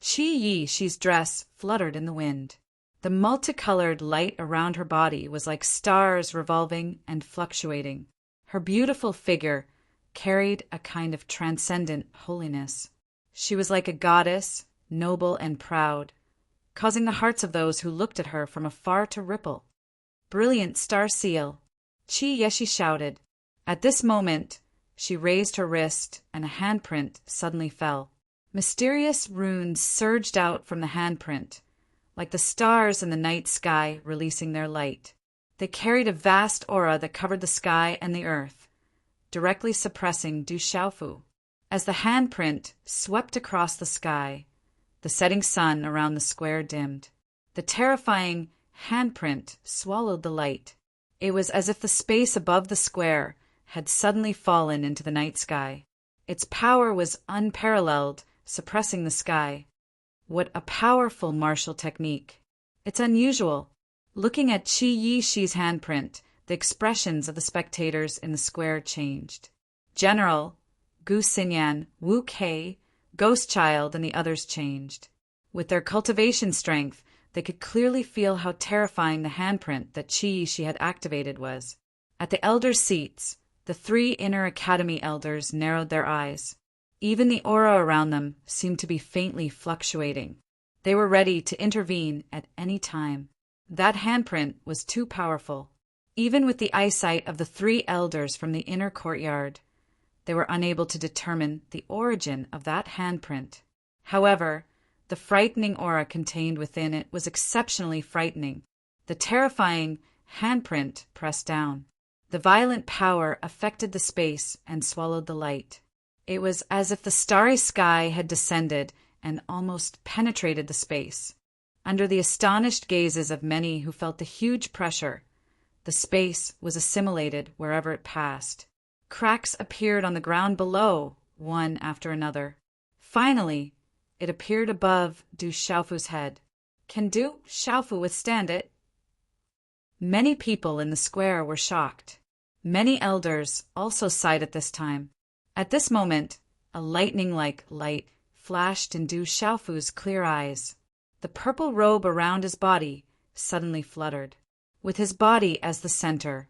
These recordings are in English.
Qi-Yi-Shi's dress fluttered in the wind. The multicolored light around her body was like stars revolving and fluctuating. Her beautiful figure carried a kind of transcendent holiness. She was like a goddess, noble and proud, causing the hearts of those who looked at her from afar to ripple. "Brilliant star seal!" Qi-Yi-Shi shouted. At this moment, she raised her wrist, and a handprint suddenly fell. Mysterious runes surged out from the handprint, like the stars in the night sky releasing their light. They carried a vast aura that covered the sky and the earth, directly suppressing Du Xiaofu. As the handprint swept across the sky, the setting sun around the square dimmed. The terrifying handprint swallowed the light. It was as if the space above the square had suddenly fallen into the night sky. Its power was unparalleled, suppressing the sky. What a powerful martial technique! It's unusual. Looking at Qi-Yi-Shi's handprint, the expressions of the spectators in the square changed. General, Gu Xinyan, Wu Kei, Ghost Child, and the others changed. With their cultivation strength, they could clearly feel how terrifying the handprint that Qi-Yi-Shi had activated was. At the elders' seats, the 3 inner academy elders narrowed their eyes. Even the aura around them seemed to be faintly fluctuating. They were ready to intervene at any time. That handprint was too powerful. Even with the eyesight of the 3 elders from the inner courtyard, they were unable to determine the origin of that handprint. However, the frightening aura contained within it was exceptionally frightening. The terrifying handprint pressed down. The violent power affected the space and swallowed the light. It was as if the starry sky had descended and almost penetrated the space. Under the astonished gazes of many who felt the huge pressure, the space was assimilated wherever it passed. Cracks appeared on the ground below, one after another. Finally, it appeared above Du Xiaofu's head. Can Du Xiaofu withstand it? Many people in the square were shocked. Many elders also sighed at this time. At this moment, a lightning-like light flashed in Du Xiaofu's clear eyes. The purple robe around his body suddenly fluttered. With his body as the center,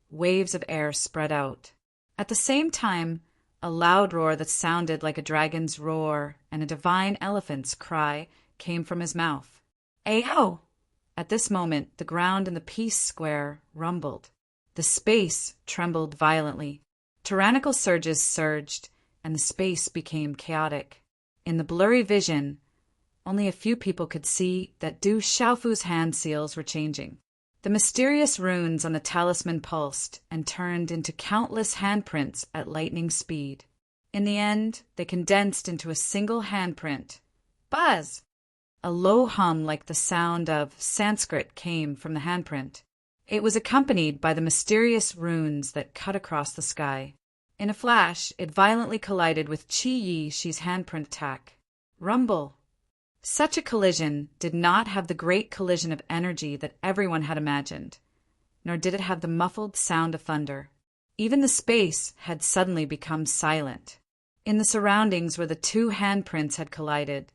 waves of air spread out. At the same time, a loud roar that sounded like a dragon's roar and a divine elephant's cry came from his mouth. Ayo! At this moment, the ground in the peace square rumbled. The space trembled violently. Tyrannical surges surged, and the space became chaotic. In the blurry vision, only a few people could see that Du Xiaofu's hand seals were changing. The mysterious runes on the talisman pulsed and turned into countless handprints at lightning speed. In the end, they condensed into a single handprint. Buzz! A low hum like the sound of Sanskrit came from the handprint. It was accompanied by the mysterious runes that cut across the sky. In a flash, it violently collided with Qi-Yi-Shi's handprint attack. Rumble! Such a collision did not have the great collision of energy that everyone had imagined, nor did it have the muffled sound of thunder. Even the space had suddenly become silent. In the surroundings where the 2 handprints had collided,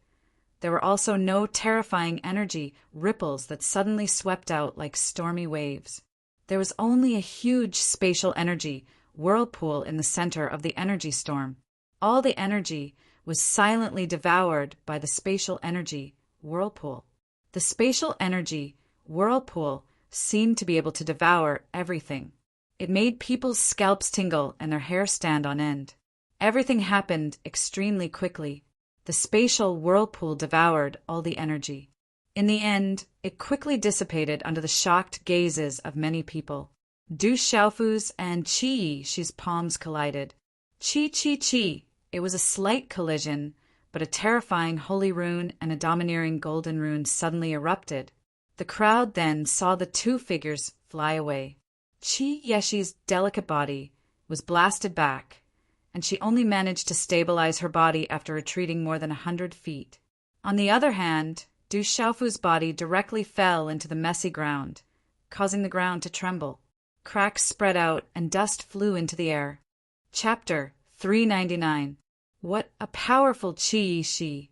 there were also no terrifying energy ripples that suddenly swept out like stormy waves. There was only a huge spatial energy whirlpool in the center of the energy storm. All the energy was silently devoured by the spatial energy whirlpool. The spatial energy whirlpool seemed to be able to devour everything. It made people's scalps tingle and their hair stand on end. Everything happened extremely quickly. The spatial whirlpool devoured all the energy. In the end, it quickly dissipated under the shocked gazes of many people. Du Xiaofu's and Qi-Yi-Shi's palms collided. Chi. It was a slight collision, but a terrifying holy rune and a domineering golden rune suddenly erupted. The crowd then saw the 2 figures fly away. Qi-Yi-Shi's delicate body was blasted back, and she only managed to stabilize her body after retreating more than 100 feet. On the other hand, Du Xiaofu's body directly fell into the messy ground, causing the ground to tremble. Cracks spread out and dust flew into the air. Chapter 399. What a powerful Qi-Yi-Shi!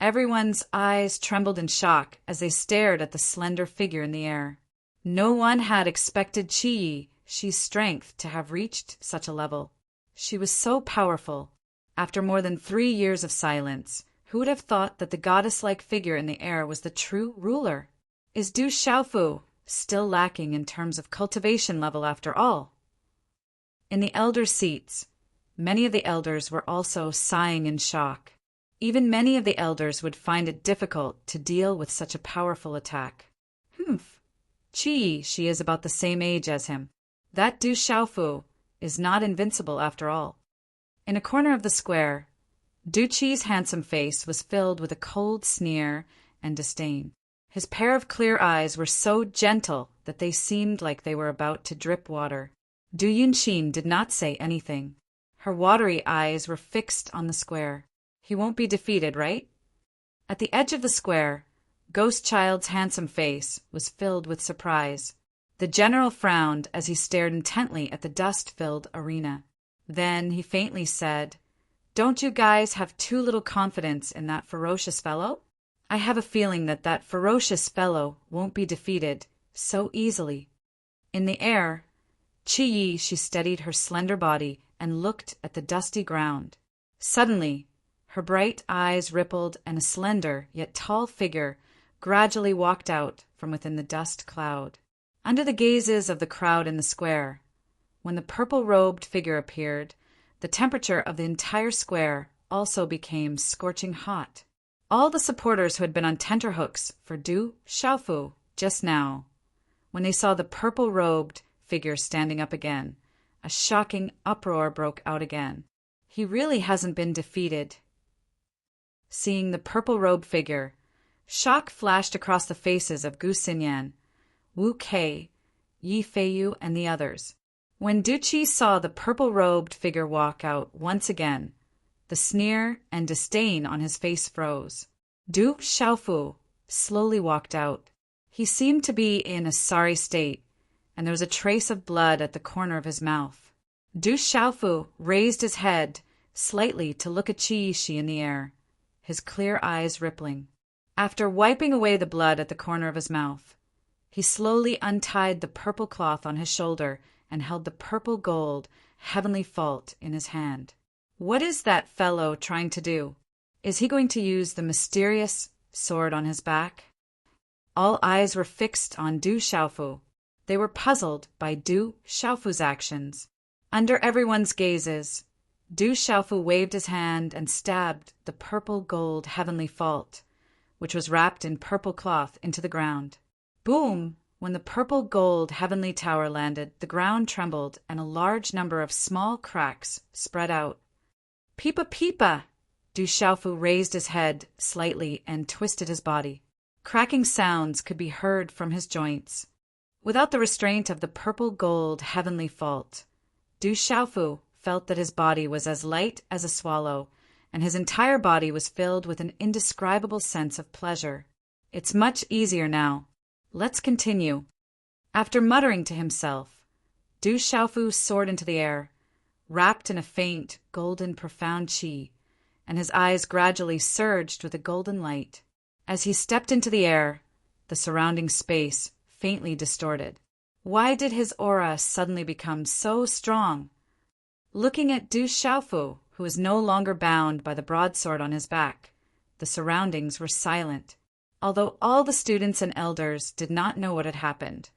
Everyone's eyes trembled in shock as they stared at the slender figure in the air. No one had expected Qiyi's strength to have reached such a level. She was so powerful. After more than 3 years of silence, who would have thought that the goddess-like figure in the air was the true ruler? Is Du Xiaofu still lacking in terms of cultivation level after all? In the elder seats, many of the elders were also sighing in shock. Even many of the elders would find it difficult to deal with such a powerful attack. She is about the same age as him. That Du Xiaofu is not invincible after all. In a corner of the square, Du Qi's handsome face was filled with a cold sneer and disdain. His pair of clear eyes were so gentle that they seemed like they were about to drip water. Du Yunqin did not say anything. Her watery eyes were fixed on the square. He won't be defeated, right? At the edge of the square, Ghost Child's handsome face was filled with surprise. The general frowned as he stared intently at the dust-filled arena. Then he faintly said, "Don't you guys have too little confidence in that ferocious fellow? I have a feeling that that ferocious fellow won't be defeated so easily." In the air, she steadied her slender body and looked at the dusty ground. Suddenly, her bright eyes rippled and a slender yet tall figure gradually walked out from within the dust cloud. Under the gazes of the crowd in the square, when the purple-robed figure appeared, the temperature of the entire square also became scorching hot. All the supporters who had been on tenterhooks for Du Xiaofu just now, when they saw the purple-robed figure standing up again, a shocking uproar broke out again. He really hasn't been defeated. Seeing the purple-robed figure, shock flashed across the faces of Gu Xinyan, Wu Kei, Yi Feiyu, and the others. When Du Qi saw the purple-robed figure walk out once again, the sneer and disdain on his face froze. Du Xiaofu slowly walked out. He seemed to be in a sorry state, and there was a trace of blood at the corner of his mouth. Du Xiaofu raised his head slightly to look at Qiyi in the air, his clear eyes rippling. After wiping away the blood at the corner of his mouth, he slowly untied the purple cloth on his shoulder and held the purple gold heavenly fault in his hand. What is that fellow trying to do? Is he going to use the mysterious sword on his back? All eyes were fixed on Du Xiaofu. They were puzzled by Du Xiaofu's actions. Under everyone's gazes, Du Xiaofu waved his hand and stabbed the purple gold heavenly fault, which was wrapped in purple cloth, into the ground. Boom! When the purple gold heavenly tower landed, the ground trembled and a large number of small cracks spread out. Peepa peepa! Du Xiaofu raised his head slightly and twisted his body. Cracking sounds could be heard from his joints. Without the restraint of the purple gold heavenly fault, Du Xiaofu felt that his body was as light as a swallow, and his entire body was filled with an indescribable sense of pleasure. It's much easier now. Let's continue. After muttering to himself, Du Xiaofu soared into the air, wrapped in a faint, golden, profound qi, and his eyes gradually surged with a golden light. As he stepped into the air, the surrounding space faintly distorted. Why did his aura suddenly become so strong? Looking at Du Xiaofu, who was no longer bound by the broadsword on his back, the surroundings were silent. Although all the students and elders did not know what had happened,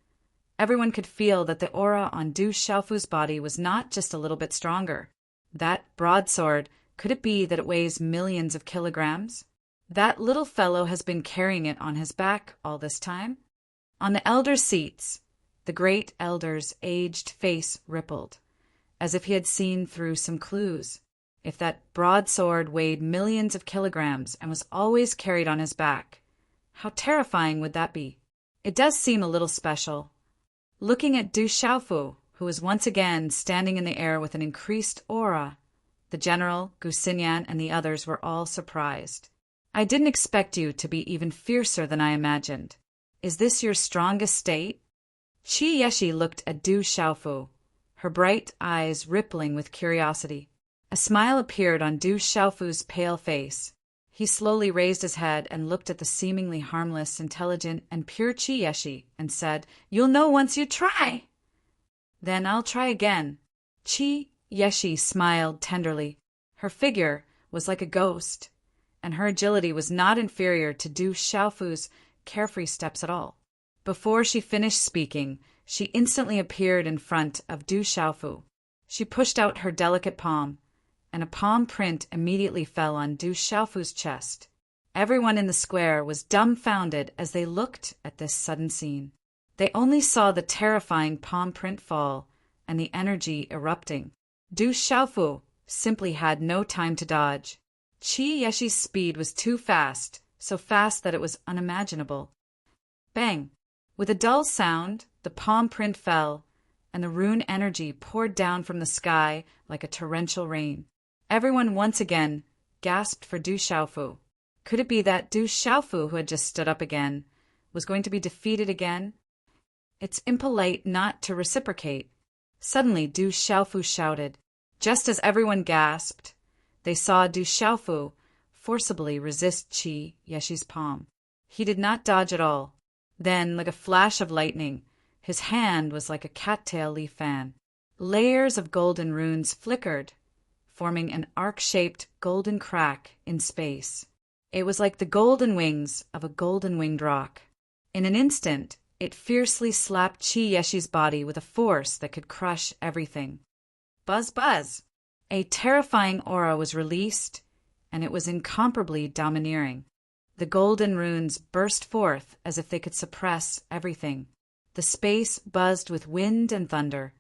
everyone could feel that the aura on Du Xiaofu's body was not just a little bit stronger. That broadsword, could it be that it weighs millions of kilograms? That little fellow has been carrying it on his back all this time? On the elders' seats, the great elder's aged face rippled, as if he had seen through some clues. If that broadsword weighed millions of kilograms and was always carried on his back, how terrifying would that be? It does seem a little special. Looking at Du Xiaofu, who was once again standing in the air with an increased aura, the general, Gu Xinyan, and the others were all surprised. I didn't expect you to be even fiercer than I imagined. Is this your strongest state? Qi Yeshi looked at Du Xiaofu, her bright eyes rippling with curiosity. A smile appeared on Du Xiaofu's pale face. He slowly raised his head and looked at the seemingly harmless, intelligent, and pure Chi-Yeshi and said, "You'll know once you try." "Then I'll try again." Chi-Yeshi smiled tenderly. Her figure was like a ghost, and her agility was not inferior to Du Xiaofu's carefree steps at all. Before she finished speaking, she instantly appeared in front of Du Xiaofu. She pushed out her delicate palm, and a palm print immediately fell on Du Xiaofu's chest. Everyone in the square was dumbfounded as they looked at this sudden scene. They only saw the terrifying palm print fall and the energy erupting. Du Xiaofu simply had no time to dodge. Chi-Yeshi's speed was too fast, so fast that it was unimaginable. Bang! With a dull sound, the palm print fell, and the rune energy poured down from the sky like a torrential rain. Everyone once again gasped for Du Xiaofu. Could it be that Du Xiaofu, who had just stood up again, was going to be defeated again? It's impolite not to reciprocate. Suddenly, Du Xiaofu shouted. Just as everyone gasped, they saw Du Xiaofu forcibly resist Chi-Yeshi's palm. He did not dodge at all. Then, like a flash of lightning, his hand was like a cattail leaf fan. Layers of golden runes flickered, forming an arc-shaped golden crack in space. It was like the golden wings of a golden-winged rock. In an instant, it fiercely slapped Chi-Yeshi's body with a force that could crush everything. Buzz, buzz! A terrifying aura was released, and it was incomparably domineering. The golden runes burst forth as if they could suppress everything. The space buzzed with wind and thunder,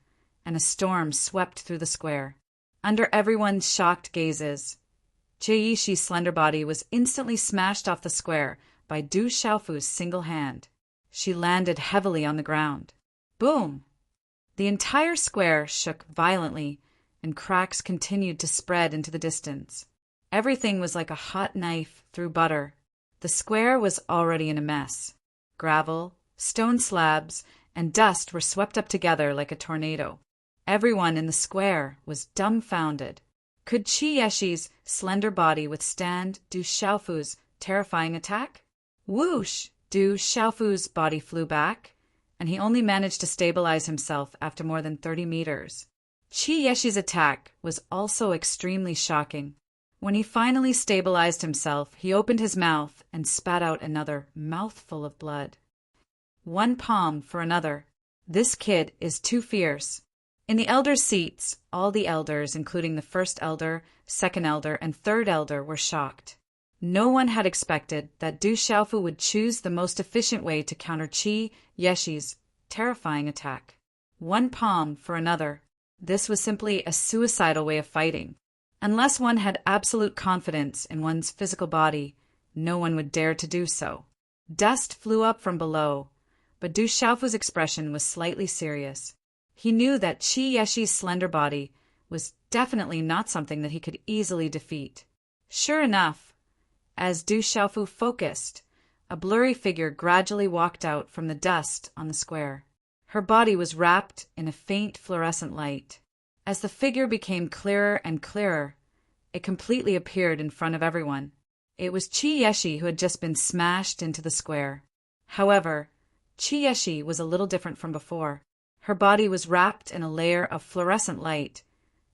and a storm swept through the square. Under everyone's shocked gazes, Chi-Yeshi's slender body was instantly smashed off the square by Du Xiaofu's single hand. She landed heavily on the ground. Boom! The entire square shook violently, and cracks continued to spread into the distance. Everything was like a hot knife through butter. The square was already in a mess. Gravel, stone slabs, and dust were swept up together like a tornado. Everyone in the square was dumbfounded. Could Chi-Yeshi's slender body withstand Du Xiaofu's terrifying attack? Whoosh! Du Xiaofu's body flew back, and he only managed to stabilize himself after more than 30 meters. Chi-Yeshi's attack was also extremely shocking. When he finally stabilized himself, he opened his mouth and spat out another mouthful of blood. One palm for another. This kid is too fierce. In the elders' seats, all the elders, including the first elder, second elder, and third elder, were shocked. No one had expected that Du Xiaofu would choose the most efficient way to counter Chi-Yeshi's terrifying attack. One palm for another. This was simply a suicidal way of fighting. Unless one had absolute confidence in one's physical body, no one would dare to do so. Dust flew up from below, but Du Xiaofu's expression was slightly serious. He knew that Chi-Yeshi's slender body was definitely not something that he could easily defeat. Sure enough, as Du Xiaofu focused, a blurry figure gradually walked out from the dust on the square. Her body was wrapped in a faint fluorescent light. As the figure became clearer and clearer, it completely appeared in front of everyone. It was Chi-Yeshi who had just been smashed into the square. However, Chi-Yeshi was a little different from before. Her body was wrapped in a layer of fluorescent light,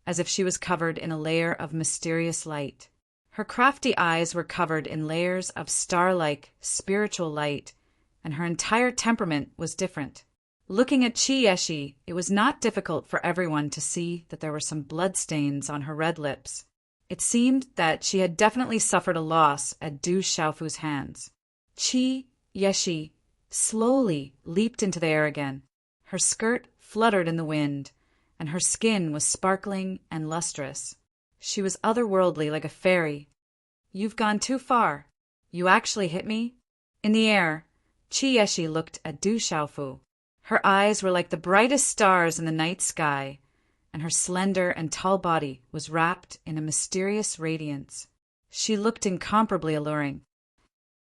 as if she was covered in a layer of mysterious light. Her crafty eyes were covered in layers of star-like spiritual light, and her entire temperament was different. Looking at Chi-Yeshi, it was not difficult for everyone to see that there were some bloodstains on her red lips. It seemed that she had definitely suffered a loss at Du Xiaofu's hands. Chi-Yeshi slowly leaped into the air again. Her skirt fluttered in the wind, and her skin was sparkling and lustrous. She was otherworldly like a fairy. "You've gone too far. You actually hit me?" In the air, Chi-Yeshi looked at Du Xiaofu. Her eyes were like the brightest stars in the night sky, and her slender and tall body was wrapped in a mysterious radiance. She looked incomparably alluring.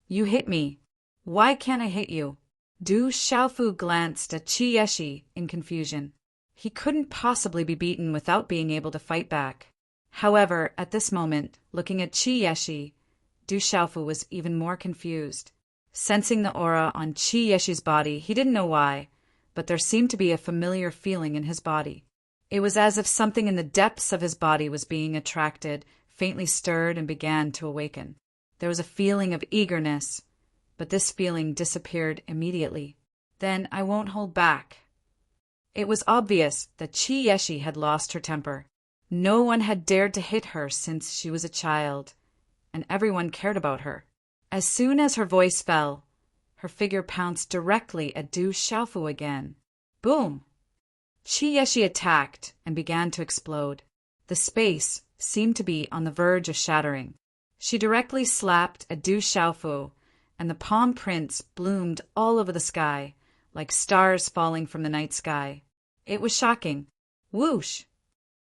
"You hit me. Why can't I hit you?" Du Xiaofu glanced at Chi-Yeshi in confusion. He couldn't possibly be beaten without being able to fight back. However, at this moment, looking at Chi-Yeshi, Du Xiaofu was even more confused. Sensing the aura on Qi Yeshi's body, he didn't know why, but there seemed to be a familiar feeling in his body. It was as if something in the depths of his body was being attracted, faintly stirred, and began to awaken. There was a feeling of eagerness, but this feeling disappeared immediately. Then I won't hold back. It was obvious that Qi Yeshi had lost her temper. No one had dared to hit her since she was a child, and everyone cared about her. As soon as her voice fell, her figure pounced directly at Du Xiaofu again. Boom! Qi Yeshi attacked and began to explode. The space seemed to be on the verge of shattering. She directly slapped at Du Xiaofu, and the palm prints bloomed all over the sky, like stars falling from the night sky. It was shocking. Whoosh!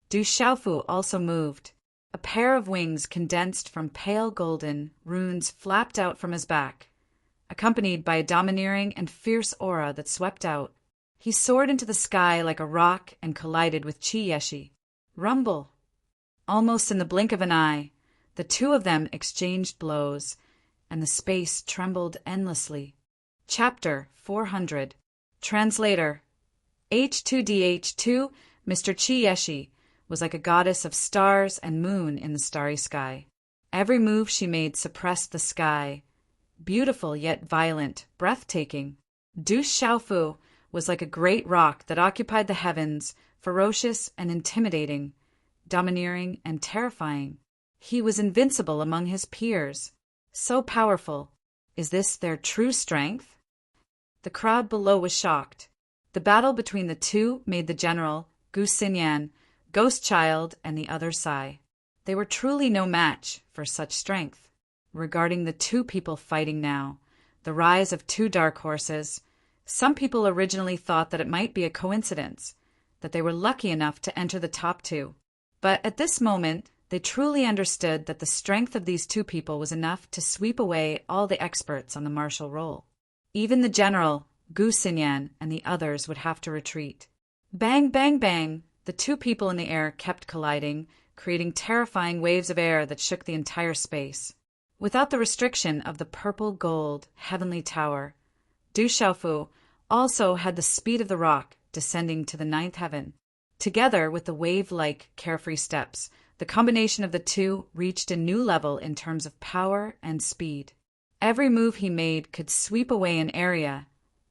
Du Xiaofu also moved. A pair of wings condensed from pale golden runes flapped out from his back, accompanied by a domineering and fierce aura that swept out. He soared into the sky like a rock and collided with Qi Yeshi. Rumble! Almost in the blink of an eye, the two of them exchanged blows, and the space trembled endlessly. Chapter 400. Translator. H2DH2, Mr. Qi Yeshi, was like a goddess of stars and moon in the starry sky. Every move she made suppressed the sky. Beautiful yet violent, breathtaking. Du Xiaofu was like a great rock that occupied the heavens, ferocious and intimidating, domineering and terrifying. He was invincible among his peers. So powerful. Is this their true strength? The crowd below was shocked. The battle between the two made the general, Gu Xinyan, Ghost Child, and the other sigh. They were truly no match for such strength. Regarding the two people fighting now, the rise of two dark horses, some people originally thought that it might be a coincidence, that they were lucky enough to enter the top two. But at this moment, they truly understood that the strength of these two people was enough to sweep away all the experts on the martial role. Even the general, Gu Xinyan, and the others would have to retreat. Bang, bang, bang! The two people in the air kept colliding, creating terrifying waves of air that shook the entire space. Without the restriction of the purple-gold heavenly tower, Du Xiaofu also had the speed of the rock descending to the ninth heaven. Together with the wave-like carefree steps, the combination of the two reached a new level in terms of power and speed. Every move he made could sweep away an area,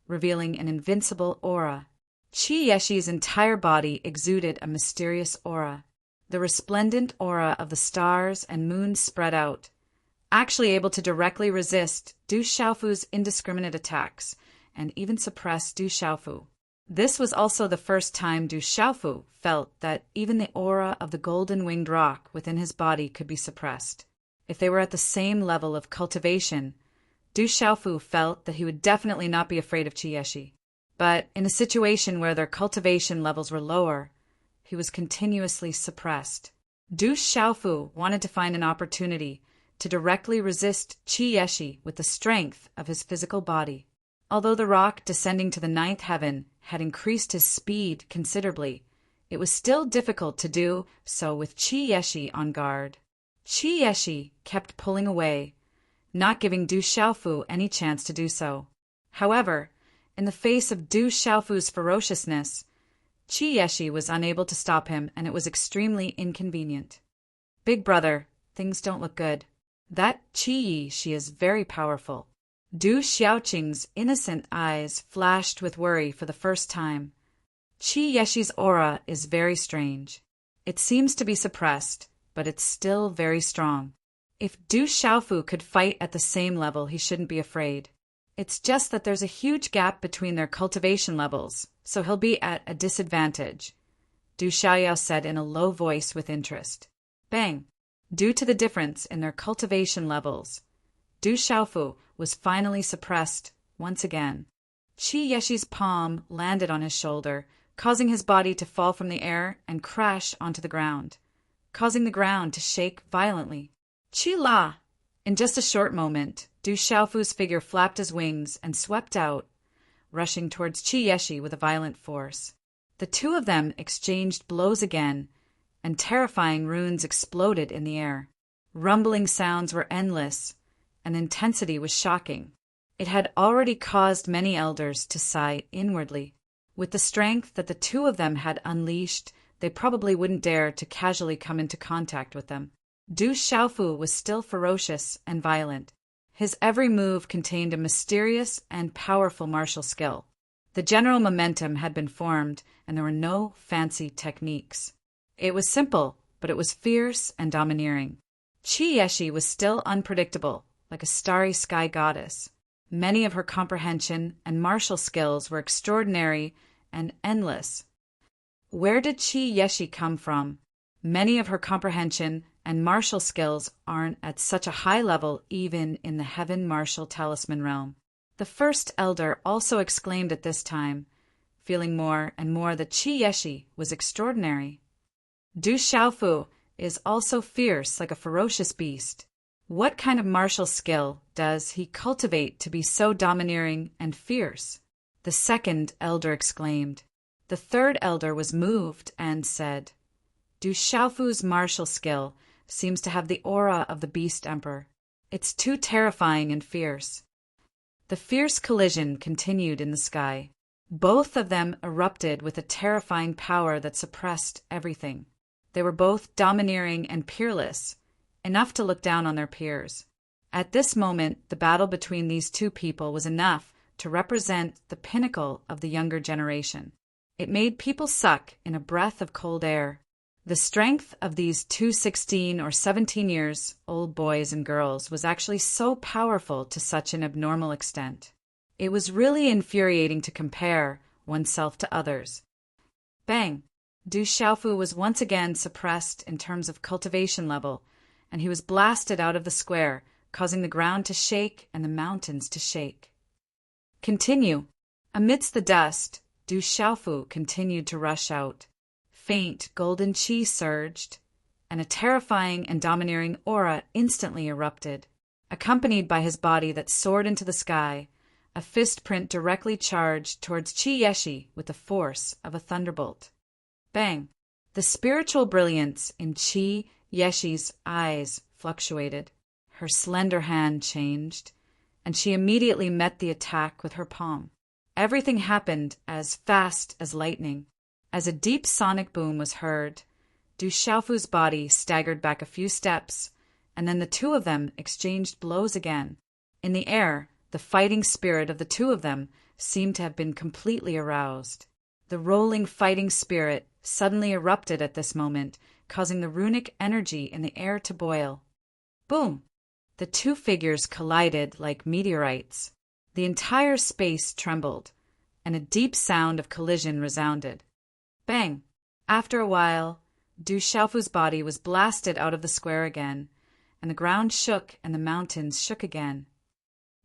revealing an invincible aura. Qi Yeshi's entire body exuded a mysterious aura. The resplendent aura of the stars and moon spread out, actually able to directly resist Du Xiaofu's indiscriminate attacks, and even suppress Du Xiaofu. This was also the first time Du Xiaofu felt that even the aura of the golden-winged rock within his body could be suppressed. If they were at the same level of cultivation, Du Xiaofu felt that he would definitely not be afraid of Qi Yeshi. But in a situation where their cultivation levels were lower, he was continuously suppressed. Du Xiaofu wanted to find an opportunity to directly resist Qi Yeshi with the strength of his physical body. Although the rock descending to the ninth heaven had increased his speed considerably, it was still difficult to do so with Qi Yeshi on guard. Qi Yeshi kept pulling away, not giving Du Xiaofu any chance to do so. However, in the face of Du Xiaofu's ferociousness, Qi Yeshi was unable to stop him, and it was extremely inconvenient. Big brother, things don't look good. That Qi Yi, is very powerful. Du Xiaoqing's innocent eyes flashed with worry for the first time. Qi Yeshi's aura is very strange. It seems to be suppressed, but it's still very strong. If Du Xiaofu could fight at the same level, he shouldn't be afraid. It's just that there's a huge gap between their cultivation levels, so he'll be at a disadvantage, Du Xiaoyao said in a low voice with interest. Bang! Due to the difference in their cultivation levels, Du Xiaofu was finally suppressed once again. Qi Yeshi's palm landed on his shoulder, causing his body to fall from the air and crash onto the ground, causing the ground to shake violently. Qi La! In just a short moment, Du Xiaofu's figure flapped his wings and swept out, rushing towards Qi Yeshi with a violent force. The two of them exchanged blows again, and terrifying runes exploded in the air. Rumbling sounds were endless, and the intensity was shocking. It had already caused many elders to sigh inwardly. With the strength that the two of them had unleashed, they probably wouldn't dare to casually come into contact with them. Du Xiaofu was still ferocious and violent. His every move contained a mysterious and powerful martial skill. The general momentum had been formed, and there were no fancy techniques. It was simple, but it was fierce and domineering. Qi Yeshi was still unpredictable, like a starry sky goddess. Many of her comprehension and martial skills were extraordinary and endless. Where did Qi Yeshi come from? Many of her comprehension and martial skills aren't at such a high level even in the Heaven Martial Talisman realm. The first elder also exclaimed at this time, feeling more and more that Qi Yeshi was extraordinary. Du Xiaofu is also fierce like a ferocious beast. What kind of martial skill does he cultivate to be so domineering and fierce? The second elder exclaimed. The third elder was moved and said, Du Xiaofu's martial skill seems to have the aura of the Beast Emperor. It's too terrifying and fierce. The fierce collision continued in the sky. Both of them erupted with a terrifying power that suppressed everything. They were both domineering and peerless, enough to look down on their peers. At this moment, the battle between these two people was enough to represent the pinnacle of the younger generation. It made people suck in a breath of cold air. The strength of these two 16 or 17 years old boys and girls was actually so powerful to such an abnormal extent. It was really infuriating to compare oneself to others. Bang! Du Xiaofu was once again suppressed in terms of cultivation level, and he was blasted out of the square, causing the ground to shake and the mountains to shake. Continue. Amidst the dust, Du Xiaofu continued to rush out. Faint golden qi surged, and a terrifying and domineering aura instantly erupted. Accompanied by his body that soared into the sky, a fist print directly charged towards Qi Yeshi with the force of a thunderbolt. Bang! The spiritual brilliance in Qi Yeshi's eyes fluctuated. Her slender hand changed, and she immediately met the attack with her palm. Everything happened as fast as lightning. As a deep sonic boom was heard, Du Xiaofu's body staggered back a few steps, and then the two of them exchanged blows again. In the air, the fighting spirit of the two of them seemed to have been completely aroused. The rolling fighting spirit suddenly erupted at this moment, causing the runic energy in the air to boil. Boom! The two figures collided like meteorites. The entire space trembled, and a deep sound of collision resounded. Bang! After a while, Du Xiaofu's body was blasted out of the square again, and the ground shook and the mountains shook again.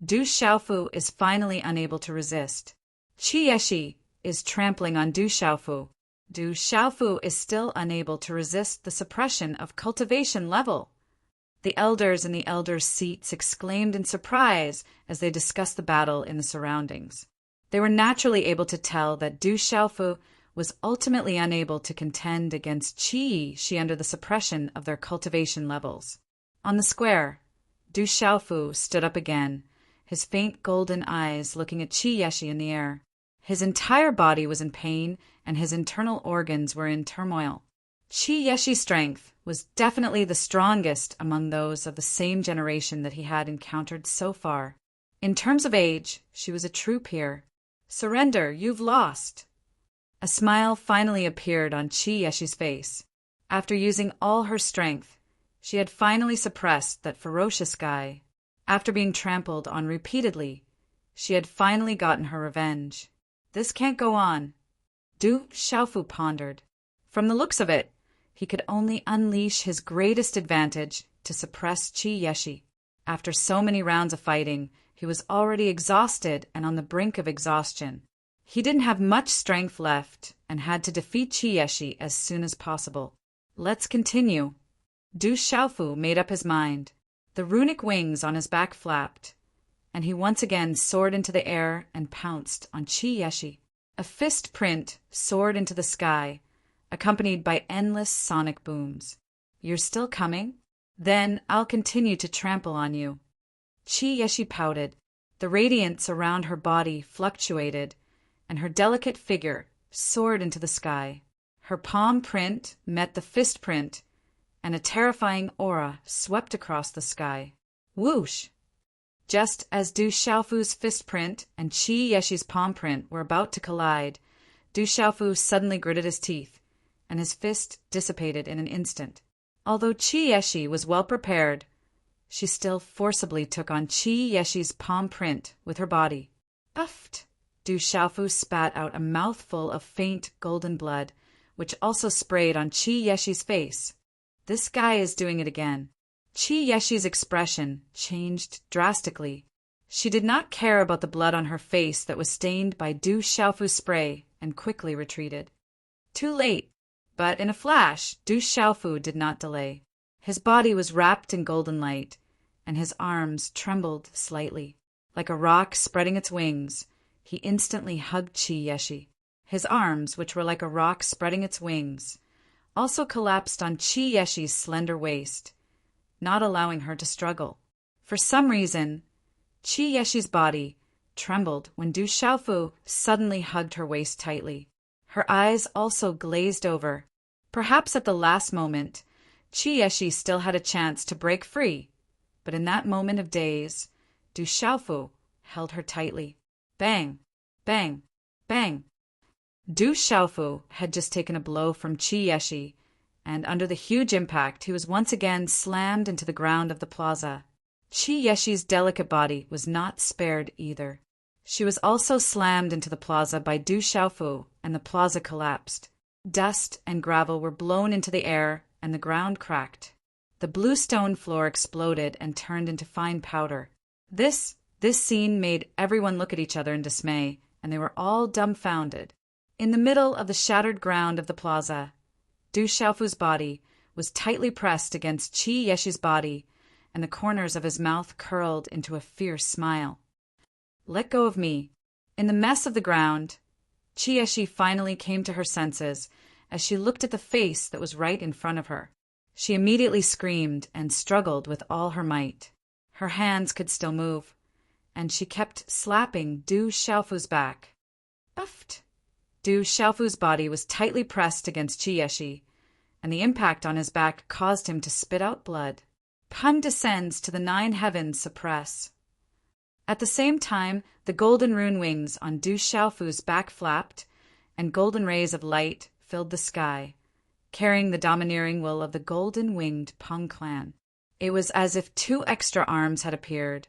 Du Xiaofu is finally unable to resist. Qi Yeshi is trampling on Du Xiaofu. Du Xiaofu is still unable to resist the suppression of cultivation level. The elders in the elders' seats exclaimed in surprise as they discussed the battle in the surroundings. They were naturally able to tell that Du Xiaofu was ultimately unable to contend against Qi Yeshi under the suppression of their cultivation levels. On the square, Du Xiaofu stood up again, his faint golden eyes looking at Qi Yeshi in the air. His entire body was in pain, and his internal organs were in turmoil. Qi Yeshi's strength was definitely the strongest among those of the same generation that he had encountered so far. In terms of age, she was a true peer. Surrender, you've lost. A smile finally appeared on Qi Yeshi's face. After using all her strength, she had finally suppressed that ferocious guy. After being trampled on repeatedly, she had finally gotten her revenge. This can't go on. Du Xiaofu pondered. From the looks of it, he could only unleash his greatest advantage to suppress Qi Yeshi. After so many rounds of fighting, he was already exhausted and on the brink of exhaustion. He didn't have much strength left and had to defeat Qi Yeshi as soon as possible. Let's continue. Du Xiaofu made up his mind. The runic wings on his back flapped, and he once again soared into the air and pounced on Qi Yeshi. A fist print soared into the sky, accompanied by endless sonic booms. You're still coming? Then I'll continue to trample on you. Qi Yeshi pouted. The radiance around her body fluctuated, and her delicate figure soared into the sky. Her palm print met the fist print, and a terrifying aura swept across the sky. Whoosh! Just as Du Xiaofu's fist print and Qi Yeshi's palm print were about to collide, Du Xiaofu suddenly gritted his teeth, and his fist dissipated in an instant. Although Qi Yeshi was well prepared, she still forcibly took on Qi Yeshi's palm print with her body. Uffed! Du Xiaofu spat out a mouthful of faint golden blood, which also sprayed on Qi Yeshi's face. This guy is doing it again. Qi Yeshi's expression changed drastically. She did not care about the blood on her face that was stained by Du Xiaofu's spray and quickly retreated. Too late, but in a flash, Du Xiaofu did not delay. His body was wrapped in golden light, and his arms trembled slightly. Like a rock spreading its wings, he instantly hugged Qi Yeshi. His arms, which were like a rock spreading its wings, also collapsed on Qi Yeshi's slender waist, not allowing her to struggle. For some reason, Qi Yeshi's body trembled when Du Xiaofu suddenly hugged her waist tightly. Her eyes also glazed over. Perhaps at the last moment, Qi Yeshi still had a chance to break free, but in that moment of daze, Du Xiaofu held her tightly. Bang! Bang! Bang! Du Xiaofu had just taken a blow from Qi Yeshi, and under the huge impact he was once again slammed into the ground of the plaza. Qi Yeshi's delicate body was not spared either. She was also slammed into the plaza by Du Xiaofu, and the plaza collapsed. Dust and gravel were blown into the air, and the ground cracked. The blue stone floor exploded and turned into fine powder. This scene made everyone look at each other in dismay, and they were all dumbfounded. In the middle of the shattered ground of the plaza, Du Xiaofu's body was tightly pressed against Qi Yeshi's body, and the corners of his mouth curled into a fierce smile. Let go of me. In the mess of the ground, Qi Yeshi finally came to her senses as she looked at the face that was right in front of her. She immediately screamed and struggled with all her might. Her hands could still move, and she kept slapping Du Xiaofu's back. Uffed! Du Xiaofu's body was tightly pressed against Qi Yeshi, and the impact on his back caused him to spit out blood. Pun descends to the 9 heavens suppress. At the same time, the golden rune wings on Du Xiaofu's back flapped, and golden rays of light filled the sky, carrying the domineering will of the golden-winged Peng clan. It was as if 2 extra arms had appeared,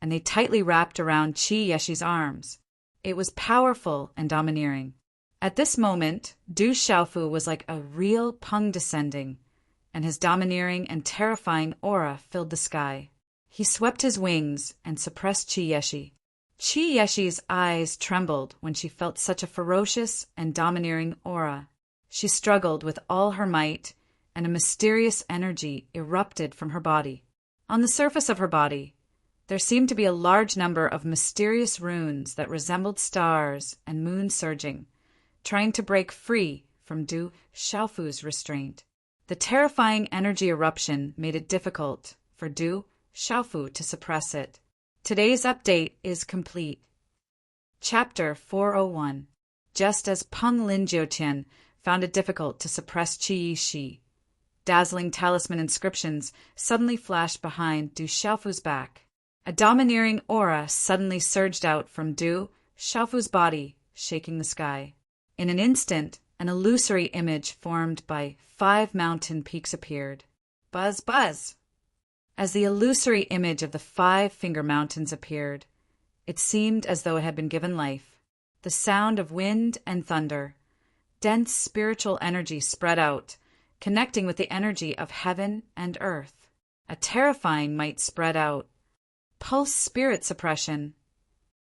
and they tightly wrapped around Qi Yeshi's arms. It was powerful and domineering. At this moment, Du Xiaofu was like a real Peng descending, and his domineering and terrifying aura filled the sky. He swept his wings and suppressed Qi Yeshi. Qi Yeshi's eyes trembled when she felt such a ferocious and domineering aura. She struggled with all her might, and a mysterious energy erupted from her body. On the surface of her body, there seemed to be a large number of mysterious runes that resembled stars and moons surging, trying to break free from Du Xiaofu's restraint. The terrifying energy eruption made it difficult for Du Xiaofu to suppress it. Today's update is complete. Chapter 401. Just as Peng Linjiutian found it difficult to suppress Qi Yishi, dazzling talisman inscriptions suddenly flashed behind Du Xiaofu's back. A domineering aura suddenly surged out from Du Xiaofu's body, shaking the sky. In an instant, an illusory image formed by 5 mountain peaks appeared. Buzz, buzz! As the illusory image of the 5 finger mountains appeared, it seemed as though it had been given life. The sound of wind and thunder, dense spiritual energy spread out, connecting with the energy of heaven and earth. A terrifying might spread out. Pulse spirit suppression.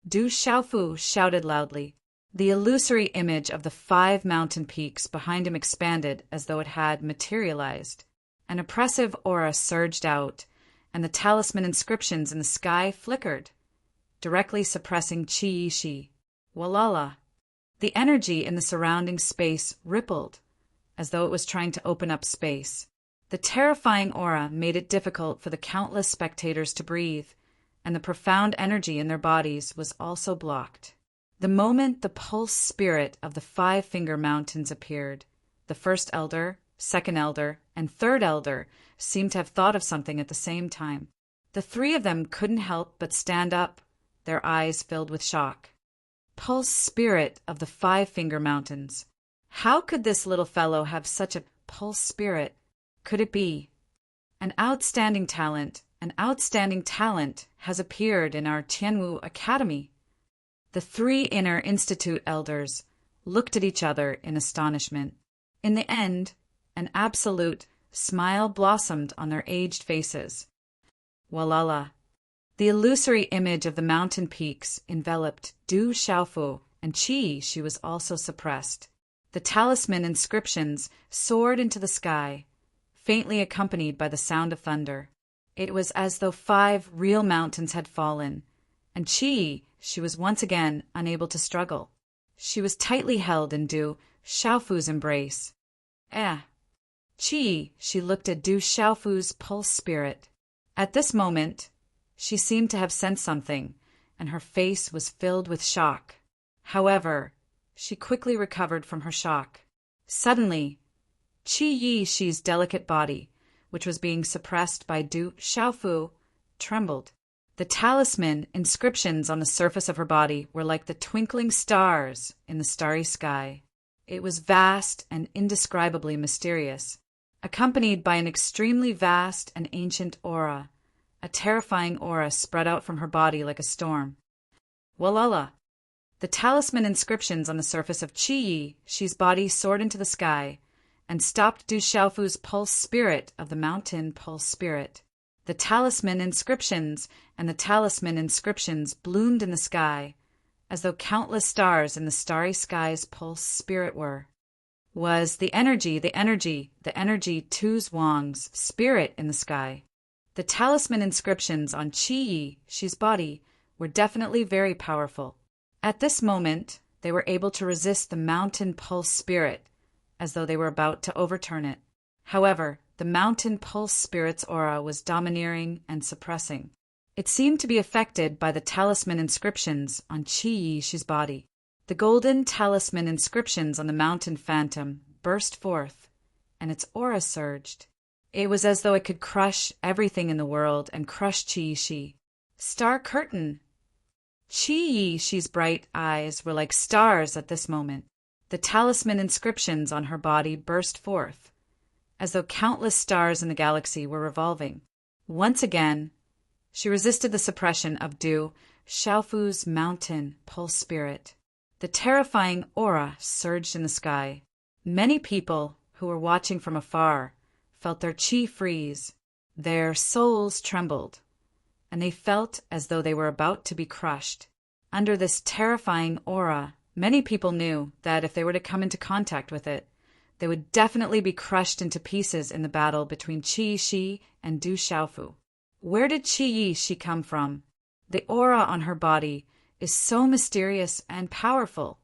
Du Xiaofu shouted loudly. The illusory image of the 5 mountain peaks behind him expanded as though it had materialized. An oppressive aura surged out, and the talisman inscriptions in the sky flickered, directly suppressing Qi Yishi. Walala! The energy in the surrounding space rippled, as though it was trying to open up space. The terrifying aura made it difficult for the countless spectators to breathe, and the profound energy in their bodies was also blocked. The moment the pulse spirit of the five-finger mountains appeared, the first elder, second elder, and third elder seemed to have thought of something at the same time. The three of them couldn't help but stand up, their eyes filled with shock. Pulse spirit of the five-finger mountains. How could this little fellow have such a pulse spirit? Could it be? An outstanding talent has appeared in our Tianwu Academy. The three Inner Institute elders looked at each other in astonishment. In the end, an absolute smile blossomed on their aged faces. Walala. The illusory image of the mountain peaks enveloped Du Xiaofu, and Qi she was also suppressed. The talisman inscriptions soared into the sky, faintly accompanied by the sound of thunder. It was as though 5 real mountains had fallen, and Qi she was once again unable to struggle. She was tightly held in Du Xiaofu's embrace. Qi she looked at Du Xiaofu's pulse spirit. At this moment, she seemed to have sensed something, and her face was filled with shock. However, she quickly recovered from her shock. Suddenly, Qi Yixi's delicate body, which was being suppressed by Du Xiaofu, trembled. The talisman inscriptions on the surface of her body were like the twinkling stars in the starry sky. It was vast and indescribably mysterious, accompanied by an extremely vast and ancient aura. A terrifying aura spread out from her body like a storm. Walala! The talisman inscriptions on the surface of Qi Yixi's body soared into the sky and stopped Du Xiaofu's pulse spirit of the mountain pulse spirit. The talisman inscriptions bloomed in the sky, as though countless stars in the starry sky's pulse spirit were. Was the energy Tu Zhuang's spirit in the sky. The talisman inscriptions on Qi Yixi's body were definitely very powerful. At this moment, they were able to resist the mountain pulse spirit, as though they were about to overturn it. However, the mountain pulse spirit's aura was domineering and suppressing. It seemed to be affected by the talisman inscriptions on Qi Yixi's body. The golden talisman inscriptions on the mountain phantom burst forth, and its aura surged. It was as though it could crush everything in the world and crush Qi Yixi. Star curtain! Qi Yixi's bright eyes were like stars at this moment. The talisman inscriptions on her body burst forth, as though countless stars in the galaxy were revolving. Once again, she resisted the suppression of Du Xiaofu's mountain pulse spirit. The terrifying aura surged in the sky. Many people who were watching from afar felt their qi freeze. Their souls trembled, and they felt as though they were about to be crushed. Under this terrifying aura, many people knew that if they were to come into contact with it, they would definitely be crushed into pieces in the battle between Qi Yixi and Du Xiaofu. Where did Qi Yixi come from? The aura on her body is so mysterious and powerful.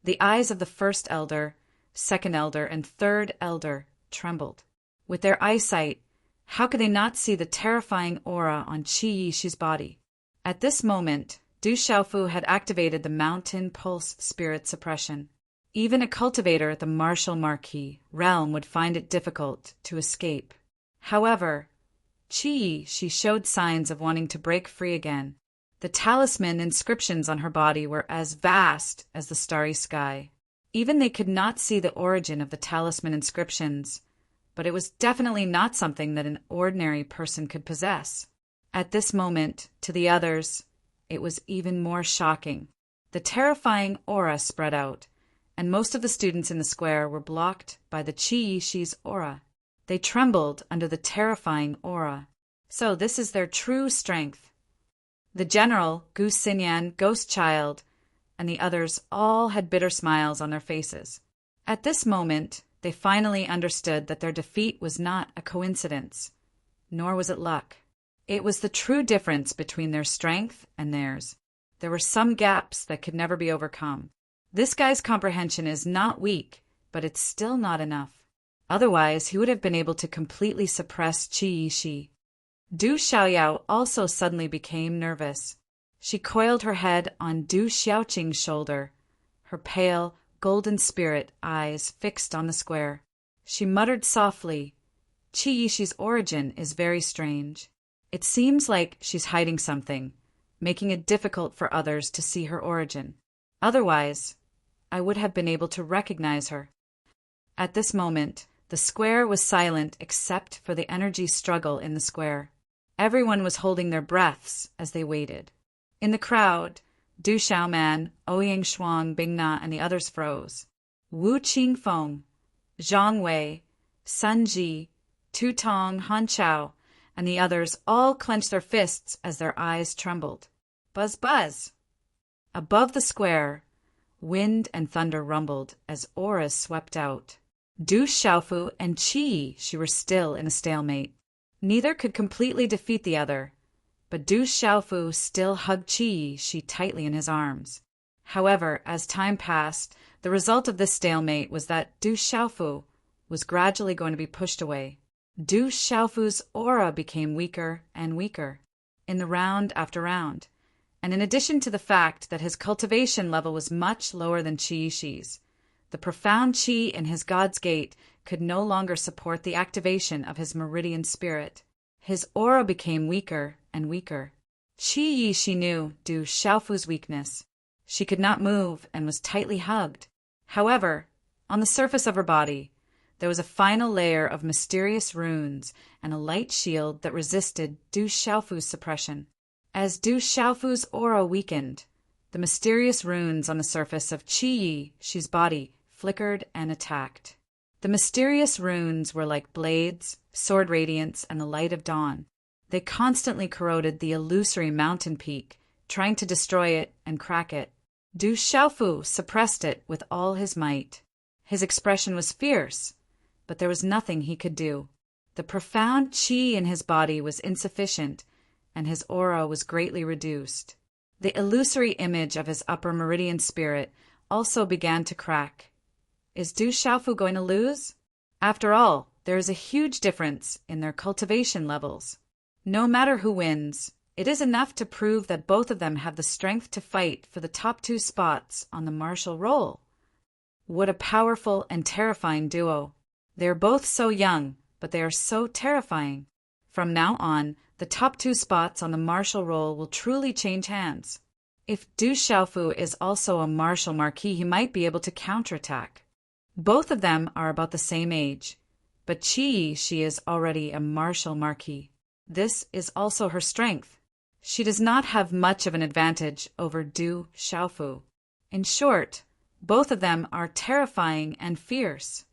The eyes of the first elder, second elder, and third elder trembled. With their eyesight, how could they not see the terrifying aura on Qi Yixi's body? At this moment, Du Xiaofu had activated the mountain pulse spirit suppression. Even a cultivator at the Martial Marquis realm would find it difficult to escape. However, Qi Yixi showed signs of wanting to break free again. The talisman inscriptions on her body were as vast as the starry sky. Even they could not see the origin of the talisman inscriptions, but it was definitely not something that an ordinary person could possess. At this moment, to the others, it was even more shocking. The terrifying aura spread out, and most of the students in the square were blocked by the Qi Yixi's aura. They trembled under the terrifying aura. So this is their true strength. The general, Gu Xinyan, Ghost Child, and the others all had bitter smiles on their faces. At this moment, they finally understood that their defeat was not a coincidence, nor was it luck. It was the true difference between their strength and theirs. There were some gaps that could never be overcome. This guy's comprehension is not weak, but it's still not enough. Otherwise, he would have been able to completely suppress Qi Yixi. Du Xiaoyao also suddenly became nervous. She coiled her head on Du Xiaoqing's shoulder, her pale, golden spirit eyes fixed on the square. She muttered softly, "Qi Yishi's origin is very strange. It seems like she's hiding something, making it difficult for others to see her origin. Otherwise, I would have been able to recognize her." At this moment, the square was silent except for the energy struggle in the square. Everyone was holding their breaths as they waited. In the crowd, Du Xiaoman, Ouyang Shuang, Bingna, and the others froze. Wu Qingfeng, Zhang Wei, Sun Ji, Tu Tong, Han Chao, and the others all clenched their fists as their eyes trembled. Buzz, buzz! Above the square, wind and thunder rumbled as auras swept out. Du Xiaofu and Qi Yi were still in a stalemate. Neither could completely defeat the other, but Du Xiaofu still hugged Qi Yi tightly in his arms. However, as time passed, the result of this stalemate was that Du Xiaofu was gradually going to be pushed away. Du Xiaofu's aura became weaker and weaker in the round after round, and in addition to the fact that his cultivation level was much lower than Qi Yi's, the profound qi in his God's Gate could no longer support the activation of his meridian spirit. His aura became weaker and weaker. Qi Yi knew Du Xiaofu's weakness. She could not move and was tightly hugged. However, on the surface of her body, there was a final layer of mysterious runes and a light shield that resisted Du Xiaofu's suppression. As Du Xiaofu's aura weakened, the mysterious runes on the surface of Qi Yi's body flickered and attacked. The mysterious runes were like blades, sword radiance, and the light of dawn. They constantly corroded the illusory mountain peak, trying to destroy it and crack it. Du Xiaofu suppressed it with all his might. His expression was fierce, but there was nothing he could do. The profound qi in his body was insufficient, and his aura was greatly reduced. The illusory image of his upper meridian spirit also began to crack. Is Du Xiaofu going to lose? After all, there is a huge difference in their cultivation levels. No matter who wins, it is enough to prove that both of them have the strength to fight for the top 2 spots on the martial roll. What a powerful and terrifying duo. They are both so young, but they are so terrifying. From now on, the top 2 spots on the martial roll will truly change hands. If Du Xiaofu is also a martial marquis, he might be able to counterattack. Both of them are about the same age, but Qi Yi is already a martial marquis. This is also her strength. She does not have much of an advantage over Du Xiaofu. In short, both of them are terrifying and fierce.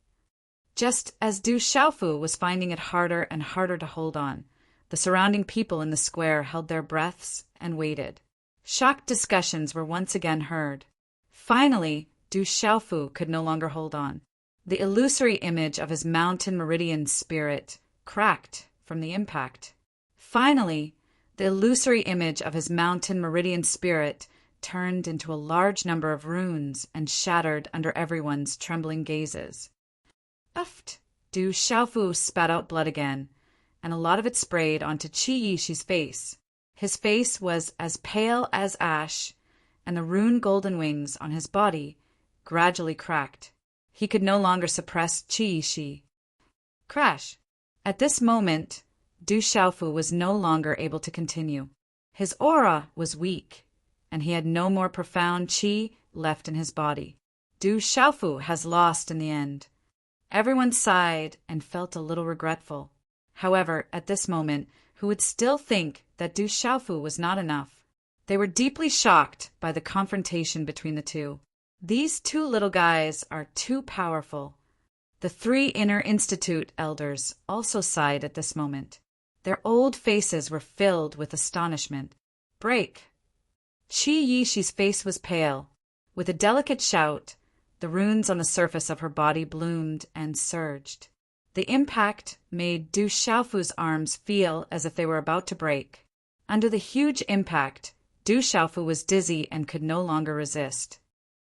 Just as Du Xiaofu was finding it harder and harder to hold on, the surrounding people in the square held their breaths and waited. Shocked discussions were once again heard. Finally, Du Xiaofu could no longer hold on. The illusory image of his mountain meridian spirit cracked from the impact. Finally, the illusory image of his mountain meridian spirit turned into a large number of runes and shattered under everyone's trembling gazes. Uft! Du Xiaofu spat out blood again, and a lot of it sprayed onto Qi Yi's face. His face was as pale as ash, and the rune golden wings on his body gradually cracked. He could no longer suppress Qi Yi. Crash! At this moment, Du Xiaofu was no longer able to continue. His aura was weak, and he had no more profound qi left in his body. Du Xiaofu has lost in the end. Everyone sighed and felt a little regretful. However, at this moment, who would still think that Du Xiaofu was not enough? They were deeply shocked by the confrontation between the two. These 2 little guys are too powerful. The 3 Inner Institute elders also sighed at this moment. Their old faces were filled with astonishment. Break! Qi Yi's face was pale. With a delicate shout, the runes on the surface of her body bloomed and surged. The impact made Du Xiaofu's arms feel as if they were about to break. Under the huge impact, Du Xiaofu was dizzy and could no longer resist.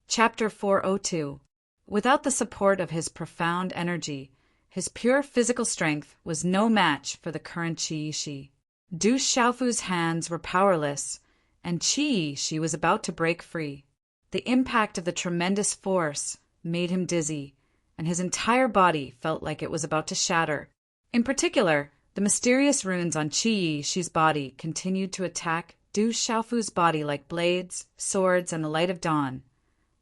Chapter 402. Without the support of his profound energy, his pure physical strength was no match for the current Qi Yi. Du Xiaofu's hands were powerless, and Qi was about to break free. The impact of the tremendous force made him dizzy, and his entire body felt like it was about to shatter. In particular, the mysterious runes on Qi's body continued to attack Du Xiaofu's body like blades, swords, and the light of dawn,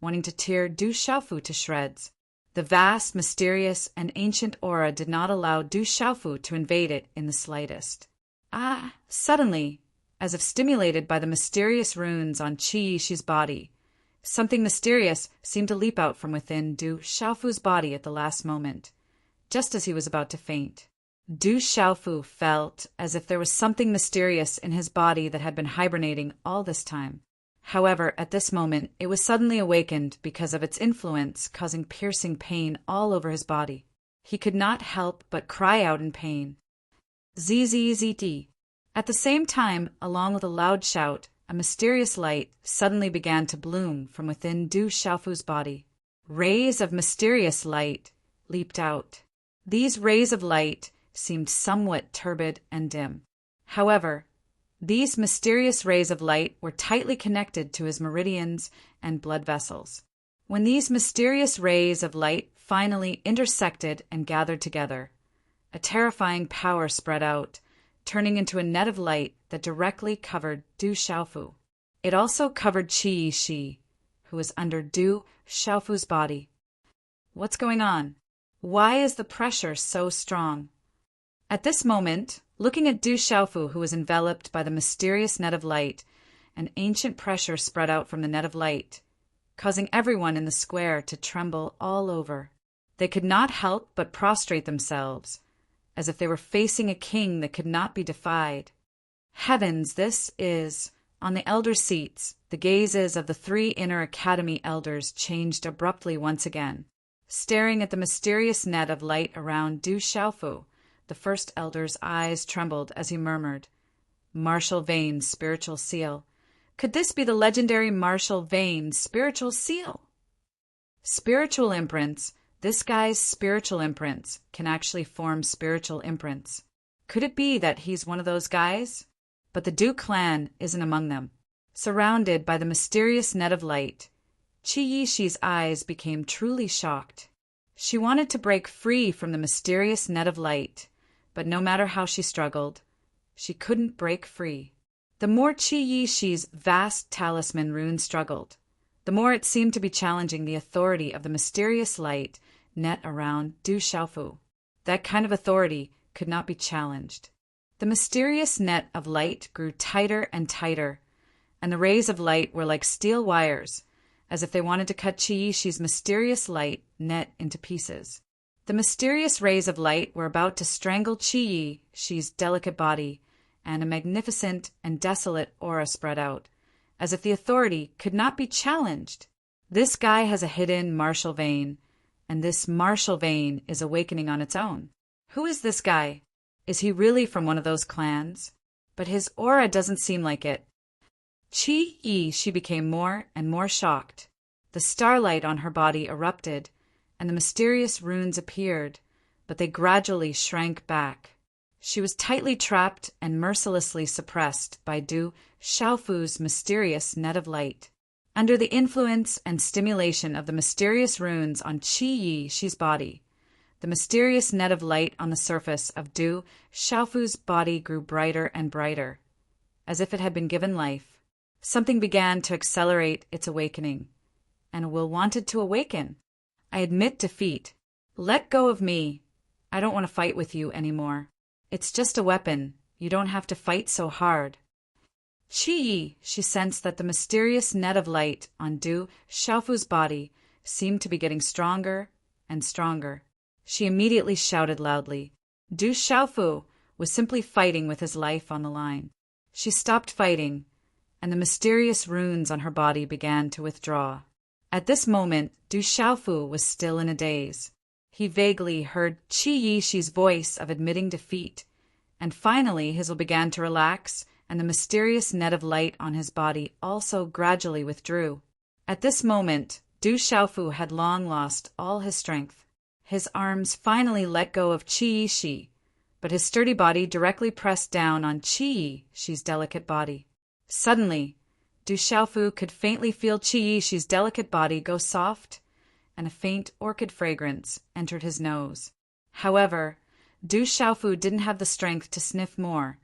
wanting to tear Du Xiaofu to shreds. The vast, mysterious, and ancient aura did not allow Du Xiaofu to invade it in the slightest. Suddenly, as if stimulated by the mysterious runes on Qi's body, something mysterious seemed to leap out from within Du Xiaofu's body at the last moment, just as he was about to faint. Du Xiaofu felt as if there was something mysterious in his body that had been hibernating all this time. However, at this moment, it was suddenly awakened because of its influence, causing piercing pain all over his body. He could not help but cry out in pain. Zzzt. At the same time, along with a loud shout, a mysterious light suddenly began to bloom from within Du Xiaofu's body. Rays of mysterious light leaped out. These rays of light seemed somewhat turbid and dim. However, these mysterious rays of light were tightly connected to his meridians and blood vessels. When these mysterious rays of light finally intersected and gathered together, a terrifying power spread out, turning into a net of light that directly covered Du Xiaofu. It also covered Qi, who was under Du Xiaofu's body. What's going on? Why is the pressure so strong? At this moment, looking at Du Xiaofu, who was enveloped by the mysterious net of light, an ancient pressure spread out from the net of light, causing everyone in the square to tremble all over. They could not help but prostrate themselves, as if they were facing a king that could not be defied. Heavens, this is... On the elder seats, the gazes of the 3 inner academy elders changed abruptly once again. Staring at the mysterious net of light around Du Xiaofu, the first elder's eyes trembled as he murmured, "Martial Vane's spiritual seal. Could this be the legendary Martial Vane's spiritual seal?" Spiritual imprints. This guy's spiritual imprints can actually form spiritual imprints. Could it be that he's one of those guys? But the Du clan isn't among them. Surrounded by the mysterious net of light, Qi's eyes became truly shocked. She wanted to break free from the mysterious net of light, but no matter how she struggled, she couldn't break free. The more Qi's vast talisman rune struggled, the more it seemed to be challenging the authority of the mysterious light net around Du Xiaofu. That kind of authority could not be challenged. The mysterious net of light grew tighter and tighter, and the rays of light were like steel wires, as if they wanted to cut Qi's mysterious light net into pieces. The mysterious rays of light were about to strangle Qi's delicate body, and a magnificent and desolate aura spread out, as if the authority could not be challenged. This guy has a hidden martial vein, and this martial vein is awakening on its own. Who is this guy? Is he really from one of those clans? But his aura doesn't seem like it. She became more and more shocked. The starlight on her body erupted, and the mysterious runes appeared, but they gradually shrank back. She was tightly trapped and mercilessly suppressed by Du Xiaofu's mysterious net of light. Under the influence and stimulation of the mysterious runes on Qi's body, the mysterious net of light on the surface of Du Xiaofu's body grew brighter and brighter, as if it had been given life. Something began to accelerate its awakening, and Will wanted to awaken. I admit defeat. Let go of me. I don't want to fight with you anymore. It's just a weapon. You don't have to fight so hard. She sensed that the mysterious net of light on Du Xiaofu's body seemed to be getting stronger and stronger. She immediately shouted loudly. Du Xiaofu was simply fighting with his life on the line. She stopped fighting, and the mysterious runes on her body began to withdraw. At this moment, Du Xiaofu was still in a daze. He vaguely heard Qi's voice of admitting defeat, and finally his will began to relax, and the mysterious net of light on his body also gradually withdrew. At this moment, Du Xiaofu had long lost all his strength. His arms finally let go of Qi, but his sturdy body directly pressed down on Qi-Shi's delicate body. Suddenly, Du Xiaofu could faintly feel Qi-Shi's delicate body go soft, and a faint orchid fragrance entered his nose. However, Du Xiaofu didn't have the strength to sniff more,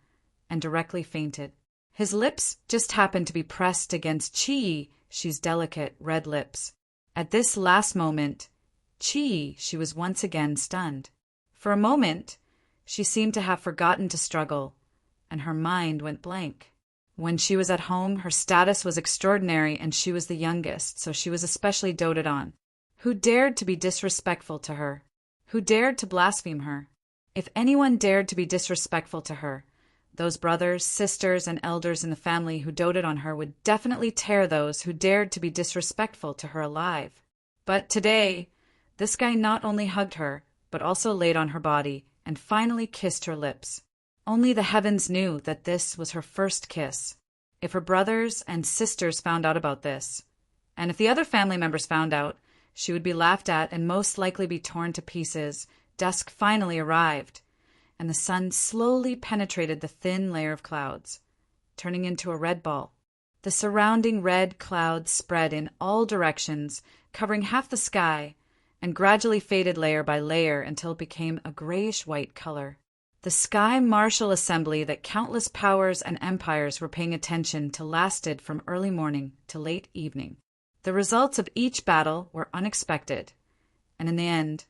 and directly fainted. His lips just happened to be pressed against Qi-Shi's delicate red lips. At this last moment, Qi-Shi was once again stunned. For a moment, she seemed to have forgotten to struggle, and her mind went blank. When she was at home, her status was extraordinary, and she was the youngest, so she was especially doted on. Who dared to be disrespectful to her? Who dared to blaspheme her? If anyone dared to be disrespectful to her, those brothers, sisters, and elders in the family who doted on her would definitely tear those who dared to be disrespectful to her alive. But today, this guy not only hugged her, but also laid on her body and finally kissed her lips. Only the heavens knew that this was her first kiss. If her brothers and sisters found out about this, and if the other family members found out, she would be laughed at and most likely be torn to pieces. Dusk finally arrived, and the sun slowly penetrated the thin layer of clouds, turning into a red ball. The surrounding red clouds spread in all directions, covering half the sky, and gradually faded layer by layer until it became a grayish-white color. The sky martial assembly that countless powers and empires were paying attention to lasted from early morning to late evening. The results of each battle were unexpected, and in the end,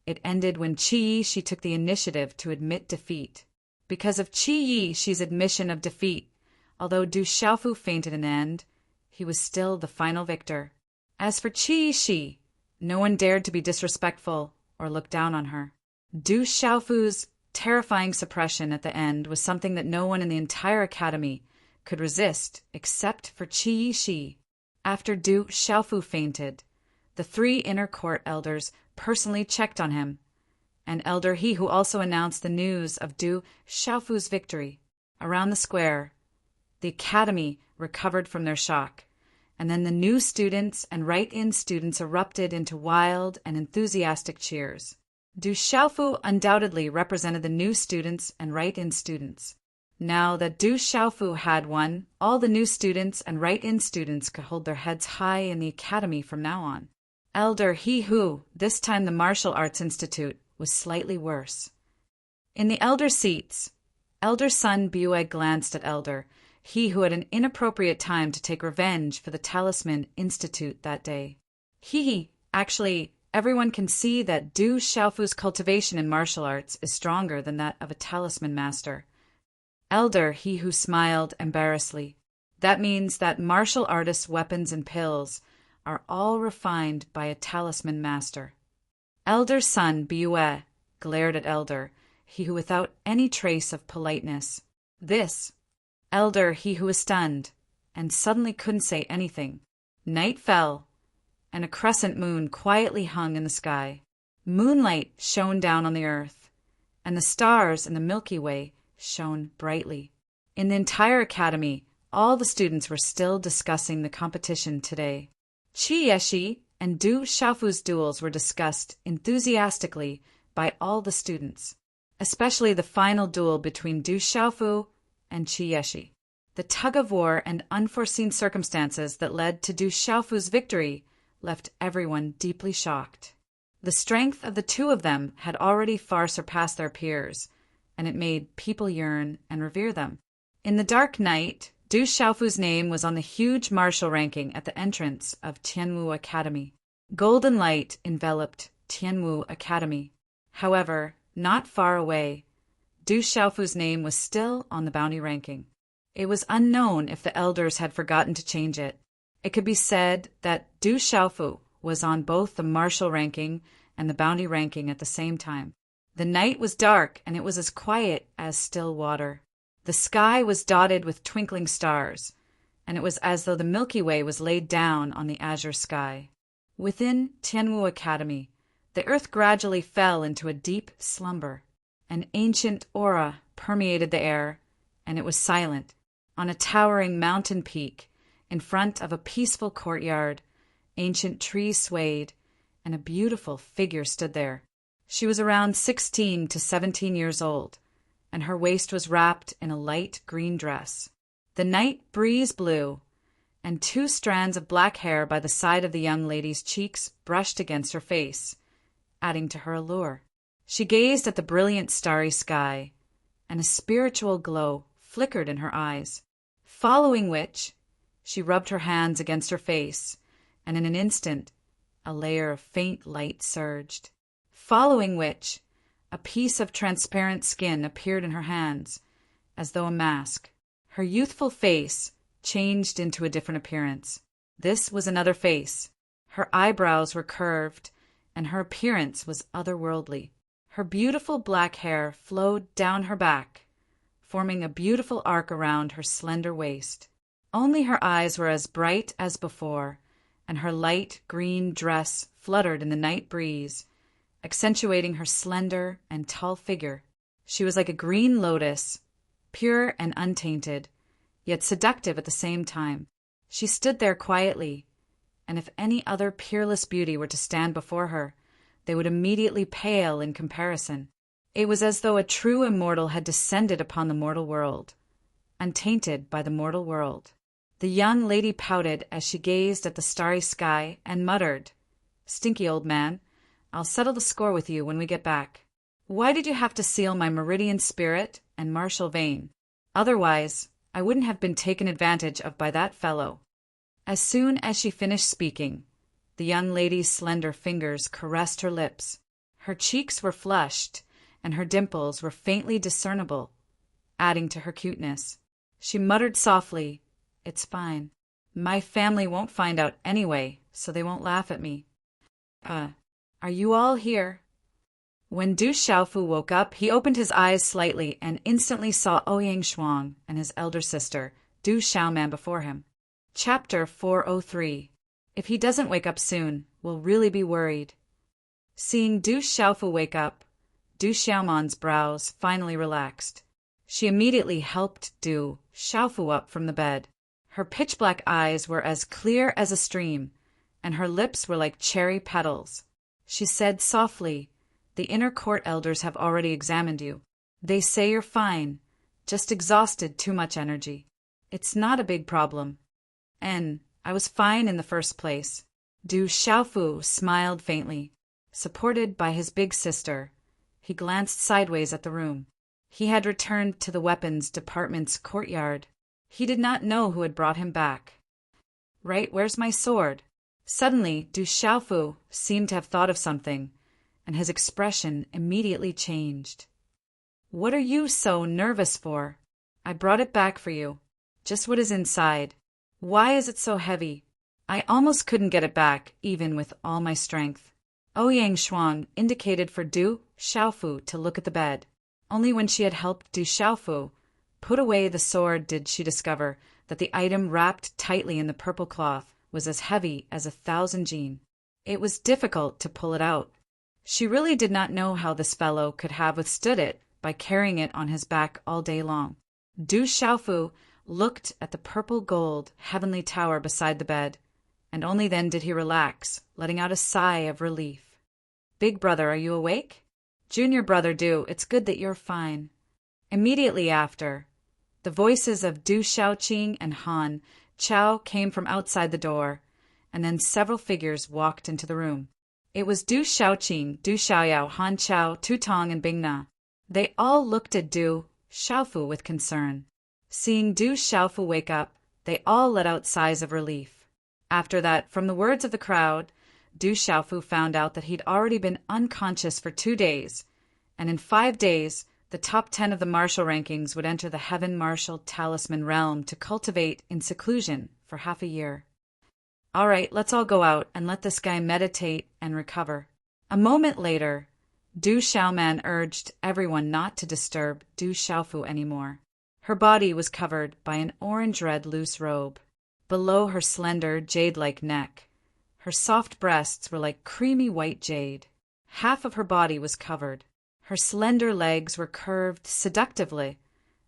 it ended when Qi-Shi took the initiative to admit defeat. Because of Qi-Shi's admission of defeat, although Du Xiaofu fainted in the end, he was still the final victor. As for Qi-Shi, no one dared to be disrespectful or look down on her. Du Xiaofu's terrifying suppression at the end was something that no one in the entire academy could resist except for Qi-Shi. After Du Xiaofu fainted, the 3 inner court elders personally checked on him, and Elder He who also announced the news of Du Xiaofu's victory. Around the square, the academy recovered from their shock, and then the new students and write-in students erupted into wild and enthusiastic cheers. Du Xiaofu undoubtedly represented the new students and write-in students. Now that Du Xiaofu had won, all the new students and write-in students could hold their heads high in the academy from now on. Elder He Hu, this time the Martial Arts Institute, was slightly worse. In the elder seats, Elder Sun Bue glanced at Elder He Hu at an inappropriate time to take revenge for the Talisman Institute that day. Actually, everyone can see that Du Xiaofu's cultivation in martial arts is stronger than that of a talisman master. Elder He Hu smiled embarrassedly. That means that martial artists' weapons and pills are all refined by a talisman master. Elder Sun Bue glared at Elder He Hu without any trace of politeness. This Elder He Hu was stunned and suddenly couldn't say anything. Night fell, and a crescent moon quietly hung in the sky. Moonlight shone down on the earth, and the stars in the Milky Way shone brightly. In the entire academy, all the students were still discussing the competition today. Qi-Shi and Du Xiaofu's duels were discussed enthusiastically by all the students, especially the final duel between Du Xiaofu and Qi-Shi. The tug-of-war and unforeseen circumstances that led to Du Xiaofu's victory left everyone deeply shocked. The strength of the two of them had already far surpassed their peers, and it made people yearn and revere them. In the dark night, Du Xiaofu's name was on the huge martial ranking at the entrance of Tianwu Academy. Golden light enveloped Tianwu Academy. However, not far away, Du Xiaofu's name was still on the bounty ranking. It was unknown if the elders had forgotten to change it. It could be said that Du Xiaofu was on both the martial ranking and the bounty ranking at the same time. The night was dark, and it was as quiet as still water. The sky was dotted with twinkling stars, and it was as though the Milky Way was laid down on the azure sky. Within Tianwu Academy, the earth gradually fell into a deep slumber. An ancient aura permeated the air, and it was silent. On a towering mountain peak, in front of a peaceful courtyard, ancient trees swayed, and a beautiful figure stood there. She was around 16 to 17 years old, and her waist was wrapped in a light green dress. The night breeze blew, and 2 strands of black hair by the side of the young lady's cheeks brushed against her face, adding to her allure. She gazed at the brilliant starry sky, and a spiritual glow flickered in her eyes, following which she rubbed her hands against her face, and in an instant a layer of faint light surged, following which a piece of transparent skin appeared in her hands, as though a mask. Her youthful face changed into a different appearance. This was another face. Her eyebrows were curved, and her appearance was otherworldly. Her beautiful black hair flowed down her back, forming a beautiful arc around her slender waist. Only her eyes were as bright as before, and her light green dress fluttered in the night breeze, accentuating her slender and tall figure. She was like a green lotus, pure and untainted, yet seductive at the same time. She stood there quietly, and if any other peerless beauty were to stand before her, they would immediately pale in comparison. It was as though a true immortal had descended upon the mortal world, untainted by the mortal world. The young lady pouted as she gazed at the starry sky and muttered, "Stinky old man, I'll settle the score with you when we get back. Why did you have to seal my meridian spirit and martial vein? Otherwise, I wouldn't have been taken advantage of by that fellow." As soon as she finished speaking, the young lady's slender fingers caressed her lips. Her cheeks were flushed, and her dimples were faintly discernible, adding to her cuteness. She muttered softly, "It's fine. My family won't find out anyway, so they won't laugh at me. Are you all here?" When Du Xiaofu woke up, he opened his eyes slightly and instantly saw Ouyang Shuang and his elder sister, Du Xiaoman, before him. Chapter 403. If he doesn't wake up soon, we'll really be worried. Seeing Du Xiaofu wake up, Du Xiaoman's brows finally relaxed. She immediately helped Du Xiaofu up from the bed. Her pitch-black eyes were as clear as a stream, and her lips were like cherry petals. She said softly, "The inner court elders have already examined you. They say you're fine, just exhausted, too much energy. It's not a big problem. And I was fine in the first place." Du Xiaofu smiled faintly. Supported by his big sister, he glanced sideways at the room. He had returned to the weapons department's courtyard. He did not know who had brought him back. "Right, where's my sword?" Suddenly, Du Xiaofu seemed to have thought of something, and his expression immediately changed. "What are you so nervous for? I brought it back for you. Just what is inside. Why is it so heavy? I almost couldn't get it back, even with all my strength." Ouyang Shuang indicated for Du Xiaofu to look at the bed. Only when she had helped Du Xiaofu put away the sword did she discover that the item wrapped tightly in the purple cloth was as heavy as 1,000 jin. It was difficult to pull it out. She really did not know how this fellow could have withstood it by carrying it on his back all day long. Du Xiaofu looked at the purple gold heavenly tower beside the bed, and only then did he relax, letting out a sigh of relief. "Big brother, are you awake?" "Junior brother Du, it's good that you're fine." Immediately after, the voices of Du Xiaoqing and Han Chao came from outside the door, and then several figures walked into the room. It was Du Xiaoqing, Du Xiaoyao, Han Chao, Tu Tong, and Bing Na. They all looked at Du Xiaofu with concern. Seeing Du Xiaofu wake up, they all let out sighs of relief. After that, from the words of the crowd, Du Xiaofu found out that he'd already been unconscious for 2 days, and in 5 days, the top 10 of the martial rankings would enter the Heaven Martial Talisman realm to cultivate in seclusion for half a year. "All right, let's all go out and let this guy meditate and recover." A moment later, Du Xiaoman urged everyone not to disturb Du Xiaofu anymore. Her body was covered by an orange-red loose robe. Below her slender, jade-like neck, her soft breasts were like creamy white jade. Half of her body was covered. Her slender legs were curved seductively,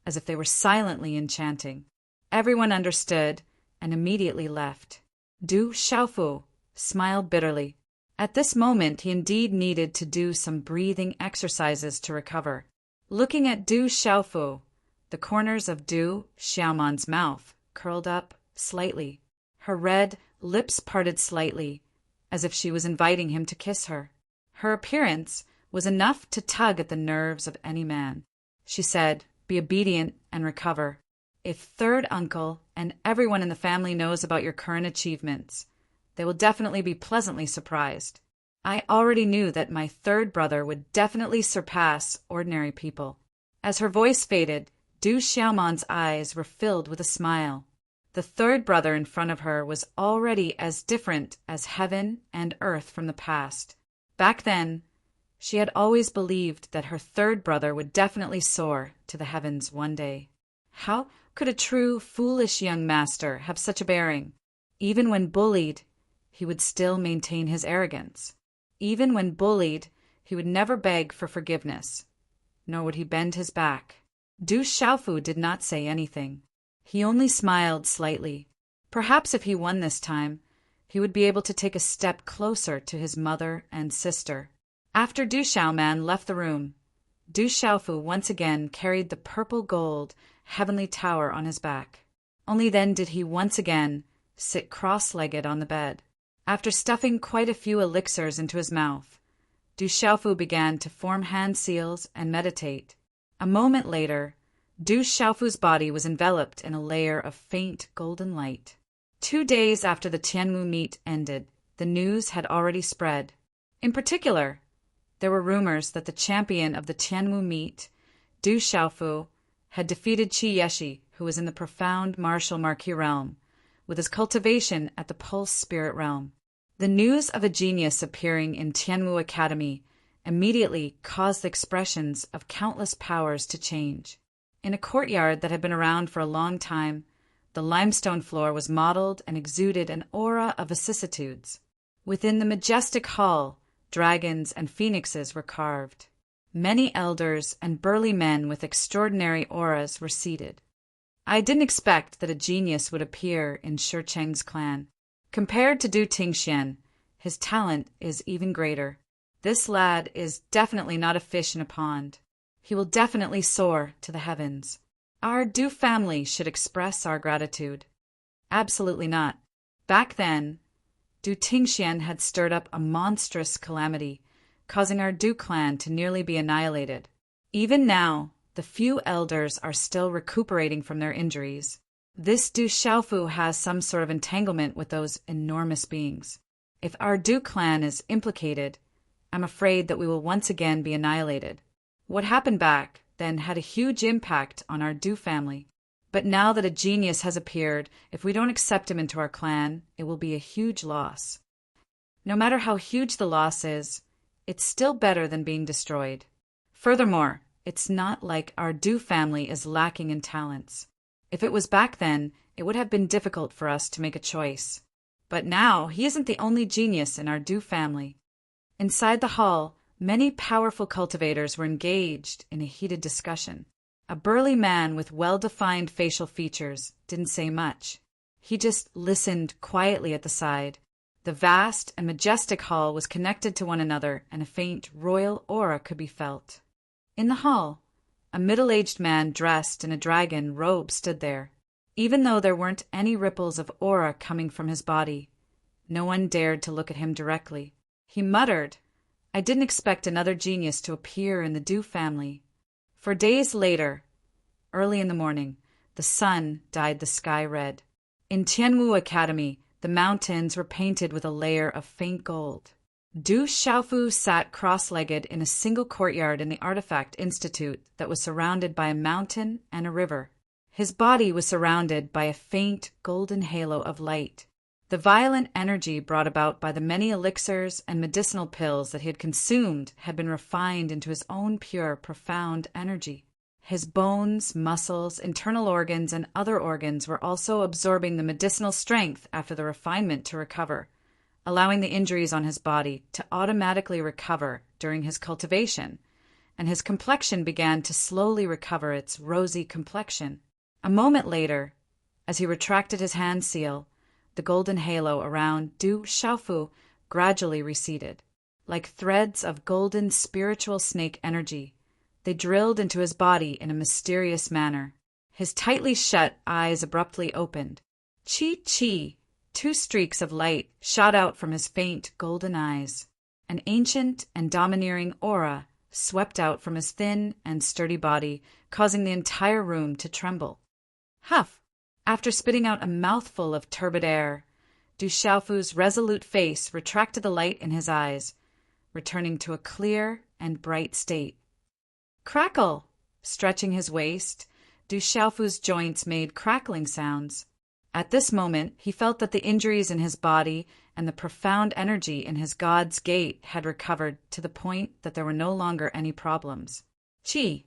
as if they were silently enchanting. Everyone understood and immediately left. Du Xiaofu smiled bitterly. At this moment, he indeed needed to do some breathing exercises to recover. looking at Du Xiaofu. The corners of Du Xiaoman's mouth curled up slightly. Her red lips parted slightly, as if she was inviting him to kiss her. Her appearance was enough to tug at the nerves of any man. She said, "Be obedient and recover. If third uncle and everyone in the family knows about your current achievements, they will definitely be pleasantly surprised. I already knew that my third brother would definitely surpass ordinary people." As her voice faded, Du Xiaoman's eyes were filled with a smile. The third brother in front of her was already as different as heaven and earth from the past. Back then, she had always believed that her third brother would definitely soar to the heavens one day. How could a true, foolish young master have such a bearing? Even when bullied, he would still maintain his arrogance. Even when bullied, he would never beg for forgiveness, nor would he bend his back. Du Xiaofu did not say anything. He only smiled slightly. Perhaps if he won this time, he would be able to take a step closer to his mother and sister. After Du Xiaoman left the room, Du Xiaofu once again carried the purple gold heavenly tower on his back. Only then did he once again sit cross-legged on the bed. After stuffing quite a few elixirs into his mouth, Du Xiaofu began to form hand seals and meditate. A moment later, Du Xiaofu's body was enveloped in a layer of faint golden light. 2 days after the Tianmu meet ended, the news had already spread. In particular, there were rumors that the champion of the Tianmu meet, Du Xiaofu, had defeated Qi Yeshi, who was in the profound martial marquis realm, with his cultivation at the pulse spirit realm. The news of a genius appearing in Tianmu Academy immediately caused the expressions of countless powers to change. In a courtyard that had been around for a long time, the limestone floor was modeled and exuded an aura of vicissitudes. Within the majestic hall, dragons and phoenixes were carved. Many elders and burly men with extraordinary auras were seated. I didn't expect that a genius would appear in Shi Cheng's clan. Compared to Du Tingxian, his talent is even greater. This lad is definitely not a fish in a pond. He will definitely soar to the heavens. Our Du family should express our gratitude. Absolutely not. Back then, Du Tingxian had stirred up a monstrous calamity, causing our Du clan to nearly be annihilated. Even now, the few elders are still recuperating from their injuries. This Du Xiaofu has some sort of entanglement with those enormous beings. If our Du clan is implicated, I'm afraid that we will once again be annihilated. What happened back then had a huge impact on our Du family. But now that a genius has appeared, if we don't accept him into our clan, it will be a huge loss. No matter how huge the loss is, it's still better than being destroyed. Furthermore, it's not like our Du family is lacking in talents. If it was back then, it would have been difficult for us to make a choice. But now, he isn't the only genius in our Du family. Inside the hall, many powerful cultivators were engaged in a heated discussion. A burly man with well-defined facial features didn't say much. He just listened quietly at the side. The vast and majestic hall was connected to one another, and a faint royal aura could be felt. In the hall, a middle-aged man dressed in a dragon robe stood there. Even though there weren't any ripples of aura coming from his body, no one dared to look at him directly. He muttered, "I didn't expect another genius to appear in the Du family." For days later, early in the morning, the sun dyed the sky red. In Tianmu Academy, the mountains were painted with a layer of faint gold. Du Xiaofu sat cross-legged in a single courtyard in the Artifact Institute that was surrounded by a mountain and a river. His body was surrounded by a faint golden halo of light. The violent energy brought about by the many elixirs and medicinal pills that he had consumed had been refined into his own pure, profound energy. His bones, muscles, internal organs, and other organs were also absorbing the medicinal strength after the refinement to recover, allowing the injuries on his body to automatically recover during his cultivation, and his complexion began to slowly recover its rosy complexion. A moment later, as he retracted his hand seal, the golden halo around Du Xiaofu gradually receded. Like threads of golden spiritual snake energy, They drilled into his body in a mysterious manner. His tightly shut eyes abruptly opened. Chi! Two streaks of light shot out from his faint golden eyes. An ancient and domineering aura swept out from his thin and sturdy body, causing the entire room to tremble. Huff! After spitting out a mouthful of turbid air, Du Xiaofu's resolute face retracted the light in his eyes, returning to a clear and bright state. Crackle! Stretching his waist, Du Xiaofu's joints made crackling sounds. At this moment, he felt that the injuries in his body and the profound energy in his god's gate had recovered to the point that there were no longer any problems. Chi!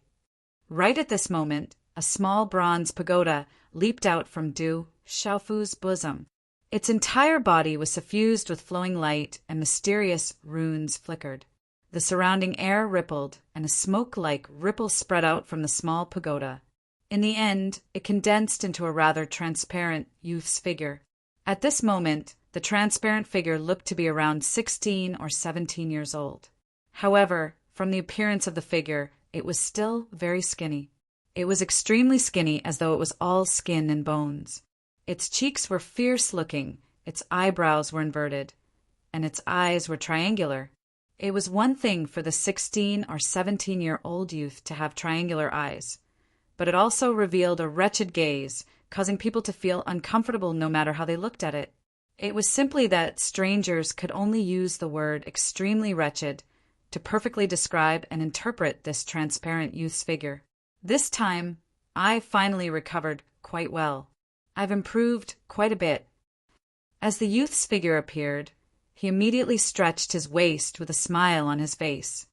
Right at this moment, a small bronze pagoda leaped out from Du Xiaofu's bosom. Its entire body was suffused with flowing light, and mysterious runes flickered. The surrounding air rippled, and a smoke-like ripple spread out from the small pagoda. In the end, it condensed into a rather transparent youth's figure. At this moment, the transparent figure looked to be around 16 or 17 years old. However, from the appearance of the figure, it was still very skinny. It was extremely skinny, as though it was all skin and bones. Its cheeks were fierce-looking, its eyebrows were inverted, and its eyes were triangular. It was one thing for the 16 or 17-year-old youth to have triangular eyes, but it also revealed a wretched gaze, causing people to feel uncomfortable no matter how they looked at it. It was simply that strangers could only use the word extremely wretched to perfectly describe and interpret this transparent youth's figure. This time, I finally recovered quite well. I've improved quite a bit. As the youth's figure appeared, he immediately stretched his waist with a smile on his face.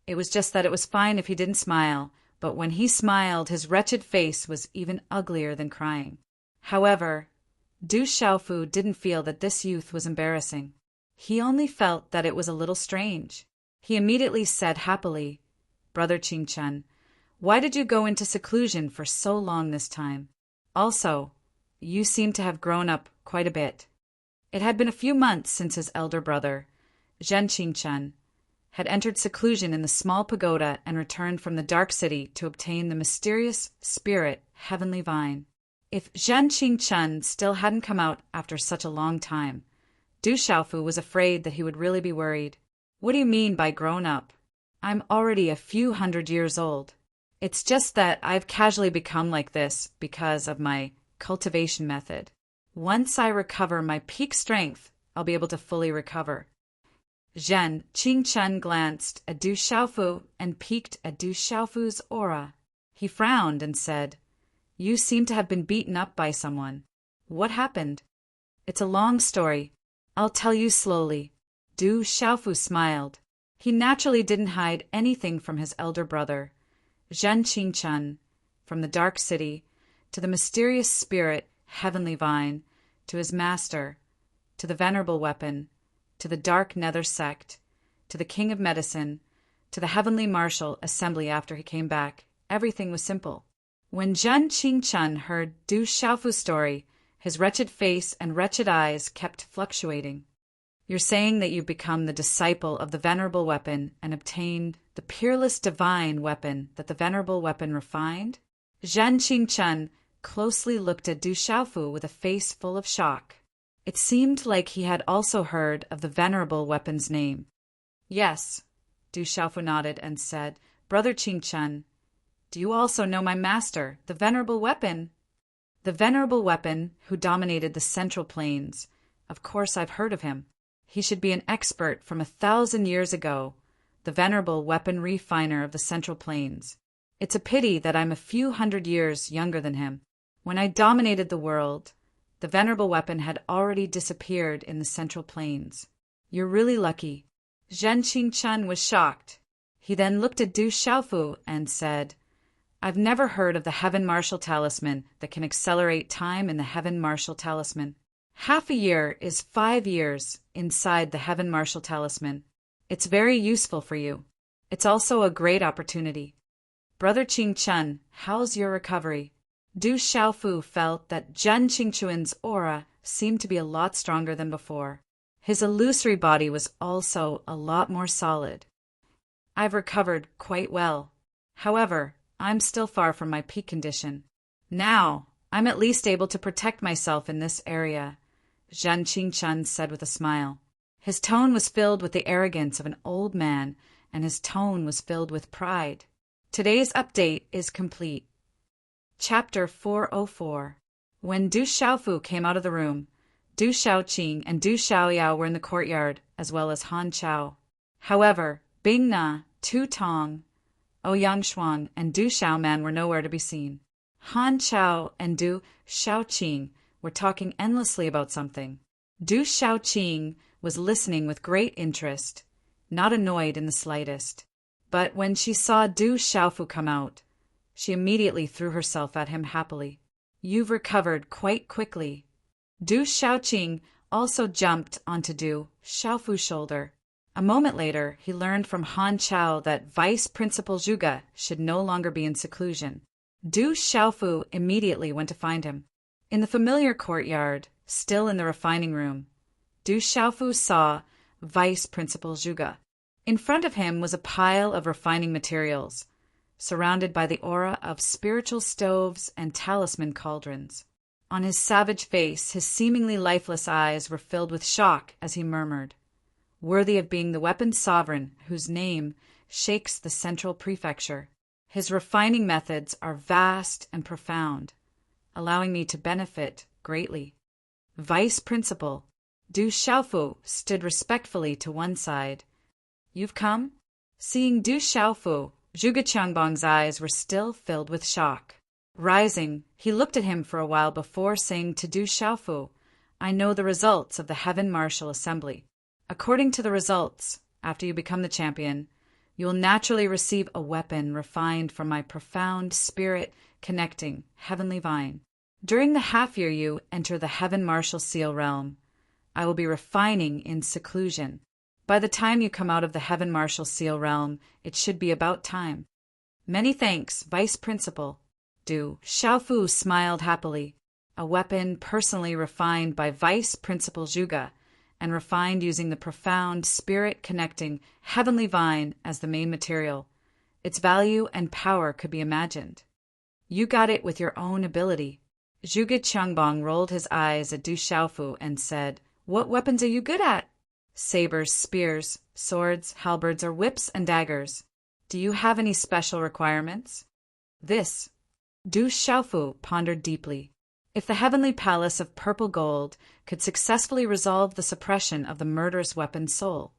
It was just that it was fine if he didn't smile, but when he smiled, his wretched face was even uglier than crying. However, Du Xiaofu didn't feel that this youth was embarrassing. He only felt that it was a little strange. He immediately said happily, "Brother Qingchen, why did you go into seclusion for so long this time? Also, you seem to have grown up quite a bit." It had been a few months since his elder brother, Zhen Qingchen, had entered seclusion in the small pagoda and returned from the dark city to obtain the mysterious spirit heavenly vine. If Zhen Qingchen still hadn't come out after such a long time, Du Xiaofu was afraid that he would really be worried. "What do you mean by grown up? I'm already a few hundred years old. It's just that I've casually become like this because of my cultivation method. Once I recover my peak strength, I'll be able to fully recover." Zhen Qingchen glanced at Du Xiaofu and peeked at Du Xiaofu's aura. He frowned and said, "You seem to have been beaten up by someone. What happened?" "It's a long story. I'll tell you slowly." Du Xiaofu smiled. He naturally didn't hide anything from his elder brother, Zhen Qingchen, from the dark city, to the mysterious spirit, heavenly vine, to his master, to the venerable weapon, to the dark nether sect, to the king of medicine, to the heavenly martial assembly after he came back. Everything was simple. When Zhen Qingchen heard Du Xiaofu's story, his wretched face and wretched eyes kept fluctuating. "You're saying that you've become the disciple of the venerable weapon and obtained the peerless divine weapon that the venerable weapon refined?" Zhen Qingchen closely looked at Du Xiaofu with a face full of shock. It seemed like he had also heard of the venerable weapon's name. "Yes," Du Xiaofu nodded and said, "Brother Qingchen, do you also know my master, the venerable weapon?" "The venerable weapon who dominated the Central Plains. Of course I've heard of him. He should be an expert from 1,000 years ago, the venerable weapon refiner of the Central Plains. It's a pity that I'm a few hundred years younger than him. When I dominated the world, the venerable weapon had already disappeared in the Central Plains. You're really lucky." Zhen Qingchen was shocked. He then looked at Du Xiaofu and said, "I've never heard of the Heaven Martial Talisman that can accelerate time in the Heaven Martial Talisman. Half a year is 5 years inside the Heaven Martial Talisman. It's very useful for you. It's also a great opportunity. Brother Qingchen, how's your recovery?" Du Xiaofu felt that Zhen Qingchen's aura seemed to be a lot stronger than before. His illusory body was also a lot more solid. "I've recovered quite well. However, I'm still far from my peak condition. Now, I'm at least able to protect myself in this area, Zhan Qingchun said with a smile. His tone was filled with the arrogance of an old man, and his tone was filled with pride. Today's update is complete. Chapter 404. When Du Xiaofu came out of the room, Du Xiaoqing and Du Xiaoyao were in the courtyard, as well as Han Chao. However, Bing Na, Tu Tong, Ouyang Xuan, and Du Xiaoman were nowhere to be seen. Han Chao and Du Xiaoqing were talking endlessly about something. Du Xiaoqing was listening with great interest, not annoyed in the slightest. But when she saw Du Xiaofu come out, she immediately threw herself at him happily. You've recovered quite quickly. Du Xiaoqing also jumped onto Du Xiaofu's shoulder. A moment later, he learned from Han Chao that Vice Principal Zhuge should no longer be in seclusion. Du Xiaofu immediately went to find him. In the familiar courtyard, still in the refining room, Du Xiaofu saw Vice Principal Zhuge. In front of him was a pile of refining materials, surrounded by the aura of spiritual stoves and talisman cauldrons. On his savage face, his seemingly lifeless eyes were filled with shock as he murmured, "Worthy of being the weapon sovereign whose name shakes the central prefecture. His refining methods are vast and profound, allowing me to benefit greatly." Vice Principal Du Xiaofu stood respectfully to one side. "You've come?" Seeing Du Xiaofu, Zhuge Qiangbang's eyes were still filled with shock. Rising, he looked at him for a while before saying to Du Xiaofu, "I know the results of the Heaven Martial Assembly. According to the results, after you become the champion, you will naturally receive a weapon refined from my profound spirit-connecting heavenly vine. During the half-year you enter the Heaven Martial Seal realm, I will be refining in seclusion. By the time you come out of the Heaven Martial Seal realm, it should be about time." "Many thanks, Vice Principal." Du Xiaofu smiled happily. A weapon personally refined by Vice Principal Zhuge, and refined using the profound spirit-connecting heavenly vine as the main material. Its value and power could be imagined. "You got it with your own ability." Zhuge Qiangbang rolled his eyes at Du Xiaofu and said, "What weapons are you good at?" "Sabers, spears, swords, halberds, or whips and daggers. Do you have any special requirements?" This, Du Xiaofu pondered deeply. If the heavenly palace of purple gold could successfully resolve the suppression of the murderous weapon's soul,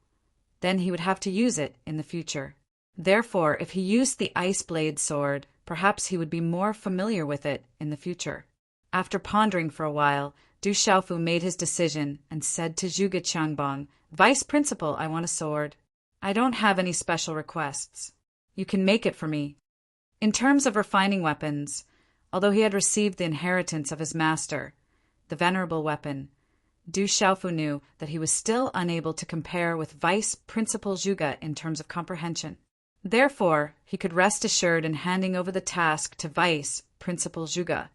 then he would have to use it in the future. Therefore, if he used the ice blade sword, perhaps he would be more familiar with it in the future. After pondering for a while, Du Xiaofu made his decision and said to Zhuge Qiangbang, "Vice Principal, I want a sword. I don't have any special requests. You can make it for me." In terms of refining weapons, although he had received the inheritance of his master, the venerable weapon, Du Xiaofu knew that he was still unable to compare with Vice Principal Zhuge in terms of comprehension. Therefore, he could rest assured in handing over the task to Vice Principal Zhuge.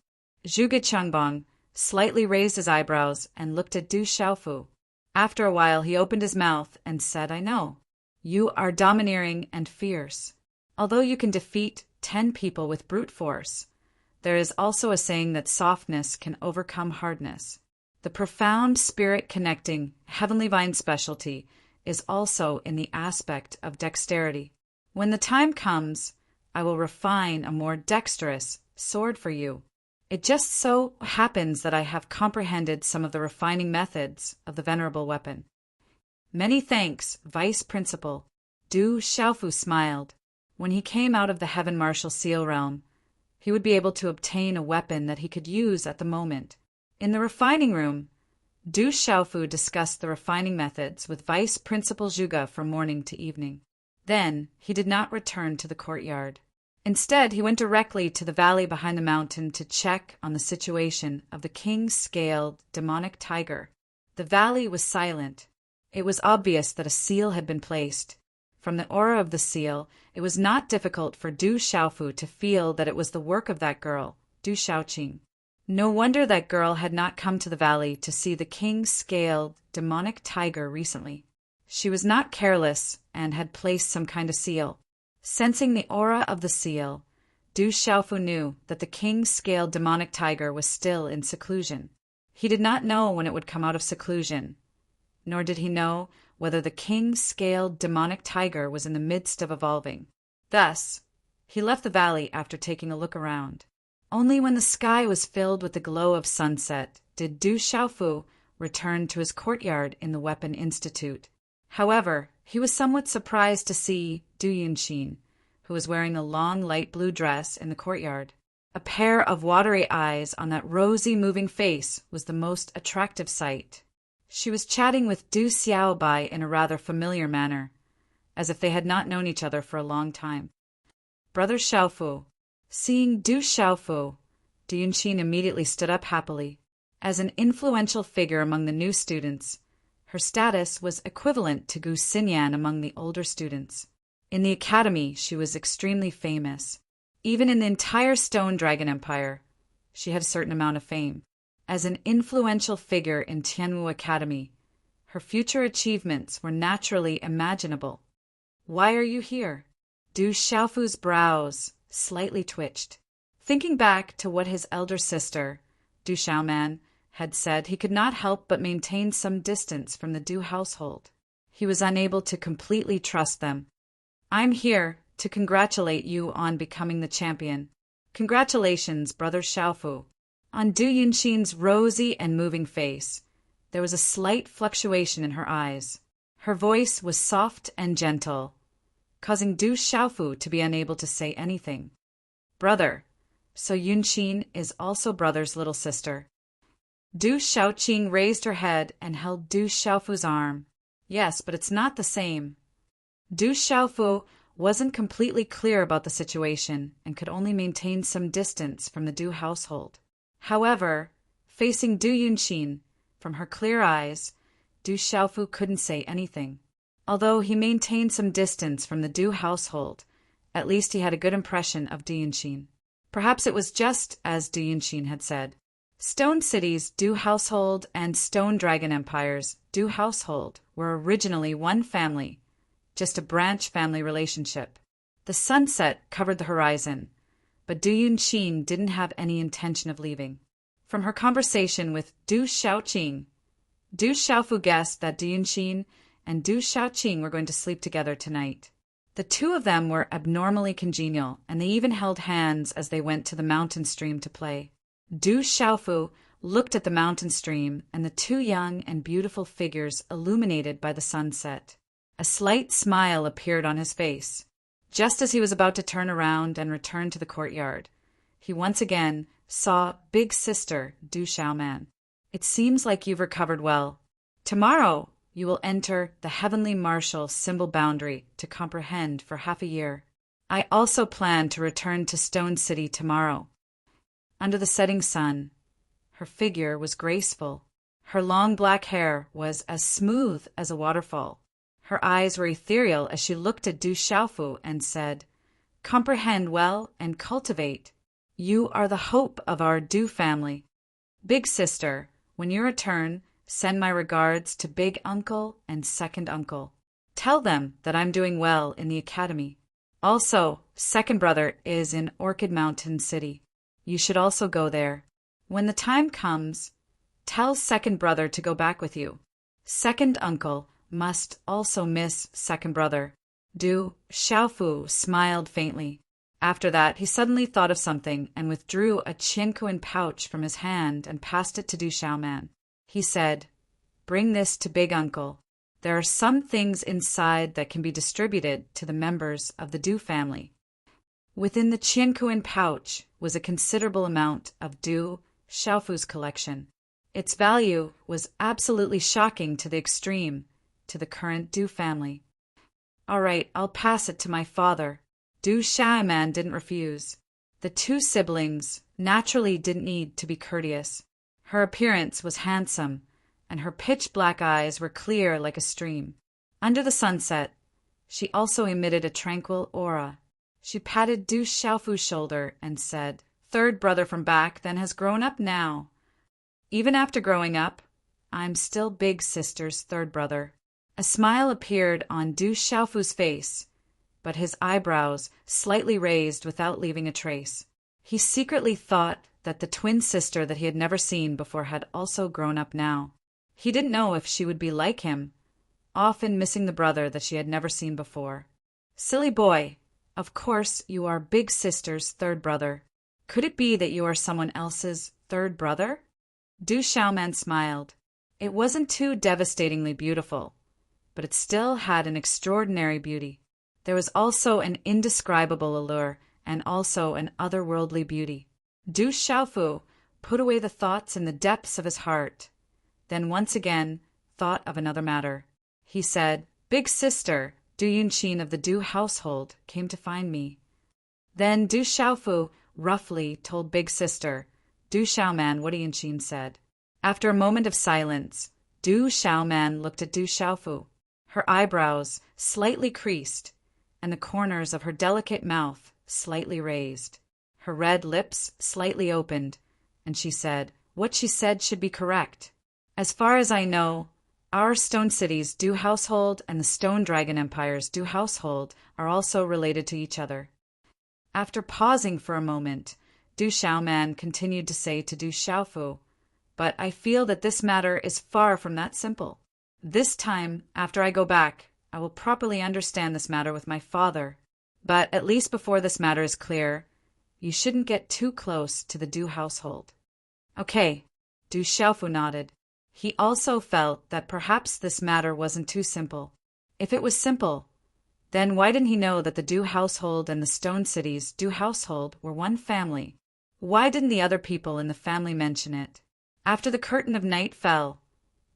Zhuge Qiangbang slightly raised his eyebrows and looked at Du Xiaofu. After a while, he opened his mouth and said, "I know. You are domineering and fierce. Although you can defeat 10 people with brute force, there is also a saying that softness can overcome hardness. The profound spirit-connecting heavenly vine specialty is also in the aspect of dexterity. When the time comes, I will refine a more dexterous sword for you. It just so happens that I have comprehended some of the refining methods of the venerable weapon." "Many thanks, Vice Principal." Du Xiaofu smiled. When he came out of the Heaven Martial Seal realm, he would be able to obtain a weapon that he could use at the moment. In the refining room, Du Xiaofu discussed the refining methods with Vice Principal Zhuge from morning to evening. Then he did not return to the courtyard. Instead, he went directly to the valley behind the mountain to check on the situation of the king-scaled demonic tiger. The valley was silent. It was obvious that a seal had been placed. From the aura of the seal, it was not difficult for Du Xiaofu to feel that it was the work of that girl, Du Xiaoqing. No wonder that girl had not come to the valley to see the king-scaled demonic tiger recently. She was not careless and had placed some kind of seal. Sensing the aura of the seal, Du Xiaofu knew that the king-scaled demonic tiger was still in seclusion. He did not know when it would come out of seclusion, nor did he know whether the king-scaled demonic tiger was in the midst of evolving. Thus, he left the valley after taking a look around. Only when the sky was filled with the glow of sunset did Du Xiaofu return to his courtyard in the Weapon Institute. However, he was somewhat surprised to see Du Yunxin, who was wearing a long light blue dress in the courtyard. A pair of watery eyes on that rosy moving face was the most attractive sight. She was chatting with Du Xiaobai in a rather familiar manner, as if they had not known each other for a long time. Brother Xiaofu. Seeing Du Xiaofu, Du Yunxin immediately stood up happily. As an influential figure among the new students, her status was equivalent to Gu Xinyan among the older students. In the academy, she was extremely famous. Even in the entire Stone Dragon Empire, she had a certain amount of fame. As an influential figure in Tianwu Academy, her future achievements were naturally imaginable. Why are you here? Du Xiaofu's brows slightly twitched. Thinking back to what his elder sister, Du Xiaoman, had said, he could not help but maintain some distance from the Du household. He was unable to completely trust them. I'm here to congratulate you on becoming the champion. Congratulations, Brother Xiaofu. On Du Yunxin's rosy and moving face, there was a slight fluctuation in her eyes. Her voice was soft and gentle, causing Du Xiaofu to be unable to say anything. Brother, so Yunxin is also brother's little sister. Du Xiaoqing raised her head and held Du Xiaofu's arm. Yes, but it's not the same. Du Xiaofu wasn't completely clear about the situation and could only maintain some distance from the Du household. However, facing Du Yunxin, from her clear eyes, Du Xiaofu couldn't say anything. Although he maintained some distance from the Du household, at least he had a good impression of Du Yunxin. Perhaps it was just as Du Yunxin had said. Stone City's Du household and Stone Dragon Empire's Du household were originally one family, just a branch family relationship. The sunset covered the horizon, but Du Yunxin didn't have any intention of leaving. From her conversation with Du Xiaoqing, Du Xiaofu guessed that Du Yunxin and Du Xiaoqing were going to sleep together tonight. The two of them were abnormally congenial, and they even held hands as they went to the mountain stream to play. Du Xiaofu looked at the mountain stream and the two young and beautiful figures illuminated by the sunset. A slight smile appeared on his face. Just as he was about to turn around and return to the courtyard, he once again saw big sister Du Xiaoman. It seems like you've recovered well. Tomorrow you will enter the heavenly martial symbol boundary to comprehend for half a year. I also plan to return to Stone City tomorrow. Under the setting sun, her figure was graceful. Her long black hair was as smooth as a waterfall. Her eyes were ethereal as she looked at Du Xiaofu and said, "Comprehend well and cultivate. You are the hope of our Du family. Big sister, when you return, send my regards to Big Uncle and Second Uncle. Tell them that I'm doing well in the academy. Also, Second Brother is in Orchid Mountain City. You should also go there. When the time comes, tell Second Brother to go back with you. Second Uncle must also miss Second Brother." Du Xiaofu smiled faintly. After that, he suddenly thought of something and withdrew a Qiankuan pouch from his hand and passed it to Du Xiaoman. He said, "Bring this to Big Uncle. There are some things inside that can be distributed to the members of the Du family." Within the Qiankuan pouch was a considerable amount of Du Xiaofu's collection. Its value was absolutely shocking to the extreme to the current Du family. "All right, I'll pass it to my father." Du Xiaoman didn't refuse. The two siblings naturally didn't need to be courteous. Her appearance was handsome, and her pitch-black eyes were clear like a stream. Under the sunset, she also emitted a tranquil aura. She patted Du Xiaofu's shoulder and said, "Third brother from back then has grown up now. Even after growing up, I'm still big sister's third brother." A smile appeared on Du Xiaofu's face, but his eyebrows slightly raised without leaving a trace. He secretly thought that the twin sister that he had never seen before had also grown up now. He didn't know if she would be like him, often missing the brother that she had never seen before. Silly boy! Of course you are big sister's third brother. Could it be that you are someone else's third brother? Du Xiaoman smiled. It wasn't too devastatingly beautiful, but it still had an extraordinary beauty. There was also an indescribable allure and also an otherworldly beauty. Du Xiaofu put away the thoughts in the depths of his heart, then once again thought of another matter. He said, "Big sister, Du Yunqin of the Du household, came to find me." Then Du Xiaofu roughly told big sister, Du Xiaoman, what Yunqin said. After a moment of silence, Du Xiaoman looked at Du Xiaofu. Her eyebrows slightly creased, and the corners of her delicate mouth slightly raised. Her red lips slightly opened, and she said, "What she said should be correct. As far as I know, our Stone City's Du household and the Stone Dragon Empire's Du household are also related to each other." After pausing for a moment, Du Xiaoman continued to say to Du Xiaofu, "But I feel that this matter is far from that simple. This time, after I go back, I will properly understand this matter with my father. But at least before this matter is clear, you shouldn't get too close to the Du household." "Okay," Du Xiaofu nodded. He also felt that perhaps this matter wasn't too simple. If it was simple, then why didn't he know that the Du household and the Stone City's Du household were one family? Why didn't the other people in the family mention it? After the curtain of night fell,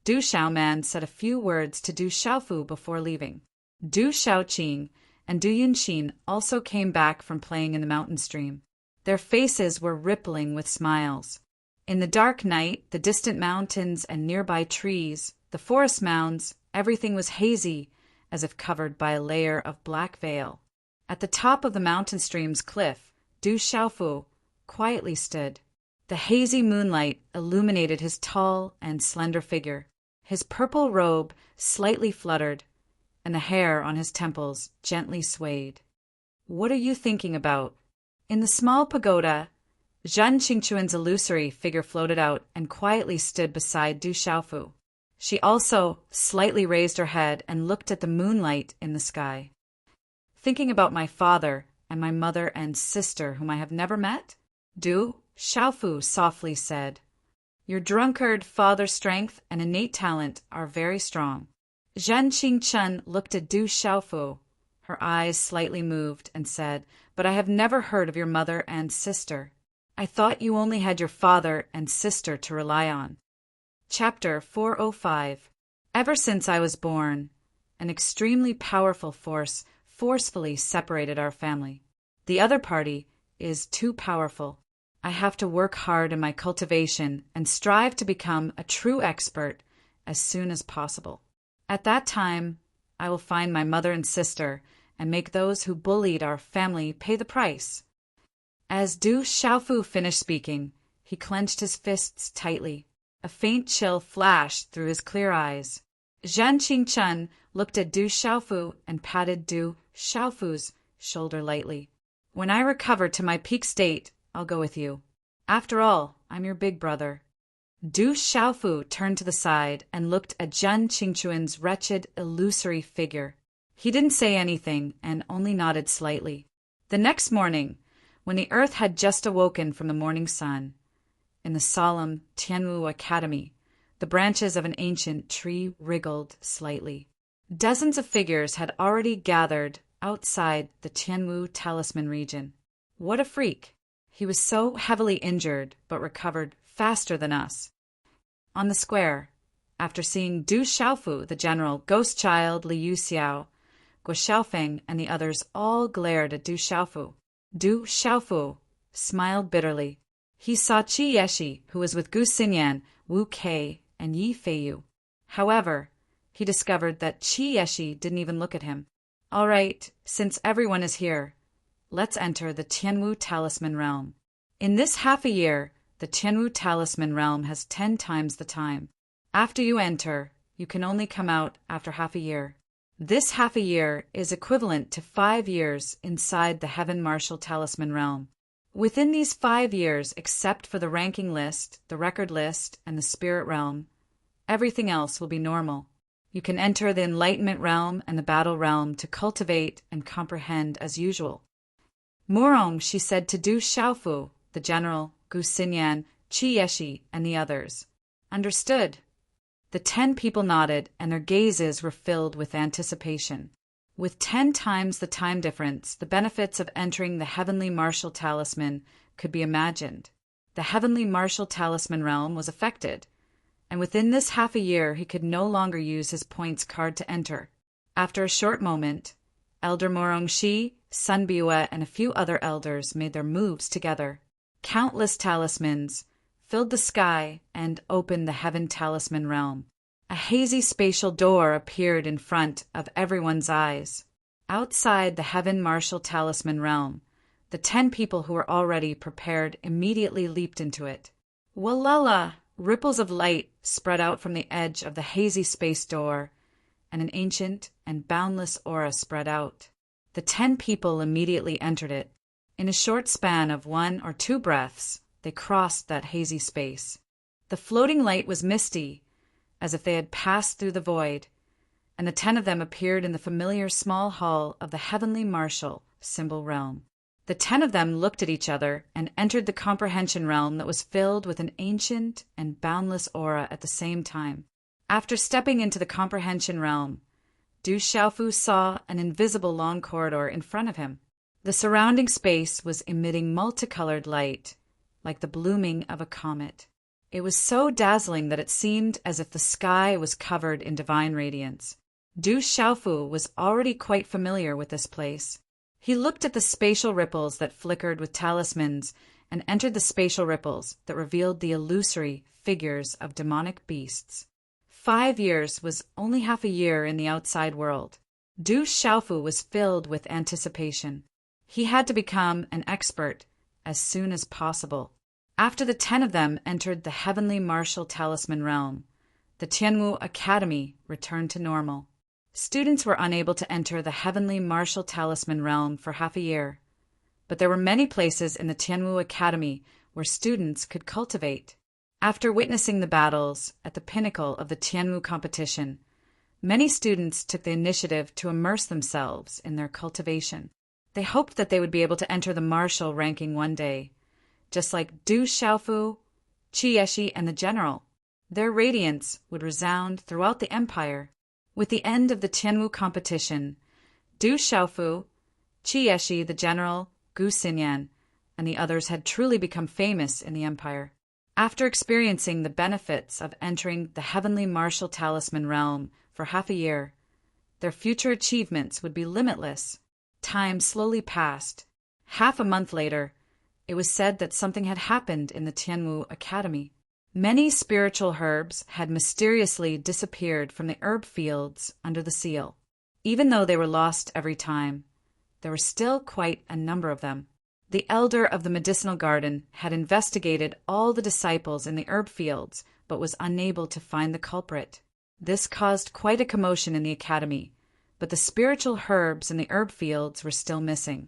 Du Xiaoman said a few words to Du Xiaofu before leaving. Du Xiaoqing and Du Yunqin also came back from playing in the mountain stream. Their faces were rippling with smiles. In the dark night, the distant mountains and nearby trees, the forest mounds, everything was hazy, as if covered by a layer of black veil. At the top of the mountain stream's cliff, Du Xiaofu quietly stood. The hazy moonlight illuminated his tall and slender figure. His purple robe slightly fluttered, and the hair on his temples gently swayed. "What are you thinking about?" In the small pagoda, Zhan Qingquan's illusory figure floated out and quietly stood beside Du Xiaofu. She also slightly raised her head and looked at the moonlight in the sky. "Thinking about my father and my mother and sister whom I have never met?" Du Xiaofu softly said. "Your drunkard father's strength and innate talent are very strong." Zhan Qingquan looked at Du Xiaofu. Her eyes slightly moved and said, "But I have never heard of your mother and sister. I thought you only had your father and sister to rely on." Chapter 405. Ever since I was born, an extremely powerful force forcefully separated our family. The other party is too powerful. I have to work hard in my cultivation and strive to become a true expert as soon as possible. At that time, I will find my mother and sister and make those who bullied our family pay the price. As Du Xiaofu finished speaking, he clenched his fists tightly. A faint chill flashed through his clear eyes. Zhan Qingquan looked at Du Xiaofu and patted Du Xiaofu's shoulder lightly. "When I recover to my peak state, I'll go with you. After all, I'm your big brother." Du Xiaofu turned to the side and looked at Zhan Qingquan's wretched, illusory figure. He didn't say anything and only nodded slightly. The next morning, when the earth had just awoken from the morning sun, in the solemn Tianwu Academy, the branches of an ancient tree wriggled slightly. Dozens of figures had already gathered outside the Tianwu talisman region. What a freak! He was so heavily injured, but recovered faster than us. On the square, after seeing Du Xiaofu, the general, Ghost Child, Liu Xiao, Guo Xiaofeng, and the others all glared at Du Xiaofu. Du Xiaofu smiled bitterly. He saw Qi Yeshi, who was with Gu Xinyan, Wu Kei, and Yi Feiyu. However, he discovered that Qi Yeshi didn't even look at him. "All right, since everyone is here, let's enter the Tianwu Talisman Realm. In this half a year, the Tianwu Talisman Realm has 10 times the time. After you enter, you can only come out after half a year. This half a year is equivalent to 5 years inside the Heaven Martial Talisman realm. Within these 5 years, except for the ranking list, the record list, and the spirit realm, everything else will be normal. You can enter the enlightenment realm and the battle realm to cultivate and comprehend as usual. Morong, she said to Du Xiaofu, the general, Gu Xinyan, Qi Yeshi, and the others. Understood. The 10 people nodded, and their gazes were filled with anticipation. With 10 times the time difference, the benefits of entering the Heavenly Martial Talisman could be imagined. The Heavenly Martial Talisman realm was affected, and within this half a year he could no longer use his points card to enter. After a short moment, Elder Morong Shi, Sun Biwa, and a few other elders made their moves together. Countless talismans filled the sky and opened the Heaven Talisman realm. A hazy spatial door appeared in front of everyone's eyes. Outside the Heaven Martial Talisman realm, the 10 people who were already prepared immediately leaped into it. Walala! Ripples of light spread out from the edge of the hazy space door, and an ancient and boundless aura spread out. The 10 people immediately entered it. In a short span of 1 or 2 breaths, they crossed that hazy space. The floating light was misty, as if they had passed through the void, and the 10 of them appeared in the familiar small hall of the Heavenly Martial symbol realm. The 10 of them looked at each other and entered the comprehension realm that was filled with an ancient and boundless aura at the same time. After stepping into the comprehension realm, Du Xiaofu saw an invisible long corridor in front of him. The surrounding space was emitting multicolored light, like the blooming of a comet. It was so dazzling that it seemed as if the sky was covered in divine radiance. Du Xiaofu was already quite familiar with this place. He looked at the spatial ripples that flickered with talismans and entered the spatial ripples that revealed the illusory figures of demonic beasts. 5 years was only half a year in the outside world. Du Xiaofu was filled with anticipation. He had to become an expert as soon as possible. After the 10 of them entered the Heavenly Martial Talisman realm, the Tianwu Academy returned to normal. Students were unable to enter the Heavenly Martial Talisman realm for half a year, but there were many places in the Tianwu Academy where students could cultivate. After witnessing the battles at the pinnacle of the Tianwu competition, many students took the initiative to immerse themselves in their cultivation. They hoped that they would be able to enter the martial ranking one day, just like Du Xiaofu, Qi Yeshi, and the general. Their radiance would resound throughout the empire. With the end of the Tianwu competition, Du Xiaofu, Qi Yeshi, the general, Gu Xinyan, and the others had truly become famous in the empire. After experiencing the benefits of entering the Heavenly Martial Talisman realm for half a year, their future achievements would be limitless. Time slowly passed. Half a month later, it was said that something had happened in the Tianwu Academy. Many spiritual herbs had mysteriously disappeared from the herb fields under the seal. Even though they were lost every time, there were still quite a number of them. The elder of the medicinal garden had investigated all the disciples in the herb fields, but was unable to find the culprit. This caused quite a commotion in the academy, but the spiritual herbs in the herb fields were still missing.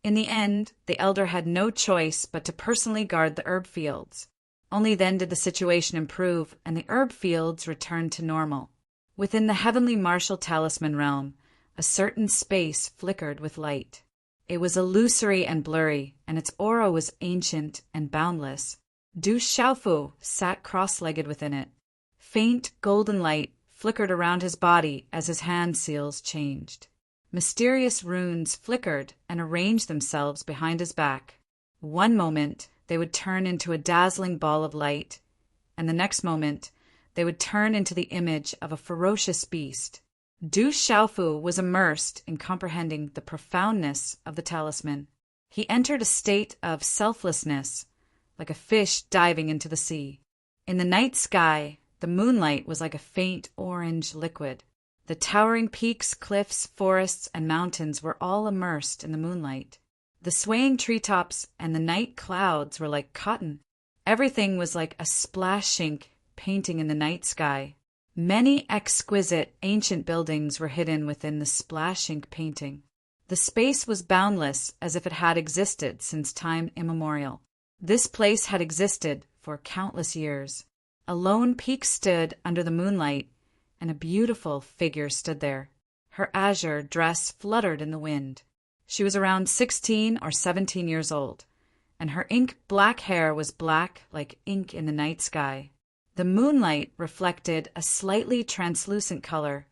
In the end, the elder had no choice but to personally guard the herb fields. Only then did the situation improve and the herb fields returned to normal. Within the Heavenly Martial Talisman realm, a certain space flickered with light. It was illusory and blurry, and its aura was ancient and boundless. Du Xiaofu sat cross-legged within it. Faint golden light flickered around his body as his hand seals changed. Mysterious runes flickered and arranged themselves behind his back. One moment, they would turn into a dazzling ball of light, and the next moment, they would turn into the image of a ferocious beast. Du Xiaofu was immersed in comprehending the profoundness of the talisman. He entered a state of selflessness, like a fish diving into the sea. In the night sky, the moonlight was like a faint orange liquid. The towering peaks, cliffs, forests, and mountains were all immersed in the moonlight. The swaying treetops and the night clouds were like cotton. Everything was like a splash ink painting in the night sky. Many exquisite ancient buildings were hidden within the splash ink painting. The space was boundless, as if it had existed since time immemorial. This place had existed for countless years. A lone peak stood under the moonlight, and a beautiful figure stood there. Her azure dress fluttered in the wind. She was around 16 or 17 years old, and her ink-black hair was black like ink in the night sky. The moonlight reflected a slightly translucent color,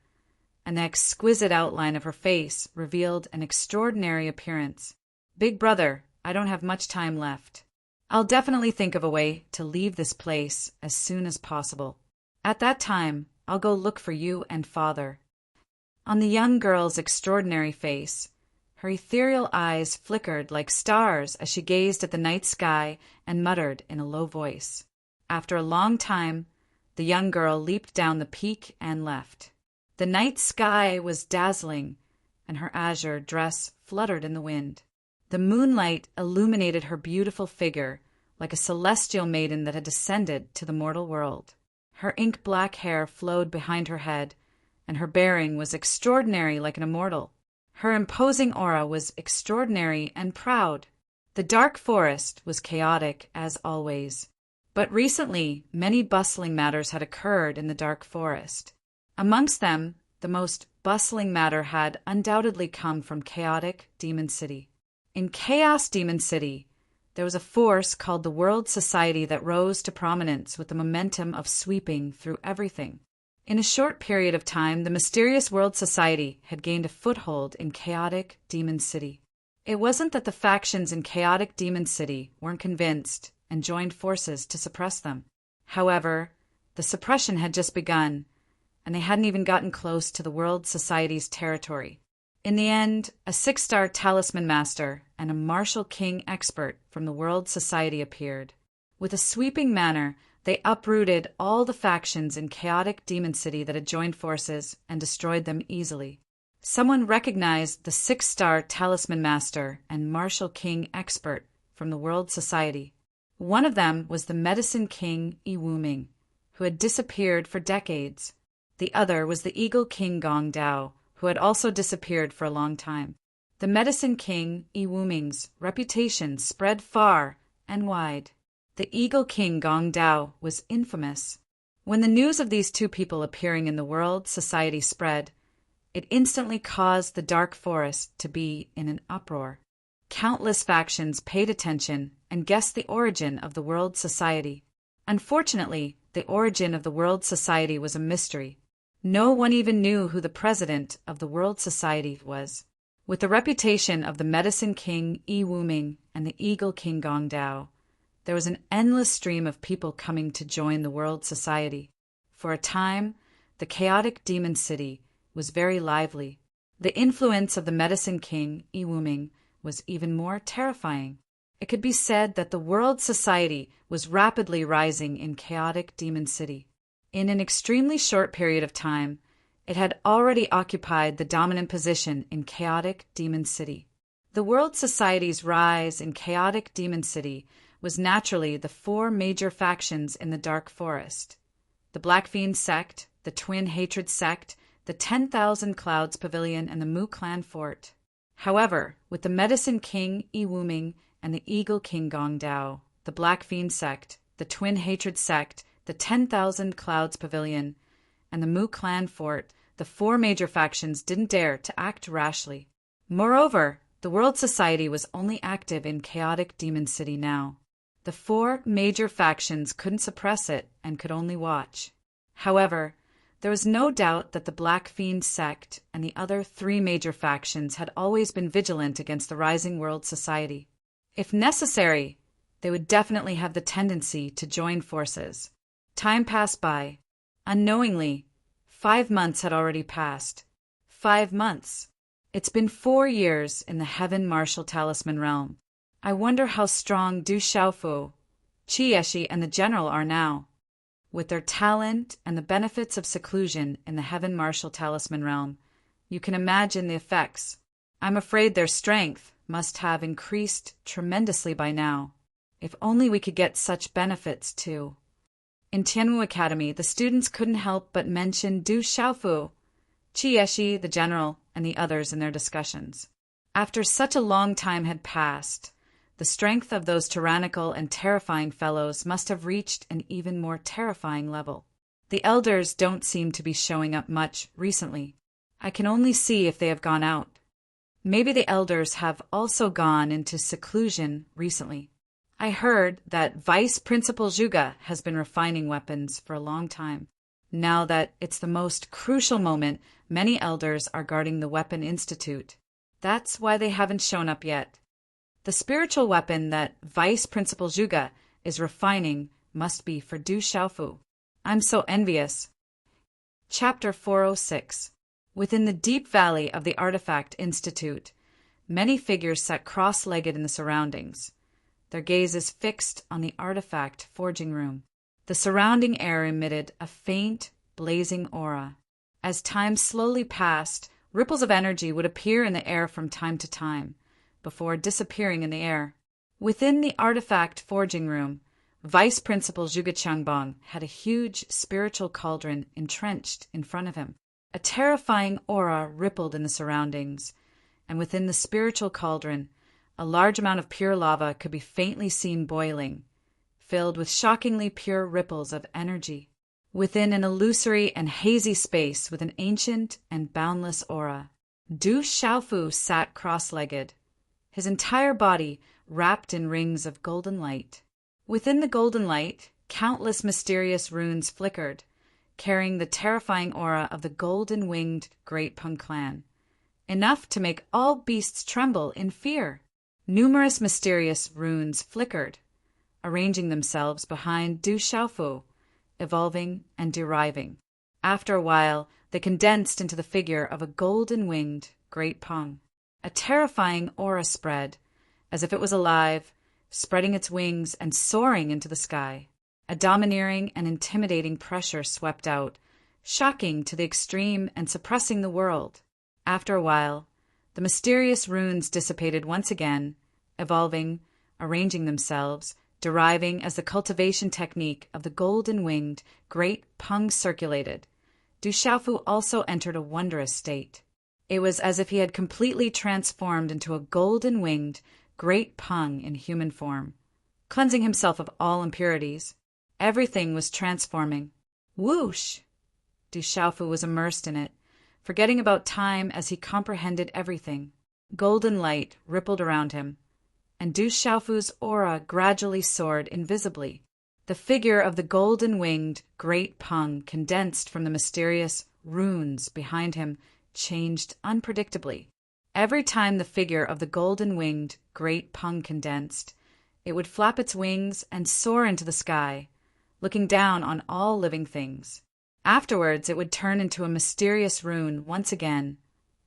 and the exquisite outline of her face revealed an extraordinary appearance. "Big brother, I don't have much time left. I'll definitely think of a way to leave this place as soon as possible. At that time, I'll go look for you and father." On the young girl's extraordinary face, her ethereal eyes flickered like stars as she gazed at the night sky and muttered in a low voice. After a long time, the young girl leaped down the peak and left. The night sky was dazzling, and her azure dress fluttered in the wind. The moonlight illuminated her beautiful figure like a celestial maiden that had descended to the mortal world. Her ink-black hair flowed behind her head, and her bearing was extraordinary like an immortal. Her imposing aura was extraordinary and proud. The dark forest was chaotic as always, but recently many bustling matters had occurred in the dark forest. Amongst them, the most bustling matter had undoubtedly come from chaotic Demon City. In Chaos Demon City, there was a force called the World Society that rose to prominence with the momentum of sweeping through everything. In a short period of time, the mysterious World Society had gained a foothold in chaotic Demon City. It wasn't that the factions in chaotic Demon City weren't convinced and joined forces to suppress them. However, the suppression had just begun, and they hadn't even gotten close to the World Society's territory. In the end, a 6-star talisman master and a martial king expert from the World Society appeared. With a sweeping manner, they uprooted all the factions in chaotic Demon City that had joined forces and destroyed them easily. Someone recognized the 6-star talisman master and martial king expert from the World Society. One of them was the medicine king Iwuming, who had disappeared for decades. The other was the eagle king Gong Dao, who had also disappeared for a long time. The medicine king Iwuming's reputation spread far and wide. The eagle king Gong Dao was infamous. When the news of these two people appearing in the World Society spread, it instantly caused the dark forest to be in an uproar. Countless factions paid attention and guessed the origin of the World Society. Unfortunately, the origin of the World Society was a mystery. No one even knew who the president of the World Society was. With the reputation of the medicine king Iwuming and the eagle king Gong Dao, there was an endless stream of people coming to join the World Society. For a time, the chaotic Demon City was very lively. The influence of the medicine king Iwuming was even more terrifying. It could be said that the World Society was rapidly rising in chaotic Demon City. In an extremely short period of time, it had already occupied the dominant position in chaotic Demon City. The World Society's rise in chaotic Demon City was naturally the 4 major factions in the Dark Forest: the Black Fiend Sect, the Twin Hatred Sect, the 10,000 Clouds Pavilion, and the Mu Clan Fort. However, with the Medicine King Iwuming and the Eagle King Gong Dao, the Black Fiend Sect, the Twin Hatred Sect, the 10,000 Clouds Pavilion, and the Mu Clan Fort, the 4 major factions didn't dare to act rashly. Moreover, the World Society was only active in chaotic Demon City now. The 4 major factions couldn't suppress it and could only watch. However, there was no doubt that the Black Fiend Sect and the other 3 major factions had always been vigilant against the rising World Society. If necessary, they would definitely have the tendency to join forces. Time passed by. Unknowingly, 5 months had already passed. 5 months. It's been 4 years in the Heaven Martial Talisman realm. I wonder how strong Du Xiaofu, Qieshi, and the General are now. With their talent and the benefits of seclusion in the Heaven Martial Talisman realm, you can imagine the effects. I'm afraid their strength must have increased tremendously by now. If only we could get such benefits too. In Tianmu Academy, the students couldn't help but mention Du Xiaofu, Qi Yeshi, the general, and the others in their discussions. After such a long time had passed, the strength of those tyrannical and terrifying fellows must have reached an even more terrifying level. The elders don't seem to be showing up much recently. I can only see if they have gone out. Maybe the elders have also gone into seclusion recently. I heard that Vice Principal Zhuge has been refining weapons for a long time. Now that it's the most crucial moment, many elders are guarding the Weapon Institute. That's why they haven't shown up yet. The spiritual weapon that Vice Principal Zhuge is refining must be for Du Xiaofu. I'm so envious. Chapter 406. Within the deep valley of the Artifact Institute, many figures sat cross-legged in the surroundings, their gazes fixed on the artifact forging room. The surrounding air emitted a faint, blazing aura. As time slowly passed, ripples of energy would appear in the air from time to time, before disappearing in the air. Within the artifact forging room, Vice Principal Zhuge Qiangbong had a huge spiritual cauldron entrenched in front of him. A terrifying aura rippled in the surroundings, and within the spiritual cauldron, a large amount of pure lava could be faintly seen boiling, filled with shockingly pure ripples of energy. Within an illusory and hazy space with an ancient and boundless aura, Du Xiaofu sat cross-legged, his entire body wrapped in rings of golden light. Within the golden light, countless mysterious runes flickered, carrying the terrifying aura of the golden-winged Great Peng clan, enough to make all beasts tremble in fear. Numerous mysterious runes flickered, arranging themselves behind Du Xiaofu, evolving and deriving. After a while, they condensed into the figure of a golden-winged Great Peng. A terrifying aura spread, as if it was alive, spreading its wings and soaring into the sky. A domineering and intimidating pressure swept out, shocking to the extreme and suppressing the world. After a while, the mysterious runes dissipated once again, evolving, arranging themselves, deriving as the cultivation technique of the golden-winged Great Peng circulated. Du Xiaofu also entered a wondrous state. It was as if he had completely transformed into a golden-winged Great Peng in human form, cleansing himself of all impurities. Everything was transforming. Whoosh! Du Xiaofu was immersed in it, forgetting about time as he comprehended everything. Golden light rippled around him, and Du Xiaofu's aura gradually soared invisibly. The figure of the golden-winged Great Peng condensed from the mysterious runes behind him changed unpredictably. Every time the figure of the golden-winged Great Peng condensed, it would flap its wings and soar into the sky, looking down on all living things. Afterwards, it would turn into a mysterious rune once again,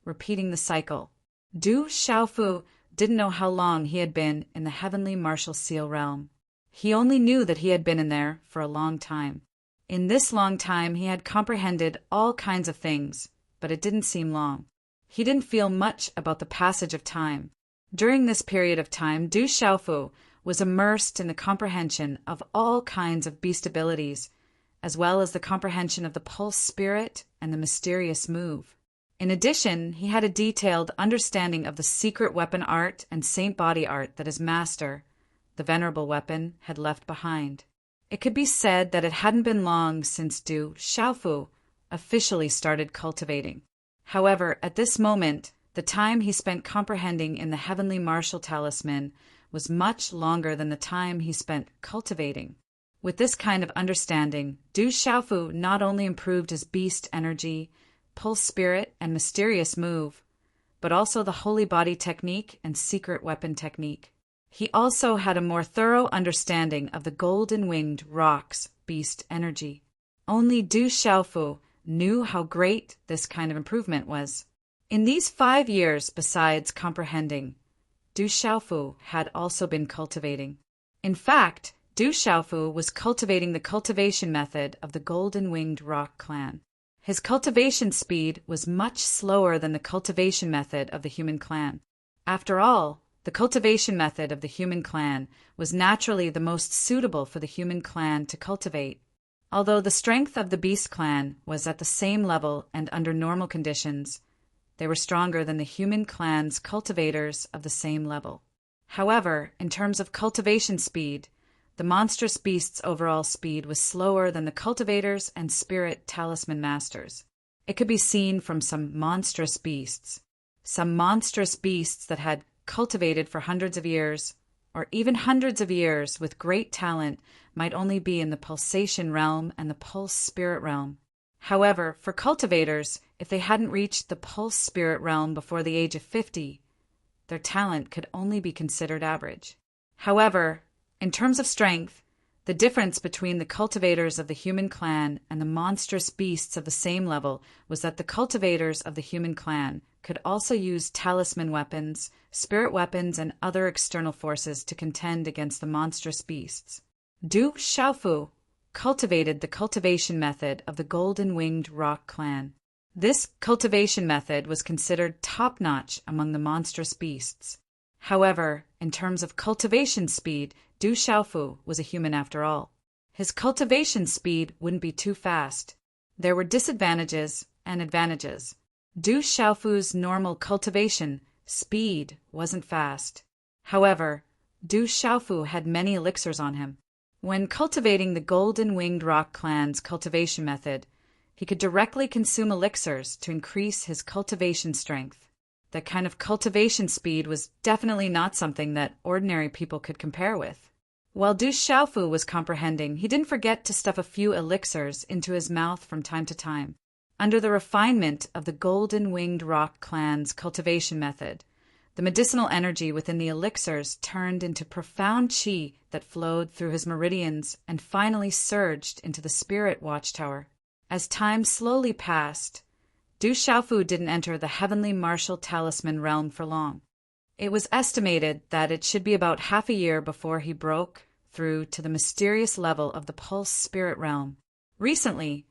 repeating the cycle. Du Xiaofu didn't know how long he had been in the heavenly martial seal realm. He only knew that he had been in there for a long time. In this long time, he had comprehended all kinds of things, but it didn't seem long. He didn't feel much about the passage of time. During this period of time, Du Xiaofu was immersed in the comprehension of all kinds of beast abilities, as well as the comprehension of the pulse spirit and the mysterious move. In addition, he had a detailed understanding of the secret weapon art and saint body art that his master, the venerable weapon, had left behind. It could be said that it hadn't been long since Du Xiaofu officially started cultivating. However, at this moment, the time he spent comprehending in the heavenly martial talisman was much longer than the time he spent cultivating. With this kind of understanding, Du Xiaofu not only improved his beast energy, pulse spirit, and mysterious move, but also the holy body technique and secret weapon technique. He also had a more thorough understanding of the golden-winged rock's beast energy. Only Du Xiaofu knew how great this kind of improvement was. In these 5 years, besides comprehending, Du Xiaofu had also been cultivating. In fact, Du Xiaofu was cultivating the cultivation method of the golden-winged rock clan. His cultivation speed was much slower than the cultivation method of the human clan. After all, the cultivation method of the human clan was naturally the most suitable for the human clan to cultivate. Although the strength of the Beast clan was at the same level and under normal conditions, they were stronger than the human clan's cultivators of the same level. However, in terms of cultivation speed, the monstrous beast's overall speed was slower than the cultivators and spirit talisman masters. It could be seen from some monstrous beasts that had cultivated for hundreds of years, or even hundreds of years with great talent, might only be in the pulsation realm and the pulse spirit realm. However, for cultivators, if they hadn't reached the pulse spirit realm before the age of 50, their talent could only be considered average. However, in terms of strength, the difference between the cultivators of the human clan and the monstrous beasts of the same level was that the cultivators of the human clan could also use talisman weapons, spirit weapons, and other external forces to contend against the monstrous beasts. Du Xiaofu cultivated the cultivation method of the Golden-Winged Rock clan. This cultivation method was considered top-notch among the monstrous beasts. However, in terms of cultivation speed, Du Xiaofu was a human after all. His cultivation speed wouldn't be too fast. There were disadvantages and advantages. Du Xiaofu's normal cultivation speed wasn't fast. However, Du Xiaofu had many elixirs on him. When cultivating the Golden-Winged Rock clan's cultivation method, he could directly consume elixirs to increase his cultivation strength. That kind of cultivation speed was definitely not something that ordinary people could compare with. While Du Xiaofu was comprehending, he didn't forget to stuff a few elixirs into his mouth from time to time. Under the refinement of the Golden-Winged Rock clan's cultivation method, the medicinal energy within the elixirs turned into profound qi that flowed through his meridians and finally surged into the spirit watchtower. As time slowly passed, Du Xiaofu didn't enter the heavenly martial talisman realm for long. It was estimated that it should be about half a year before he broke through to the mysterious level of the pulse spirit realm. Recently,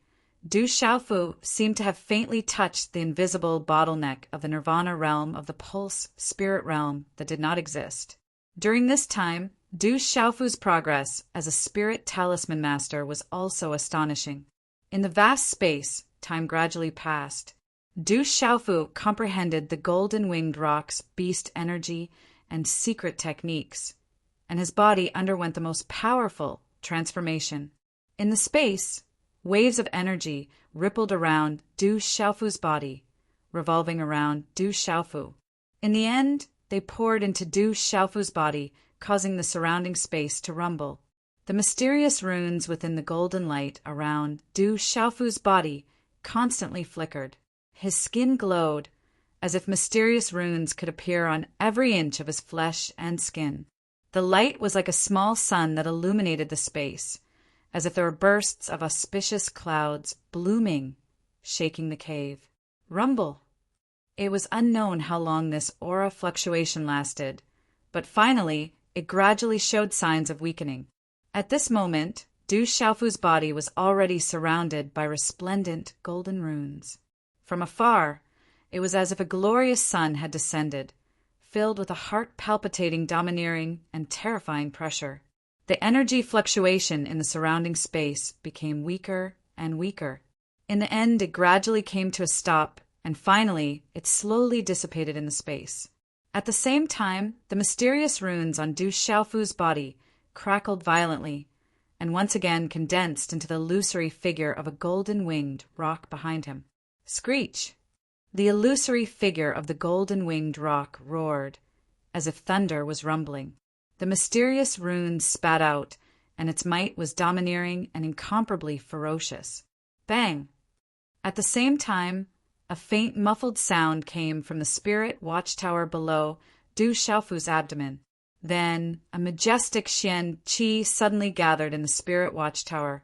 Du Xiaofu seemed to have faintly touched the invisible bottleneck of the nirvana realm of the pulse spirit realm that did not exist. During this time, Du Xiaofu's progress as a spirit talisman master was also astonishing. In the vast space, time gradually passed. Du Xiaofu comprehended the Golden-Winged Rock's beast energy and secret techniques, and his body underwent the most powerful transformation. In the space, waves of energy rippled around Du Xiaofu's body, revolving around Du Xiaofu. In the end, they poured into Du Xiaofu's body, causing the surrounding space to rumble. The mysterious runes within the golden light around Du Xiaofu's body constantly flickered. His skin glowed, as if mysterious runes could appear on every inch of his flesh and skin. The light was like a small sun that illuminated the space, as if there were bursts of auspicious clouds blooming, shaking the cave. Rumble. It was unknown how long this aura fluctuation lasted, but finally it gradually showed signs of weakening. At this moment, Du Xiaofu's body was already surrounded by resplendent golden runes. From afar, it was as if a glorious sun had descended, filled with a heart-palpitating, domineering, and terrifying pressure. The energy fluctuation in the surrounding space became weaker and weaker. In the end, it gradually came to a stop, and finally, it slowly dissipated in the space. At the same time, the mysterious runes on Du Xiaofu's body crackled violently, and once again condensed into the illusory figure of a golden-winged rock behind him. Screech! The illusory figure of the golden-winged rock roared, as if thunder was rumbling. The mysterious runes spat out, and its might was domineering and incomparably ferocious. Bang! At the same time, a faint muffled sound came from the spirit watchtower below Du Xiaofu's abdomen. Then a majestic Xian qi suddenly gathered in the spirit watchtower,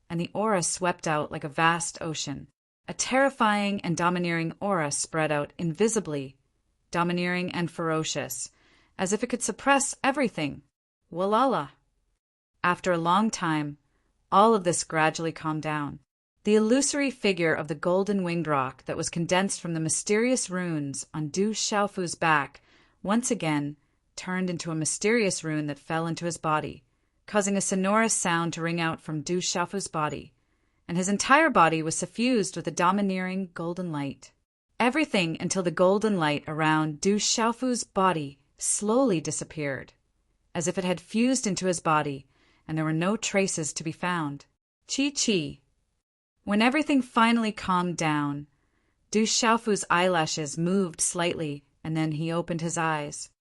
and the aura swept out like a vast ocean. A terrifying and domineering aura spread out invisibly, domineering and ferocious, as if it could suppress everything. Walala! After a long time, all of this gradually calmed down. The illusory figure of the golden-winged rock that was condensed from the mysterious runes on Du Xiaofu's back once again turned into a mysterious rune that fell into his body, causing a sonorous sound to ring out from Du Xiaofu's body. and his entire body was suffused with a domineering golden light. Everything until the golden light around Du Xiaofu's body slowly disappeared, as if it had fused into his body, and there were no traces to be found. Chi. When everything finally calmed down, Du Xiaofu's eyelashes moved slightly, and then he opened his eyes.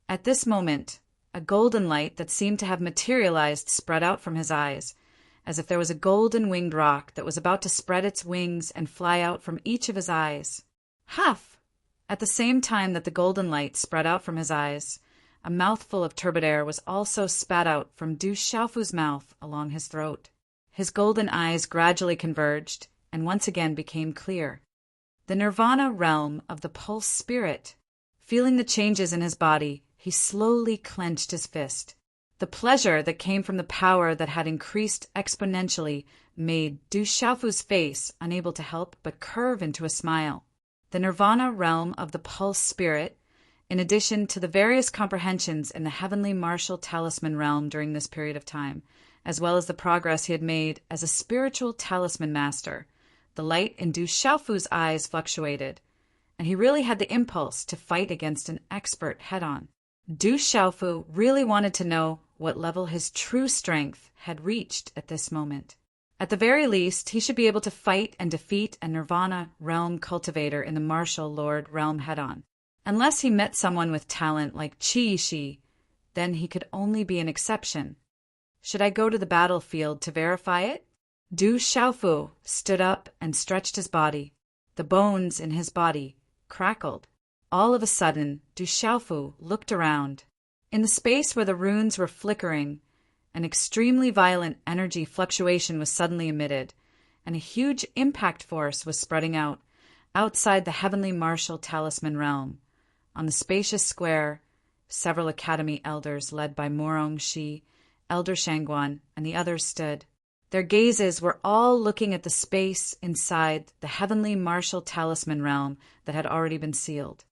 At this moment, a golden light that seemed to have materialized spread out from his eyes, as if there was a golden winged rock that was about to spread its wings and fly out from each of his eyes. Huff! At the same time that the golden light spread out from his eyes, a mouthful of turbid air was also spat out from Du Xiaofu's mouth along his throat. His golden eyes gradually converged and once again became clear. The nirvana realm of the pulse spirit. Feeling the changes in his body, he slowly clenched his fist. The pleasure that came from the power that had increased exponentially made Du Xiaofu's face unable to help but curve into a smile. The nirvana realm of the pulse spirit, in addition to the various comprehensions in the heavenly martial talisman realm during this period of time, as well as the progress he had made as a spiritual talisman master, the light in Du Xiaofu's eyes fluctuated, and he really had the impulse to fight against an expert head-on. Du Xiaofu really wanted to know what level his true strength had reached at this moment. At the very least, he should be able to fight and defeat a Nirvana realm cultivator in the martial lord realm head-on. Unless he met someone with talent like Qi, then he could only be an exception. Should I go to the battlefield to verify it? Du Xiaofu stood up and stretched his body. The bones in his body crackled. All of a sudden, Du Xiaofu looked around. In the space where the runes were flickering, an extremely violent energy fluctuation was suddenly emitted, and a huge impact force was spreading out, outside the heavenly martial talisman realm. On the spacious square, several academy elders led by Morong Shi, Elder Shangguan, and the others stood. Their gazes were all looking at the space inside the heavenly martial talisman realm that had already been sealed.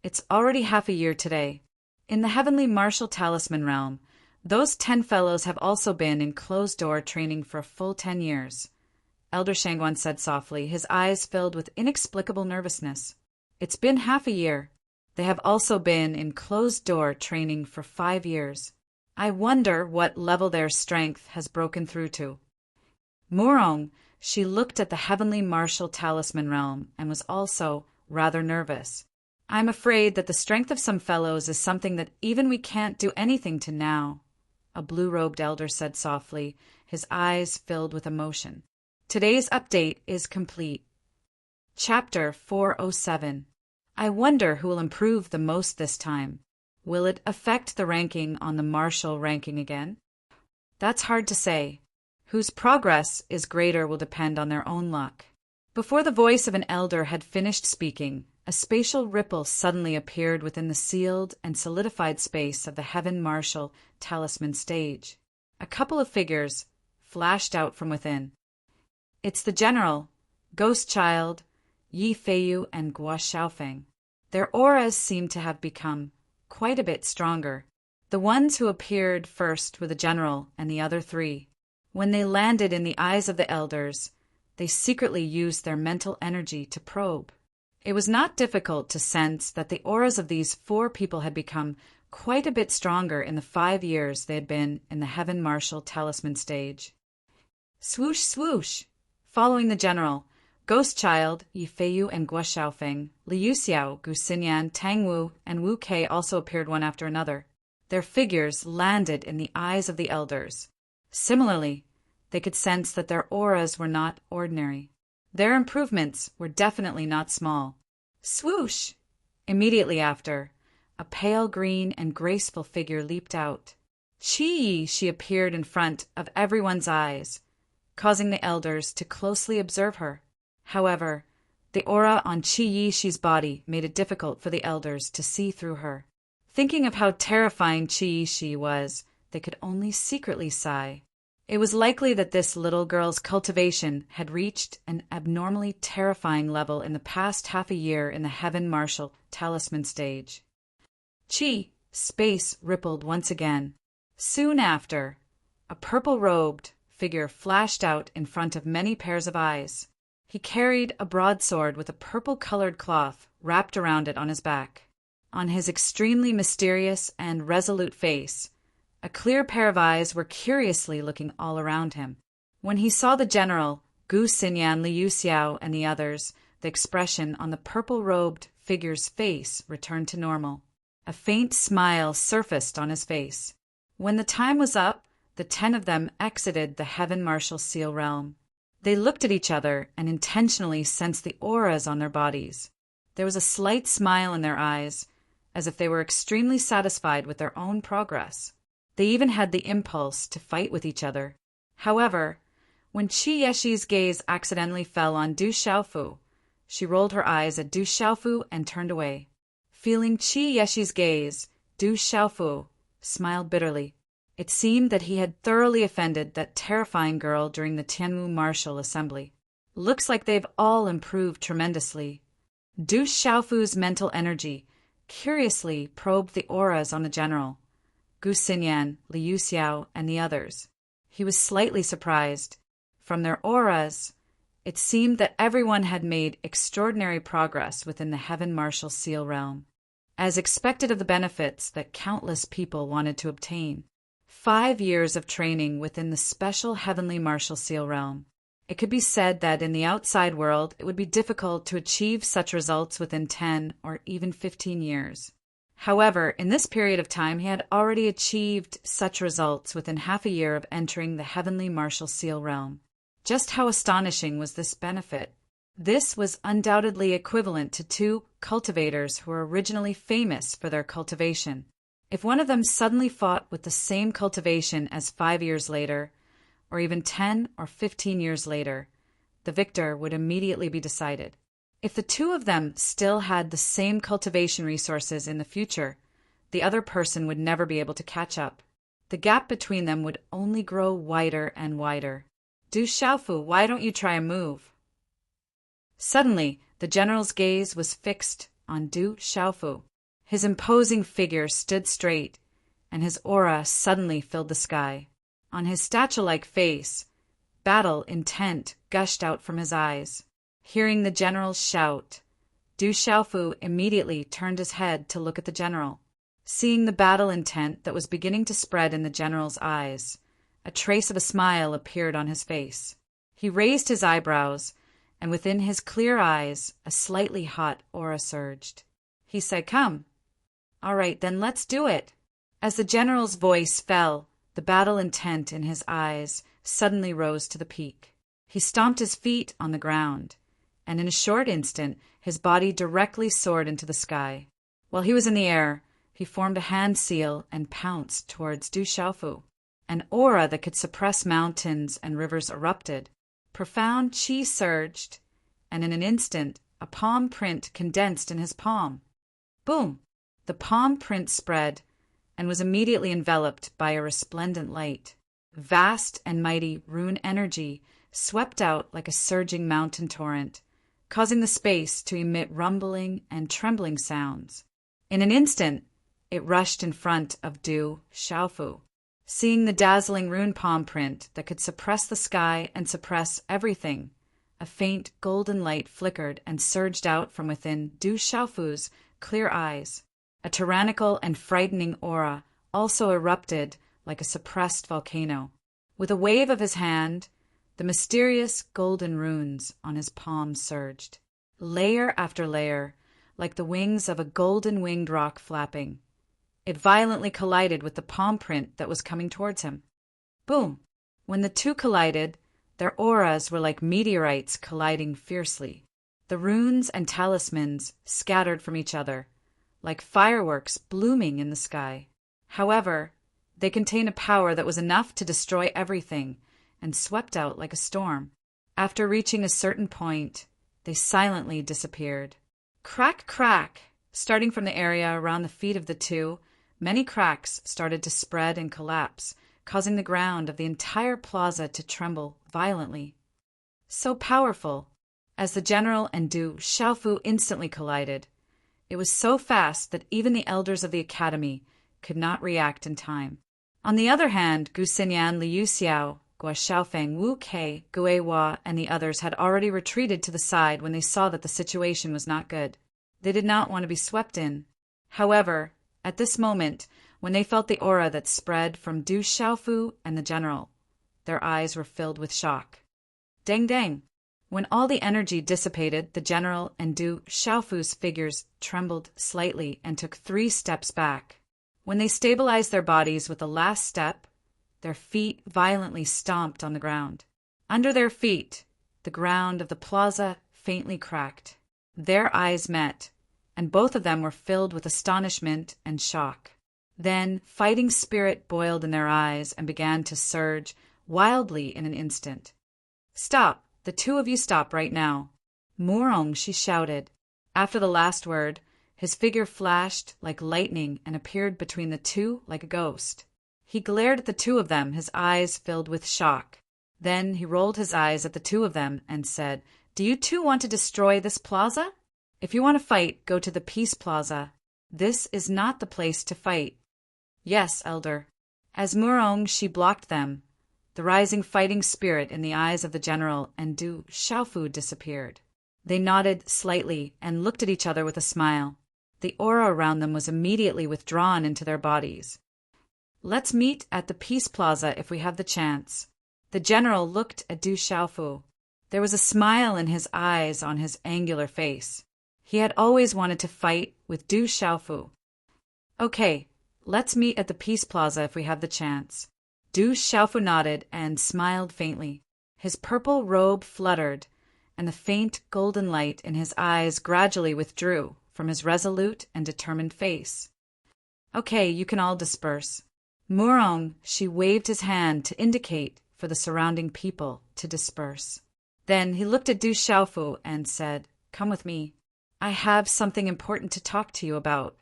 It's already half a year today. In the heavenly martial talisman realm, those 10 fellows have also been in closed-door training for a full 10 years. Elder Shangguan said softly, his eyes filled with inexplicable nervousness. It's been half a year. They have also been in closed-door training for 5 years. I wonder what level their strength has broken through to. Morong, she looked at the heavenly martial talisman realm and was also rather nervous. I'm afraid that the strength of some fellows is something that even we can't do anything to now, a blue-robed elder said softly, his eyes filled with emotion. Today's update is complete. Chapter 407. I wonder who will improve the most this time. Will it affect the ranking on the martial ranking again? That's hard to say. Whose progress is greater will depend on their own luck. Before the voice of an elder had finished speaking, a spatial ripple suddenly appeared within the sealed and solidified space of the heaven martial talisman stage. A couple of figures flashed out from within. It's the general, Ghost Child, Yi Feiyu, and Guo Xiaofeng. Their auras seemed to have become quite a bit stronger. The ones who appeared first were the general and the other 3. When they landed in the eyes of the elders, they secretly used their mental energy to probe. It was not difficult to sense that the auras of these 4 people had become quite a bit stronger in the 5 years they had been in the heaven martial talisman stage. Swoosh, swoosh! Following the general, Ghost Child, Yi Feiyu, and Guo Xiaofeng, Liu Xiao, Gu Xinyan, Tang Wu, and Wu Kei also appeared one after another. Their figures landed in the eyes of the elders. Similarly, they could sense that their auras were not ordinary. Their improvements were definitely not small. Swoosh! Immediately after, a pale green and graceful figure leaped out. Chi! She appeared in front of everyone's eyes, causing the elders to closely observe her. However, the aura on Qi Yishi's body made it difficult for the elders to see through her. Thinking of how terrifying Qi Yishi was, they could only secretly sigh. It was likely that this little girl's cultivation had reached an abnormally terrifying level in the past half a year in the heaven martial talisman stage. Space rippled once again. Soon after, a purple-robed figure flashed out in front of many pairs of eyes. He carried a broadsword with a purple-colored cloth wrapped around it on his back. On his extremely mysterious and resolute face, a clear pair of eyes were curiously looking all around him. When he saw the general, Gu Xinyan, Liu Xiao, and the others, the expression on the purple-robed figure's face returned to normal. A faint smile surfaced on his face. When the time was up, the 10 of them exited the Heaven Martial Seal realm. They looked at each other and intentionally sensed the auras on their bodies. There was a slight smile in their eyes, as if they were extremely satisfied with their own progress. They even had the impulse to fight with each other. However, when Qi Yeshi's gaze accidentally fell on Du Xiaofu, she rolled her eyes at Du Xiaofu and turned away. Feeling Qi Yeshi's gaze, Du Xiaofu smiled bitterly. It seemed that he had thoroughly offended that terrifying girl during the Tianwu Martial Assembly. Looks like they've all improved tremendously. Du Xiaofu's mental energy curiously probed the auras on the general, Gu Xinyan, Liu Xiao, and the others. He was slightly surprised. From their auras, it seemed that everyone had made extraordinary progress within the Heaven Martial Seal realm, as expected of the benefits that countless people wanted to obtain. 5 years of training within the special Heavenly Martial Seal realm. It could be said that in the outside world, it would be difficult to achieve such results within 10 or even 15 years. However, in this period of time, he had already achieved such results within half a year of entering the Heavenly Martial Seal realm. Just how astonishing was this benefit? This was undoubtedly equivalent to 2 cultivators who were originally famous for their cultivation. If one of them suddenly fought with the same cultivation as 5 years later, or even 10 or 15 years later, the victor would immediately be decided. If the 2 of them still had the same cultivation resources in the future, the other person would never be able to catch up. The gap between them would only grow wider and wider. Du Xiaofu, why don't you try a move? Suddenly, the general's gaze was fixed on Du Xiaofu. His imposing figure stood straight, and his aura suddenly filled the sky. On his statue-like face, battle intent gushed out from his eyes. Hearing the general's shout, Du Xiaofu immediately turned his head to look at the general. Seeing the battle intent that was beginning to spread in the general's eyes, a trace of a smile appeared on his face. He raised his eyebrows, and within his clear eyes, a slightly hot aura surged. He said, "Come." "All right, then let's do it." As the general's voice fell, the battle intent in his eyes suddenly rose to the peak. He stomped his feet on the ground, and in a short instant, his body directly soared into the sky. While he was in the air, he formed a hand seal and pounced towards Du Xiaofu. An aura that could suppress mountains and rivers erupted. Profound qi surged, and in an instant, a palm print condensed in his palm. Boom! The palm print spread and was immediately enveloped by a resplendent light. Vast and mighty rune energy swept out like a surging mountain torrent, causing the space to emit rumbling and trembling sounds. In an instant, it rushed in front of Du Xiaofu. Seeing the dazzling rune palm print that could suppress the sky and suppress everything, a faint golden light flickered and surged out from within Du Xiaofu's clear eyes. A tyrannical and frightening aura also erupted like a suppressed volcano. With a wave of his hand, the mysterious golden runes on his palm surged, layer after layer, like the wings of a golden-winged rock flapping. It violently collided with the palm print that was coming towards him. Boom! When the 2 collided, their auras were like meteorites colliding fiercely. The runes and talismans scattered from each other, like fireworks blooming in the sky. However, they contained a power that was enough to destroy everything and swept out like a storm. After reaching a certain point, they silently disappeared. Crack, crack! Starting from the area around the feet of the 2, many cracks started to spread and collapse, causing the ground of the entire plaza to tremble violently. So powerful! As the general and Du Xiaofu instantly collided, it was so fast that even the elders of the academy could not react in time. On the other hand, Gu Xinyan, Liu Xiao, Gua Xiaofeng, Wu Kei, Gui Hua, and the others had already retreated to the side when they saw that the situation was not good. They did not want to be swept in. However, at this moment, when they felt the aura that spread from Du Xiaofu and the general, their eyes were filled with shock. Dang dang! When all the energy dissipated, the general and Du Xiaofu's figures trembled slightly and took 3 steps back. When they stabilized their bodies with the last step, their feet violently stomped on the ground. Under their feet, the ground of the plaza faintly cracked. Their eyes met, and both of them were filled with astonishment and shock. Then fighting spirit boiled in their eyes and began to surge wildly in an instant. "Stop! The 2 of you stop right now!" "Murong," she shouted. After the last word, his figure flashed like lightning and appeared between the 2 like a ghost. He glared at the 2 of them, his eyes filled with shock. Then he rolled his eyes at the 2 of them and said, "Do you 2 want to destroy this plaza? If you want to fight, go to the Peace Plaza. This is not the place to fight." "Yes, Elder." As Murong, she blocked them. The rising fighting spirit in the eyes of the general and Du Xiaofu disappeared. They nodded slightly and looked at each other with a smile. The aura around them was immediately withdrawn into their bodies. "Let's meet at the Peace Plaza if we have the chance." The general looked at Du Xiaofu. There was a smile in his eyes on his angular face. He had always wanted to fight with Du Xiaofu. "Okay, let's meet at the Peace Plaza if we have the chance." Du Xiaofu nodded and smiled faintly. His purple robe fluttered, and the faint golden light in his eyes gradually withdrew from his resolute and determined face. "Okay, you can all disperse." Murong, she waved his hand to indicate for the surrounding people to disperse. Then he looked at Du Xiaofu and said, "Come with me. I have something important to talk to you about."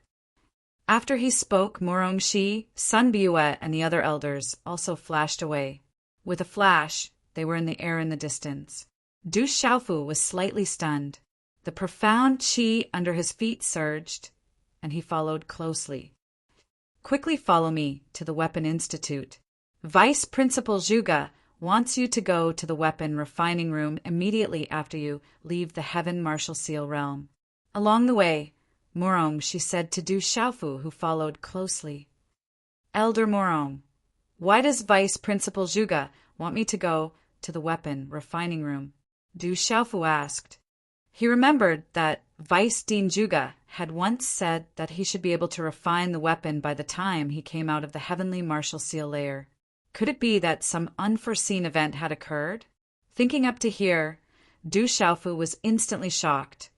After he spoke, Murong Shi, Sun Biue, and the other elders also flashed away. With a flash, they were in the air in the distance. Du Xiaofu was slightly stunned. The profound qi under his feet surged, and he followed closely. "Quickly follow me to the Weapon Institute. Vice Principal Zhuge wants you to go to the weapon refining room immediately after you leave the Heaven Martial Seal realm." Along the way, Murong, she said to Du Xiaofu, who followed closely, "Elder Murong, why does Vice Principal Zhuge want me to go to the weapon refining room?" Du Xiaofu asked. He remembered that Vice Dean Zhuge had once said that he should be able to refine the weapon by the time he came out of the Heavenly Martial Seal layer. Could it be that some unforeseen event had occurred? Thinking up to here, Du Xiaofu was instantly shocked,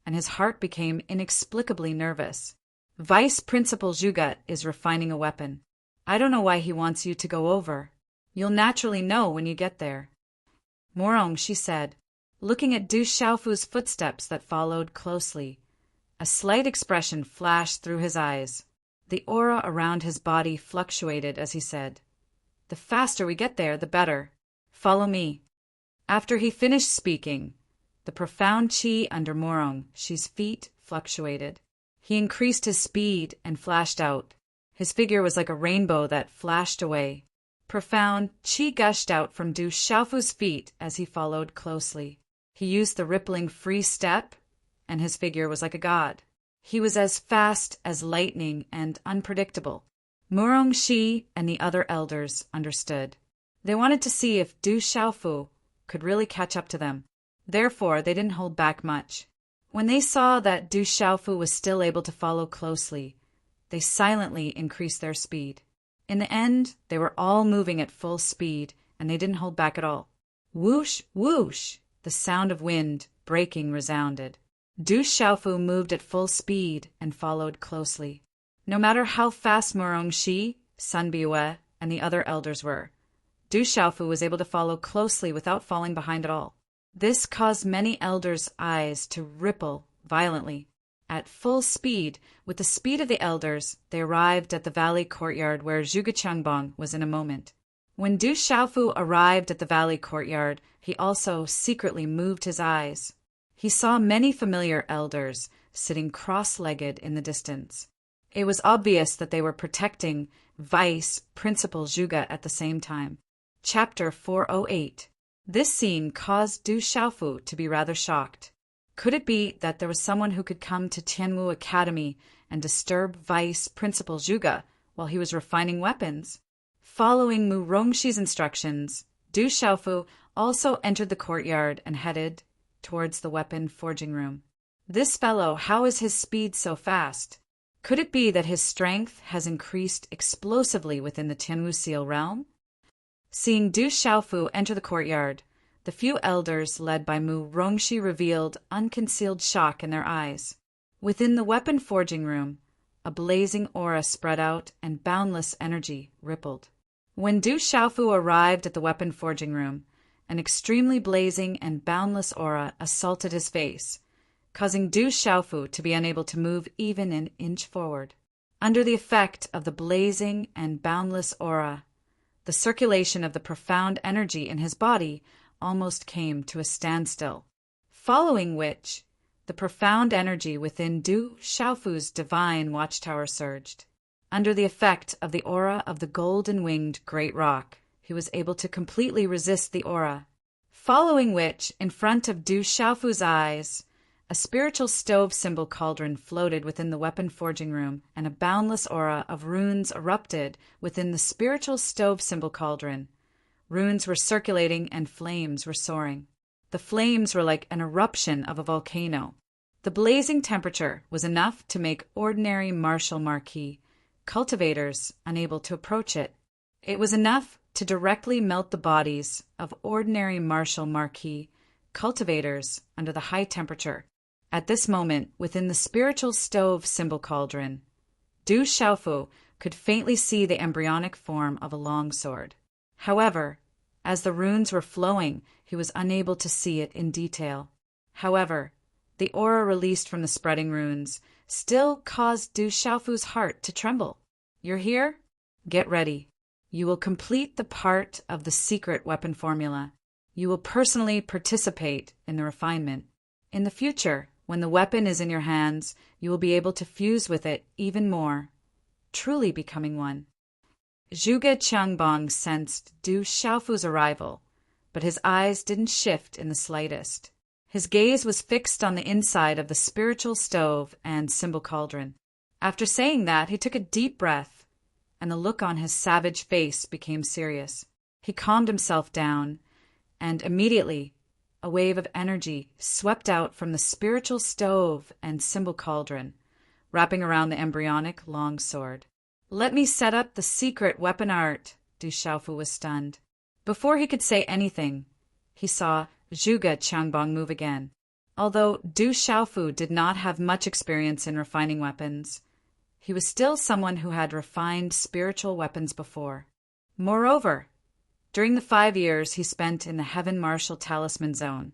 and his heart became inexplicably nervous. "Vice Principal Zhuge is refining a weapon. I don't know why he wants you to go over. You'll naturally know when you get there." "Murong," she said, looking at Du Xiaofu's footsteps that followed closely. A slight expression flashed through his eyes. The aura around his body fluctuated as he said, "The faster we get there, the better. Follow me." After he finished speaking, the profound qi under Murong Shi's feet fluctuated. He increased his speed and flashed out. His figure was like a rainbow that flashed away. Profound qi gushed out from Du Xiaofu's feet as he followed closely. He used the rippling free step, and his figure was like a god. He was as fast as lightning and unpredictable. Murong Shi and the other elders understood. They wanted to see if Du Xiaofu could really catch up to them. Therefore, they didn't hold back much. When they saw that Du Xiaofu was still able to follow closely, they silently increased their speed. In the end, they were all moving at full speed, and they didn't hold back at all. Whoosh, whoosh! The sound of wind breaking resounded. Du Xiaofu moved at full speed and followed closely. No matter how fast Murong Shi, Sun Biue, and the other elders were, Du Xiaofu was able to follow closely without falling behind at all. This caused many elders' eyes to ripple violently. At full speed, with the speed of the elders, they arrived at the valley courtyard where Zhuge Qiangbang was in a moment. When Du Xiaofu arrived at the valley courtyard, he also secretly moved his eyes. He saw many familiar elders sitting cross-legged in the distance. It was obvious that they were protecting Vice Principal Zhuge at the same time. Chapter 408. This scene caused Du Xiaofu to be rather shocked. Could it be that there was someone who could come to Tianwu Academy and disturb Vice Principal Zhuge while he was refining weapons? Following Mu Rongshi's instructions, Du Xiaofu also entered the courtyard and headed towards the weapon forging room. This fellow, how is his speed so fast? Could it be that his strength has increased explosively within the Tianwu Seal realm? Seeing Du Xiaofu enter the courtyard, the few elders led by Mu Rongxi revealed unconcealed shock in their eyes. Within the weapon forging room, a blazing aura spread out and boundless energy rippled. When Du Xiaofu arrived at the weapon forging room, an extremely blazing and boundless aura assaulted his face, causing Du Xiaofu to be unable to move even an inch forward. Under the effect of the blazing and boundless aura, the circulation of the profound energy in his body almost came to a standstill, following which the profound energy within Du Xiaofu's divine watchtower surged. Under the effect of the aura of the golden-winged great rock, he was able to completely resist the aura, following which, in front of Du Xiaofu's eyes, a spiritual stove symbol cauldron floated within the weapon forging room, and a boundless aura of runes erupted within the spiritual stove symbol cauldron. Runes were circulating and flames were soaring. The flames were like an eruption of a volcano. The blazing temperature was enough to make ordinary martial marquis cultivators unable to approach it. It was enough to directly melt the bodies of ordinary martial marquis cultivators under the high temperature. At this moment, within the spiritual stove symbol cauldron, Du Xiaofu could faintly see the embryonic form of a longsword. However, as the runes were flowing, he was unable to see it in detail. However, the aura released from the spreading runes still caused Du Xiaofu's heart to tremble. You're here? Get ready. You will complete the part of the secret weapon formula. You will personally participate in the refinement. In the future, when the weapon is in your hands, you will be able to fuse with it even more, truly becoming one. Zhuge Qiangbong sensed Du Xiaofu's arrival, but his eyes didn't shift in the slightest. His gaze was fixed on the inside of the spiritual stove and symbol cauldron. After saying that, he took a deep breath, and the look on his savage face became serious. He calmed himself down, and immediately a wave of energy swept out from the spiritual stove and symbol cauldron, wrapping around the embryonic longsword. Let me set up the secret weapon art. Du Xiaofu was stunned. Before he could say anything, he saw Zhuge Qiangbong move again. Although Du Xiaofu did not have much experience in refining weapons, he was still someone who had refined spiritual weapons before. Moreover, during the 5 years he spent in the Heaven Martial Talisman Zone,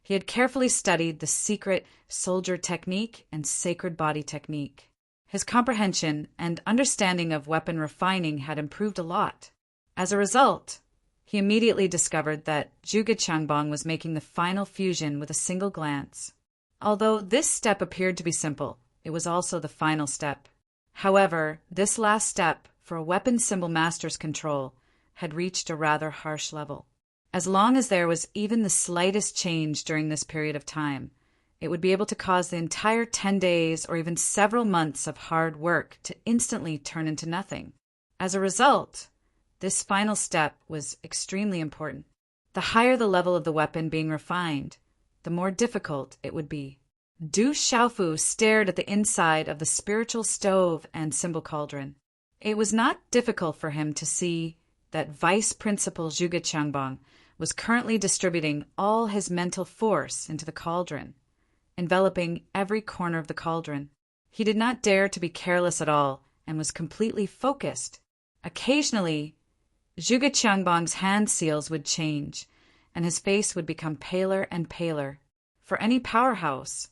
he had carefully studied the secret soldier technique and sacred body technique. His comprehension and understanding of weapon refining had improved a lot. As a result, he immediately discovered that Zhuge Qiangbong was making the final fusion with a single glance. Although this step appeared to be simple, it was also the final step. However, this last step, for a weapon symbol master's control, had reached a rather harsh level. As long as there was even the slightest change during this period of time, it would be able to cause the entire 10 days or even several months of hard work to instantly turn into nothing. As a result, this final step was extremely important. The higher the level of the weapon being refined, the more difficult it would be. Du Xiaofu stared at the inside of the spiritual stove and symbol cauldron. It was not difficult for him to see that Vice Principal Zhuge Qiangbong was currently distributing all his mental force into the cauldron, enveloping every corner of the cauldron. He did not dare to be careless at all and was completely focused. Occasionally, Zhuge Qiangbong's hand seals would change, and his face would become paler and paler. For any powerhouse,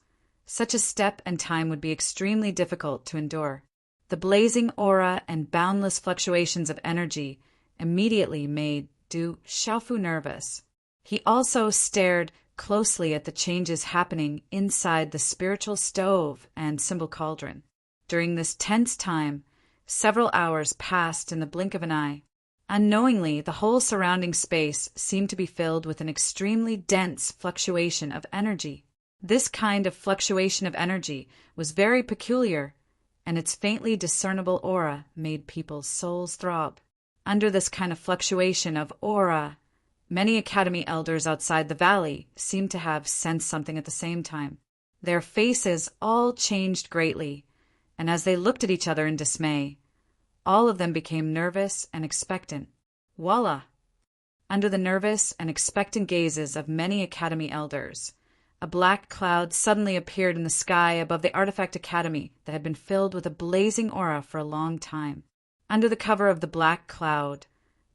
such a step and time would be extremely difficult to endure. The blazing aura and boundless fluctuations of energy immediately made Du Xiaofu nervous. He also stared closely at the changes happening inside the spiritual stove and symbol cauldron. During this tense time, several hours passed in the blink of an eye. Unknowingly, the whole surrounding space seemed to be filled with an extremely dense fluctuation of energy. This kind of fluctuation of energy was very peculiar, and its faintly discernible aura made people's souls throb. Under this kind of fluctuation of aura, many Academy elders outside the valley seemed to have sensed something at the same time. Their faces all changed greatly, and as they looked at each other in dismay, all of them became nervous and expectant. Voila! Under the nervous and expectant gazes of many Academy elders, a black cloud suddenly appeared in the sky above the Artifact Academy that had been filled with a blazing aura for a long time. Under the cover of the black cloud,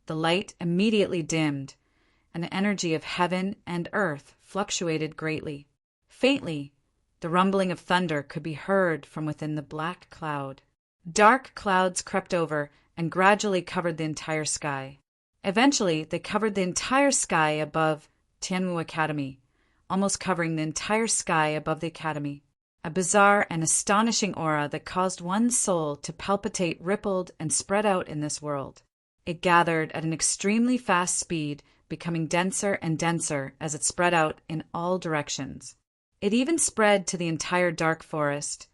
the light immediately dimmed, and the energy of heaven and earth fluctuated greatly. Faintly, the rumbling of thunder could be heard from within the black cloud. Dark clouds crept over and gradually covered the entire sky. Eventually, they covered the entire sky above Tianwu Academy, almost covering the entire sky above the Academy. A bizarre and astonishing aura that caused one's soul to palpitate rippled and spread out in this world. It gathered at an extremely fast speed, becoming denser and denser as it spread out in all directions. It even spread to the entire dark forest,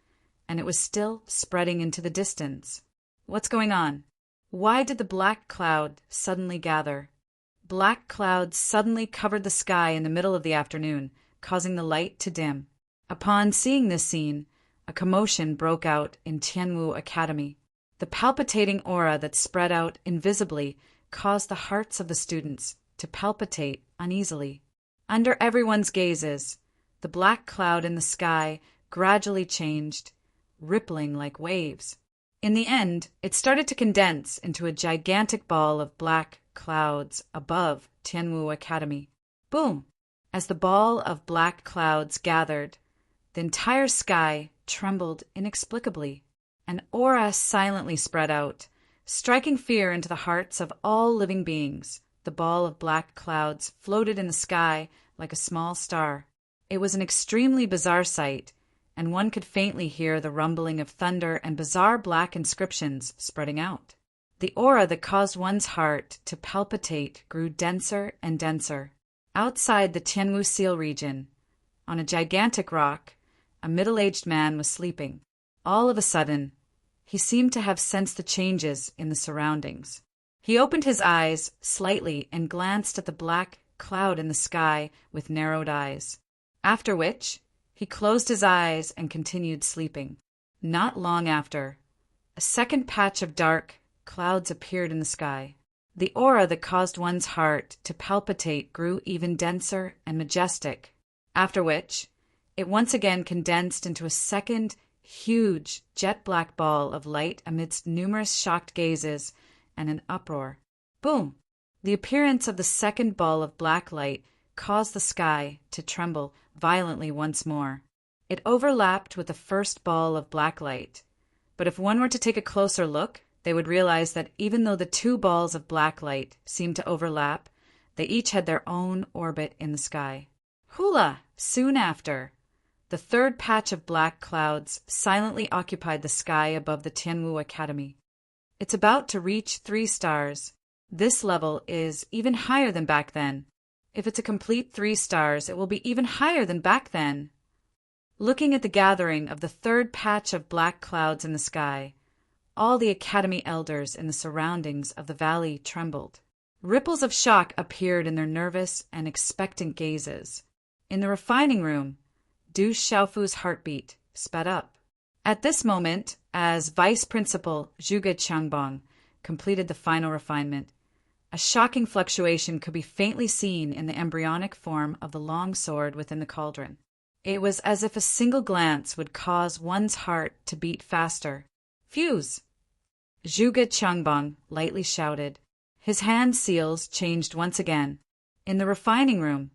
and it was still spreading into the distance. What's going on? Why did the black cloud suddenly gather? Black clouds suddenly covered the sky in the middle of the afternoon, causing the light to dim. Upon seeing this scene, a commotion broke out in Tianwu Academy. The palpitating aura that spread out invisibly caused the hearts of the students to palpitate uneasily. Under everyone's gazes, the black cloud in the sky gradually changed, rippling like waves. In the end, it started to condense into a gigantic ball of black clouds above Tianwu Academy. Boom! As the ball of black clouds gathered, the entire sky trembled inexplicably. An aura silently spread out, striking fear into the hearts of all living beings. The ball of black clouds floated in the sky like a small star. It was an extremely bizarre sight, and one could faintly hear the rumbling of thunder and bizarre black inscriptions spreading out. The aura that caused one's heart to palpitate grew denser and denser. Outside the Tianwu Seal region, on a gigantic rock, a middle-aged man was sleeping. All of a sudden, he seemed to have sensed the changes in the surroundings. He opened his eyes slightly and glanced at the black cloud in the sky with narrowed eyes, after which he closed his eyes and continued sleeping. Not long after, a second patch of dark clouds appeared in the sky. The aura that caused one's heart to palpitate grew even denser and majestic, after which it once again condensed into a second huge jet-black ball of light amidst numerous shocked gazes and an uproar. Boom! The appearance of the second ball of black light caused the sky to tremble violently once more. It overlapped with the first ball of black light, but if one were to take a closer look, they would realize that even though the two balls of black light seemed to overlap, they each had their own orbit in the sky. Hula! Soon after, the third patch of black clouds silently occupied the sky above the Tianwu Academy. It's about to reach 3 stars. This level is even higher than back then. If it's a complete 3 stars, it will be even higher than back then. Looking at the gathering of the third patch of black clouds in the sky, all the Academy elders in the surroundings of the valley trembled. Ripples of shock appeared in their nervous and expectant gazes. In the refining room, Du Xiaofu's heartbeat sped up. At this moment, as Vice Principal Zhuge Qiangbang completed the final refinement, a shocking fluctuation could be faintly seen in the embryonic form of the long sword within the cauldron. It was as if a single glance would cause one's heart to beat faster. Fuse! Zhuge Qiangbang lightly shouted. His hand seals changed once again. In the refining room,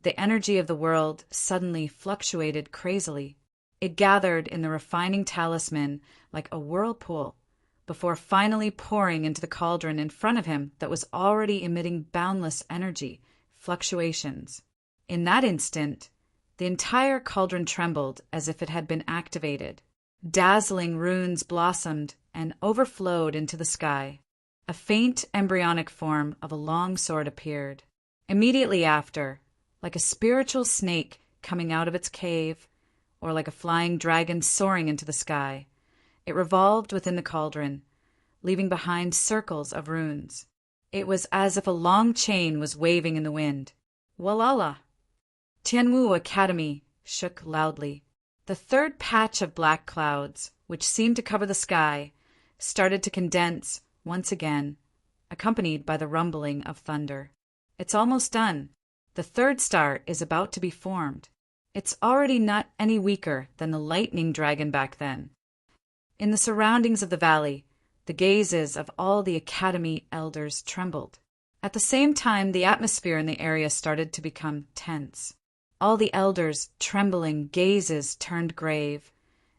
the energy of the world suddenly fluctuated crazily. It gathered in the refining talisman like a whirlpool, before finally pouring into the cauldron in front of him that was already emitting boundless energy, fluctuations. In that instant, the entire cauldron trembled as if it had been activated. Dazzling runes blossomed and overflowed into the sky. A faint embryonic form of a long sword appeared. Immediately after, like a spiritual snake coming out of its cave, or like a flying dragon soaring into the sky, it revolved within the cauldron, leaving behind circles of runes. It was as if a long chain was waving in the wind. Walala! Tianwu Academy shook loudly. The third patch of black clouds, which seemed to cover the sky, started to condense once again, accompanied by the rumbling of thunder. It's almost done. The third star is about to be formed. It's already not any weaker than the lightning dragon back then. In the surroundings of the valley, the gazes of all the academy elders trembled. At the same time, the atmosphere in the area started to become tense. All the elders' trembling gazes turned grave,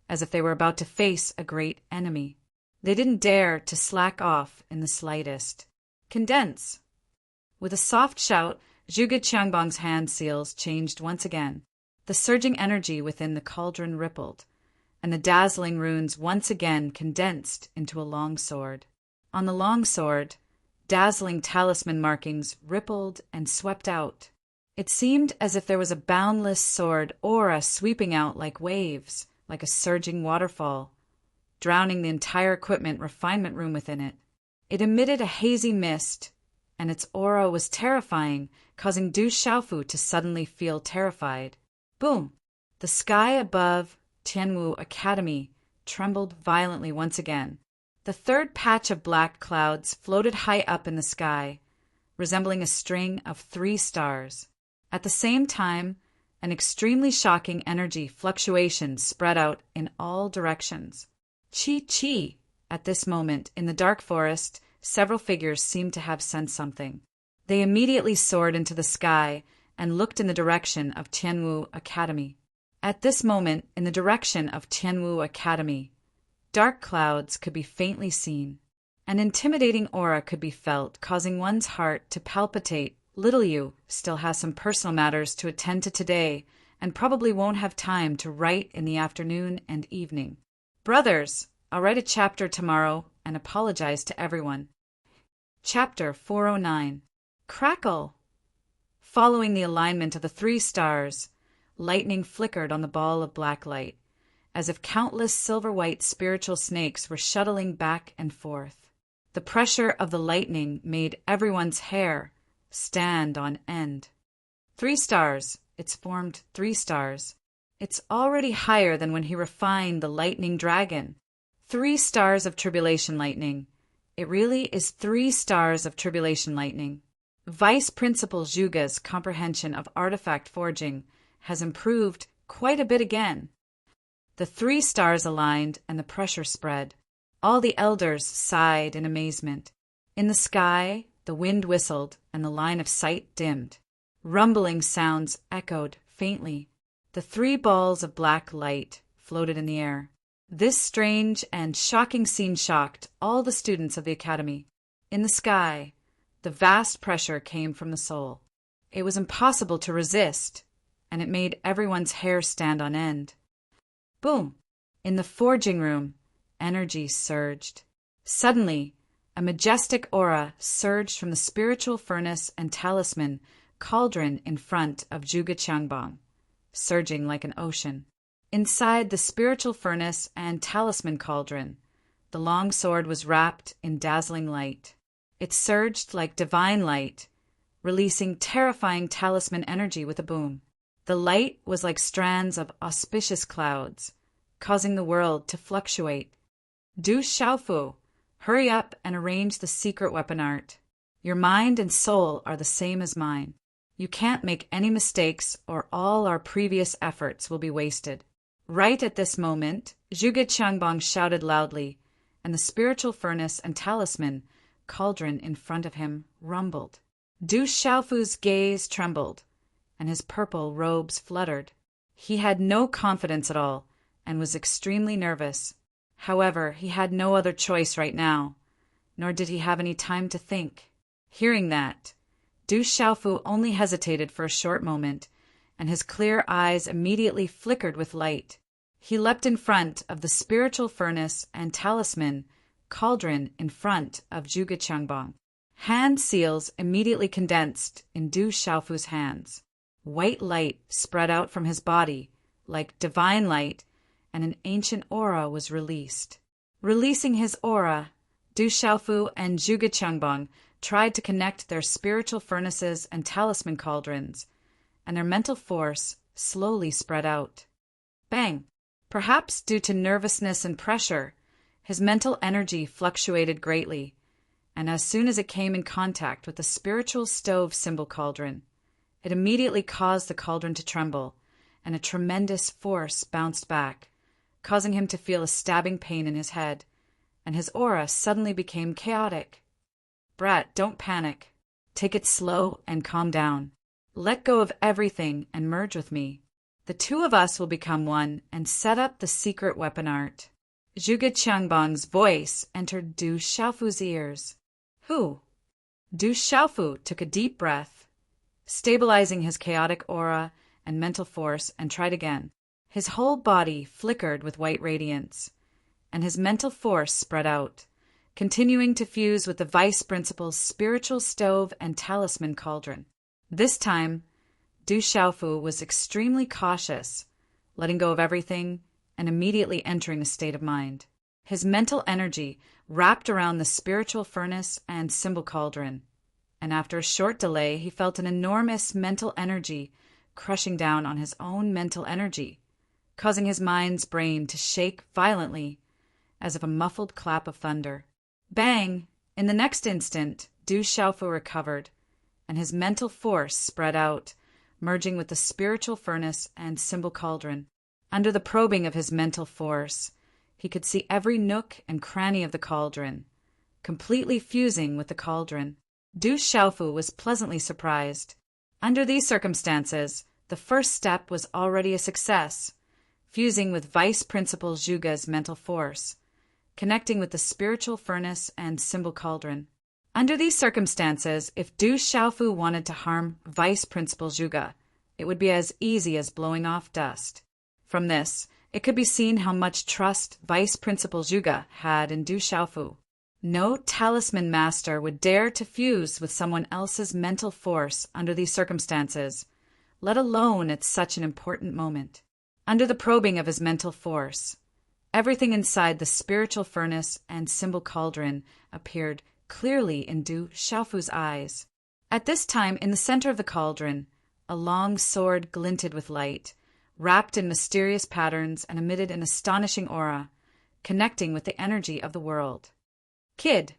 as if they were about to face a great enemy. They didn't dare to slack off in the slightest. Condense! With a soft shout, Zhuge Qiangbang's hand seals changed once again. The surging energy within the cauldron rippled, and the dazzling runes once again condensed into a long sword. On the long sword, dazzling talisman markings rippled and swept out. It seemed as if there was a boundless sword aura sweeping out like waves, like a surging waterfall, drowning the entire equipment refinement room within it. It emitted a hazy mist, and its aura was terrifying, causing Du Xiaofu to suddenly feel terrified. Boom! The sky above Tianwu Academy trembled violently once again. The third patch of black clouds floated high up in the sky, resembling a string of 3 stars. At the same time, an extremely shocking energy fluctuation spread out in all directions. Chi! At this moment, in the dark forest, several figures seemed to have sensed something. They immediately soared into the sky and looked in the direction of Tianwu Academy. At this moment, in the direction of Tianwu Academy, dark clouds could be faintly seen. An intimidating aura could be felt, causing one's heart to palpitate. Little Yu still has some personal matters to attend to today and probably won't have time to write in the afternoon and evening. Brothers, I'll write a chapter tomorrow and apologize to everyone. Chapter 409. Crackle! Following the alignment of the 3 stars, lightning flickered on the ball of black light, as if countless silver-white spiritual snakes were shuttling back and forth. The pressure of the lightning made everyone's hair stand on end. 3 stars. It's formed 3 stars. It's already higher than when he refined the lightning dragon. 3 stars of tribulation lightning. It really is 3 stars of tribulation lightning. Vice Principal Zhuge's comprehension of artifact forging has improved quite a bit again. The 3 stars aligned and the pressure spread. All the elders sighed in amazement. In the sky, the wind whistled and the line of sight dimmed. Rumbling sounds echoed faintly. The 3 balls of black light floated in the air. This strange and shocking scene shocked all the students of the academy. In the sky, the vast pressure came from the soul. It was impossible to resist, and it made everyone's hair stand on end. Boom! In the forging room, energy surged. Suddenly, a majestic aura surged from the spiritual furnace and talisman cauldron in front of Zhuge Qiangbang, surging like an ocean. Inside the spiritual furnace and talisman cauldron, the long sword was wrapped in dazzling light. It surged like divine light, releasing terrifying talisman energy with a boom. The light was like strands of auspicious clouds, causing the world to fluctuate. Du Xiaofu, hurry up and arrange the secret weapon art. Your mind and soul are the same as mine. You can't make any mistakes or all our previous efforts will be wasted. Right at this moment, Zhuge Qiangbang shouted loudly, and the spiritual furnace and talisman cauldron in front of him rumbled. Du Xiaofu's gaze trembled, and his purple robes fluttered. He had no confidence at all, and was extremely nervous. However, he had no other choice right now, nor did he have any time to think. Hearing that, Du Xiaofu only hesitated for a short moment, and his clear eyes immediately flickered with light. He leapt in front of the spiritual furnace and talisman cauldron in front of Zhuge Qiangbang. Hand seals immediately condensed in Du Xiaofu's hands. White light spread out from his body like divine light, and an ancient aura was released. Releasing his aura, Du Xiaofu and Zhuge Qiangbang tried to connect their spiritual furnaces and talisman cauldrons, and their mental force slowly spread out. Bang! Perhaps due to nervousness and pressure, his mental energy fluctuated greatly, and as soon as it came in contact with the spiritual stove symbol cauldron, it immediately caused the cauldron to tremble, and a tremendous force bounced back, causing him to feel a stabbing pain in his head, and his aura suddenly became chaotic. Brat, don't panic. Take it slow and calm down. Let go of everything and merge with me. The two of us will become one and set up the secret weapon art. Zhuge Qiangbang's voice entered Du Xiaofu's ears. Who? Du Xiaofu took a deep breath, stabilizing his chaotic aura and mental force, and tried again. His whole body flickered with white radiance, and his mental force spread out, continuing to fuse with the Vice Principal's spiritual stove and talisman cauldron. This time, Du Xiaofu was extremely cautious, letting go of everything and immediately entering a state of mind. His mental energy wrapped around the spiritual furnace and symbol cauldron, and after a short delay he felt an enormous mental energy crushing down on his own mental energy, causing his mind's brain to shake violently as if a muffled clap of thunder. Bang! In the next instant, Du Xiaofu recovered, and his mental force spread out, merging with the spiritual furnace and symbol cauldron. Under the probing of his mental force, he could see every nook and cranny of the cauldron, completely fusing with the cauldron. Du Xiaofu was pleasantly surprised. Under these circumstances, the first step was already a success, fusing with Vice Principal Zhuge's mental force, connecting with the spiritual furnace and symbol cauldron. Under these circumstances, if Du Xiaofu wanted to harm Vice Principal Zhuge, it would be as easy as blowing off dust. From this, it could be seen how much trust Vice Principal Zhuge had in Du Xiaofu. No talisman master would dare to fuse with someone else's mental force under these circumstances, let alone at such an important moment. Under the probing of his mental force, everything inside the spiritual furnace and symbol cauldron appeared clearly in Du Xiaofu's eyes. At this time, in the center of the cauldron, a long sword glinted with light, wrapped in mysterious patterns and emitted an astonishing aura, connecting with the energy of the world. Kid,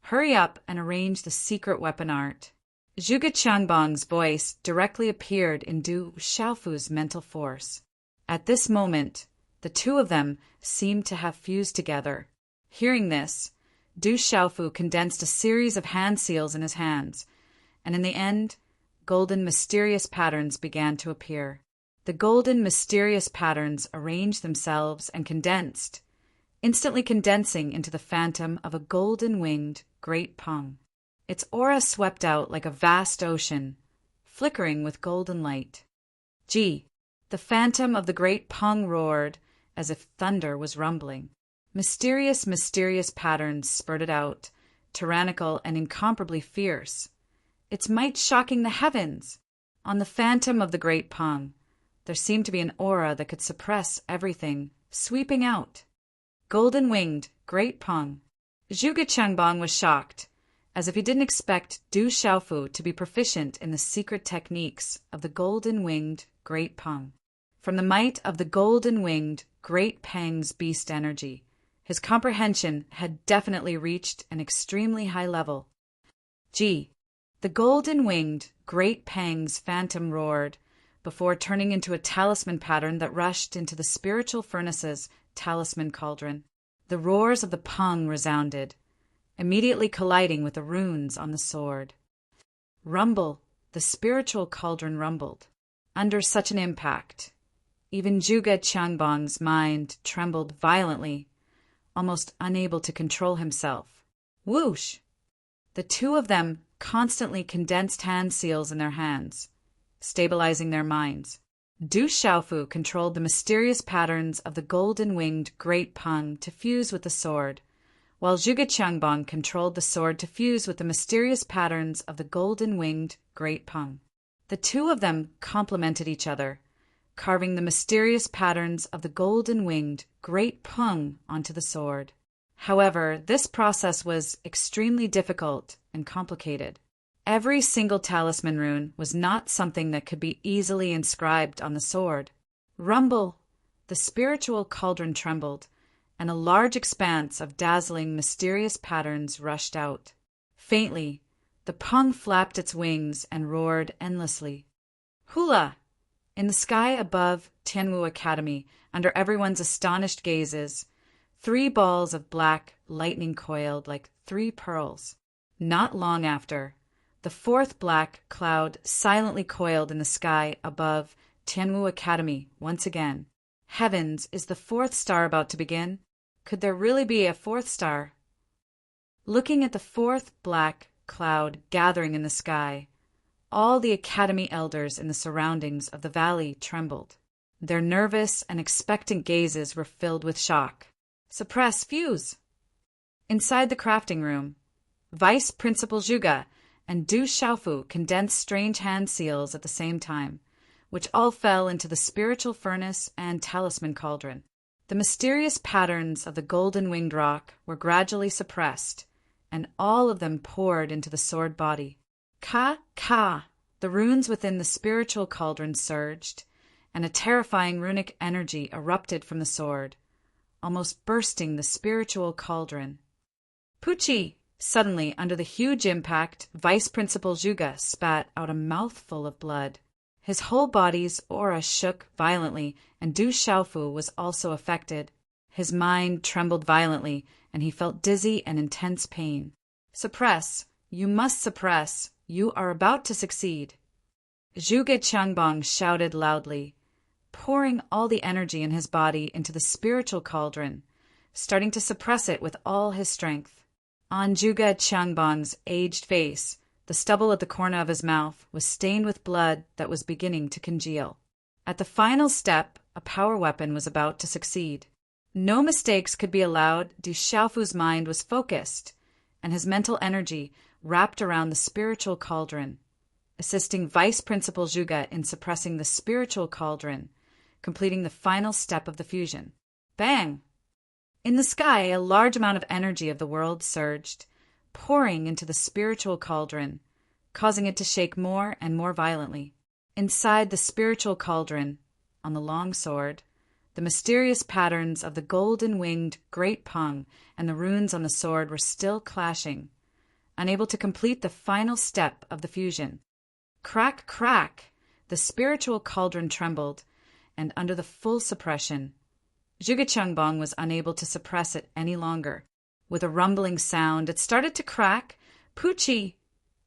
hurry up and arrange the secret weapon art. Zhuge Qiangbang's voice directly appeared in Du Xiaofu's mental force. At this moment, the two of them seemed to have fused together. Hearing this, Du Xiaofu condensed a series of hand seals in his hands, and in the end, golden mysterious patterns began to appear. The golden mysterious patterns arranged themselves and condensed, instantly condensing into the phantom of a golden-winged great Peng. Its aura swept out like a vast ocean, flickering with golden light. Gee! The phantom of the great Peng roared as if thunder was rumbling. Mysterious patterns spurted out, tyrannical and incomparably fierce, its might shocking the heavens. On the phantom of the great Peng, there seemed to be an aura that could suppress everything, sweeping out. Golden-winged, great Peng. Zhuge Qiangbang was shocked, as if he didn't expect Du Xiaofu to be proficient in the secret techniques of the golden-winged, great Peng. From the might of the golden-winged, great Peng's beast energy, his comprehension had definitely reached an extremely high level. Gee! The golden-winged, great Peng's phantom roared, before turning into a talisman pattern that rushed into the spiritual furnace's talisman cauldron. The roars of the Peng resounded, immediately colliding with the runes on the sword. Rumble! The spiritual cauldron rumbled. Under such an impact, even Zhuge Qiangbang's mind trembled violently, almost unable to control himself. Whoosh! The two of them constantly condensed hand seals in their hands, stabilizing their minds. Du Xiaofu controlled the mysterious patterns of the golden-winged great Peng to fuse with the sword, while Zhuge Qiangbang controlled the sword to fuse with the mysterious patterns of the golden-winged Great Peng. The two of them complemented each other, carving the mysterious patterns of the golden-winged Great Peng onto the sword. However, this process was extremely difficult and complicated. Every single talisman rune was not something that could be easily inscribed on the sword. Rumble! The spiritual cauldron trembled, and a large expanse of dazzling, mysterious patterns rushed out. Faintly, the Peng flapped its wings and roared endlessly. Hula! In the sky above Tianwu Academy, under everyone's astonished gazes, 3 balls of black lightning coiled like 3 pearls. Not long after, the 4th black cloud silently coiled in the sky above Tianwu Academy once again. Heavens, is the 4th star about to begin? Could there really be a 4th star? Looking at the 4th black cloud gathering in the sky, all the Academy elders in the surroundings of the valley trembled. Their nervous and expectant gazes were filled with shock. Suppress, fuse! Inside the crafting room, Vice Principal Zhuge and Du Xiaofu condensed strange hand seals at the same time, which all fell into the spiritual furnace and talisman cauldron. The mysterious patterns of the golden-winged rock were gradually suppressed, and all of them poured into the sword body. Ka, ka! The runes within the spiritual cauldron surged, and a terrifying runic energy erupted from the sword, almost bursting the spiritual cauldron. Pucci! Suddenly, under the huge impact, Vice Principal Zhuge spat out a mouthful of blood. His whole body's aura shook violently, and Du Xiaofu was also affected. His mind trembled violently, and he felt dizzy and intense pain. Suppress! You must suppress! You are about to succeed! Zhuge Qiangbang shouted loudly, pouring all the energy in his body into the spiritual cauldron, starting to suppress it with all his strength. On Zhuge Qiangbang's aged face, the stubble at the corner of his mouth was stained with blood that was beginning to congeal. At the final step, a power weapon was about to succeed. No mistakes could be allowed. Du Xiaofu's mind was focused, and his mental energy wrapped around the spiritual cauldron, assisting Vice Principal Zhuge in suppressing the spiritual cauldron, completing the final step of the fusion. Bang! In the sky, a large amount of energy of the world surged, pouring into the spiritual cauldron, causing it to shake more and more violently. Inside the spiritual cauldron, on the long sword, the mysterious patterns of the golden-winged Great Peng and the runes on the sword were still clashing, unable to complete the final step of the fusion. Crack, crack! The spiritual cauldron trembled, and under the full suppression, Zhuge Qiangbang was unable to suppress it any longer. With a rumbling sound, it started to crack. Pucci!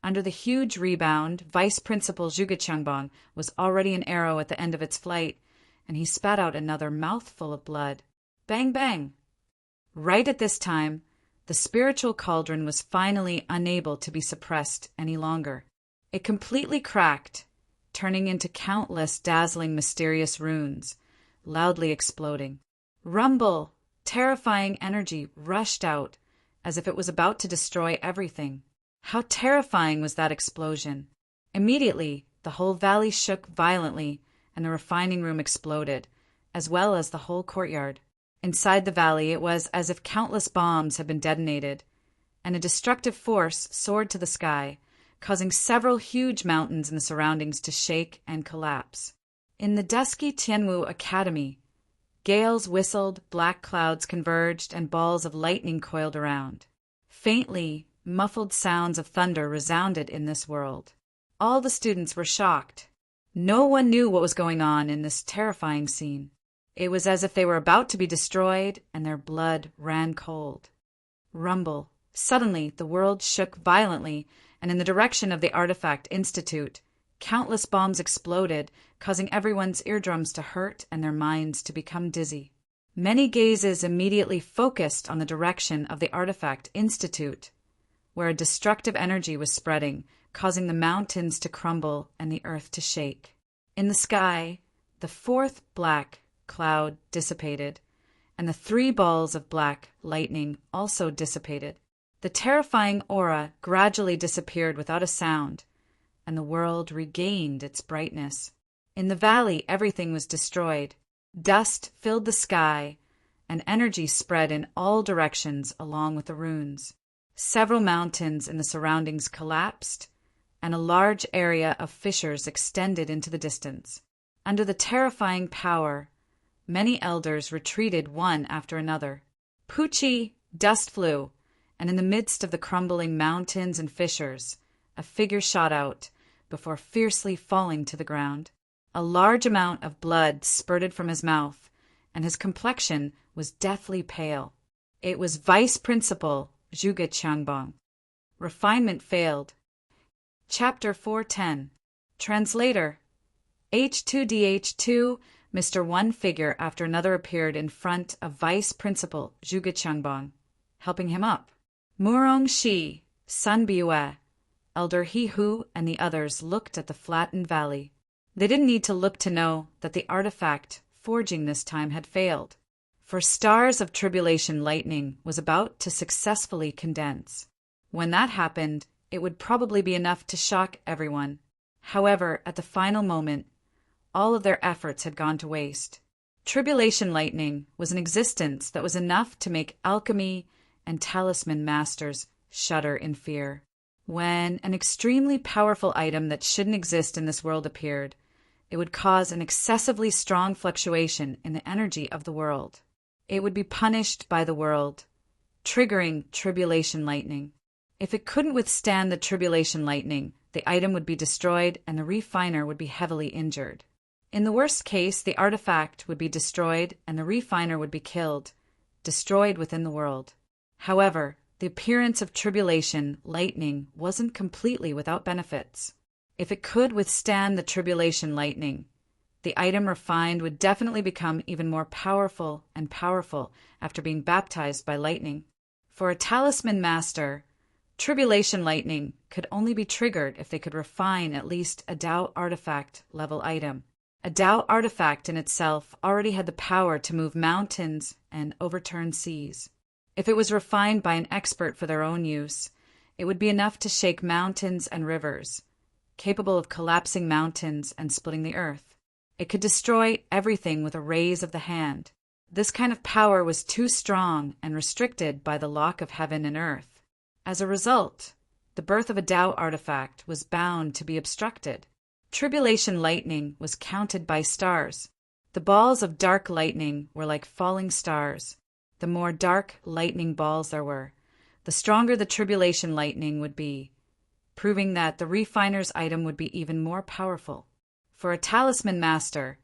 Under the huge rebound, Vice Principal Zhuge Qiangbang was already an arrow at the end of its flight, and he spat out another mouthful of blood. Bang, bang! Right at this time, the spiritual cauldron was finally unable to be suppressed any longer. It completely cracked, turning into countless dazzling mysterious runes, loudly exploding. Rumble! Terrifying energy rushed out, as if it was about to destroy everything. How terrifying was that explosion! Immediately, the whole valley shook violently, and the refining room exploded, as well as the whole courtyard. Inside the valley, it was as if countless bombs had been detonated, and a destructive force soared to the sky, causing several huge mountains in the surroundings to shake and collapse. In the dusky Tianwu Academy, gales whistled, black clouds converged, and balls of lightning coiled around. Faintly, muffled sounds of thunder resounded in this world. All the students were shocked. No one knew what was going on in this terrifying scene. It was as if they were about to be destroyed, and their blood ran cold. Rumble. Suddenly, the world shook violently, and in the direction of the Artifact Institute, countless bombs exploded, causing everyone's eardrums to hurt and their minds to become dizzy. Many gazes immediately focused on the direction of the Artifact Institute, where a destructive energy was spreading, causing the mountains to crumble and the earth to shake. In the sky, the 4th black cloud dissipated, and the 3 balls of black lightning also dissipated. The terrifying aura gradually disappeared without a sound, and the world regained its brightness. In the valley, everything was destroyed. Dust filled the sky, and energy spread in all directions along with the runes. Several mountains in the surroundings collapsed, and a large area of fissures extended into the distance. Under the terrifying power, many elders retreated one after another. Poochie, dust flew, and in the midst of the crumbling mountains and fissures, a figure shot out before fiercely falling to the ground. A large amount of blood spurted from his mouth, and his complexion was deathly pale. It was Vice Principal Zhuge Qiangbang. Refinement failed. Chapter 410. Translator. H2DH2, Mr. One figure after another appeared in front of Vice Principal Zhuge Qiangbang, helping him up. Murong Shi, Sun Biue, Elder He Hu, and the others looked at the flattened valley. They didn't need to look to know that the artifact forging this time had failed, for stars of tribulation lightning was about to successfully condense. When that happened, it would probably be enough to shock everyone. However, at the final moment, all of their efforts had gone to waste. Tribulation lightning was an existence that was enough to make alchemy and talisman masters shudder in fear. When an extremely powerful item that shouldn't exist in this world appeared, it would cause an excessively strong fluctuation in the energy of the world. It would be punished by the world, triggering tribulation lightning. If it couldn't withstand the tribulation lightning, the item would be destroyed and the refiner would be heavily injured. In the worst case, the artifact would be destroyed and the refiner would be killed, destroyed within the world. However, the appearance of tribulation lightning wasn't completely without benefits. If it could withstand the tribulation lightning, the item refined would definitely become even more powerful and powerful after being baptized by lightning. For a talisman master, tribulation lightning could only be triggered if they could refine at least a Dao artifact level item. A Dao artifact in itself already had the power to move mountains and overturn seas. If it was refined by an expert for their own use, it would be enough to shake mountains and rivers, capable of collapsing mountains and splitting the earth. It could destroy everything with a raise of the hand. This kind of power was too strong and restricted by the lock of heaven and earth. As a result, the birth of a Dao artifact was bound to be obstructed. Tribulation lightning was counted by stars. The balls of dark lightning were like falling stars. The more dark lightning balls there were, the stronger the tribulation lightning would be, proving that the refiner's item would be even more powerful. For a talisman master,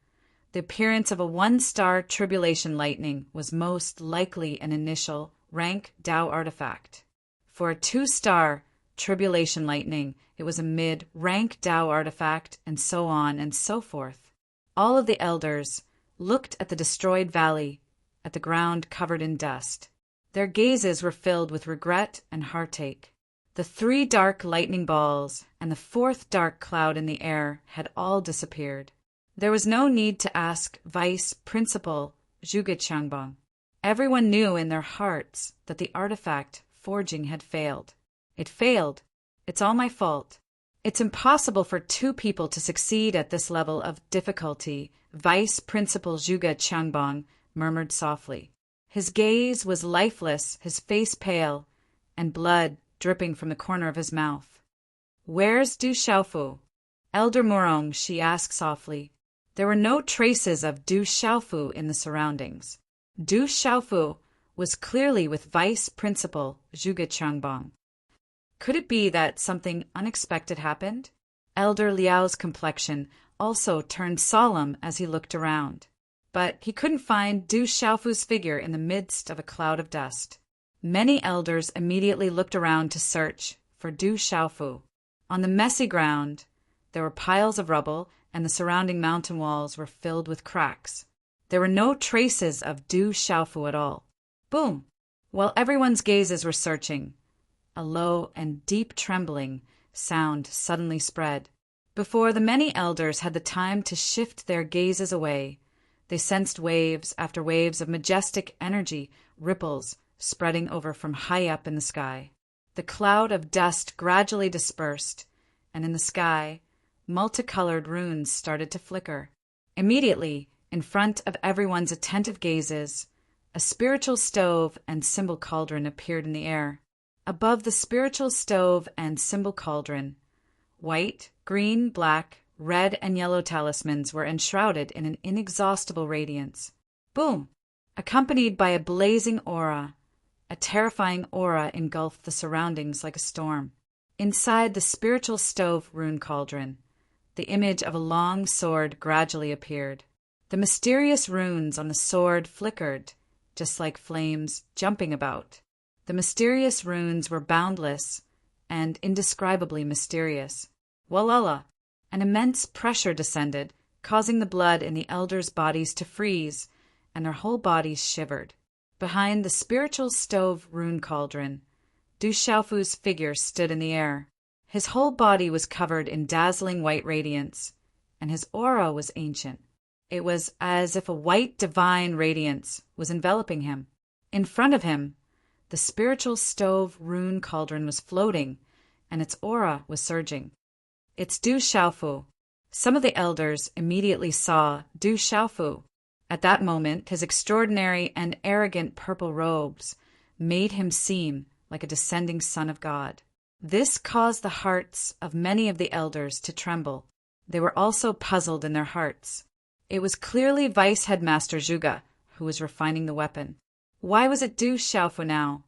the appearance of a 1-star tribulation lightning was most likely an initial rank Dao artifact. For a 2-star tribulation lightning, it was a mid-rank Dao artifact, and so on and so forth. All of the elders looked at the destroyed valley, at the ground covered in dust. Their gazes were filled with regret and heartache. The 3 dark lightning balls and the 4th dark cloud in the air had all disappeared. There was no need to ask Vice Principal Zhuge Qiangbang. Everyone knew in their hearts that the artifact forging had failed. It failed. It's all my fault. It's impossible for 2 people to succeed at this level of difficulty, Vice Principal Zhuge Qiangbang murmured softly. His gaze was lifeless, his face pale, and blood dripping from the corner of his mouth. Where's Du Xiaofu? Elder Murong, she asked softly. There were no traces of Du Xiaofu in the surroundings. Du Xiaofu was clearly with Vice Principal Zhuge Qiangbang. Could it be that something unexpected happened? Elder Liao's complexion also turned solemn as he looked around, but he couldn't find Du Xiaofu's figure in the midst of a cloud of dust. Many elders immediately looked around to search for Du Xiaofu. On the messy ground, there were piles of rubble, and the surrounding mountain walls were filled with cracks. There were no traces of Du Xiaofu at all. Boom! While everyone's gazes were searching, a low and deep trembling sound suddenly spread. Before the many elders had the time to shift their gazes away, They sensed waves after waves of majestic energy, ripples spreading over from high up in the sky. The cloud of dust gradually dispersed, and in the sky, multicolored runes started to flicker. Immediately, in front of everyone's attentive gazes, a spiritual stove and symbol cauldron appeared in the air. Above the spiritual stove and symbol cauldron, white, green, black, red, and yellow talismans were enshrouded in an inexhaustible radiance. Boom! Accompanied by a blazing aura, a terrifying aura engulfed the surroundings like a storm. Inside the spiritual stove rune cauldron, the image of a long sword gradually appeared. The mysterious runes on the sword flickered, just like flames jumping about. The mysterious runes were boundless and indescribably mysterious. Walala! An immense pressure descended, causing the blood in the elders' bodies to freeze, and their whole bodies shivered. Behind the spiritual stove rune cauldron, Du Xiaofu's figure stood in the air. His whole body was covered in dazzling white radiance, and his aura was ancient. It was as if a white divine radiance was enveloping him. In front of him, the spiritual stove rune cauldron was floating, and its aura was surging. It's Du Xiaofu. Some of the elders immediately saw Du Xiaofu. At that moment, his extraordinary and arrogant purple robes made him seem like a descending son of God. This caused the hearts of many of the elders to tremble. They were also puzzled in their hearts. It was clearly Vice Headmaster Zhuge who was refining the weapon. Why was it Du Xiaofu now?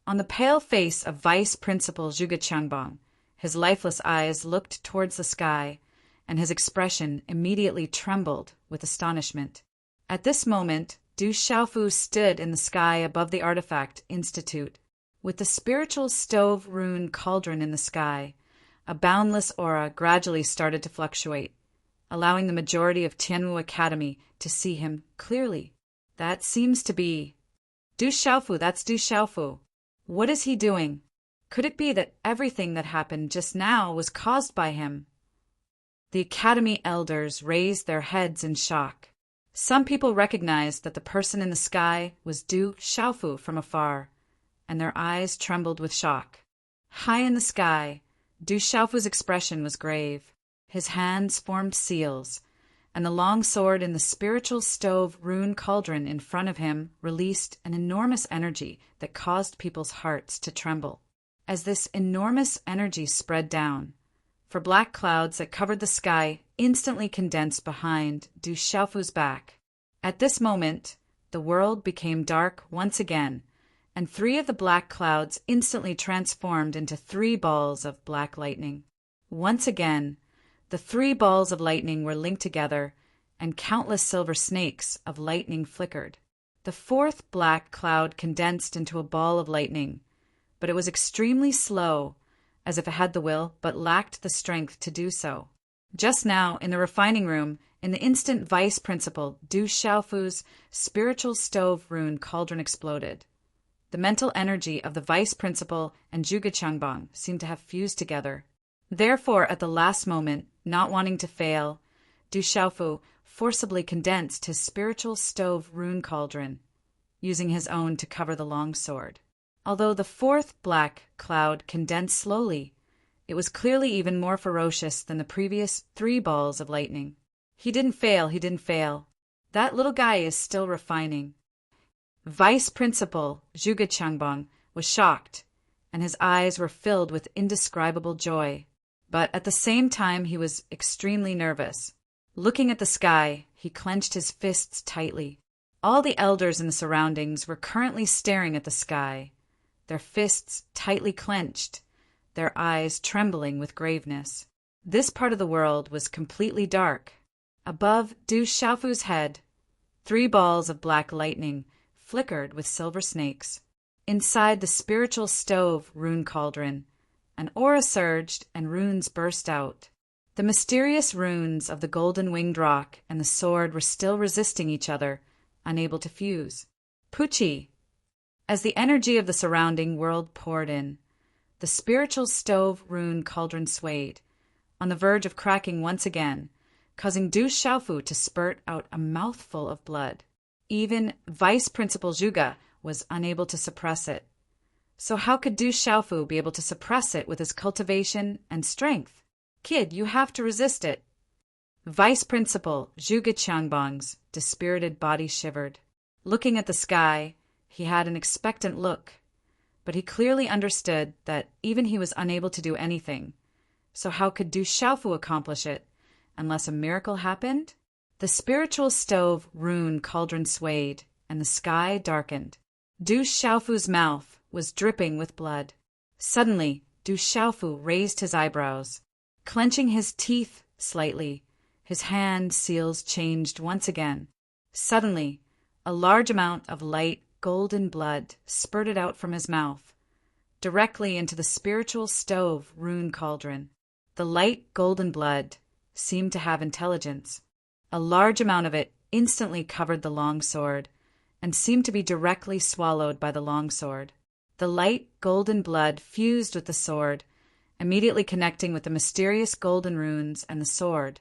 On the pale face of Vice Principal Zhuge Qiangbang, his lifeless eyes looked towards the sky, and his expression immediately trembled with astonishment. At this moment, Du Xiaofu stood in the sky above the Artifact Institute. With the spiritual stove rune cauldron in the sky, a boundless aura gradually started to fluctuate, allowing the majority of Tianwu Academy to see him clearly. That seems to be Du Xiaofu. That's Du Xiaofu. What is he doing? Could it be that everything that happened just now was caused by him? The Academy elders raised their heads in shock. Some people recognized that the person in the sky was Du Xiaofu from afar, and their eyes trembled with shock. High in the sky, Du Xiaofu's expression was grave. His hands formed seals, and the long sword in the spiritual stove rune cauldron in front of him released an enormous energy that caused people's hearts to tremble. As this enormous energy spread down, for black clouds that covered the sky instantly condensed behind Du Xiaofu's back. At this moment, the world became dark once again, and 3 of the black clouds instantly transformed into 3 balls of black lightning. Once again, the 3 balls of lightning were linked together, and countless silver snakes of lightning flickered. The 4th black cloud condensed into a ball of lightning, but it was extremely slow, as if it had the will but lacked the strength to do so. Just now, in the refining room, in the instant Vice Principal Du Xiaofu's spiritual stove rune cauldron exploded. The mental energy of the Vice Principal and Zhuge Qiangbang seemed to have fused together. Therefore, at the last moment, not wanting to fail, Du Xiaofu forcibly condensed his spiritual stove rune cauldron, using his own to cover the long sword. Although the 4th black cloud condensed slowly, it was clearly even more ferocious than the previous 3 balls of lightning. He didn't fail. That little guy is still refining. Vice Principal Zhuge Qiangbang was shocked, and his eyes were filled with indescribable joy. But at the same time he was extremely nervous. Looking at the sky, he clenched his fists tightly. All the elders in the surroundings were currently staring at the sky, their fists tightly clenched, their eyes trembling with graveness. This part of the world was completely dark. Above Du Xiaofu's head, 3 balls of black lightning flickered with silver snakes. Inside the spiritual stove rune cauldron, an aura surged and runes burst out. The mysterious runes of the golden winged rock and the sword were still resisting each other, unable to fuse. Pucci! As the energy of the surrounding world poured in, the spiritual stove rune cauldron swayed, on the verge of cracking once again, causing Du Xiaofu to spurt out a mouthful of blood. Even Vice Principal Zhuge was unable to suppress it. So how could Du Xiaofu be able to suppress it with his cultivation and strength? Kid, you have to resist it. Vice Principal Zhuge Qiangbang's dispirited body shivered. Looking at the sky, he had an expectant look, but he clearly understood that even he was unable to do anything. So how could Du Xiaofu accomplish it, unless a miracle happened? The spiritual stove rune cauldron swayed, and the sky darkened. Du Xiaofu's mouth was dripping with blood. Suddenly, Du Xiaofu raised his eyebrows. Clenching his teeth slightly, his hand seals changed once again. Suddenly, a large amount of light golden blood spurted out from his mouth, directly into the spiritual stove rune cauldron. The light golden blood seemed to have intelligence. A large amount of it instantly covered the long sword, and seemed to be directly swallowed by the long sword. The light golden blood fused with the sword, immediately connecting with the mysterious golden runes and the sword,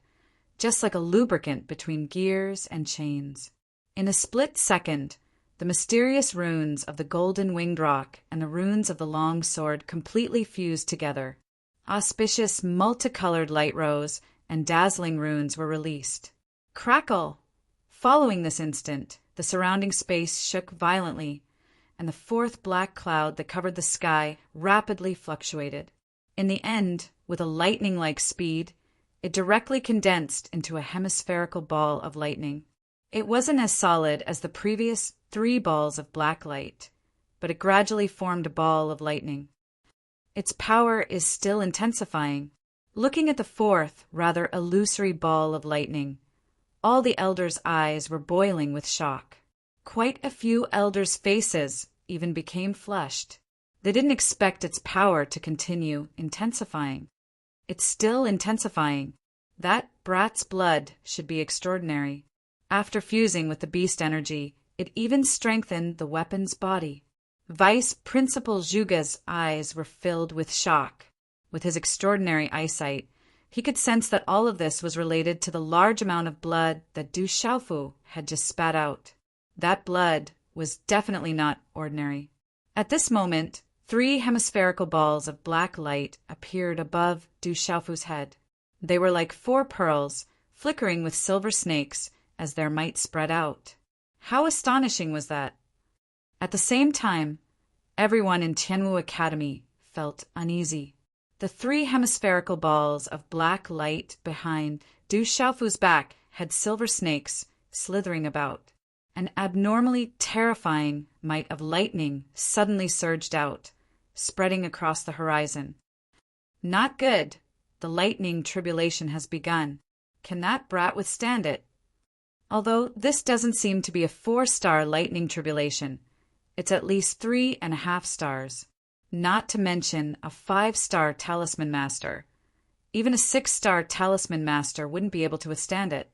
just like a lubricant between gears and chains. In a split second, the mysterious runes of the golden winged rock and the runes of the long sword completely fused together. Auspicious multicolored light rose and dazzling runes were released. Crackle! Following this instant, the surrounding space shook violently, and the fourth black cloud that covered the sky rapidly fluctuated. In the end, with a lightning-like speed, it directly condensed into a hemispherical ball of lightning. It wasn't as solid as the previous 3 balls of black light, but it gradually formed a ball of lightning. Its power is still intensifying. Looking at the fourth, rather illusory ball of lightning, all the elders' eyes were boiling with shock. Quite a few elders' faces even became flushed. They didn't expect its power to continue intensifying. It's still intensifying. That brat's blood should be extraordinary. After fusing with the beast energy, it even strengthened the weapon's body. Vice Principal Zhuge's eyes were filled with shock. With his extraordinary eyesight, he could sense that all of this was related to the large amount of blood that Du Xiaofu had just spat out. That blood was definitely not ordinary. At this moment, 3 hemispherical balls of black light appeared above Du Xiaofu's head. They were like 4 pearls, flickering with silver snakes as their might spread out. How astonishing was that! At the same time, everyone in Tianwu Academy felt uneasy. The 3 hemispherical balls of black light behind Du Xiaofu's back had silver snakes slithering about. An abnormally terrifying might of lightning suddenly surged out, spreading across the horizon. Not good. The lightning tribulation has begun. Can that brat withstand it? Although this doesn't seem to be a 4-star lightning tribulation, it's at least 3.5 stars. Not to mention a 5-star talisman master. Even a 6-star talisman master wouldn't be able to withstand it.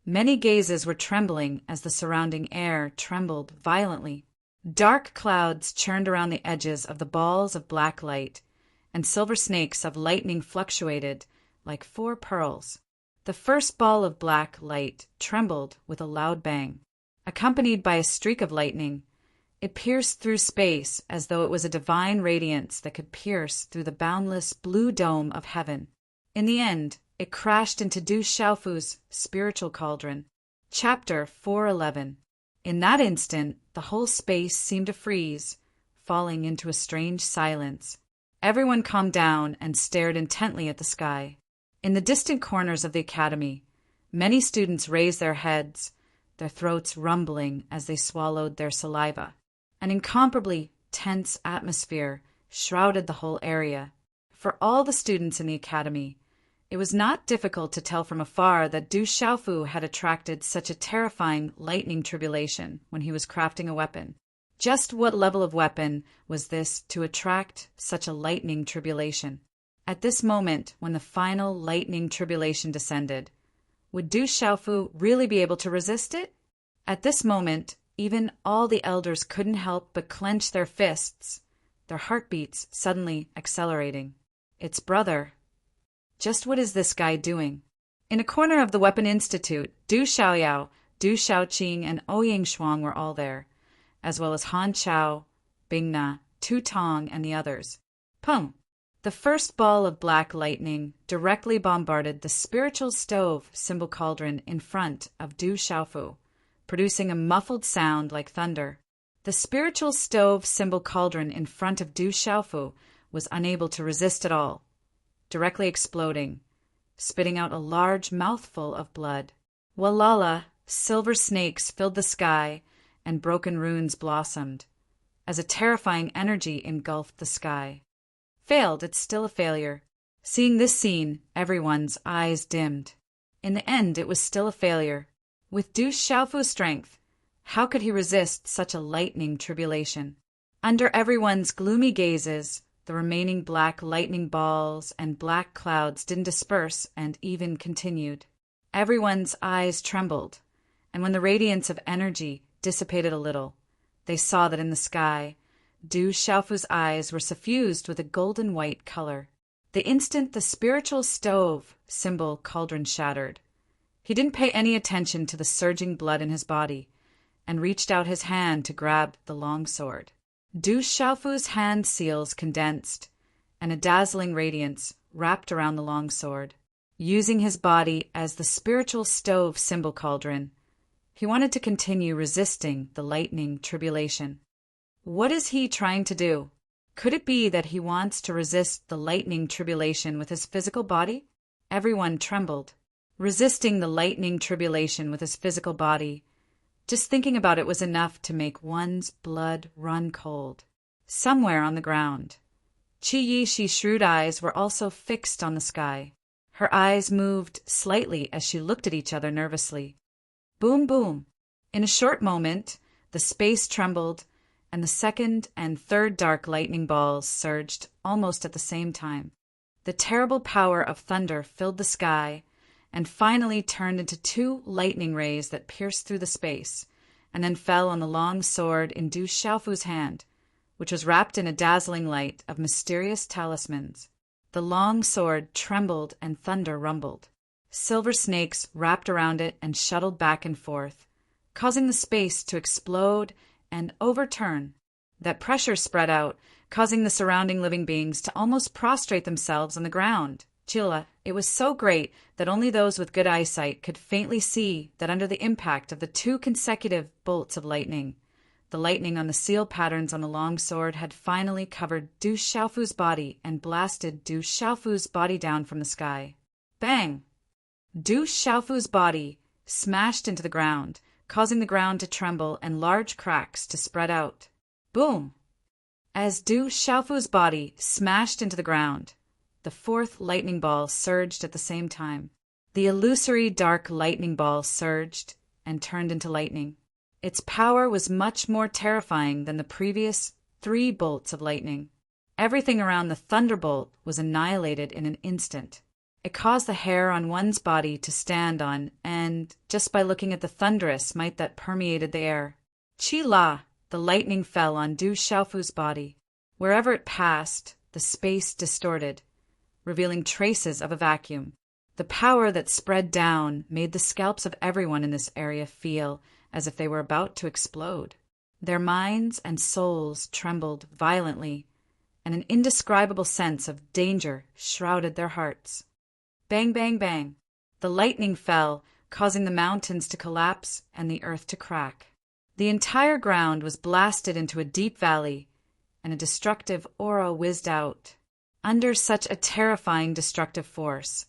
Many gazes were trembling as the surrounding air trembled violently. Dark clouds churned around the edges of the balls of black light, and silver snakes of lightning fluctuated like 4 pearls. The first ball of black light trembled with a loud bang. Accompanied by a streak of lightning, it pierced through space as though it was a divine radiance that could pierce through the boundless blue dome of heaven. In the end, it crashed into Du Xiaofu's spiritual cauldron. Chapter 411. In that instant, the whole space seemed to freeze, falling into a strange silence. Everyone calmed down and stared intently at the sky. In the distant corners of the academy, many students raised their heads, their throats rumbling as they swallowed their saliva. An incomparably tense atmosphere shrouded the whole area. For all the students in the academy, it was not difficult to tell from afar that Du Xiaofu had attracted such a terrifying lightning tribulation when he was crafting a weapon. Just what level of weapon was this to attract such a lightning tribulation? At this moment, when the final lightning tribulation descended, would Du Xiaofu really be able to resist it? At this moment, even all the elders couldn't help but clench their fists, their heartbeats suddenly accelerating. It's brother. Just what is this guy doing? In a corner of the Weapon Institute, Du Xiaoyao, Du Xiaoqing, and Ouyang Shuang were all there, as well as Han Chao, Bing Na, Tu Tong, and the others. Pum! The first ball of black lightning directly bombarded the spiritual stove symbol cauldron in front of Du Xiaofu, producing a muffled sound like thunder. The spiritual stove symbol cauldron in front of Du Xiaofu was unable to resist at all, directly exploding, spitting out a large mouthful of blood. Walala, silver snakes filled the sky, and broken runes blossomed, as a terrifying energy engulfed the sky. Failed, it's still a failure. Seeing this scene, everyone's eyes dimmed. In the end, it was still a failure. With Du Xiaofu's strength, how could he resist such a lightning tribulation? Under everyone's gloomy gazes, the remaining black lightning balls and black clouds didn't disperse and even continued. Everyone's eyes trembled, and when the radiance of energy dissipated a little, they saw that in the sky, Du Xiaofu's eyes were suffused with a golden white color. The instant the spiritual stove symbol cauldron shattered, he didn't pay any attention to the surging blood in his body and reached out his hand to grab the long sword. Du Xiaofu's hand seals condensed, and a dazzling radiance wrapped around the long sword. Using his body as the spiritual stove symbol cauldron, he wanted to continue resisting the lightning tribulation. What is he trying to do? Could it be that he wants to resist the lightning tribulation with his physical body? Everyone trembled. Resisting the lightning tribulation with his physical body, just thinking about it was enough to make one's blood run cold. Somewhere on the ground, Qi Yishi's shrewd eyes were also fixed on the sky. Her eyes moved slightly as she looked at each other nervously. Boom, boom. In a short moment, the space trembled, and the second and third dark lightning balls surged almost at the same time. The terrible power of thunder filled the sky and finally turned into two lightning rays that pierced through the space and then fell on the long sword in Du Xiaofu's hand, which was wrapped in a dazzling light of mysterious talismans. The long sword trembled and thunder rumbled. Silver snakes wrapped around it and shuttled back and forth, causing the space to explode and overturn. That pressure spread out, causing the surrounding living beings to almost prostrate themselves on the ground. Chilla, it was so great that only those with good eyesight could faintly see that under the impact of the two consecutive bolts of lightning, the lightning on the seal patterns on the long sword had finally covered Du Xiaofu's body and blasted Du Xiaofu's body down from the sky. Bang! Du Xiaofu's body smashed into the ground, causing the ground to tremble and large cracks to spread out. Boom! As Du Xiaofu's body smashed into the ground, the fourth lightning ball surged at the same time. The illusory dark lightning ball surged and turned into lightning. Its power was much more terrifying than the previous 3 bolts of lightning. Everything around the thunderbolt was annihilated in an instant. It caused the hair on one's body to stand on, and, just by looking at the thunderous might that permeated the air, Qi La, the lightning fell on Du Xiaofu's body. Wherever it passed, the space distorted, revealing traces of a vacuum. The power that spread down made the scalps of everyone in this area feel as if they were about to explode. Their minds and souls trembled violently, and an indescribable sense of danger shrouded their hearts. Bang, bang, bang. The lightning fell, causing the mountains to collapse and the earth to crack. The entire ground was blasted into a deep valley, and a destructive aura whizzed out. Under such a terrifying destructive force,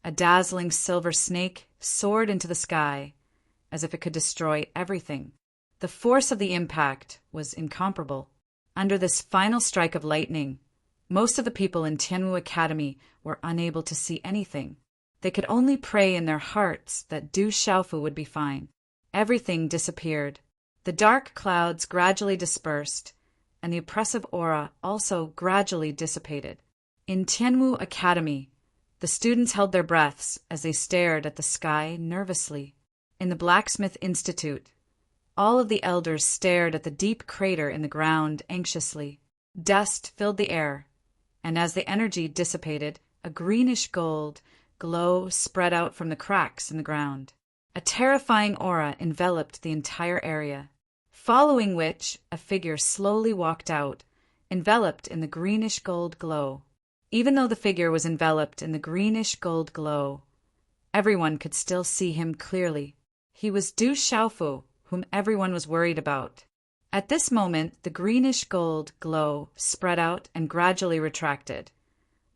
a dazzling silver snake soared into the sky, as if it could destroy everything. The force of the impact was incomparable. Under this final strike of lightning, most of the people in Tianwu Academy were unable to see anything. They could only pray in their hearts that Du Xiaofu would be fine. Everything disappeared. The dark clouds gradually dispersed, and the oppressive aura also gradually dissipated. In Tianwu Academy, the students held their breaths as they stared at the sky nervously. In the Blacksmith Institute, all of the elders stared at the deep crater in the ground anxiously. Dust filled the air, and as the energy dissipated, a greenish gold, glow spread out from the cracks in the ground. A terrifying aura enveloped the entire area, following which a figure slowly walked out, enveloped in the greenish-gold glow. Even though the figure was enveloped in the greenish-gold glow, everyone could still see him clearly. He was Du Xiaofu, whom everyone was worried about. At this moment, the greenish-gold glow spread out and gradually retracted,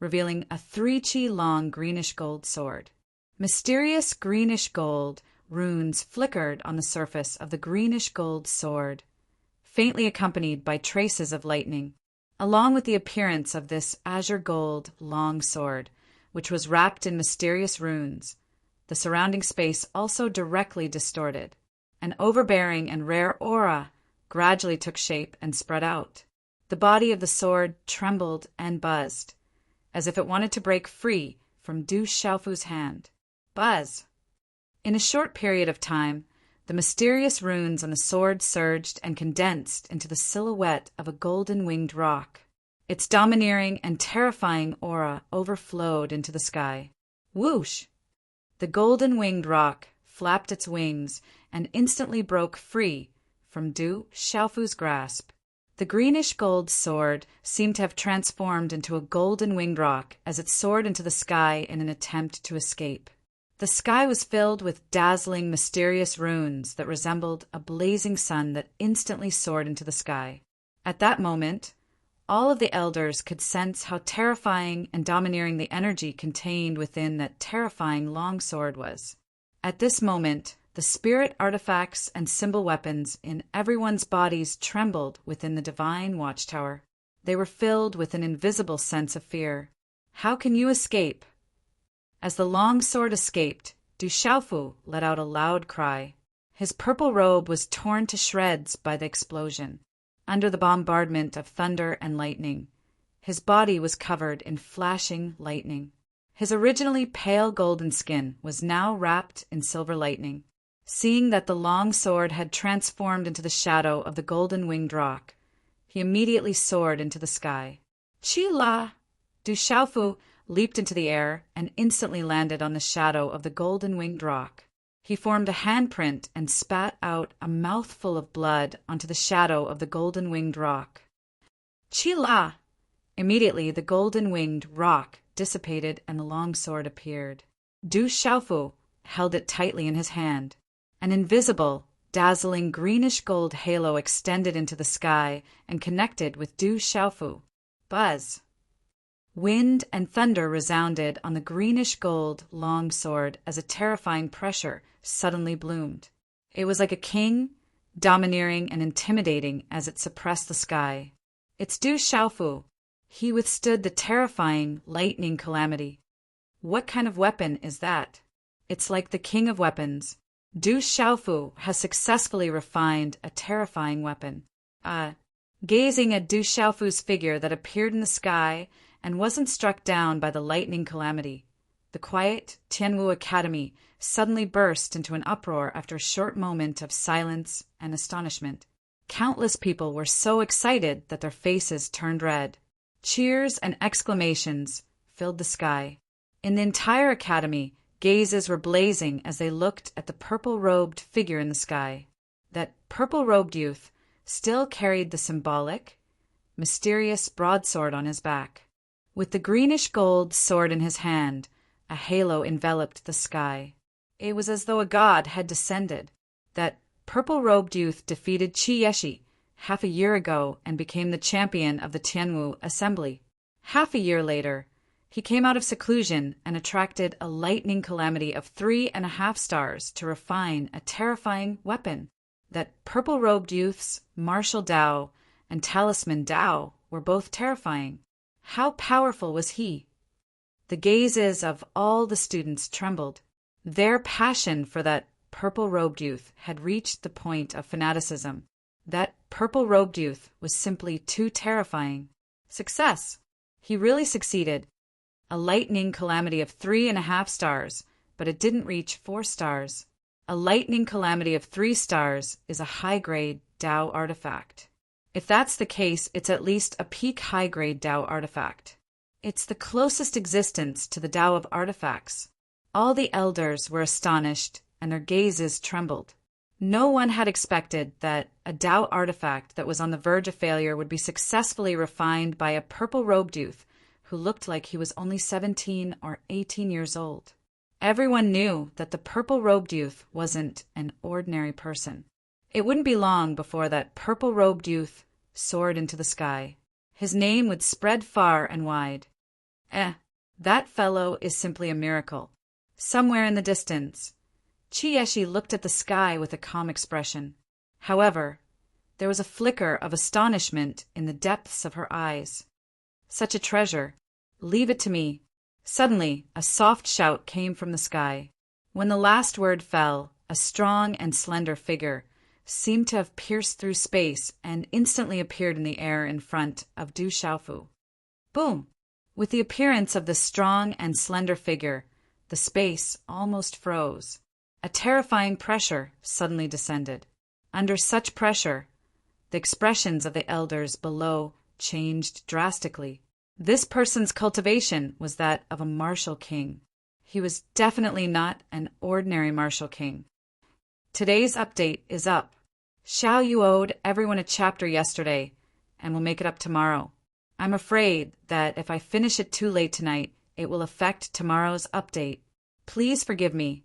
revealing a 3 qi long greenish-gold sword. Mysterious greenish-gold runes flickered on the surface of the greenish-gold sword, faintly accompanied by traces of lightning. Along with the appearance of this azure-gold long sword, which was wrapped in mysterious runes, the surrounding space also directly distorted. An overbearing and rare aura gradually took shape and spread out. The body of the sword trembled and buzzed, as if it wanted to break free from Du Xiaofu's hand. Buzz! In a short period of time, the mysterious runes on the sword surged and condensed into the silhouette of a golden-winged roc. Its domineering and terrifying aura overflowed into the sky. Whoosh! The golden-winged roc flapped its wings and instantly broke free from Du Xiaofu's grasp. The greenish-gold sword seemed to have transformed into a golden-winged roc as it soared into the sky in an attempt to escape. The sky was filled with dazzling, mysterious runes that resembled a blazing sun that instantly soared into the sky. At that moment, all of the elders could sense how terrifying and domineering the energy contained within that terrifying long sword was. At this moment, the spirit artifacts and symbol weapons in everyone's bodies trembled within the divine watchtower. They were filled with an invisible sense of fear. How can you escape? As the long sword escaped, Du Xiaofu let out a loud cry. His purple robe was torn to shreds by the explosion. Under the bombardment of thunder and lightning, his body was covered in flashing lightning. His originally pale golden skin was now wrapped in silver lightning. Seeing that the long sword had transformed into the shadow of the golden-winged roc, he immediately soared into the sky. Chi-la! Du Xiaofu leaped into the air and instantly landed on the shadow of the golden-winged roc. He formed a handprint and spat out a mouthful of blood onto the shadow of the golden-winged roc. Chi-la! Immediately the golden-winged roc dissipated and the long sword appeared. Du Xiaofu held it tightly in his hand. An invisible, dazzling greenish-gold halo extended into the sky and connected with Du Xiaofu. Buzz! Wind and thunder resounded on the greenish-gold long sword as a terrifying pressure suddenly bloomed. It was like a king, domineering and intimidating as it suppressed the sky. It's Du Xiaofu. He withstood the terrifying lightning calamity. What kind of weapon is that? It's like the king of weapons. Du Xiaofu has successfully refined a terrifying weapon. Gazing at Du Xiaofu's figure that appeared in the sky and wasn't struck down by the lightning calamity, the quiet Tianwu Academy suddenly burst into an uproar after a short moment of silence and astonishment. Countless people were so excited that their faces turned red. Cheers and exclamations filled the sky. In the entire academy, gazes were blazing as they looked at the purple-robed figure in the sky. That purple-robed youth still carried the symbolic, mysterious broadsword on his back. With the greenish-gold sword in his hand, a halo enveloped the sky. It was as though a god had descended. That purple-robed youth defeated Qi Yeshi half a year ago and became the champion of the Tianwu Assembly. Half a year later, he came out of seclusion and attracted a lightning calamity of 3.5 stars to refine a terrifying weapon. That purple-robed youth's martial Dao and talisman Dao were both terrifying. How powerful was he? The gazes of all the students trembled. Their passion for that purple-robed youth had reached the point of fanaticism. That purple-robed youth was simply too terrifying. Success! He really succeeded. A lightning calamity of 3.5 stars, but it didn't reach 4 stars. A lightning calamity of 3 stars is a high-grade Dao artifact. If that's the case, it's at least a peak high-grade Dao artifact. It's the closest existence to the Tao of artifacts. All the elders were astonished, and their gazes trembled. No one had expected that a Tao artifact that was on the verge of failure would be successfully refined by a purple-robed youth who looked like he was only 17 or 18 years old. Everyone knew that the purple-robed youth wasn't an ordinary person. It wouldn't be long before that purple-robed youth soared into the sky. His name would spread far and wide. That fellow is simply a miracle. Somewhere in the distance, Chieshi looked at the sky with a calm expression. However, there was a flicker of astonishment in the depths of her eyes. Such a treasure. Leave it to me. Suddenly, a soft shout came from the sky. When the last word fell, a strong and slender figure seemed to have pierced through space and instantly appeared in the air in front of Du Xiaofu. Boom! With the appearance of the strong and slender figure, the space almost froze. A terrifying pressure suddenly descended. Under such pressure, the expressions of the elders below changed drastically. This person's cultivation was that of a martial king. He was definitely not an ordinary martial king. Today's update is up. Xiao Yu owed everyone a chapter yesterday, and will make it up tomorrow. I'm afraid that if I finish it too late tonight, it will affect tomorrow's update. Please forgive me.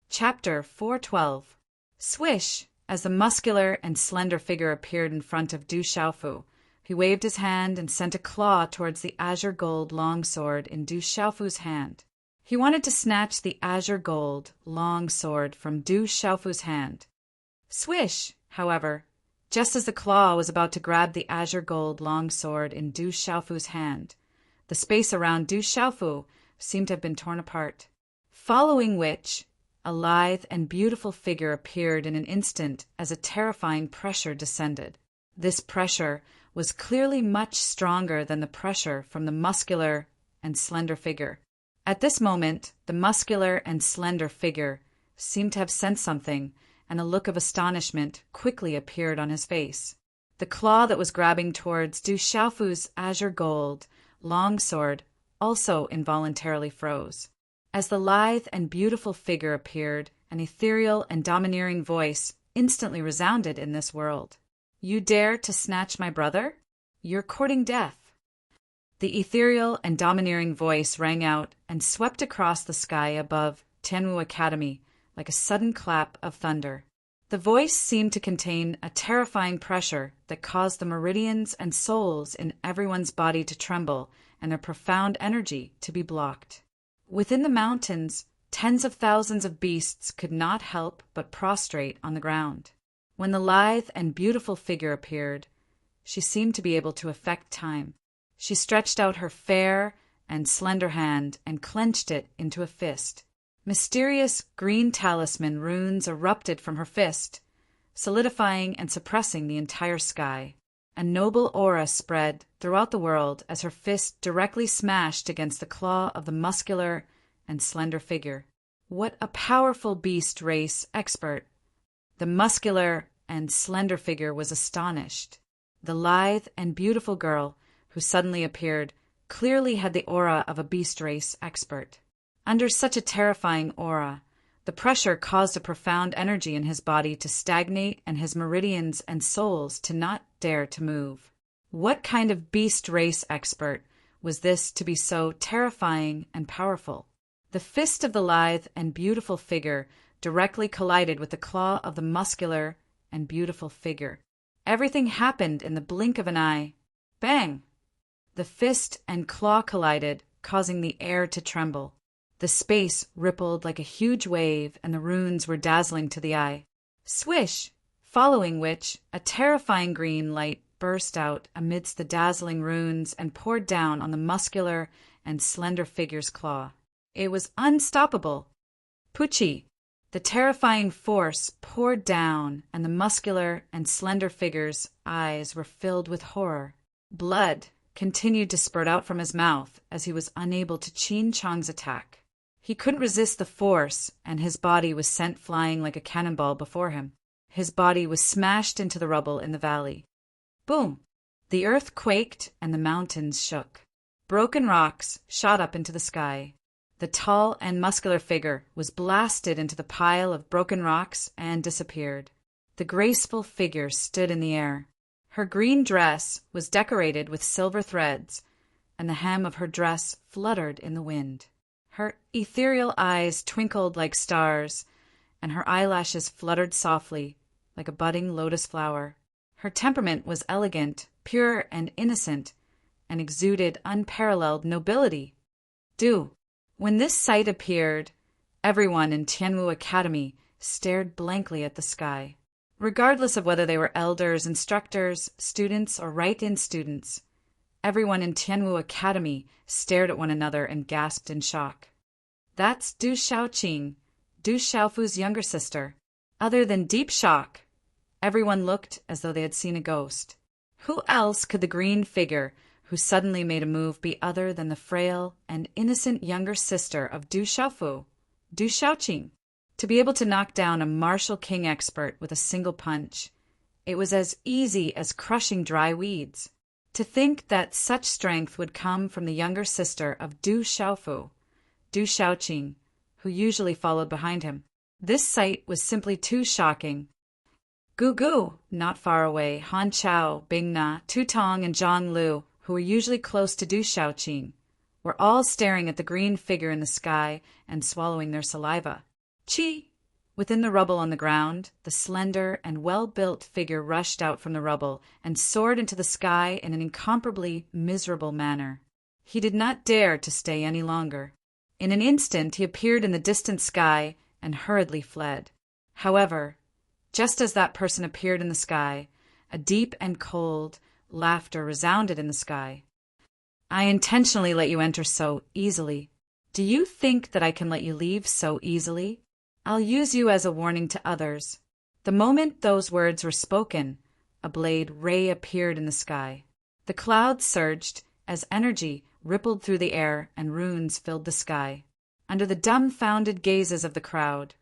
Chapter 412. Swish! As the muscular and slender figure appeared in front of Du Xiaofu, he waved his hand and sent a claw towards the azure gold longsword in Du Xiaofu's hand. He wanted to snatch the azure gold longsword from Du Xiaofu's hand. Swish! However, just as the claw was about to grab the azure gold longsword in Du Xiaofu's hand, the space around Du Xiaofu seemed to have been torn apart. Following which, a lithe and beautiful figure appeared in an instant as a terrifying pressure descended. This pressure was clearly much stronger than the pressure from the muscular and slender figure. At this moment, the muscular and slender figure seemed to have sensed something, and a look of astonishment quickly appeared on his face. The claw that was grabbing towards Du Xiaofu's azure gold longsword also involuntarily froze. As the lithe and beautiful figure appeared, an ethereal and domineering voice instantly resounded in this world. You dare to snatch my brother? You're courting death. The ethereal and domineering voice rang out and swept across the sky above Tianwu Academy like a sudden clap of thunder. The voice seemed to contain a terrifying pressure that caused the meridians and souls in everyone's body to tremble and their profound energy to be blocked. Within the mountains, tens of thousands of beasts could not help but prostrate on the ground. When the lithe and beautiful figure appeared, she seemed to be able to affect time. She stretched out her fair and slender hand and clenched it into a fist. Mysterious green talisman runes erupted from her fist, solidifying and suppressing the entire sky. A noble aura spread throughout the world as her fist directly smashed against the claw of the muscular and slender figure. What a powerful beast race expert! The muscular and slender figure was astonished. The lithe and beautiful girl who suddenly appeared clearly had the aura of a beast race expert. Under such a terrifying aura, the pressure caused a profound energy in his body to stagnate and his meridians and souls to not dare to move. What kind of beast race expert was this to be so terrifying and powerful? The fist of the lithe and beautiful figure directly collided with the claw of the muscular and beautiful figure. Everything happened in the blink of an eye. Bang! The fist and claw collided, causing the air to tremble. The space rippled like a huge wave, and the runes were dazzling to the eye. Swish! Following which, a terrifying green light burst out amidst the dazzling runes and poured down on the muscular and slender figure's claw. It was unstoppable. Pucci! The terrifying force poured down, and the muscular and slender figure's eyes were filled with horror. Blood continued to spurt out from his mouth as he was unable to Qin Chang's attack. He couldn't resist the force, and his body was sent flying like a cannonball before him. His body was smashed into the rubble in the valley. Boom! The earth quaked and the mountains shook. Broken rocks shot up into the sky. The tall and muscular figure was blasted into the pile of broken rocks and disappeared. The graceful figure stood in the air. Her green dress was decorated with silver threads, and the hem of her dress fluttered in the wind. Her ethereal eyes twinkled like stars, and her eyelashes fluttered softly like a budding lotus flower. Her temperament was elegant, pure, and innocent, and exuded unparalleled nobility. When this sight appeared, everyone in Tianwu Academy stared blankly at the sky. Regardless of whether they were elders, instructors, students, or write-in students, everyone in Tianwu Academy stared at one another and gasped in shock. That's Du Shaoqing, Du Xiaofu's younger sister. Other than deep shock, everyone looked as though they had seen a ghost. Who else could the green figure who suddenly made a move be other than the frail and innocent younger sister of Du Xiaofu, Du Shaoqing? To be able to knock down a martial king expert with a single punch, it was as easy as crushing dry weeds. To think that such strength would come from the younger sister of Du Xiaofu, Du Shaoqing, who usually followed behind him. This sight was simply too shocking. Gugu, not far away, Han Chao, Bing Na, Tu Tong, and Zhang Lu, who were usually close to Du Shaoqing, were all staring at the green figure in the sky and swallowing their saliva. Chi! Within the rubble on the ground, the slender and well-built figure rushed out from the rubble and soared into the sky in an incomparably miserable manner. He did not dare to stay any longer. In an instant he appeared in the distant sky and hurriedly fled. However, just as that person appeared in the sky, a deep and cold laughter resounded in the sky. I intentionally let you enter so easily. Do you think that I can let you leave so easily? I'll use you as a warning to others. The moment those words were spoken, a blade ray appeared in the sky. The clouds surged as energy rippled through the air and runes filled the sky. Under the dumbfounded gazes of the crowd,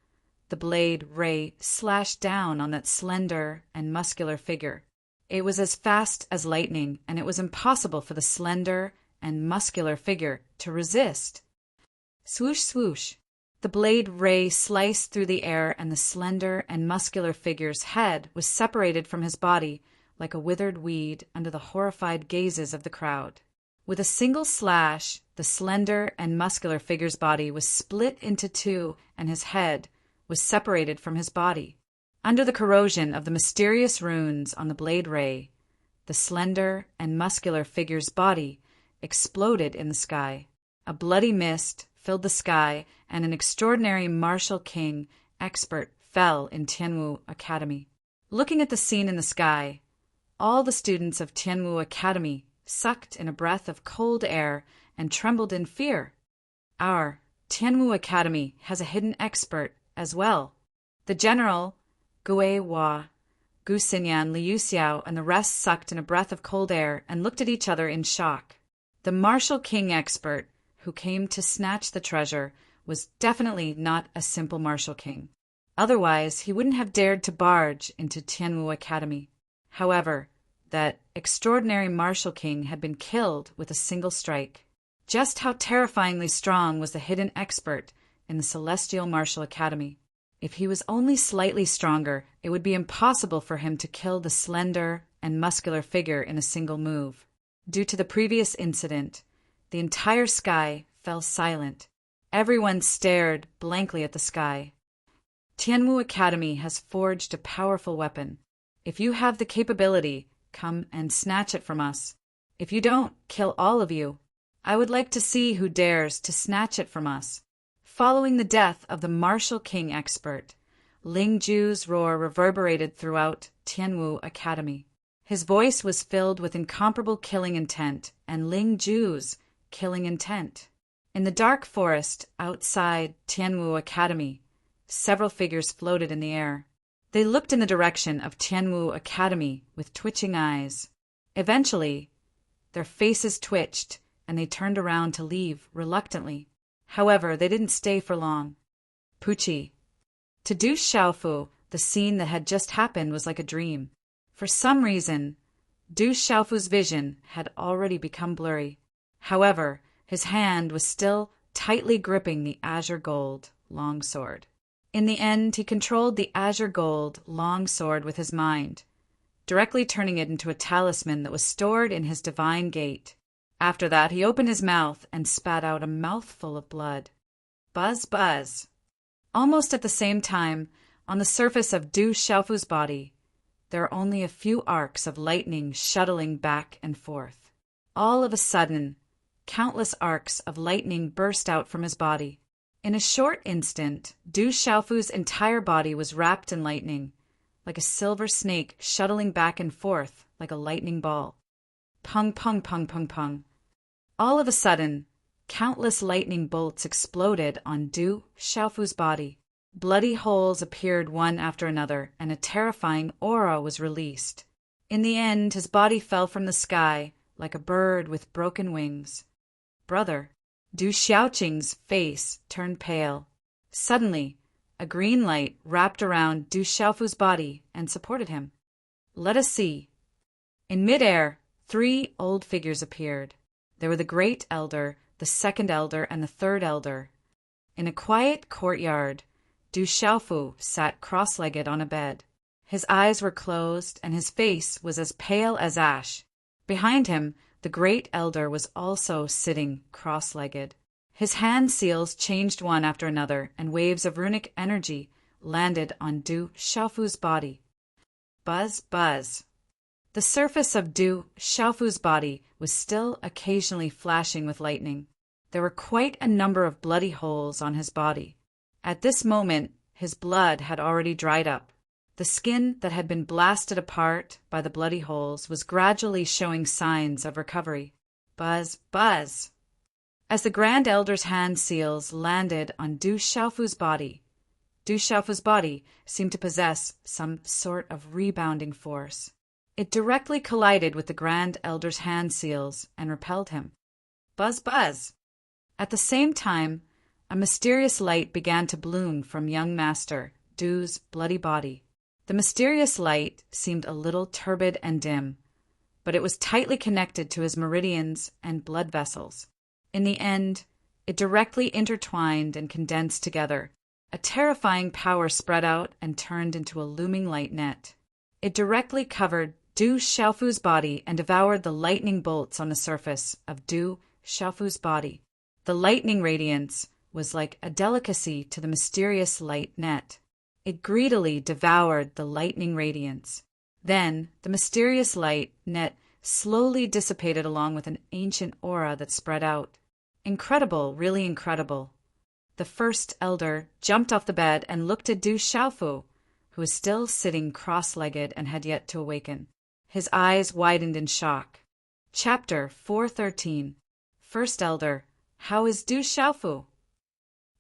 the blade ray slashed down on that slender and muscular figure. It was as fast as lightning, and it was impossible for the slender and muscular figure to resist. Swoosh, swoosh. The blade ray sliced through the air, and the slender and muscular figure's head was separated from his body like a withered weed under the horrified gazes of the crowd. With a single slash, the slender and muscular figure's body was split into two, and his head was separated from his body. Under the corrosion of the mysterious runes on the blade ray, the slender and muscular figure's body exploded in the sky. A bloody mist filled the sky, and an extraordinary martial king expert fell in Tianwu Academy. Looking at the scene in the sky, all the students of Tianwu Academy sucked in a breath of cold air and trembled in fear. Our Tianwu Academy has a hidden expert as well. The general, Gui Hua, Gu Xinyan, Liu Xiao, and the rest sucked in a breath of cold air and looked at each other in shock. The martial king expert who came to snatch the treasure was definitely not a simple martial king. Otherwise, he wouldn't have dared to barge into Tianwu Academy. However, that extraordinary martial king had been killed with a single strike. Just how terrifyingly strong was the hidden expert in the Celestial Martial Academy? If he was only slightly stronger, it would be impossible for him to kill the slender and muscular figure in a single move. Due to the previous incident, the entire sky fell silent. Everyone stared blankly at the sky. Tianwu Academy has forged a powerful weapon. If you have the capability, come and snatch it from us. If you don't, kill all of you. I would like to see who dares to snatch it from us. Following the death of the martial king expert, Ling Ju's roar reverberated throughout Tianwu Academy. His voice was filled with incomparable killing intent, and Ling Ju's killing intent. In the dark forest outside Tianwu Academy, several figures floated in the air. They looked in the direction of Tianwu Academy with twitching eyes. Eventually, their faces twitched, and they turned around to leave reluctantly. However, they didn't stay for long. Pucci. To Du Xiaofu, the scene that had just happened was like a dream. For some reason, Du Xiaofu's vision had already become blurry. However, his hand was still tightly gripping the azure gold long sword. In the end, he controlled the azure gold long sword with his mind, directly turning it into a talisman that was stored in his divine gate. After that, he opened his mouth and spat out a mouthful of blood. Buzz, buzz. Almost at the same time, on the surface of Du Xiaofu's body, there are only a few arcs of lightning shuttling back and forth. All of a sudden, countless arcs of lightning burst out from his body. In a short instant, Du Xiaofu's entire body was wrapped in lightning, like a silver snake shuttling back and forth like a lightning ball. Pung, pung, pung, pung, pung. All of a sudden, countless lightning bolts exploded on Du Xiaofu's body. Bloody holes appeared one after another, and a terrifying aura was released. In the end, his body fell from the sky like a bird with broken wings. Brother, Du Xiaoqing's face turned pale. Suddenly, a green light wrapped around Du Xiaofu's body and supported him. Let us see. In midair, 3 old figures appeared. There were the Great Elder, the Second Elder, and the Third Elder. In a quiet courtyard, Du Xiaofu sat cross-legged on a bed. His eyes were closed, and his face was as pale as ash. Behind him, the Great Elder was also sitting cross-legged. His hand seals changed one after another, and waves of runic energy landed on Du Xiaofu's body. Buzz, buzz. The surface of Du Xiaofu's body was still occasionally flashing with lightning. There were quite a number of bloody holes on his body. At this moment, his blood had already dried up. The skin that had been blasted apart by the bloody holes was gradually showing signs of recovery. Buzz, buzz. As the Grand Elder's hand seals landed on Du Xiaofu's body seemed to possess some sort of rebounding force. It directly collided with the Grand Elder's hand seals and repelled him. Buzz, buzz. At the same time, a mysterious light began to bloom from young Master Du's bloody body. The mysterious light seemed a little turbid and dim, but it was tightly connected to his meridians and blood vessels. In the end, it directly intertwined and condensed together. A terrifying power spread out and turned into a looming light net. It directly covered Du Xiaofu's body and devoured the lightning bolts on the surface of Du Xiaofu's body. The lightning radiance was like a delicacy to the mysterious light net. It greedily devoured the lightning radiance. Then, the mysterious light net slowly dissipated along with an ancient aura that spread out. Incredible, really incredible. The First Elder jumped off the bed and looked at Du Xiaofu, who was still sitting cross-legged and had yet to awaken. His eyes widened in shock. Chapter 413. First Elder, how is Du Xiaofu?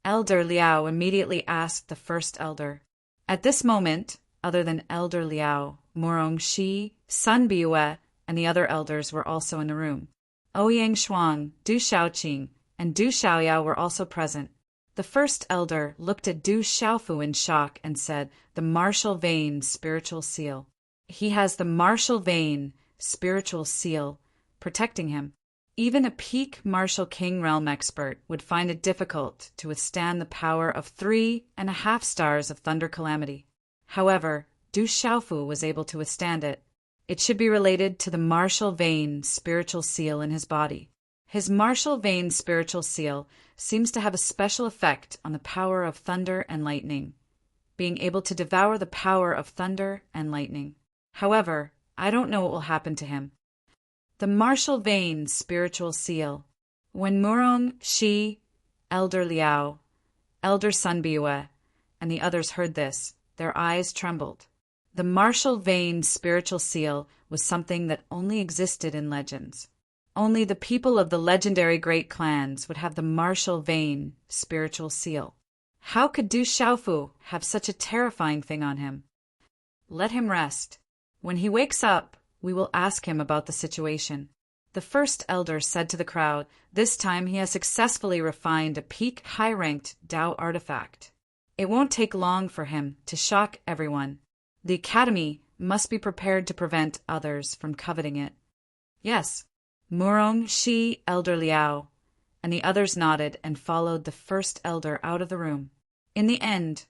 Elder Liao immediately asked the First Elder. At this moment, other than Elder Liao, Murong Shi, Sun Biue, and the other elders were also in the room. Ouyang Shuang, Du Xiaoqing, and Du Xiaoyao were also present. The First Elder looked at Du Xiaofu in shock and said, "The martial vein spiritual seal." He has the martial vein spiritual seal protecting him. Even a peak martial king realm expert would find it difficult to withstand the power of 3.5 stars of thunder calamity. However, Du Xiaofu was able to withstand it. It should be related to the martial vein spiritual seal in his body. His martial vein spiritual seal seems to have a special effect on the power of thunder and lightning, being able to devour the power of thunder and lightning. However, I don't know what will happen to him. The martial vein spiritual seal. When Murong Shi, Elder Liao, Elder Sun Biue, and the others heard this, their eyes trembled. The martial vein spiritual seal was something that only existed in legends. Only the people of the legendary great clans would have the martial vein spiritual seal. How could Du Xiaofu have such a terrifying thing on him? Let him rest. When he wakes up, we will ask him about the situation. The First Elder said to the crowd, this time he has successfully refined a peak high-ranked Dao artifact. It won't take long for him to shock everyone. The Academy must be prepared to prevent others from coveting it. Yes, Murong Shi, Elder Liao, and the others nodded and followed the first elder out of the room. In the end,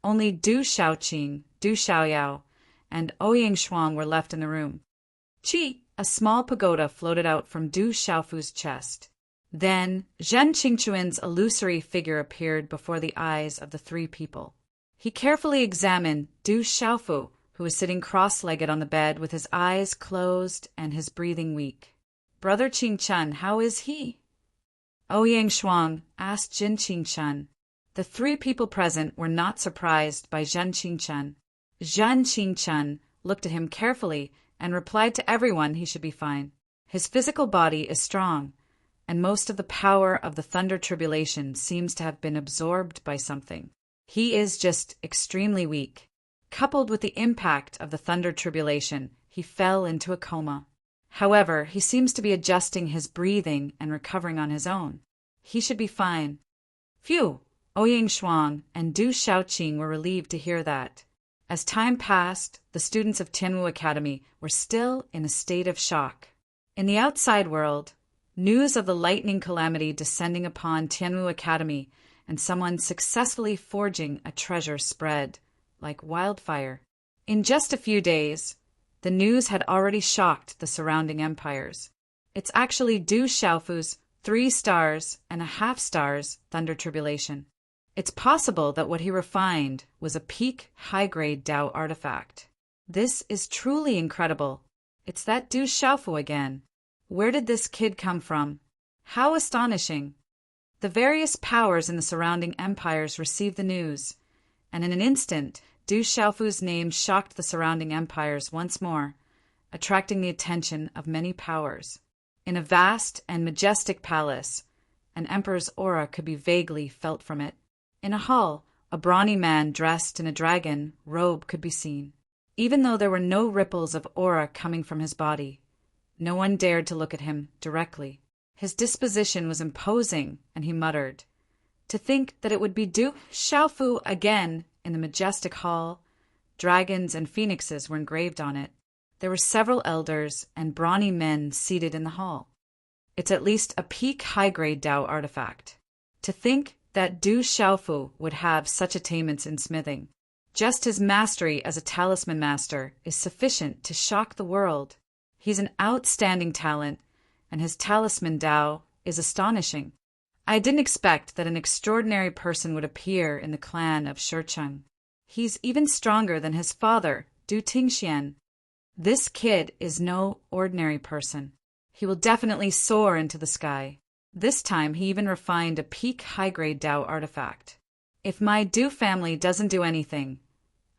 only Du Shaoqing, Du Xiaoyao, and Ouyang Shuang were left in the room. Qi, a small pagoda floated out from Du Xiaofu's chest. Then Zhen Qingchuan's illusory figure appeared before the eyes of the three people. He carefully examined Du Xiaofu, who was sitting cross-legged on the bed with his eyes closed and his breathing weak. "Brother Qingchen, how is he?" Ouyang Shuang asked Jin Qingchen. The three people present were not surprised by Zhen Qingchen. Zhen Qingchen looked at him carefully and replied to everyone he should be fine. His physical body is strong, and most of the power of the thunder tribulation seems to have been absorbed by something. He is just extremely weak. Coupled with the impact of the thunder tribulation, he fell into a coma. However, he seems to be adjusting his breathing and recovering on his own. He should be fine. Phew! Ouyang Shuang and Du Shaoqing were relieved to hear that. As time passed, the students of Tianwu Academy were still in a state of shock. In the outside world, news of the lightning calamity descending upon Tianwu Academy and someone successfully forging a treasure spread like wildfire. In just a few days, the news had already shocked the surrounding empires. It's actually Du Xiaofu's 3 stars and a half stars thunder tribulation. It's possible that what he refined was a peak high-grade Dao artifact. This is truly incredible. It's that Du Xiaofu again. Where did this kid come from? How astonishing! The various powers in the surrounding empires received the news, and in an instant, Du Xiaofu's name shocked the surrounding empires once more, attracting the attention of many powers. In a vast and majestic palace, an emperor's aura could be vaguely felt from it. In a hall, a brawny man dressed in a dragon robe could be seen. Even though there were no ripples of aura coming from his body, no one dared to look at him directly. His disposition was imposing, and he muttered, "To think that it would be Du Xiaofu again!" In the majestic hall, dragons and phoenixes were engraved on it. There were several elders and brawny men seated in the hall. It's at least a peak high-grade Dao artifact. To think that Du Xiaofu would have such attainments in smithing. Just his mastery as a talisman master is sufficient to shock the world. He's an outstanding talent, and his talisman Dao is astonishing. I didn't expect that an extraordinary person would appear in the clan of Shicheng. He's even stronger than his father, Du Tingxian. This kid is no ordinary person. He will definitely soar into the sky. This time he even refined a peak high-grade Dao artifact. If my Du family doesn't do anything,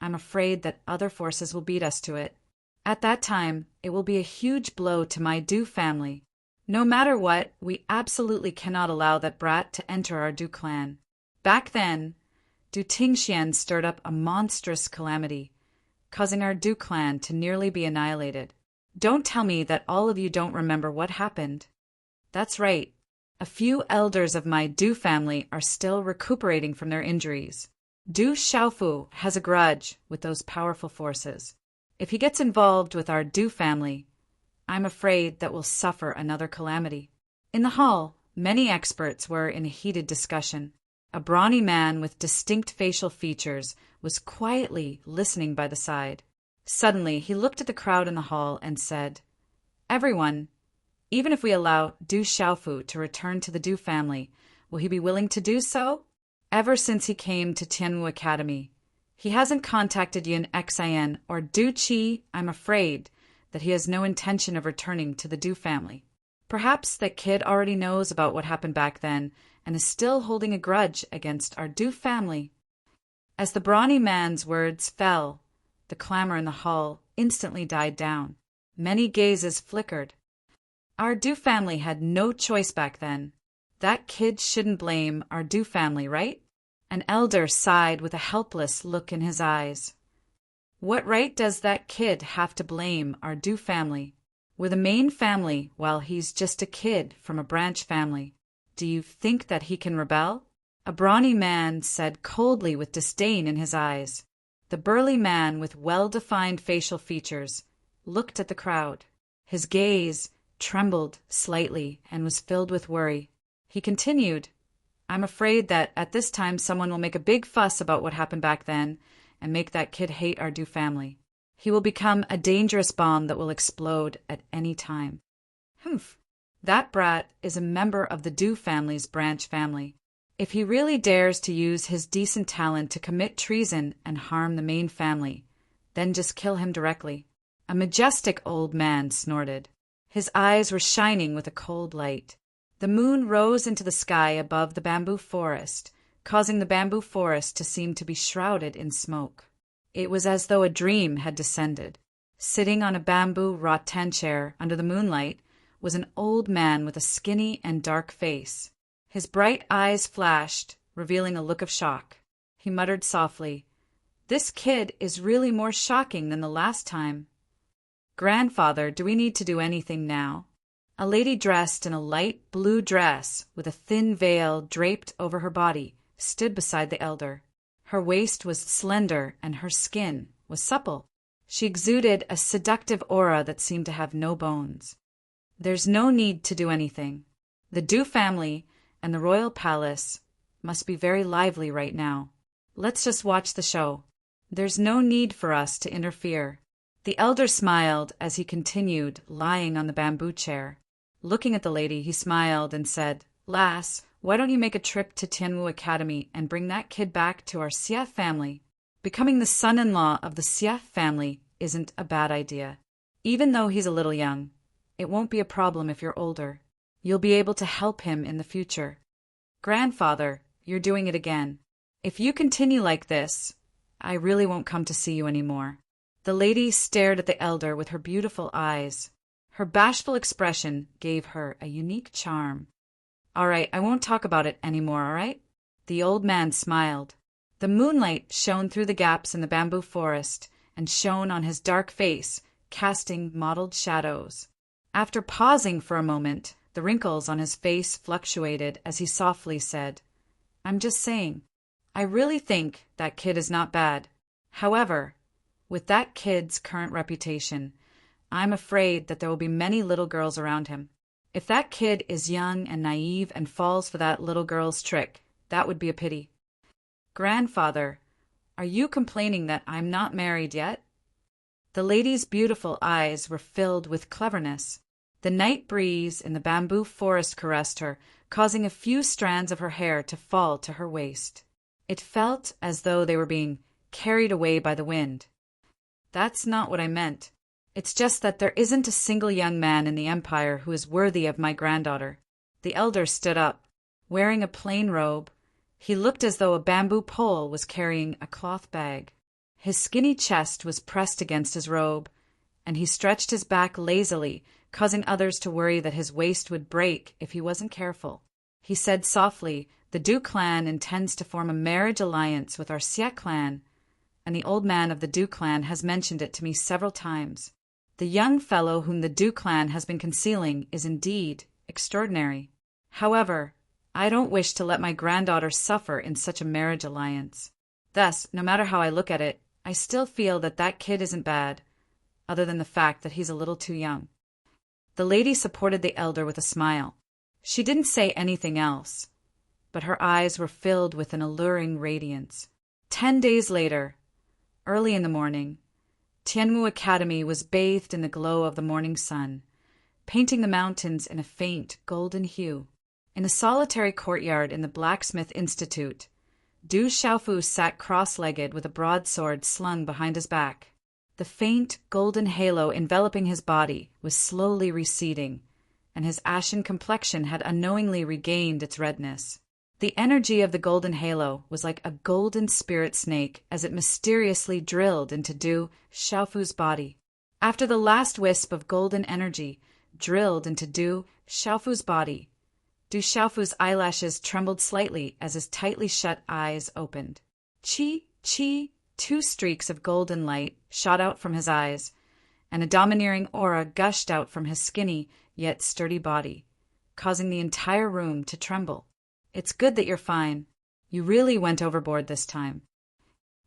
I'm afraid that other forces will beat us to it. At that time, it will be a huge blow to my Du family. No matter what, we absolutely cannot allow that brat to enter our Du clan. Back then, Du Tingxian stirred up a monstrous calamity, causing our Du clan to nearly be annihilated. Don't tell me that all of you don't remember what happened. That's right. A few elders of my Du family are still recuperating from their injuries. Du Xiaofu has a grudge with those powerful forces. If he gets involved with our Du family, I'm afraid that we'll suffer another calamity. In the hall, many experts were in a heated discussion. A brawny man with distinct facial features was quietly listening by the side. Suddenly, he looked at the crowd in the hall and said, "Everyone, even if we allow Du Xiaofu to return to the Du family, will he be willing to do so? Ever since he came to Tianwu Academy, he hasn't contacted Yin Xian or Du Qi. I'm afraid that he has no intention of returning to the Du family. Perhaps that kid already knows about what happened back then and is still holding a grudge against our Du family." As the brawny man's words fell, the clamor in the hall instantly died down. Many gazes flickered. Our Du family had no choice back then. That kid shouldn't blame our Du family, right? An elder sighed with a helpless look in his eyes. What right does that kid have to blame our Du family? We're the main family while he's just a kid from a branch family. Do you think that he can rebel? A brawny man said coldly with disdain in his eyes. The burly man with well-defined facial features looked at the crowd. His gaze trembled slightly, and was filled with worry. He continued, I'm afraid that at this time someone will make a big fuss about what happened back then and make that kid hate our Du family. He will become a dangerous bomb that will explode at any time. Humph. That brat is a member of the Du family's branch family. If he really dares to use his decent talent to commit treason and harm the main family, then just kill him directly. A majestic old man snorted. His eyes were shining with a cold light. The moon rose into the sky above the bamboo forest, causing the bamboo forest to seem to be shrouded in smoke. It was as though a dream had descended. Sitting on a bamboo rattan chair under the moonlight was an old man with a skinny and dark face. His bright eyes flashed, revealing a look of shock. He muttered softly, This kid is really more shocking than the last time. Grandfather, do we need to do anything now? A lady dressed in a light blue dress with a thin veil draped over her body stood beside the elder. Her waist was slender and her skin was supple. She exuded a seductive aura that seemed to have no bones. There's no need to do anything. The Du family and the royal palace must be very lively right now. Let's just watch the show. There's no need for us to interfere. The elder smiled as he continued lying on the bamboo chair. Looking at the lady, he smiled and said, Lass, why don't you make a trip to Tianwu Academy and bring that kid back to our Xie family? Becoming the son-in-law of the Xie family isn't a bad idea. Even though he's a little young, it won't be a problem if you're older. You'll be able to help him in the future. Grandfather, you're doing it again. If you continue like this, I really won't come to see you anymore. The lady stared at the elder with her beautiful eyes. Her bashful expression gave her a unique charm. All right, I won't talk about it anymore, all right? The old man smiled. The moonlight shone through the gaps in the bamboo forest and shone on his dark face, casting mottled shadows. After pausing for a moment, the wrinkles on his face fluctuated as he softly said, I'm just saying, I really think that kid is not bad. However, with that kid's current reputation, I'm afraid that there will be many little girls around him. If that kid is young and naive and falls for that little girl's trick, that would be a pity. Grandfather, are you complaining that I'm not married yet? The lady's beautiful eyes were filled with cleverness. The night breeze in the bamboo forest caressed her, causing a few strands of her hair to fall to her waist. It felt as though they were being carried away by the wind. That's not what I meant. It's just that there isn't a single young man in the empire who is worthy of my granddaughter. The elder stood up. Wearing a plain robe, he looked as though a bamboo pole was carrying a cloth bag. His skinny chest was pressed against his robe, and he stretched his back lazily, causing others to worry that his waist would break if he wasn't careful. He said softly, The Du clan intends to form a marriage alliance with our Xie clan, and the old man of the Du clan has mentioned it to me several times. The young fellow whom the Du clan has been concealing is indeed extraordinary. However, I don't wish to let my granddaughter suffer in such a marriage alliance. Thus, no matter how I look at it, I still feel that that kid isn't bad, other than the fact that he's a little too young. The lady supported the elder with a smile. She didn't say anything else, but her eyes were filled with an alluring radiance. 10 days later, early in the morning, Tianwu Academy was bathed in the glow of the morning sun, painting the mountains in a faint golden hue. In a solitary courtyard in the Blacksmith Institute, Du Xiaofu sat cross-legged with a broadsword slung behind his back. The faint golden halo enveloping his body was slowly receding, and his ashen complexion had unknowingly regained its redness. The energy of the golden halo was like a golden spirit snake as it mysteriously drilled into Du Xiaofu's body. After the last wisp of golden energy drilled into Du Xiaofu's body, Du Xiaofu's eyelashes trembled slightly as his tightly shut eyes opened. Chi, chi, 2 streaks of golden light shot out from his eyes, and a domineering aura gushed out from his skinny yet sturdy body, causing the entire room to tremble. It's good that you're fine. You really went overboard this time.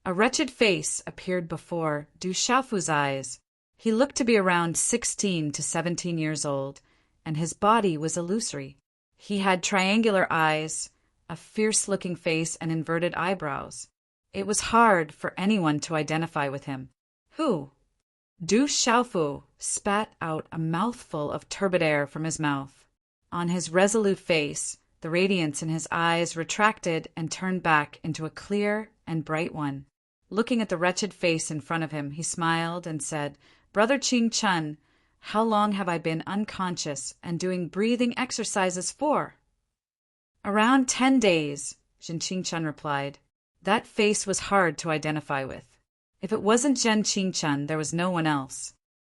A wretched face appeared before Du Xiaofu's eyes. He looked to be around 16 to 17 years old, and his body was illusory. He had triangular eyes, a fierce-looking face, and inverted eyebrows. It was hard for anyone to identify with him. Who? Du Xiaofu spat out a mouthful of turbid air from his mouth. On his resolute face, the radiance in his eyes retracted and turned back into a clear and bright one. Looking at the wretched face in front of him, he smiled and said, "Brother Ching Chun, how long have I been unconscious and doing breathing exercises for?" "Around 10 days," Jin Ching Chun replied. That face was hard to identify with. If it wasn't Zhen Qingchun, there was no one else.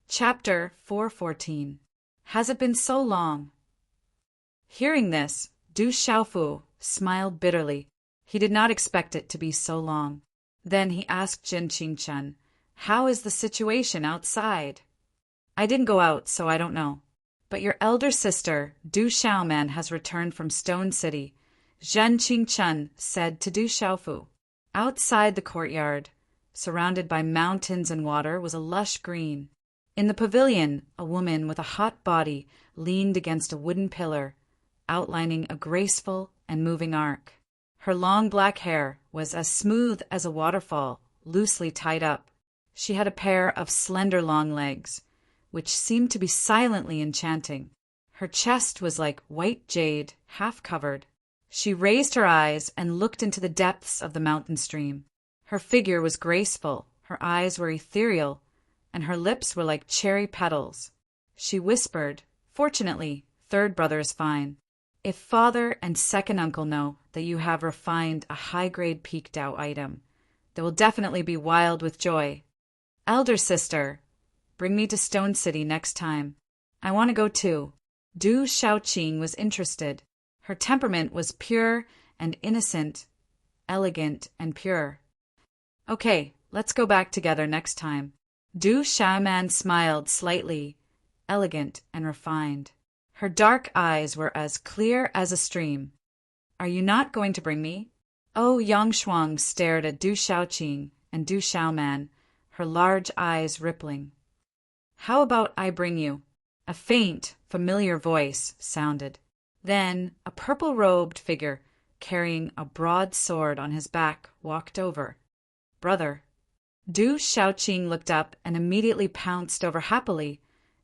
Chapter 414. Has it been so long? Hearing this, Du Xiaofu smiled bitterly. He did not expect it to be so long. Then he asked Zhen Qingchun, "How is the situation outside?" "I didn't go out, so I don't know. But your elder sister, Du Xiaoman, has returned from Stone City," Zhen Qingchun said to Du Xiaofu. Outside the courtyard, surrounded by mountains and water, was a lush green. In the pavilion, a woman with a hot body leaned against a wooden pillar, outlining a graceful and moving arc. Her long black hair was as smooth as a waterfall, loosely tied up. She had a pair of slender long legs, which seemed to be silently enchanting. Her chest was like white jade, half covered. She raised her eyes and looked into the depths of the mountain stream. Her figure was graceful, her eyes were ethereal, and her lips were like cherry petals. She whispered, "Fortunately, third brother is fine. If father and second uncle know that you have refined a high-grade peaked-out item, they will definitely be wild with joy. Elder sister, bring me to Stone City next time. I want to go too." Du Xiaoqing was interested. Her temperament was pure and innocent, elegant and pure. "Okay, let's go back together next time." Du Xiaoman smiled slightly, elegant and refined. Her dark eyes were as clear as a stream. "Are you not going to bring me?" Oh, Yangshuang stared at Du Xiaoqing and Du Xiaoman, her large eyes rippling. "How about I bring you?" A faint, familiar voice sounded. Then a purple-robed figure, carrying a broad sword on his back, walked over. "Brother." Du Xiaoqing looked up and immediately pounced over happily,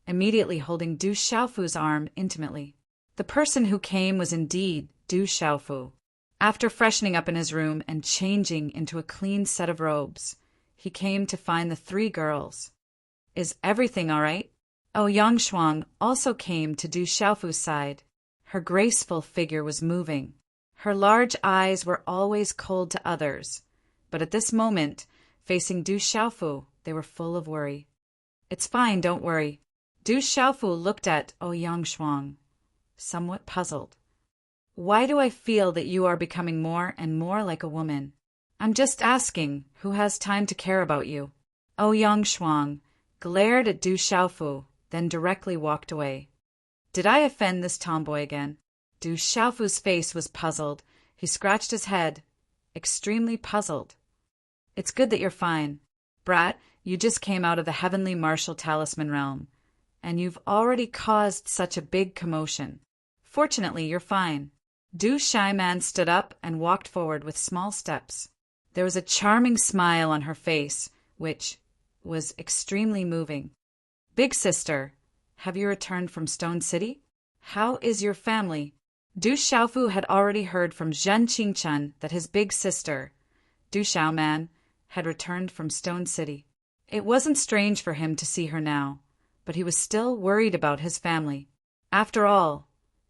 immediately holding Du Xiaofu's arm intimately. The person who came was indeed Du Xiaofu. After freshening up in his room and changing into a clean set of robes, he came to find the 3 girls. "Is everything all right?" Oh, Yangshuang also came to Du Xiaofu's side. Her graceful figure was moving. Her large eyes were always cold to others, but at this moment, facing Du Xiaofu, they were full of worry. "It's fine, don't worry." Du Xiaofu looked at Yangshuang, somewhat puzzled. "Why do I feel that you are becoming more and more like a woman?" "I'm just asking who has time to care about you." Yangshuang glared at Du Xiaofu, then directly walked away. Did I offend this tomboy again? Du Xiaofu's face was puzzled. He scratched his head, extremely puzzled. "It's good that you're fine. Brat, you just came out of the heavenly martial talisman realm, and you've already caused such a big commotion. Fortunately, you're fine." Du Xiaoman stood up and walked forward with small steps. There was a charming smile on her face, which was extremely moving. "Big sister, have you returned from Stone City? How is your family?" Du Xiaofu had already heard from Zhen Qingchun that his big sister, Du Xiaoman, had returned from Stone City. It wasn't strange for him to see her now, but he was still worried about his family. After all,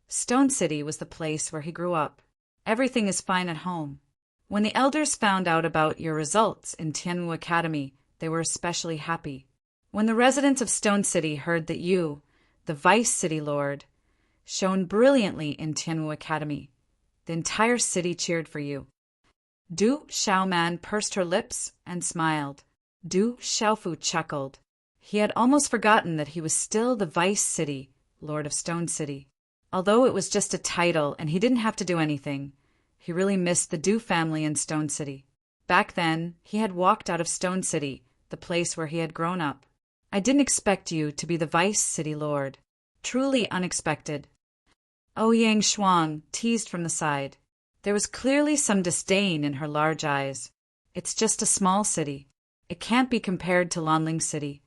Stone City was the place where he grew up. Everything is fine at home. When the elders found out about your results in Tianwu Academy, they were especially happy. When the residents of Stone City heard that you, the Vice City Lord, shone brilliantly in Tianwu Academy, the entire city cheered for you. Du Xiaoman pursed her lips and smiled. Du Xiaofu chuckled. He had almost forgotten that he was still the Vice City Lord of Stone City. Although it was just a title and he didn't have to do anything, he really missed the Du family in Stone City. Back then, he had walked out of Stone City, the place where he had grown up. "I didn't expect you to be the Vice City Lord." Truly unexpected. Ouyang Shuang teased from the side. There was clearly some disdain in her large eyes. It's just a small city. It can't be compared to Lanling City.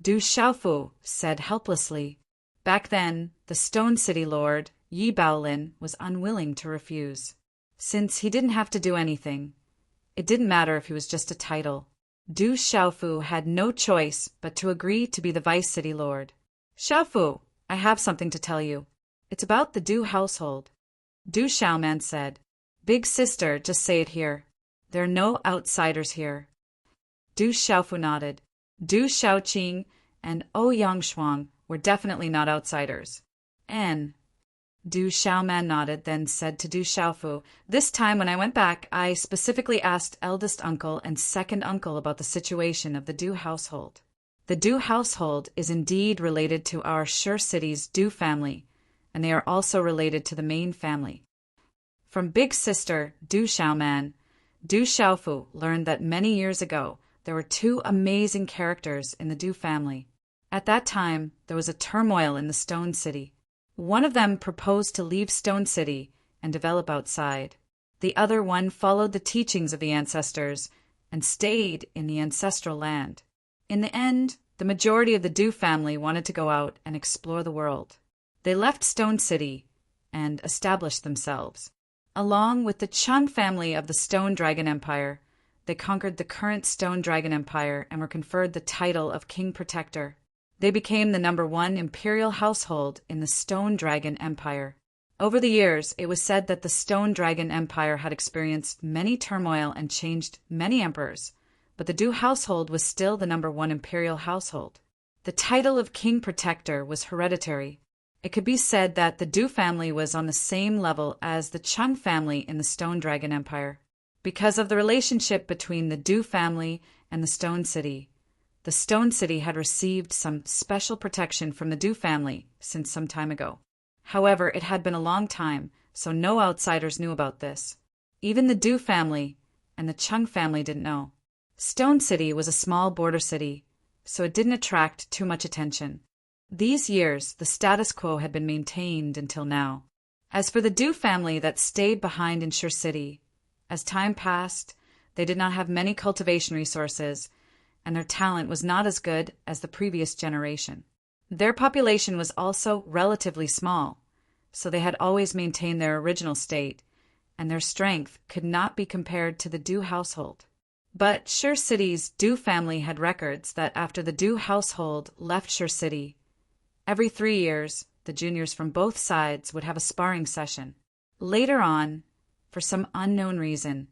Du Xiaofu said helplessly. Back then, the Stone City Lord, Yi Baolin, was unwilling to refuse. Since he didn't have to do anything, it didn't matter if he was just a title. Du Xiaofu had no choice but to agree to be the Vice City Lord. Xiaofu, I have something to tell you. It's about the Du household. Du Xiaoman said. Big sister, just say it here. There are no outsiders here. Du Xiaofu nodded. Du Xiaoqing and Ouyang Shuang were definitely not outsiders. N. Du Xiaoman nodded, then said to Du Xiaofu, This time when I went back, I specifically asked eldest uncle and second uncle about the situation of the Du household. The Du household is indeed related to our Shi City's Du family, and they are also related to the main family. From big sister Du Xiaoman, Du Xiaofu learned that many years ago there were two amazing characters in the Du family. At that time, there was a turmoil in the Stone City. One of them proposed to leave Stone City and develop outside. The other one followed the teachings of the ancestors and stayed in the ancestral land. In the end, the majority of the Du family wanted to go out and explore the world. They left Stone City and established themselves. Along with the Chun family of the Stone Dragon Empire, they conquered the current Stone Dragon Empire and were conferred the title of King Protector. They became the #1 imperial household in the Stone Dragon Empire. Over the years, it was said that the Stone Dragon Empire had experienced many turmoil and changed many emperors, but the Du household was still the #1 imperial household. The title of King Protector was hereditary. It could be said that the Du family was on the same level as the Chun family in the Stone Dragon Empire. Because of the relationship between the Du family and the Stone City, the Stone City had received some special protection from the Du family since some time ago. However, it had been a long time, so no outsiders knew about this. Even the Du family and the Chung family didn't know. Stone City was a small border city, so it didn't attract too much attention. These years, the status quo had been maintained until now. As for the Du family that stayed behind in Shi City, as time passed, they did not have many cultivation resources, and their talent was not as good as the previous generation. Their population was also relatively small, so they had always maintained their original state, and their strength could not be compared to the Du household. But Shi City's Du family had records that after the Du household left Shi City, every 3 years, the juniors from both sides would have a sparring session. Later on, for some unknown reason,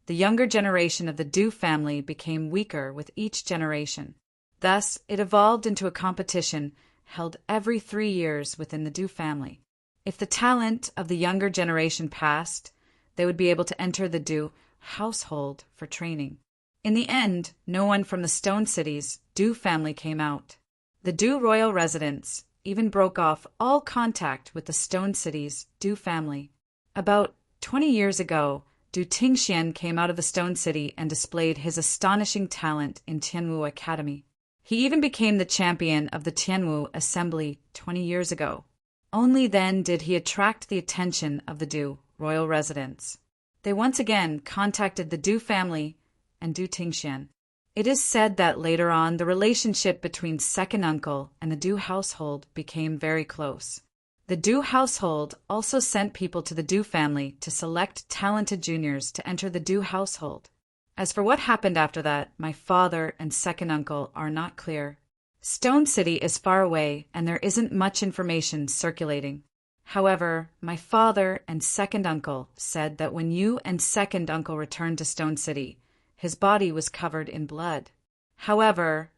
the younger generation of the Du family became weaker with each generation. Thus, it evolved into a competition held every 3 years within the Du family. If the talent of the younger generation passed, they would be able to enter the Du household for training. In the end, no one from the Stone City's Du family came out. The Du royal residents even broke off all contact with the Stone City's Du family. About 20 years ago, Du Tingxian came out of the Stone City and displayed his astonishing talent in Tianwu Academy. He even became the champion of the Tianwu Assembly 20 years ago. Only then did he attract the attention of the Du royal residents. They once again contacted the Du family and Du Tingxian. It is said that later on the relationship between second uncle and the Du household became very close. The Du household also sent people to the Du family to select talented juniors to enter the Du household. As for what happened after that, my father and second uncle are not clear. Stone City is far away and there isn't much information circulating. However, my father and second uncle said that when you and second uncle returned to Stone City, his body was covered in blood. However,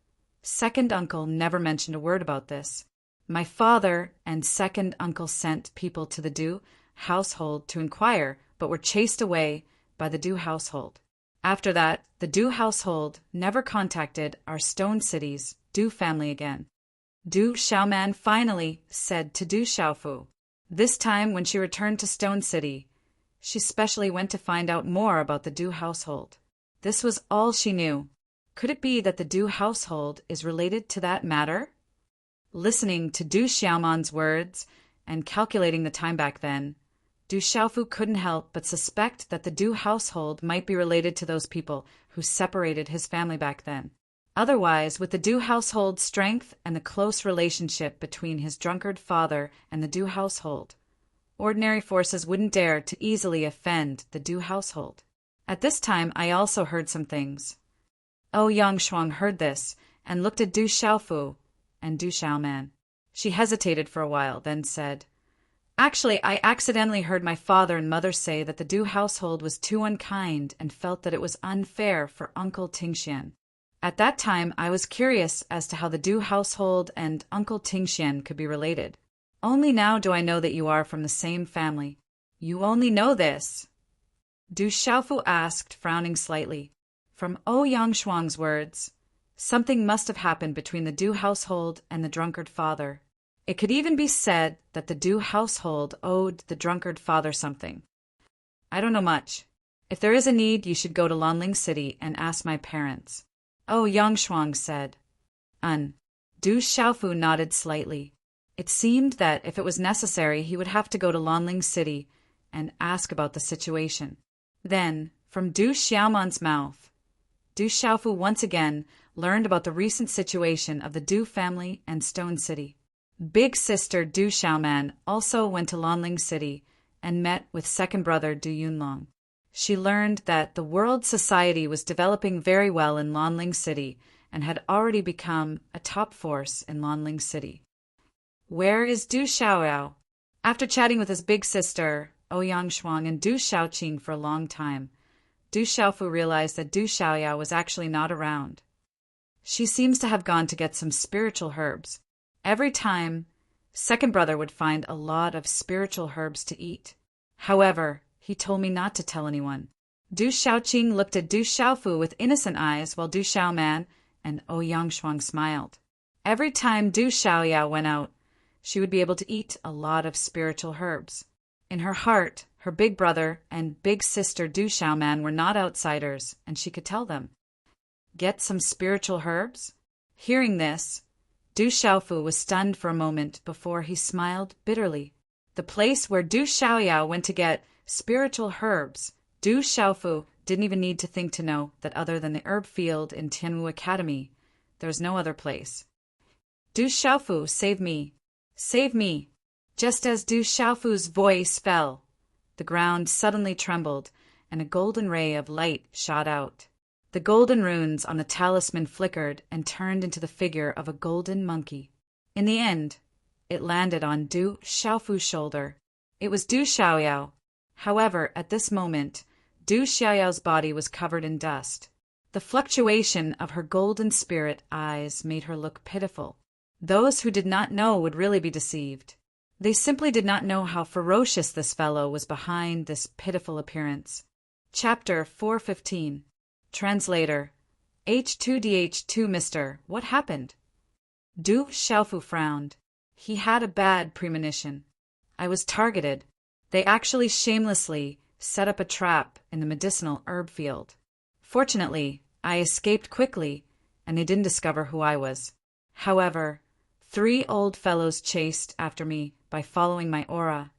second uncle never mentioned a word about this. My father and second uncle sent people to the Du household to inquire, but were chased away by the Du household. After that, the Du household never contacted our Stone City's Du family again. Du Xiaoman finally said to Du Xiaofu. This time, when she returned to Stone City, she specially went to find out more about the Du household. This was all she knew. Could it be that the Du household is related to that matter? Listening to Du Xiaoman's words and calculating the time back then, Du Xiaofu couldn't help but suspect that the Du household might be related to those people who separated his family back then. Otherwise, with the Du household's strength and the close relationship between his drunkard father and the Du household, ordinary forces wouldn't dare to easily offend the Du household. At this time, I also heard some things. Yang Shuang heard this and looked at Du Xiaofu and Du Xiaoman. She hesitated for a while, then said, "Actually, I accidentally heard my father and mother say that the Du household was too unkind and felt that it was unfair for Uncle Tingxian. At that time, I was curious as to how the Du household and Uncle Tingxian could be related. Only now do I know that you are from the same family." "You only know this?" Du Xiaofu asked, frowning slightly. From Yang Shuang's words, something must have happened between the Du household and the drunkard father. It could even be said that the Du household owed the drunkard father something. "I don't know much. If there is a need, you should go to Lanling City and ask my parents," Yang Shuang said. Du Xiaofu nodded slightly. It seemed that if it was necessary, he would have to go to Lanling City and ask about the situation. Then, from Du Xiaoman's mouth, Du Xiaofu once again learned about the recent situation of the Du family and Stone City. Big sister Du Xiaoman also went to Lanling City and met with second brother Du Yunlong. She learned that the world society was developing very well in Lanling City and had already become a top force in Lanling City. "Where is Du Xiaoyao?" After chatting with his big sister, Yang Shuang, and Du Xiaoqing for a long time, Du Xiaofu realized that Du Xiaoyao was actually not around. "She seems to have gone to get some spiritual herbs. Every time, second brother would find a lot of spiritual herbs to eat. However, he told me not to tell anyone." Du Xiaoqing looked at Du Xiaofu with innocent eyes while Du Xiaoman and Yang Shuang smiled. Every time Du Xiaoyao went out, she would be able to eat a lot of spiritual herbs. In her heart, her big brother and big sister Du Xiaoman were not outsiders, and she could tell them. Get some spiritual herbs? Hearing this, Du Xiaofu was stunned for a moment before he smiled bitterly. The place where Du Xiaoyao went to get spiritual herbs, Du Xiaofu didn't even need to think to know that other than the herb field in Tianwu Academy, there was no other place. "Du Xiaofu, save me! Save me!" Just as Du Xiaofu's voice fell, the ground suddenly trembled, and a golden ray of light shot out. The golden runes on the talisman flickered and turned into the figure of a golden monkey. In the end, it landed on Du Xiaofu's shoulder. It was Du Xiaoyao. However, at this moment, Du Xiaoyao's body was covered in dust. The fluctuation of her golden spirit eyes made her look pitiful. Those who did not know would really be deceived. They simply did not know how ferocious this fellow was behind this pitiful appearance. Chapter 415. Translator. H2DH2 Mr. What happened? Du Xiaofu frowned. He had a bad premonition. I was targeted. They actually shamelessly set up a trap in the medicinal herb field. Fortunately, I escaped quickly, and they didn't discover who I was. However, 3 old fellows chased after me by following my aura.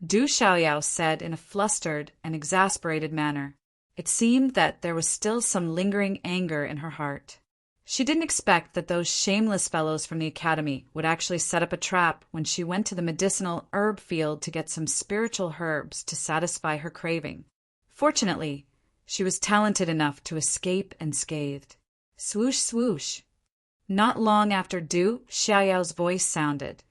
Du Xiaoyao said in a flustered and exasperated manner. It seemed that there was still some lingering anger in her heart. She didn't expect that those shameless fellows from the academy would actually set up a trap when she went to the medicinal herb field to get some spiritual herbs to satisfy her craving. Fortunately, she was talented enough to escape unscathed. Swoosh, swoosh. Not long after Du Xiaoyao's voice sounded,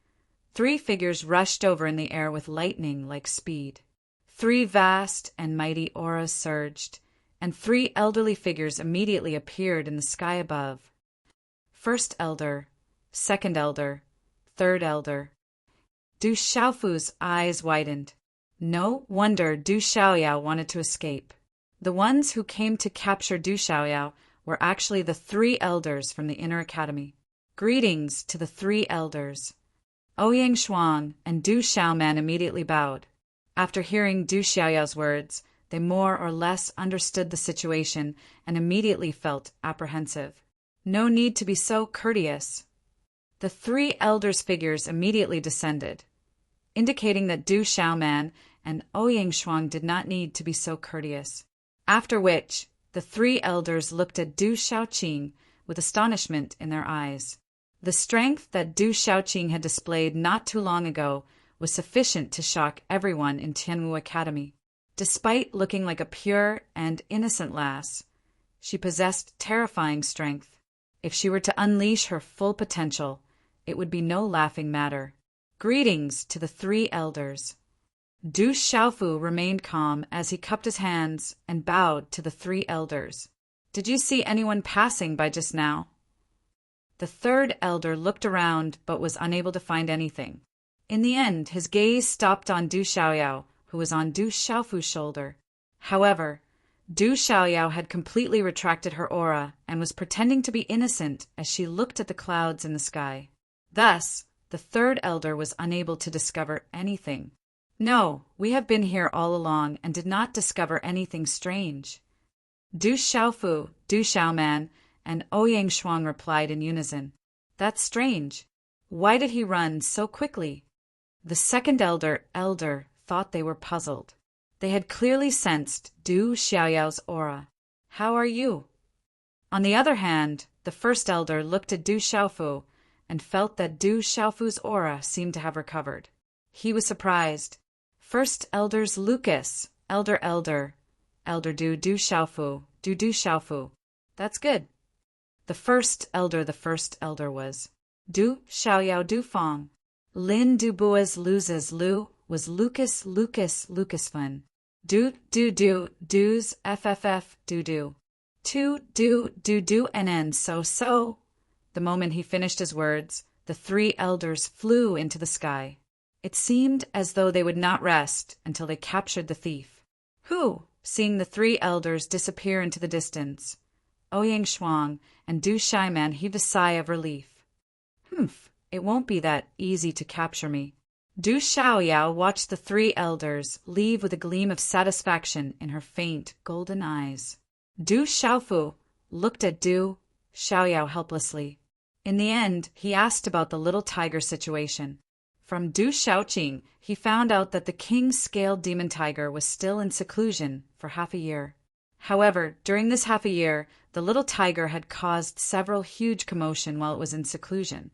3 figures rushed over in the air with lightning-like speed. 3 vast and mighty auras surged, and 3 elderly figures immediately appeared in the sky above. First elder, second elder, third elder. Du Xiaofu's eyes widened. No wonder Du Xiaoyao wanted to escape. The ones who came to capture Du Xiaoyao were actually the 3 elders from the inner academy. Greetings to the 3 elders. Yang Shuang and Du Xiaoman immediately bowed. After hearing Du Xiaoyao's words, they more or less understood the situation and immediately felt apprehensive. No need to be so courteous. The three elders' figures immediately descended, indicating that Du Xiaoman and Ouyang Shuang did not need to be so courteous. After which, the three elders looked at Du Shaoqing with astonishment in their eyes. The strength that Du Shaoqing had displayed not too long ago was sufficient to shock everyone in Tianwu Academy. Despite looking like a pure and innocent lass, she possessed terrifying strength. If she were to unleash her full potential, it would be no laughing matter. Greetings to the three elders. Du Xiaofu remained calm as he cupped his hands and bowed to the three elders. Did you see anyone passing by just now? The third elder looked around but was unable to find anything. In the end, his gaze stopped on Du Xiaoyao, who was on Du Xiaofu's shoulder. However, Du Xiaoyao had completely retracted her aura and was pretending to be innocent as she looked at the clouds in the sky. Thus, the third elder was unable to discover anything. No, we have been here all along and did not discover anything strange. Du Xiaofu, Du Xiaoman, and Ouyang Shuang replied in unison. That's strange. Why did he run so quickly? The second elder thought they were puzzled. They had clearly sensed Du Xiaoyao's aura. How are you? On the other hand, the first elder looked at Du Xiaofu and felt that Du Xiaofu's aura seemed to have recovered. He was surprised. First elders Lucas, elder Du Xiaofu, Du Xiaofu. That's good. The first elder was Du Xiaoyao Du Fong. Lin Du Bua's loses Lu was Lucas Fun. Du's FFF Du. Tu Du NN so. The moment he finished his words, the three elders flew into the sky. It seemed as though they would not rest until they captured the thief. Who, seeing the three elders disappear into the distance, Ouyang Shuang and Du Xiaoman heaved a sigh of relief. It won't be that easy to capture me. Du Xiaoyao watched the three elders leave with a gleam of satisfaction in her faint golden eyes. Du Xiaofu looked at Du Xiaoyao helplessly. In the end, he asked about the little tiger situation. From Du Shaoqing, he found out that the king's scaled demon tiger was still in seclusion for half a year. However, during this half a year, the little tiger had caused several huge commotion while it was in seclusion.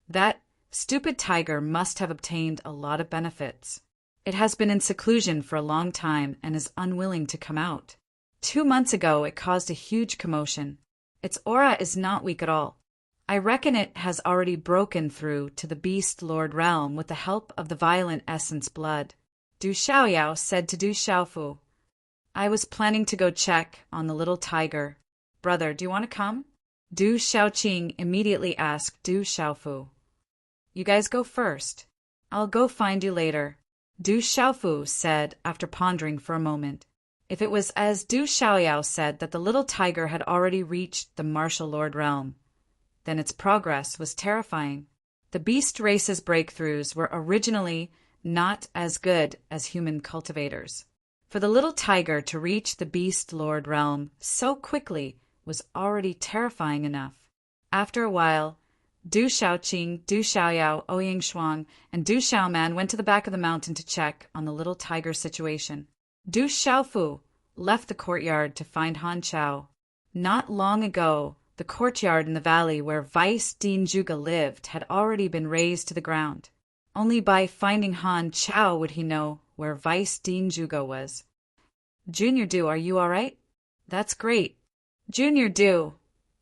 That stupid tiger must have obtained a lot of benefits. It has been in seclusion for a long time and is unwilling to come out. 2 months ago, it caused a huge commotion. Its aura is not weak at all. I reckon it has already broken through to the Beast Lord realm with the help of the violent essence blood. Du Xiaoyao said to Du Xiaofu, I was planning to go check on the little tiger. Brother, do you want to come? Du Shaoqing immediately asked Du Xiaofu. You guys go first. I'll go find you later. Du Xiaofu said after pondering for a moment. If it was as Du Xiaoyao said that the little tiger had already reached the martial lord realm, then its progress was terrifying. The beast race's breakthroughs were originally not as good as human cultivators. For the little tiger to reach the beast lord realm so quickly was already terrifying enough. After a while, Du Shaoqing, Du Xiaoyao, Ouyang Shuang, and Du Xiaoman went to the back of the mountain to check on the little tiger situation. Du Xiaofu left the courtyard to find Han Chao. Not long ago, the courtyard in the valley where Vice Dean Zhuge lived had already been razed to the ground. Only by finding Han Chao would he know where Vice Dean Zhuge was. Junior Du, are you all right? That's great. Junior Du,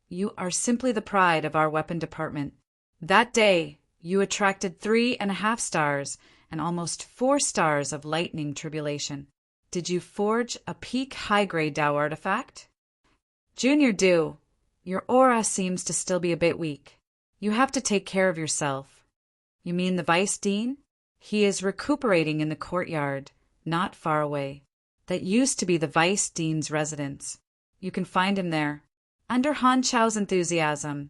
you are simply the pride of our weapon department. That day, you attracted 3.5 stars and almost 4 stars of lightning tribulation. Did you forge a peak high-grade Dao artifact? Junior Du, your aura seems to still be a bit weak. You have to take care of yourself. You mean the Vice Dean? He is recuperating in the courtyard, not far away. That used to be the Vice Dean's residence. You can find him there. Under Han Chao's enthusiasm,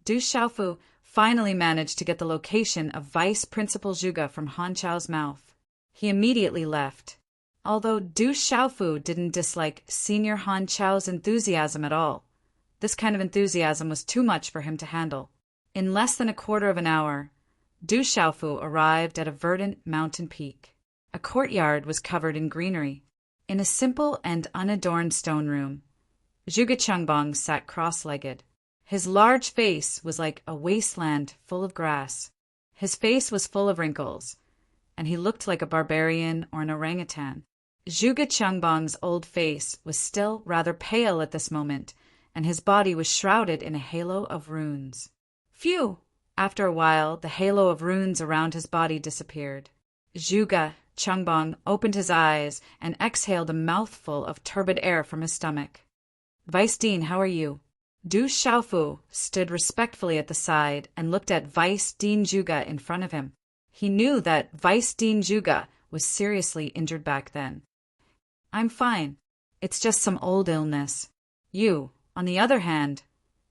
Du Xiaofu finally managed to get the location of Vice Principal Zhuge from Han Chao's mouth. He immediately left. Although Du Xiaofu didn't dislike Senior Han Chao's enthusiasm at all, this kind of enthusiasm was too much for him to handle. In less than a quarter of an hour, Du Xiaofu arrived at a verdant mountain peak. A courtyard was covered in greenery. In a simple and unadorned stone room, Zhuge Qiangbang sat cross-legged. His large face was like a wasteland full of grass. His face was full of wrinkles, and he looked like a barbarian or an orangutan. Zhuge Qiangbang's old face was still rather pale at this moment, and his body was shrouded in a halo of runes. Phew! After a while, the halo of runes around his body disappeared. Zhuge Qiangbang opened his eyes and exhaled a mouthful of turbid air from his stomach. Vice Dean, how are you? Du Xiaofu stood respectfully at the side and looked at Vice Dean Zhuge in front of him. He knew that Vice Dean Zhuge was seriously injured back then. I'm fine. It's just some old illness. You, on the other hand,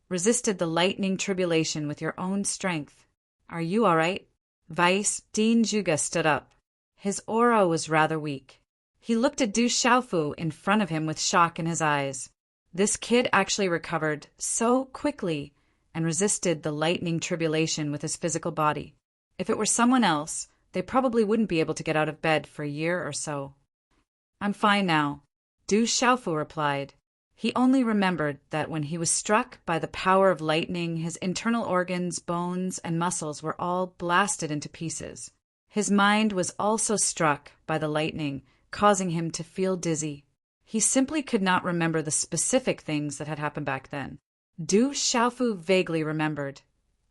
resisted the lightning tribulation with your own strength. Are you all right? Vice Dean Zhuge stood up. His aura was rather weak. He looked at Du Xiaofu in front of him with shock in his eyes. This kid actually recovered so quickly and resisted the lightning tribulation with his physical body. If it were someone else, they probably wouldn't be able to get out of bed for a year or so. I'm fine now, Du Xiaofu replied. He only remembered that when he was struck by the power of lightning, his internal organs, bones, and muscles were all blasted into pieces. His mind was also struck by the lightning, causing him to feel dizzy. He simply could not remember the specific things that had happened back then. Du Xiaofu vaguely remembered,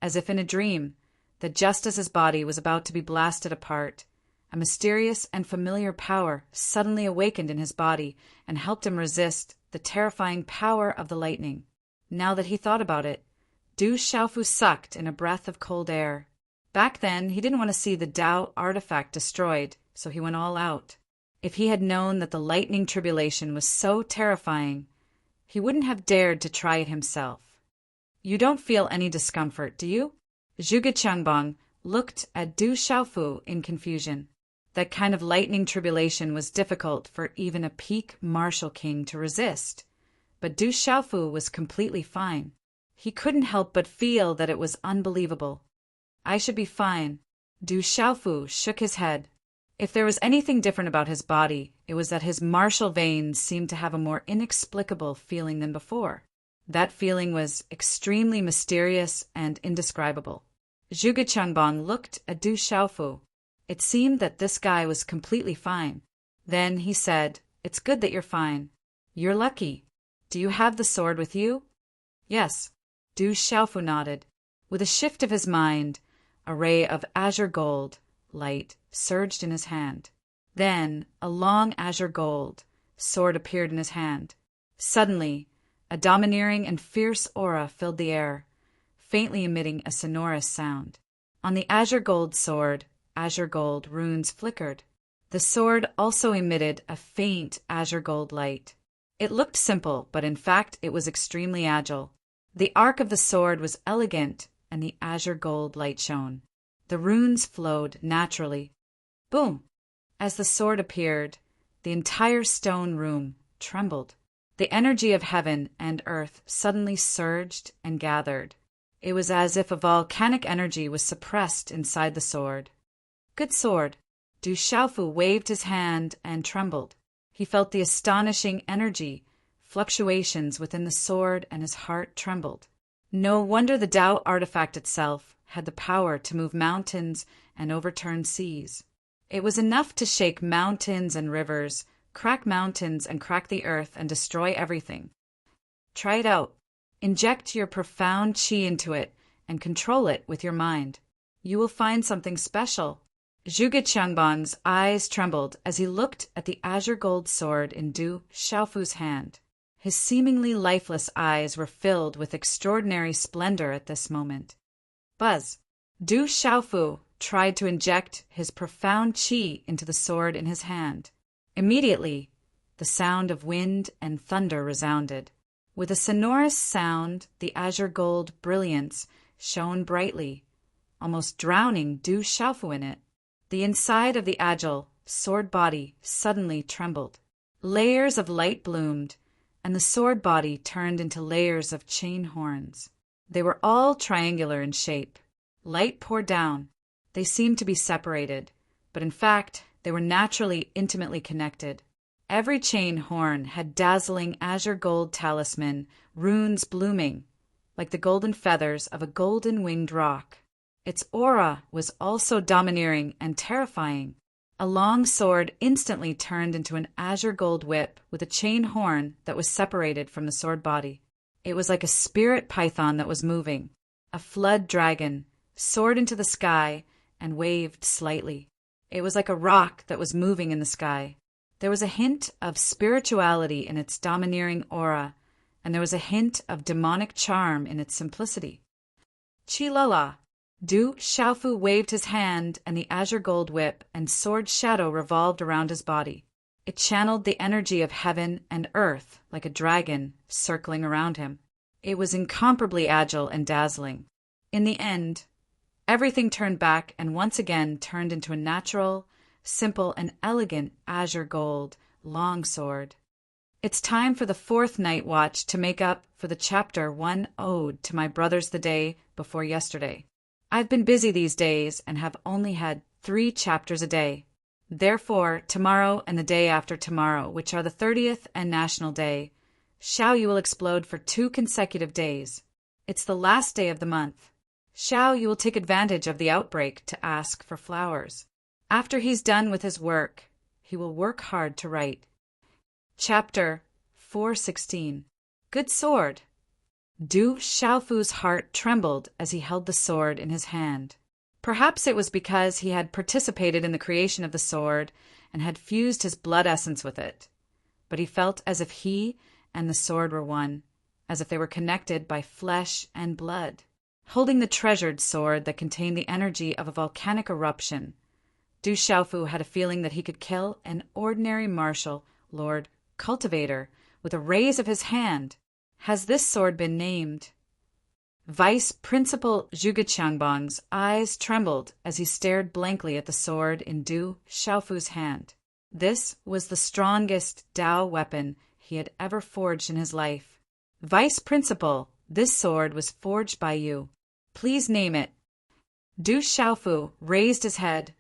as if in a dream, that just as his body was about to be blasted apart, a mysterious and familiar power suddenly awakened in his body and helped him resist the terrifying power of the lightning. Now that he thought about it, Du Xiaofu sucked in a breath of cold air. Back then, he didn't want to see the Tao artifact destroyed, so he went all out. If he had known that the lightning tribulation was so terrifying, he wouldn't have dared to try it himself. You don't feel any discomfort, do you? Zhuge Qiangbang looked at Du Xiaofu in confusion. That kind of lightning tribulation was difficult for even a peak martial king to resist, but Du Xiaofu was completely fine. He couldn't help but feel that it was unbelievable. I should be fine. Du Xiaofu shook his head. If there was anything different about his body, it was that his martial veins seemed to have a more inexplicable feeling than before. That feeling was extremely mysterious and indescribable. Zhuge Qiangbang looked at Du Xiaofu. It seemed that this guy was completely fine. Then he said, "It's good that you're fine. You're lucky. Do you have the sword with you?" "Yes." Du Xiaofu nodded. With a shift of his mind, a ray of azure gold light surged in his hand. Then a long azure gold sword appeared in his hand. Suddenly, a domineering and fierce aura filled the air, faintly emitting a sonorous sound. On the azure gold sword, azure gold runes flickered. The sword also emitted a faint azure gold light. It looked simple, but in fact it was extremely agile. The arc of the sword was elegant, and the azure gold light shone. The runes flowed naturally. Boom! As the sword appeared, the entire stone room trembled. The energy of heaven and earth suddenly surged and gathered. It was as if a volcanic energy was suppressed inside the sword. Good sword. Du Xiaofu waved his hand and trembled. He felt the astonishing energy, fluctuations within the sword, and his heart trembled. No wonder the Tao artifact itself had the power to move mountains and overturn seas. It was enough to shake mountains and rivers, crack mountains and crack the earth and destroy everything. Try it out. Inject your profound qi into it and control it with your mind. You will find something special. Zhuge Qiangbang's eyes trembled as he looked at the azure gold sword in Du Xiaofu's hand. His seemingly lifeless eyes were filled with extraordinary splendor at this moment. Buzz! Du Xiaofu tried to inject his profound qi into the sword in his hand. Immediately, the sound of wind and thunder resounded. With a sonorous sound, the azure gold brilliance shone brightly, almost drowning Du Xiaofu in it. The inside of the agile sword body suddenly trembled. Layers of light bloomed, and the sword body turned into layers of chain horns. They were all triangular in shape. Light poured down. They seemed to be separated, but in fact, they were naturally intimately connected. Every chain horn had dazzling azure gold talisman, runes blooming, like the golden feathers of a golden-winged rock. Its aura was also domineering and terrifying. A long sword instantly turned into an azure gold whip with a chain horn that was separated from the sword body. It was like a spirit python that was moving. A flood dragon soared into the sky and waved slightly. It was like a rock that was moving in the sky. There was a hint of spirituality in its domineering aura, and there was a hint of demonic charm in its simplicity. Chi-la-la! Du Xiaofu waved his hand, and the azure gold whip and sword shadow revolved around his body. It channeled the energy of heaven and earth like a dragon circling around him. It was incomparably agile and dazzling. In the end, everything turned back and once again turned into a natural, simple, and elegant azure gold longsword. It's time for the fourth night watch to make up for the chapter 1 ode to my brothers the day before yesterday. I've been busy these days and have only had 3 chapters a day. Therefore, tomorrow and the day after tomorrow, which are the 30th and National Day, Xiao Yu will explode for 2 consecutive days. It's the last day of the month. Xiao Yu will take advantage of the outbreak to ask for flowers. After he's done with his work, he will work hard to write. Chapter 4:16. Good sword. Du Xiaofu's heart trembled as he held the sword in his hand. Perhaps it was because he had participated in the creation of the sword and had fused his blood essence with it. But he felt as if he and the sword were one, as if they were connected by flesh and blood. Holding the treasured sword that contained the energy of a volcanic eruption, Du Xiaofu had a feeling that he could kill an ordinary martial, lord, cultivator, with a raise of his hand. Has this sword been named? Vice Principal Zhuge Qiangbang's eyes trembled as he stared blankly at the sword in Du Xiaofu's hand. This was the strongest Dao weapon he had ever forged in his life. Vice Principal, this sword was forged by you. Please name it. Du Xiaofu raised his head,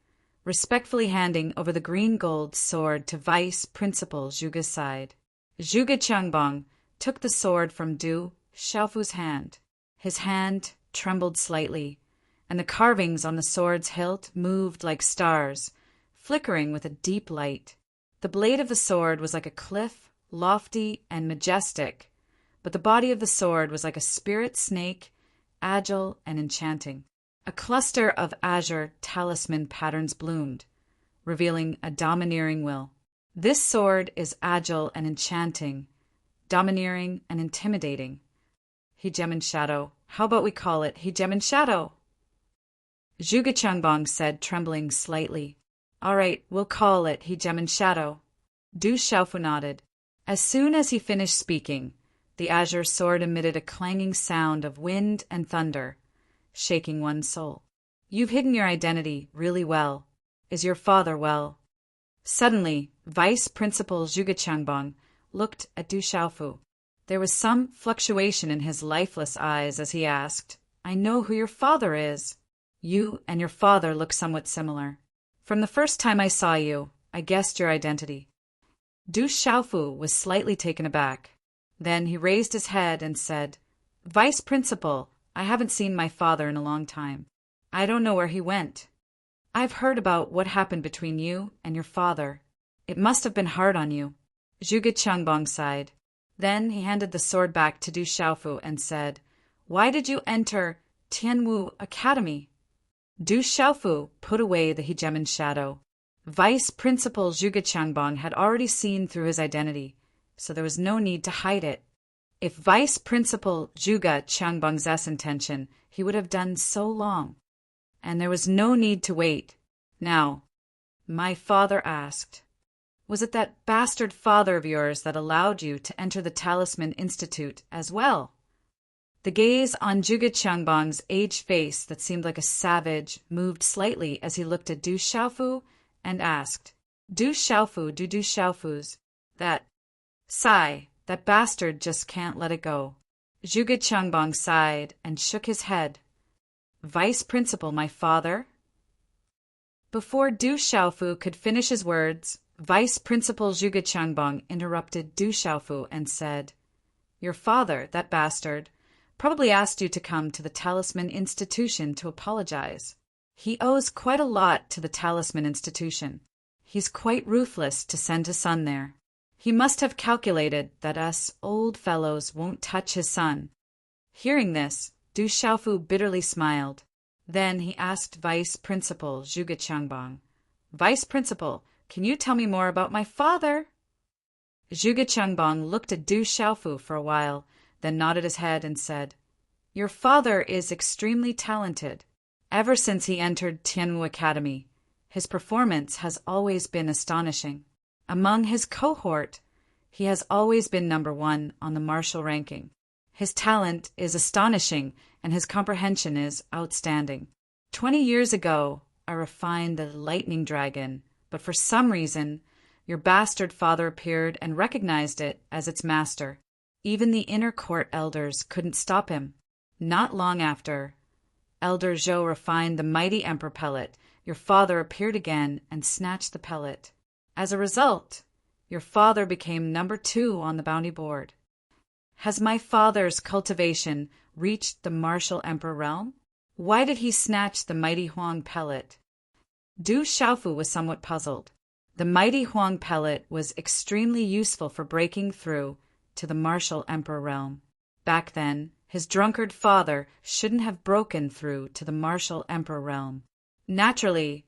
respectfully handing over the green-gold sword to Vice Principal Zhuge's side. Zhuge Qiangbang took the sword from Du Xiaofu's hand. His hand trembled slightly, and the carvings on the sword's hilt moved like stars, flickering with a deep light. The blade of the sword was like a cliff, lofty and majestic, but the body of the sword was like a spirit snake, agile and enchanting. A cluster of azure talisman patterns bloomed, revealing a domineering will. This sword is agile and enchanting, domineering and intimidating. He gem in shadow. How about we call it He gem in shadow? Zhuge Qiangbang said, trembling slightly. All right, we'll call it He gem in shadow. Du Xiaofu nodded. As soon as he finished speaking, the azure sword emitted a clanging sound of wind and thunder, shaking one's soul. You've hidden your identity really well. Is your father well? Suddenly, Vice Principal Zhuge Qiangbang looked at Du Xiaofu. There was some fluctuation in his lifeless eyes as he asked, I know who your father is. You and your father look somewhat similar. From the first time I saw you, I guessed your identity. Du Xiaofu was slightly taken aback. Then he raised his head and said, Vice Principal, I haven't seen my father in a long time. I don't know where he went. I've heard about what happened between you and your father. It must have been hard on you. Zhuge Qiangbang sighed. Then he handed the sword back to Du Xiaofu and said, Why did you enter Tianwu Academy? Du Xiaofu put away the Hegemon's shadow. Vice Principal Zhuge Qiangbang had already seen through his identity, so there was no need to hide it. If Vice Principal Zhuge Qiangbang's intention, he would have done so long. And there was no need to wait. Now, my father asked, was it that bastard father of yours that allowed you to enter the Talisman Institute as well? The gaze on Zhuge Qiangbang's aged face that seemed like a savage moved slightly as he looked at Du Xiaofu and asked, Du Xiaofu's, that bastard just can't let it go. Zhuge Qiangbong sighed and shook his head. Vice Principal, my father? Before Du Xiaofu could finish his words, Vice Principal Zhuge Qiangbong interrupted Du Xiaofu and said, Your father, that bastard, probably asked you to come to the Talisman Institution to apologize. He owes quite a lot to the Talisman Institution. He's quite ruthless to send his son there. He must have calculated that us old fellows won't touch his son. Hearing this, Du Xiaofu bitterly smiled. Then he asked Vice Principal Zhuge Qiangbong, Vice Principal, can you tell me more about my father? Zhuge Qiangbong looked at Du Xiaofu for a while, then nodded his head and said, Your father is extremely talented. Ever since he entered Tianwu Academy, his performance has always been astonishing. Among his cohort, he has always been number 1 on the martial ranking. His talent is astonishing, and his comprehension is outstanding. 20 years ago, I refined the lightning dragon, but for some reason, your bastard father appeared and recognized it as its master. Even the inner court elders couldn't stop him. Not long after, Elder Zhou refined the mighty emperor pellet. Your father appeared again and snatched the pellet. As a result, your father became number 2 on the bounty board. Has my father's cultivation reached the martial emperor realm? Why did he snatch the mighty Huang pellet? Du Xiaofu was somewhat puzzled. The mighty Huang pellet was extremely useful for breaking through to the martial emperor realm. Back then, his drunkard father shouldn't have broken through to the martial emperor realm. Naturally,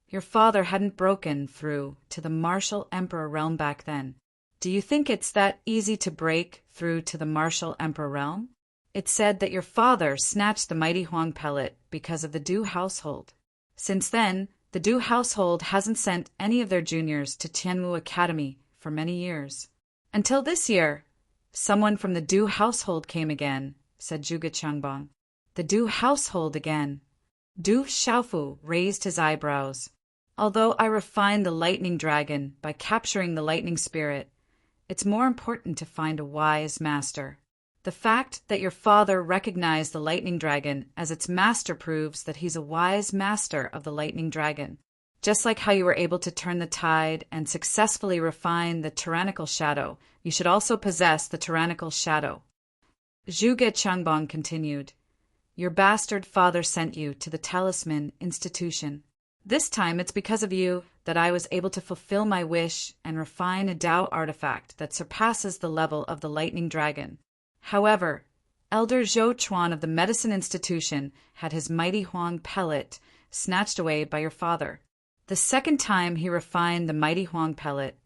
your father hadn't broken through to the martial emperor realm back then. Do you think it's that easy to break through to the martial emperor realm? It's said that your father snatched the mighty Huang pellet because of the Du household. Since then, the Du household hasn't sent any of their juniors to Tianwu Academy for many years. Until this year, someone from the Du household came again, said Zhuge Qiangbong. The Du household again. Du Xiaofu raised his eyebrows. Although I refined the lightning dragon by capturing the lightning spirit, it's more important to find a wise master. The fact that your father recognized the lightning dragon as its master proves that he's a wise master of the lightning dragon. Just like how you were able to turn the tide and successfully refine the tyrannical shadow, you should also possess the tyrannical shadow. Zhuge Qiangbong continued, Your bastard father sent you to the Talisman Institution. This time it's because of you that I was able to fulfill my wish and refine a Tao artifact that surpasses the level of the lightning dragon. However, Elder Zhou Chuan of the Medicine Institution had his mighty Huang pellet snatched away by your father. The second time he refined the mighty Huang pellet,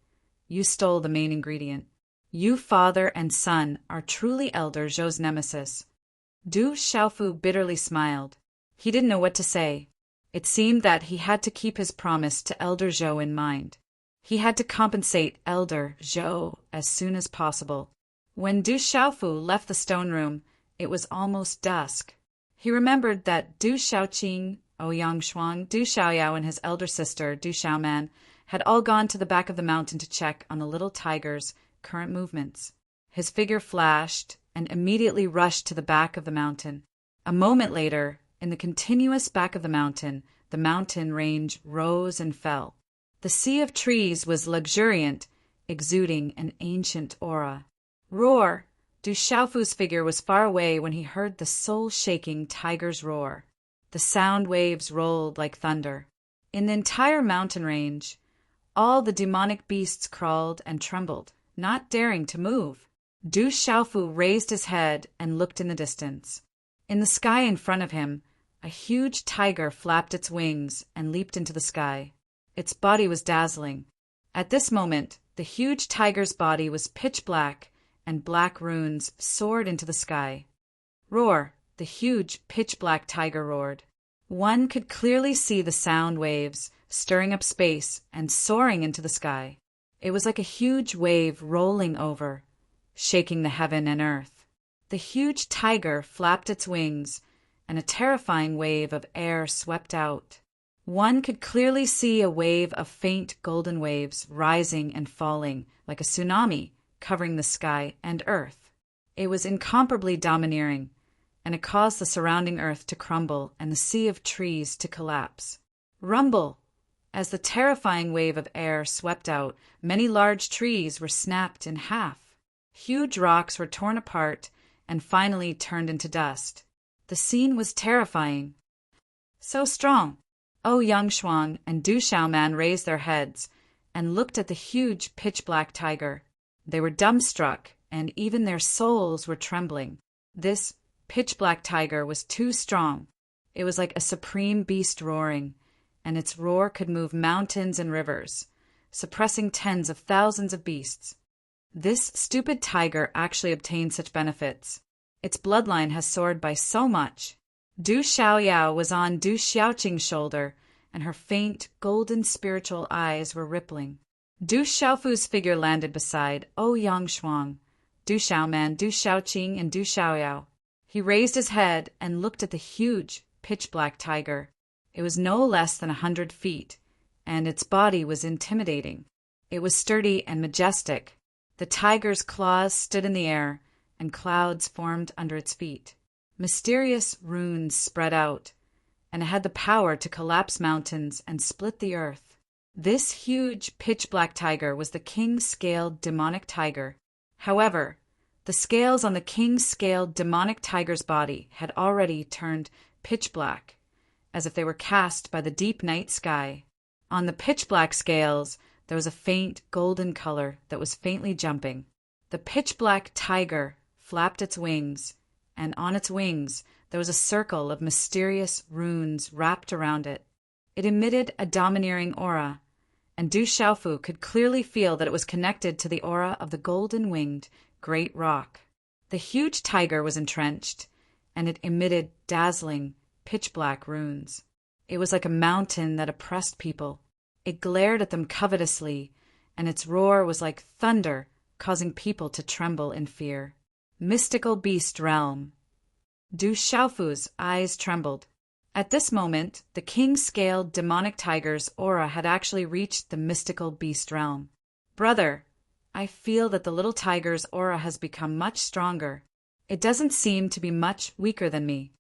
you stole the main ingredient. You, father and son, are truly Elder Zhou's nemesis. Du Xiaofu bitterly smiled. He didn't know what to say. It seemed that he had to keep his promise to Elder Zhou in mind. He had to compensate Elder Zhou as soon as possible. When Du Xiaofu left the stone room, it was almost dusk. He remembered that Du Xiaoqing, Ouyang Shuang, Du Xiaoyao, and his elder sister, Du Xiaoman, had all gone to the back of the mountain to check on the little tiger's current movements. His figure flashed and immediately rushed to the back of the mountain. A moment later, in the continuous back of the mountain range rose and fell. The sea of trees was luxuriant, exuding an ancient aura. Roar! Du Xiaofu's figure was far away when he heard the soul-shaking tiger's roar. The sound waves rolled like thunder. In the entire mountain range, all the demonic beasts crawled and trembled, not daring to move. Du Xiaofu raised his head and looked in the distance. In the sky in front of him, a huge tiger flapped its wings and leaped into the sky. Its body was dazzling. At this moment, the huge tiger's body was pitch black, and black runes soared into the sky. Roar! The huge, pitch-black tiger roared. One could clearly see the sound waves stirring up space and soaring into the sky. It was like a huge wave rolling over, shaking the heaven and earth. The huge tiger flapped its wings, and a terrifying wave of air swept out. One could clearly see a wave of faint golden waves rising and falling like a tsunami, covering the sky and earth. It was incomparably domineering, and it caused the surrounding earth to crumble and the sea of trees to collapse. Rumble! As the terrifying wave of air swept out, many large trees were snapped in half. Huge rocks were torn apart and finally turned into dust. The scene was terrifying. So strong! Oh Yang Xuan and Du Xiaoman raised their heads and looked at the huge pitch-black tiger. They were dumbstruck, and even their souls were trembling. This pitch-black tiger was too strong. It was like a supreme beast roaring, and its roar could move mountains and rivers, suppressing tens of thousands of beasts. This stupid tiger actually obtained such benefits. Its bloodline has soared by so much. Du Xiaoyao was on Du Xiaoqing's shoulder, and her faint, golden spiritual eyes were rippling. Du Xiaofu's figure landed beside Yang Xuan, Du Xiaoman, Du Xiaoqing, and Du Xiaoyao. He raised his head and looked at the huge, pitch-black tiger. It was no less than 100 feet, and its body was intimidating. It was sturdy and majestic. The tiger's claws stood in the air, and clouds formed under its feet. Mysterious runes spread out, and it had the power to collapse mountains and split the earth. This huge, pitch-black tiger was the king-scaled demonic tiger. However, the scales on the king-scaled demonic tiger's body had already turned pitch-black, as if they were cast by the deep night sky. On the pitch-black scales, there was a faint golden color that was faintly jumping. The pitch-black tiger flapped its wings, and on its wings there was a circle of mysterious runes wrapped around it. It emitted a domineering aura, and Du Xiaofu could clearly feel that it was connected to the aura of the golden-winged great rock. The huge tiger was entrenched, and it emitted dazzling, pitch-black runes. It was like a mountain that oppressed people. It glared at them covetously, and its roar was like thunder, causing people to tremble in fear. Mystical beast realm. Du Xiaofu's eyes trembled. At this moment, the king-scaled demonic tiger's aura had actually reached the mystical beast realm. Brother, I feel that the little tiger's aura has become much stronger. It doesn't seem to be much weaker than me.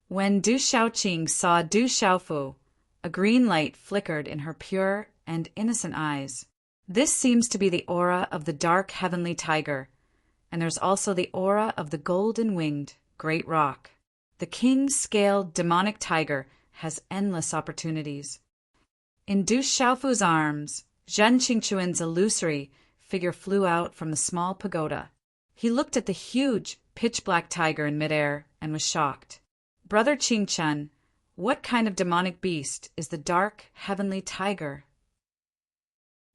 When Du Xiaoqing saw Du Xiaofu, a green light flickered in her pure and innocent eyes. This seems to be the aura of the dark heavenly tiger, and there's also the aura of the golden-winged great rock. The king-scaled demonic tiger has endless opportunities. In Du Xiaofu's arms, Zhen Qingquan's illusory figure flew out from the small pagoda. He looked at the huge, pitch-black tiger in midair and was shocked. Brother Qingquan, what kind of demonic beast is the dark heavenly tiger?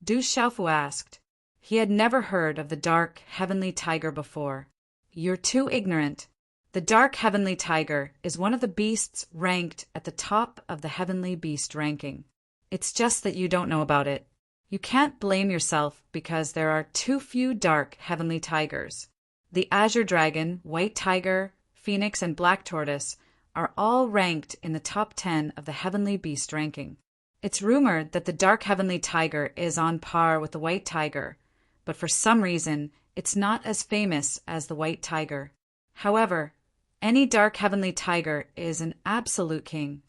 Du Xiaofu asked. He had never heard of the dark heavenly tiger before. You're too ignorant. The dark heavenly tiger is one of the beasts ranked at the top of the heavenly beast ranking. It's just that you don't know about it. You can't blame yourself because there are too few dark heavenly tigers. The azure dragon, white tiger, phoenix, and black tortoise are all ranked in the top 10 of the heavenly beast ranking. It's rumored that the dark heavenly tiger is on par with the white tiger, but for some reason, it's not as famous as the white tiger. However, any dark heavenly tiger is an absolute king.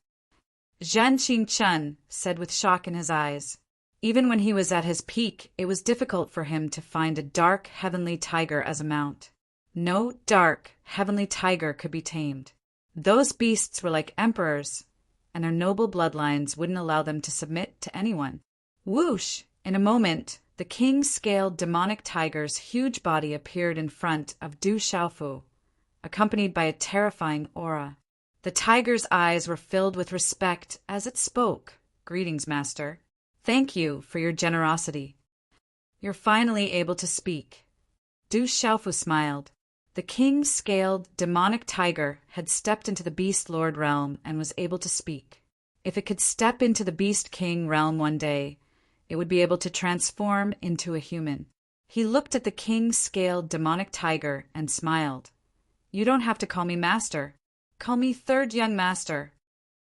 Zhen Qingquan said with shock in his eyes. Even when he was at his peak, it was difficult for him to find a dark heavenly tiger as a mount. No dark heavenly tiger could be tamed. Those beasts were like emperors, and their noble bloodlines wouldn't allow them to submit to anyone. Whoosh! In a moment, the king-scaled demonic tiger's huge body appeared in front of Du Xiaofu, accompanied by a terrifying aura. The tiger's eyes were filled with respect as it spoke. Greetings, Master. Thank you for your generosity. You're finally able to speak. Du Xiaofu smiled. The king-scaled demonic tiger had stepped into the Beast Lord realm and was able to speak. If it could step into the Beast King realm one day, it would be able to transform into a human. He looked at the king-scaled demonic tiger and smiled. You don't have to call me Master. Call me Third Young Master.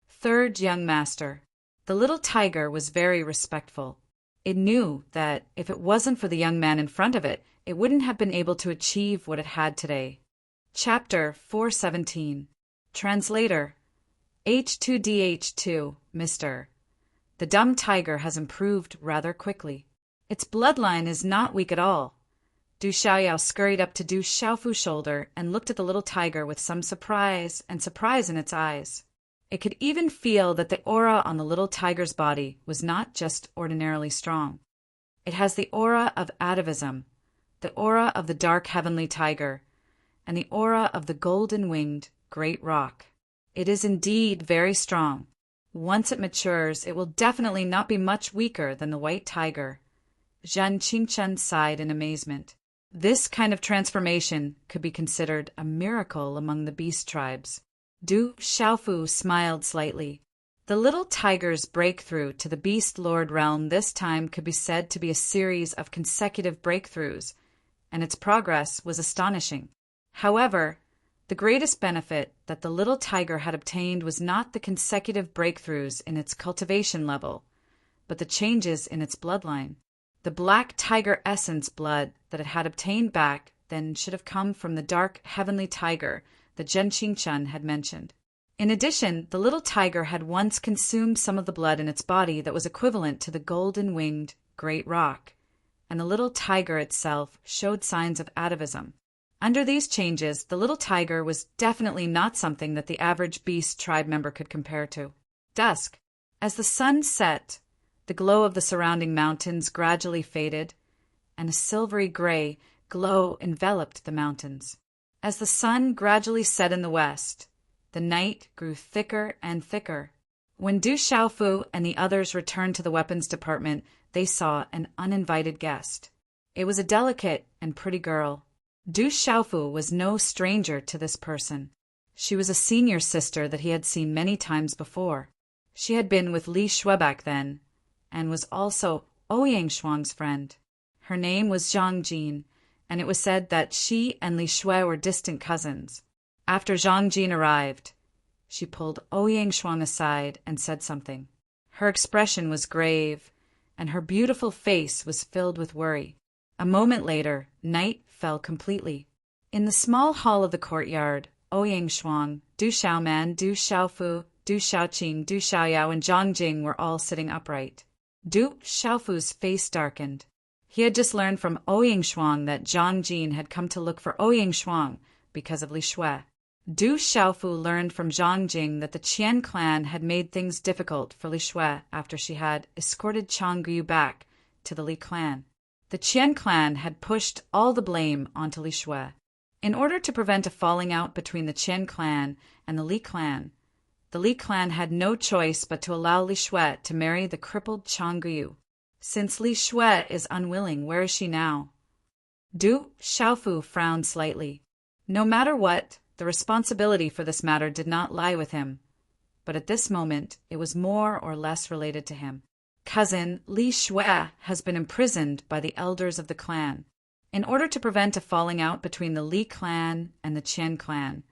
Third Young Master. The little tiger was very respectful. It knew that if it wasn't for the young man in front of it, it wouldn't have been able to achieve what it had today. Chapter 417. Translator. H2DH2, Mr. The dumb tiger has improved rather quickly. Its bloodline is not weak at all. Du Xiaoyao scurried up to Du Xiaofu's shoulder and looked at the little tiger with some surprise in its eyes. It could even feel that the aura on the little tiger's body was not just ordinarily strong. It has the aura of atavism, the aura of the dark heavenly tiger, and the aura of the golden-winged great rock. It is indeed very strong. Once it matures, it will definitely not be much weaker than the white tiger. Zhan Qingchen sighed in amazement. This kind of transformation could be considered a miracle among the beast tribes. Du Xiaofu smiled slightly. The little tiger's breakthrough to the Beast Lord realm this time could be said to be a series of consecutive breakthroughs, and its progress was astonishing. However, the greatest benefit that the little tiger had obtained was not the consecutive breakthroughs in its cultivation level, but the changes in its bloodline. The black tiger essence blood that it had obtained back then should have come from the dark heavenly tiger that Zhen Qingchen had mentioned. In addition, the little tiger had once consumed some of the blood in its body that was equivalent to the golden-winged great rock, and the little tiger itself showed signs of atavism. Under these changes, the little tiger was definitely not something that the average beast tribe member could compare to. Dusk. As the sun set, the glow of the surrounding mountains gradually faded, and a silvery gray glow enveloped the mountains. As the sun gradually set in the west, the night grew thicker and thicker. When Du Xiaofu and the others returned to the weapons department, they saw an uninvited guest. It was a delicate and pretty girl. Du Xiaofu was no stranger to this person. She was a senior sister that he had seen many times before. She had been with Li Shui back then, and was also Ouyang Shuang's friend. Her name was Zhang Jin, and it was said that she and Li Shui were distant cousins. After Zhang Jin arrived, she pulled Ouyang Shuang aside and said something. Her expression was grave, and her beautiful face was filled with worry. A moment later, night fell completely. In the small hall of the courtyard, Ouyang Shuang, Du Xiaoman, Du Xiaofu, Du Xiaoqing, Du Xiaoyao, and Zhang Jing were all sitting upright. Du Xiaofu's face darkened. He had just learned from Ouyang Shuang that Zhang Jin had come to look for Ouyang Shuang because of Li Shui. Du Xiaofu learned from Zhang Jing that the Qian clan had made things difficult for Li Shui after she had escorted Changgu back to the Li clan. The Qian clan had pushed all the blame onto Li Shui. In order to prevent a falling out between the Qian clan and the Li clan had no choice but to allow Li Shui to marry the crippled Changgu. Since Li Shui is unwilling, where is she now? Du Xiaofu frowned slightly. No matter what, the responsibility for this matter did not lie with him, but at this moment it was more or less related to him. Cousin Li Shui has been imprisoned by the elders of the clan. In order to prevent a falling out between the Li clan and the Qian clan,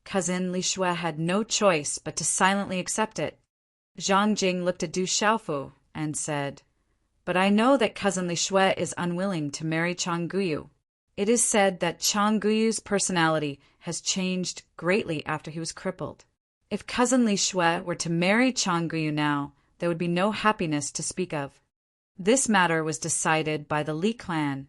cousin Li Shui had no choice but to silently accept it. Zhang Jing looked at Du Xiaofu and said, "But I know that cousin Li Shui is unwilling to marry Changgu. It is said that Changguyu's personality has changed greatly after he was crippled. If cousin Li Shui were to marry Changgu now, there would be no happiness to speak of. This matter was decided by the Li clan,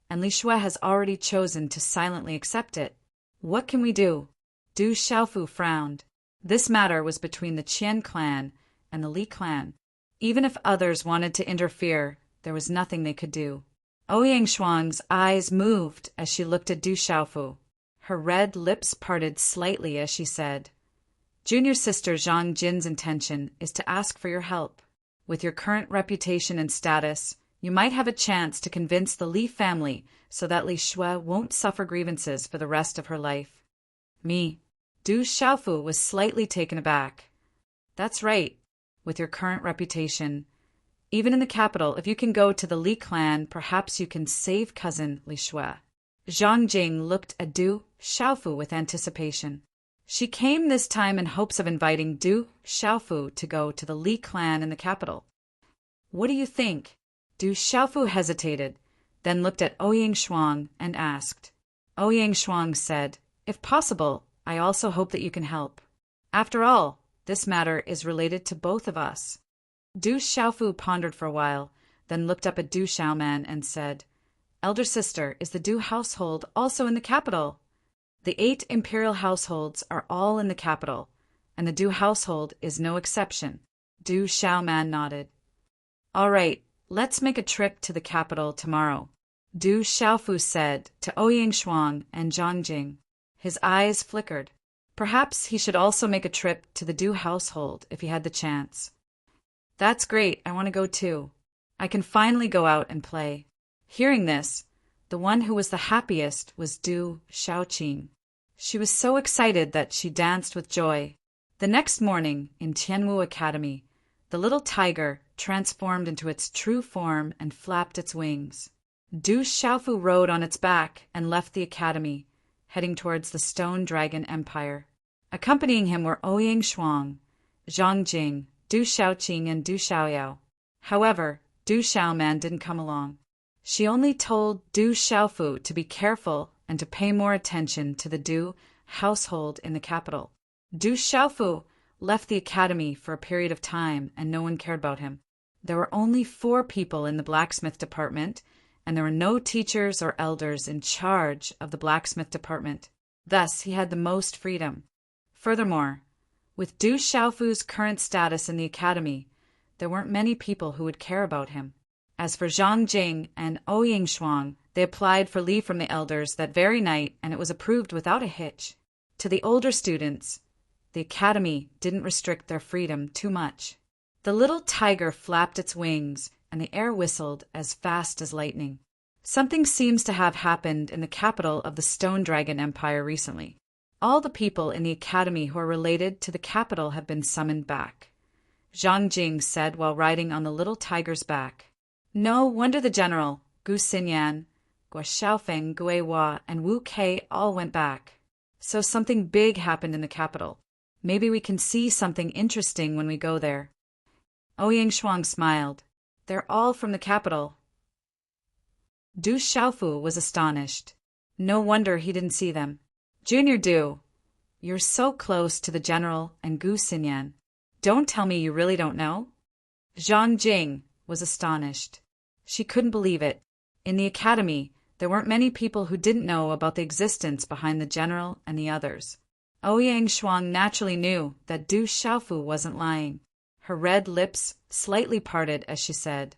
and Li Shui has already chosen to silently accept it. What can we do?" Du Xiaofu frowned. This matter was between the Qian clan and the Li clan. Even if others wanted to interfere, there was nothing they could do. Ouyang Shuang's eyes moved as she looked at Du Xiaofu. Her red lips parted slightly as she said, "Junior sister Zhang Jin's intention is to ask for your help. With your current reputation and status, you might have a chance to convince the Li family so that Li Shui won't suffer grievances for the rest of her life." Me. Du Xiaofu was slightly taken aback. "That's right. With your current reputation, even in the capital, if you can go to the Li clan, perhaps you can save cousin Li Shui." Zhang Jing looked at Du Xiaofu with anticipation. She came this time in hopes of inviting Du Xiaofu to go to the Li clan in the capital. "What do you think?" Du Xiaofu hesitated, then looked at Ouyang Shuang and asked. Ouyang Shuang said, "If possible, I also hope that you can help. After all, this matter is related to both of us." Du Xiaofu pondered for a while, then looked up at Du Xiaoman and said, "Elder sister, is the Du household also in the capital?" "The 8 imperial households are all in the capital, and the Du household is no exception." Du Xiaoman nodded. "All right, let's make a trip to the capital tomorrow," Du Xiaofu said to Ouyang Shuang and Zhang Jing. His eyes flickered. Perhaps he should also make a trip to the Du household if he had the chance. "That's great, I want to go too. I can finally go out and play." Hearing this, the one who was the happiest was Du Xiaoqing. She was so excited that she danced with joy. The next morning, in Tianwu Academy, the little tiger transformed into its true form and flapped its wings. Du Xiaofu rode on its back and left the academy, heading towards the Stone Dragon Empire. Accompanying him were Ouyang Shuang, Zhang Jing, Du Xiaoqing, and Du Xiaoyao. However, Du Xiaoman didn't come along. She only told Du Xiaofu to be careful and to pay more attention to the Du household in the capital. Du Xiaofu left the academy for a period of time, and no one cared about him. There were only 4 people in the blacksmith department, and there were no teachers or elders in charge of the blacksmith department. Thus, he had the most freedom. Furthermore, with Du Xiaofu's current status in the academy, there weren't many people who would care about him. As for Zhang Jing and Ouyang Shuang, they applied for leave from the elders that very night, and it was approved without a hitch. To the older students, the academy didn't restrict their freedom too much. The little tiger flapped its wings, and the air whistled as fast as lightning. Something seems to have happened in the capital of the Stone Dragon Empire recently. All the people in the academy who are related to the capital have been summoned back, Zhang Jing said while riding on the little tiger's back. No wonder the general, Gu Xinyan, Guo Xiaofeng, Gui Hua, and Wu Kei all went back. So something big happened in the capital. Maybe we can see something interesting when we go there. Ouyang Shuang smiled. They're all from the capital. Du Xiaofu was astonished. No wonder he didn't see them. Junior Du, you're so close to the general and Gu Xinyan. Don't tell me you really don't know? Zhang Jing was astonished. She couldn't believe it. In the academy, there weren't many people who didn't know about the existence behind the general and the others. Ouyang Shuang naturally knew that Du Xiaofu wasn't lying. Her red lips slightly parted as she said,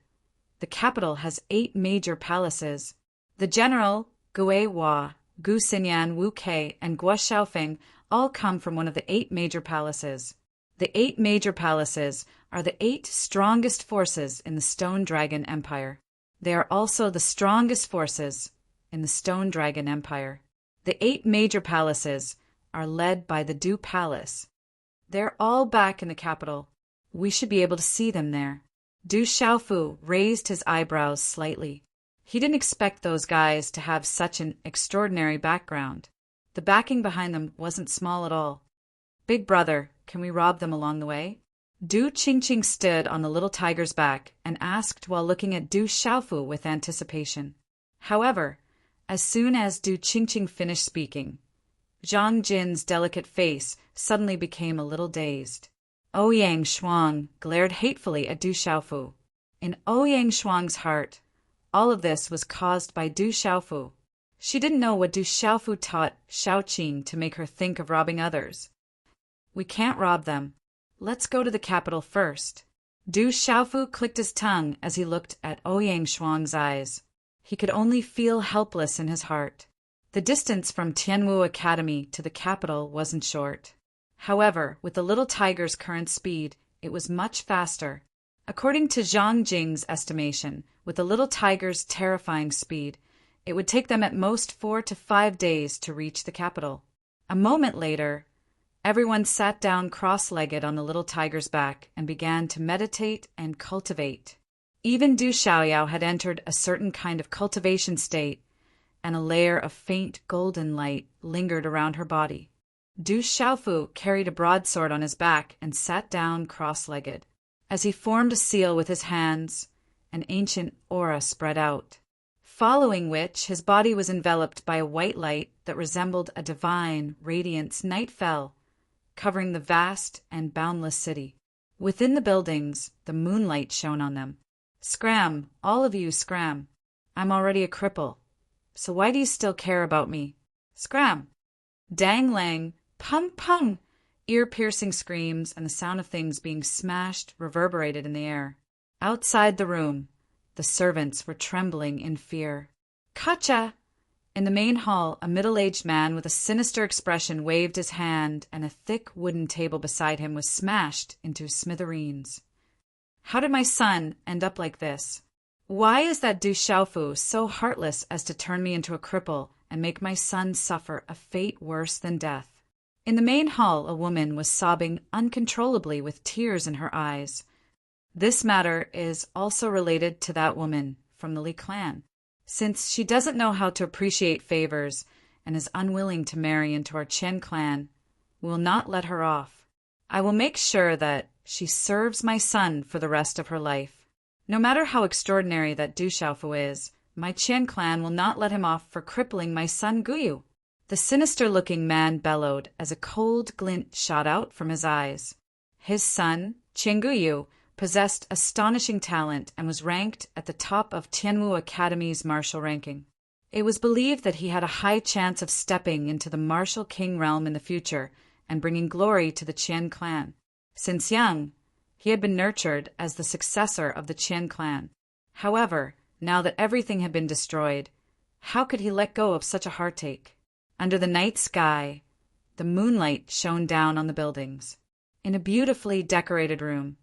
"The capital has 8 major palaces. The general, Gui Hua, Gu Xinyan, Wu Kei, and Guo Xiaofeng all come from one of the 8 major palaces. The 8 major palaces are the 8 strongest forces in the Stone Dragon Empire. They are also the strongest forces in the Stone Dragon Empire. The 8 major palaces are led by the Du Palace. They're all back in the capital. We should be able to see them there." Du Xiaofu raised his eyebrows slightly. He didn't expect those guys to have such an extraordinary background. The backing behind them wasn't small at all. "Big brother, can we rob them along the way?" Du Qingqing stood on the little tiger's back and asked while looking at Du Xiaofu with anticipation. However, as soon as Du Qingqing finished speaking, Zhang Jin's delicate face suddenly became a little dazed. Ouyang Shuang glared hatefully at Du Xiaofu. In Ouyang Shuang's heart, all of this was caused by Du Xiaofu. She didn't know what Du Xiaofu taught Xiaoqing to make her think of robbing others. "We can't rob them. Let's go to the capital first." Du Xiaofu clicked his tongue as he looked at Ouyang Shuang's eyes. He could only feel helpless in his heart. The distance from Tianwu Academy to the capital wasn't short. However, with the little tiger's current speed, it was much faster. According to Zhang Jing's estimation, with the little tiger's terrifying speed, it would take them at most 4 to 5 days to reach the capital. A moment later, everyone sat down cross-legged on the little tiger's back and began to meditate and cultivate. Even Du Xiaoyao had entered a certain kind of cultivation state, and a layer of faint golden light lingered around her body. Du Xiaofu carried a broadsword on his back and sat down cross-legged. As he formed a seal with his hands an ancient aura spread out, following which his body was enveloped by a white light that resembled a divine radiance. Night fell, covering the vast and boundless city. Within the buildings, the moonlight shone on them. Scram, all of you, scram. I'm already a cripple, so why do you still care about me? Scram! Dang lang, pung pung! Ear-piercing screams and the sound of things being smashed reverberated in the air. Outside the room, the servants were trembling in fear. Kacha! In the main hall, a middle-aged man with a sinister expression waved his hand, and a thick wooden table beside him was smashed into smithereens. How did my son end up like this? Why is that Du Xiaofu so heartless as to turn me into a cripple and make my son suffer a fate worse than death? In the main hall, a woman was sobbing uncontrollably with tears in her eyes. This matter is also related to that woman from the Li clan, since she doesn't know how to appreciate favors and is unwilling to marry into our Qian clan. We will not let her off. I will make sure that she serves my son for the rest of her life. No matter how extraordinary that Du Xiaofu is, my Qian clan will not let him off for crippling my son Guyu. The sinister-looking man bellowed as a cold glint shot out from his eyes. His son, Qian Guyu, possessed astonishing talent and was ranked at the top of Tianwu Academy's martial ranking. It was believed that he had a high chance of stepping into the martial king realm in the future and bringing glory to the Qian clan. Since young, he had been nurtured as the successor of the Qian clan. However, now that everything had been destroyed, how could he let go of such a heartache? Under the night sky, the moonlight shone down on the buildings. In a beautifully decorated room,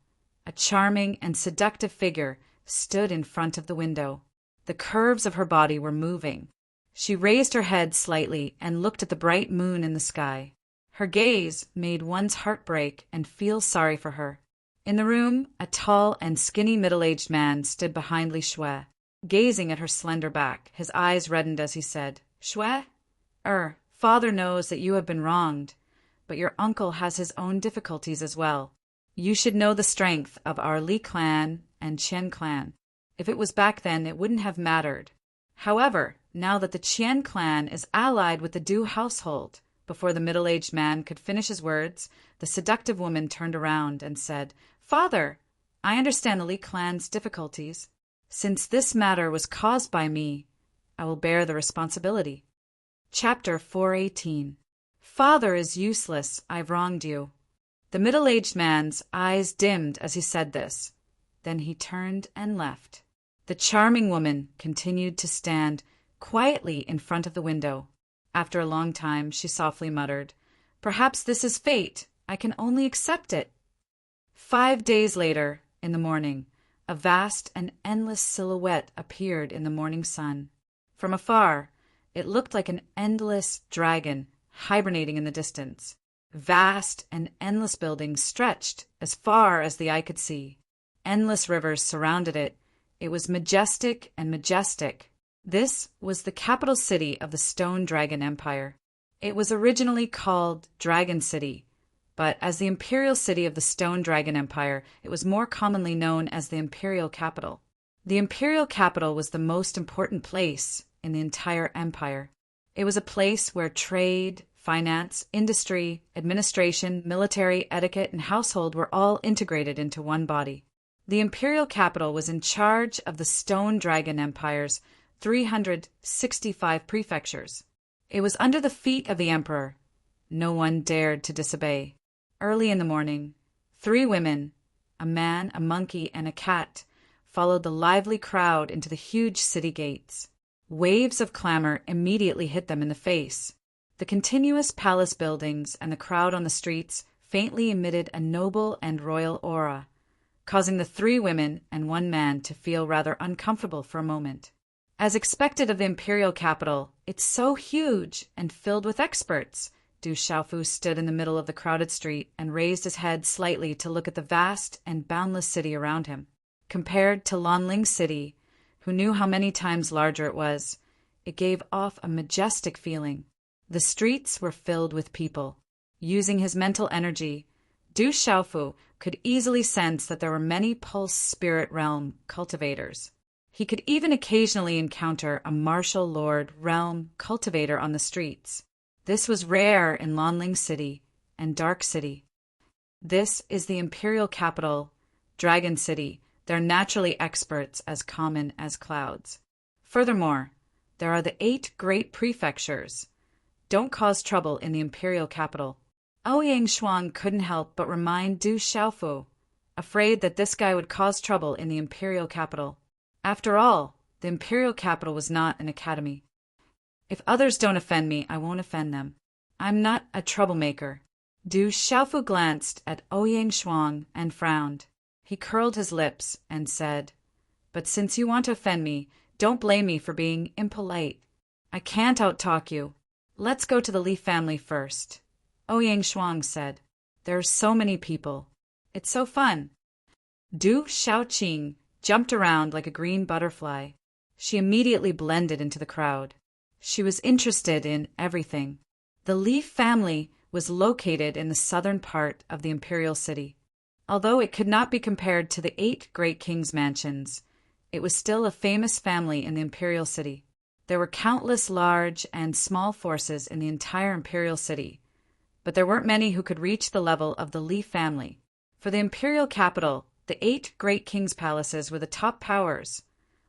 a charming and seductive figure stood in front of the window. The curves of her body were moving. She raised her head slightly and looked at the bright moon in the sky. Her gaze made one's heart break and feel sorry for her. In the room, a tall and skinny middle-aged man stood behind Li Shui, gazing at her slender back. His eyes reddened as he said, "Shui? Father knows that you have been wronged, but your uncle has his own difficulties as well. You should know the strength of our Li clan and Qian clan. If it was back then, it wouldn't have mattered. However, now that the Qian clan is allied with the Du household," before the middle-aged man could finish his words, the seductive woman turned around and said, "Father, I understand the Li clan's difficulties. Since this matter was caused by me, I will bear the responsibility." Chapter 418. Father is useless, I've wronged you. The middle-aged man's eyes dimmed as he said this. Then he turned and left. The charming woman continued to stand quietly in front of the window. After a long time, she softly muttered, "Perhaps this is fate. I can only accept it." 5 days later, in the morning, a vast and endless silhouette appeared in the morning sun. From afar, it looked like an endless dragon hibernating in the distance. Vast and endless buildings stretched as far as the eye could see. Endless rivers surrounded it. It was majestic and majestic. This was the capital city of the Stone Dragon Empire. It was originally called Dragon City, but as the imperial city of the Stone Dragon Empire, it was more commonly known as the imperial capital. The imperial capital was the most important place in the entire empire. It was a place where trade, finance, industry, administration, military, etiquette, and household were all integrated into one body. The imperial capital was in charge of the Stone Dragon Empire's 365 prefectures. It was under the feet of the emperor. No one dared to disobey. Early in the morning, 3 women, a man, a monkey, and a cat, followed the lively crowd into the huge city gates. Waves of clamor immediately hit them in the face. The continuous palace buildings and the crowd on the streets faintly emitted a noble and royal aura, causing the 3 women and 1 man to feel rather uncomfortable for a moment. As expected of the imperial capital, it's so huge and filled with experts. Du Xiaofu stood in the middle of the crowded street and raised his head slightly to look at the vast and boundless city around him. Compared to Lanling City, who knew how many times larger it was, it gave off a majestic feeling. The streets were filled with people. Using his mental energy, Du Xiaofu could easily sense that there were many pulse spirit realm cultivators. He could even occasionally encounter a martial lord realm cultivator on the streets. This was rare in Lanling City and Dark City. This is the imperial capital, Dragon City. They're naturally experts as common as clouds. Furthermore, there are the 8 great prefectures. Don't cause trouble in the imperial capital. Ouyang Shuang couldn't help but remind Du Xiaofu, afraid that this guy would cause trouble in the imperial capital. After all, the imperial capital was not an academy. If others don't offend me, I won't offend them. I'm not a troublemaker. Du Xiaofu glanced at Ouyang Shuang and frowned. He curled his lips and said, "But since you want to offend me, don't blame me for being impolite. I can't outtalk you. Let's go to the Li family first." Ouyang Shuang said, "There are so many people. It's so fun." Du Xiaoqing jumped around like a green butterfly. She immediately blended into the crowd. She was interested in everything. The Li family was located in the southern part of the imperial city. Although it could not be compared to the 8 great kings' mansions, it was still a famous family in the imperial city. There were countless large and small forces in the entire imperial city, but there weren't many who could reach the level of the Li family. For the imperial capital, the 8 great kings' palaces were the top powers,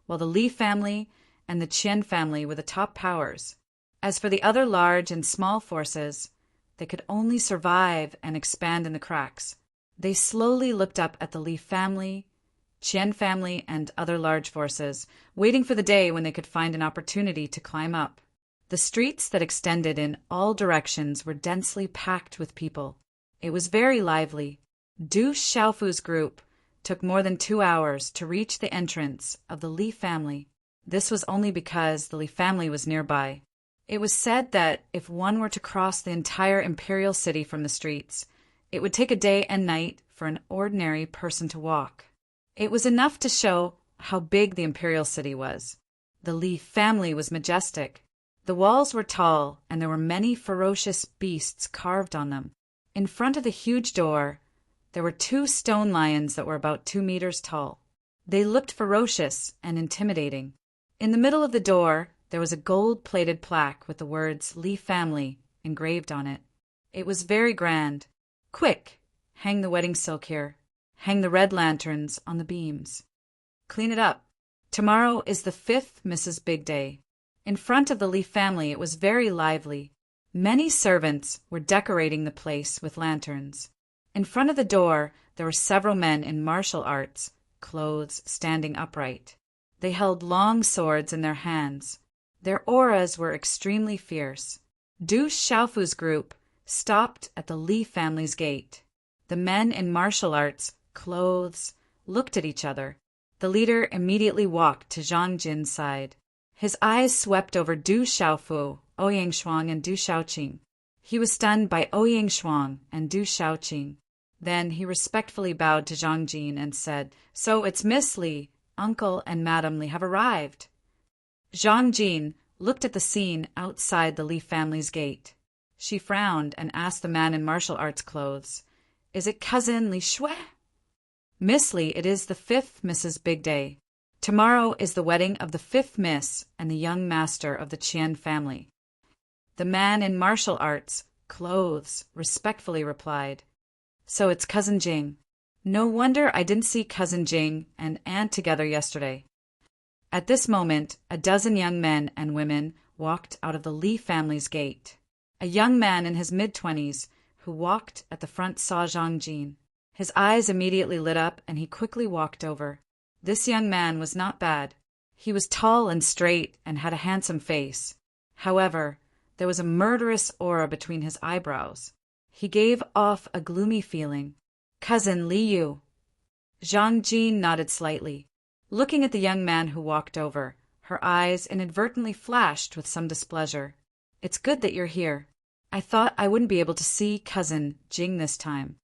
while the Li family and the Qian family were the top powers. As for the other large and small forces, they could only survive and expand in the cracks. They slowly looked up at the Li family, Qian family, and other large forces, waiting for the day when they could find an opportunity to climb up. The streets that extended in all directions were densely packed with people. It was very lively. Du Xiaofu's group took more than 2 hours to reach the entrance of the Li family. This was only because the Li family was nearby. It was said that if one were to cross the entire imperial city from the streets, it would take a day and night for an ordinary person to walk. It was enough to show how big the imperial city was. The Li family was majestic. The walls were tall, and there were many ferocious beasts carved on them. In front of the huge door, there were 2 stone lions that were about 2 meters tall. They looked ferocious and intimidating. In the middle of the door, there was a gold-plated plaque with the words Li family engraved on it. It was very grand. "Quick, hang the wedding silk here. Hang the red lanterns on the beams. Clean it up. Tomorrow is the 5th Mrs. Big Day." In front of the Li family, it was very lively. Many servants were decorating the place with lanterns. In front of the door, there were several men in martial arts, clothes standing upright. They held long swords in their hands. Their auras were extremely fierce. Du Xiaofu's group stopped at the Li family's gate. The men in martial arts, clothes, looked at each other. The leader immediately walked to Zhang Jin's side. His eyes swept over Du Xiaofu, Ouyang Shuang, and Du Xiaoqing. He was stunned by Ouyang Shuang and Du Xiaoqing. Then he respectfully bowed to Zhang Jin and said, "So it's Miss Li. Uncle and Madam Li have arrived." Zhang Jin looked at the scene outside the Li family's gate. She frowned and asked the man in martial arts clothes, "Is it Cousin Li Shui?" "Miss Li, it is the 5th Mrs. Big Day. Tomorrow is the wedding of the 5th Miss and the young master of the Qian family." The man in martial arts, clothes, respectfully replied, "So it's Cousin Jing. No wonder I didn't see Cousin Jing and Aunt together yesterday." At this moment, a dozen young men and women walked out of the Li family's gate. A young man in his mid-20s who walked at the front saw Zhang Jin. His eyes immediately lit up and he quickly walked over. This young man was not bad. He was tall and straight and had a handsome face. However, there was a murderous aura between his eyebrows. He gave off a gloomy feeling. "Cousin Li Yu." Zhang Jin nodded slightly. Looking at the young man who walked over, her eyes inadvertently flashed with some displeasure. "It's good that you're here. I thought I wouldn't be able to see Cousin Jing this time."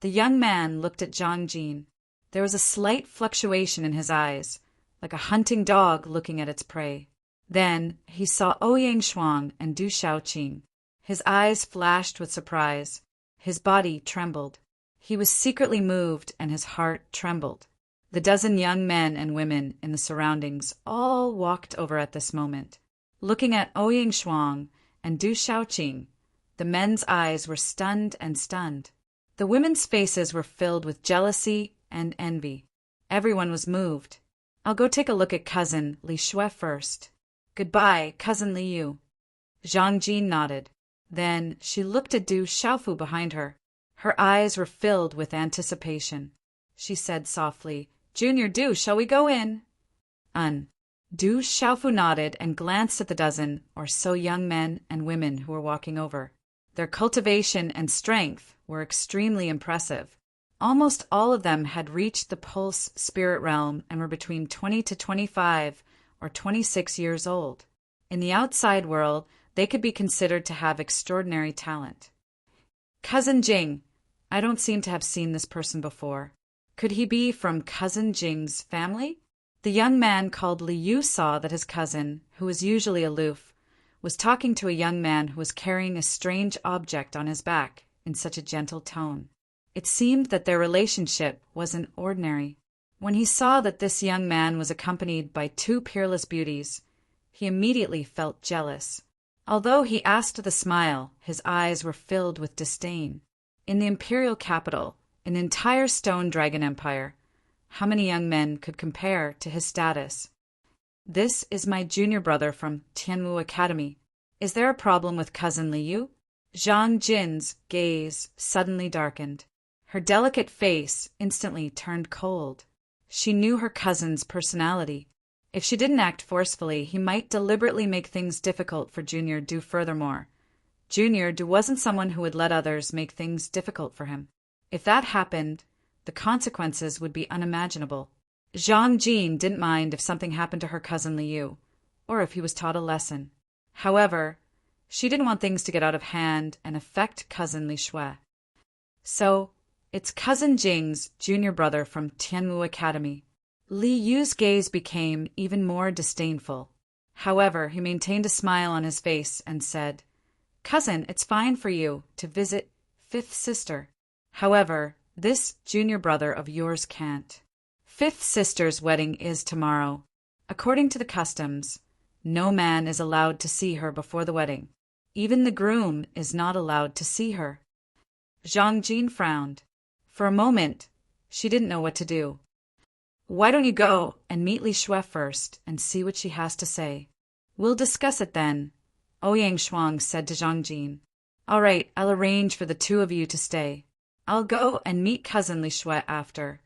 The young man looked at Zhang Jin. There was a slight fluctuation in his eyes, like a hunting dog looking at its prey. Then he saw Ouyang Shuang and Du Xiaoqing. His eyes flashed with surprise. His body trembled. He was secretly moved and his heart trembled. The dozen young men and women in the surroundings all walked over at this moment. Looking at Ouyang Shuang and Du Shaoqing, the men's eyes were stunned and stunned. The women's faces were filled with jealousy and envy. Everyone was moved. I'll go take a look at cousin Li Shui first. Goodbye, cousin Liu. Zhang Jin nodded. Then she looked at Du Xiaofu behind her. Her eyes were filled with anticipation. She said softly, Junior Du, shall we go in? Du Xiaofu nodded and glanced at the dozen or so young men and women who were walking over. Their cultivation and strength were extremely impressive. Almost all of them had reached the pulse spirit realm and were between 20 to 25 or 26 years old. In the outside world, they could be considered to have extraordinary talent. Cousin Jing. I don't seem to have seen this person before. Could he be from Cousin Jing's family? The young man called Liu saw that his cousin, who was usually aloof, was talking to a young man who was carrying a strange object on his back in such a gentle tone. It seemed that their relationship wasn't ordinary. When he saw that this young man was accompanied by two peerless beauties, he immediately felt jealous. Although he asked with a smile, his eyes were filled with disdain. In the imperial capital, an entire stone dragon empire, how many young men could compare to his status? This is my junior brother from Tianwu Academy. Is there a problem with cousin Liu? Zhang Jin's gaze suddenly darkened. Her delicate face instantly turned cold. She knew her cousin's personality. If she didn't act forcefully, he might deliberately make things difficult for Junior Du furthermore. Junior Du wasn't someone who would let others make things difficult for him. If that happened, the consequences would be unimaginable. Zhang Jin didn't mind if something happened to her cousin Liu, or if he was taught a lesson. However, she didn't want things to get out of hand and affect cousin Li Shui. So, it's cousin Jing's junior brother from Tianwu Academy. Li Yu's gaze became even more disdainful. However, he maintained a smile on his face and said, Cousin, it's fine for you to visit fifth sister. However, this junior brother of yours can't. Fifth sister's wedding is tomorrow. According to the customs, no man is allowed to see her before the wedding. Even the groom is not allowed to see her. Zhang Jin frowned. For a moment, she didn't know what to do. Why don't you go and meet Li Shui first and see what she has to say? We'll discuss it then, Ouyang Shuang said to Zhang Jin. All right, I'll arrange for the two of you to stay. I'll go and meet cousin Li Shui after.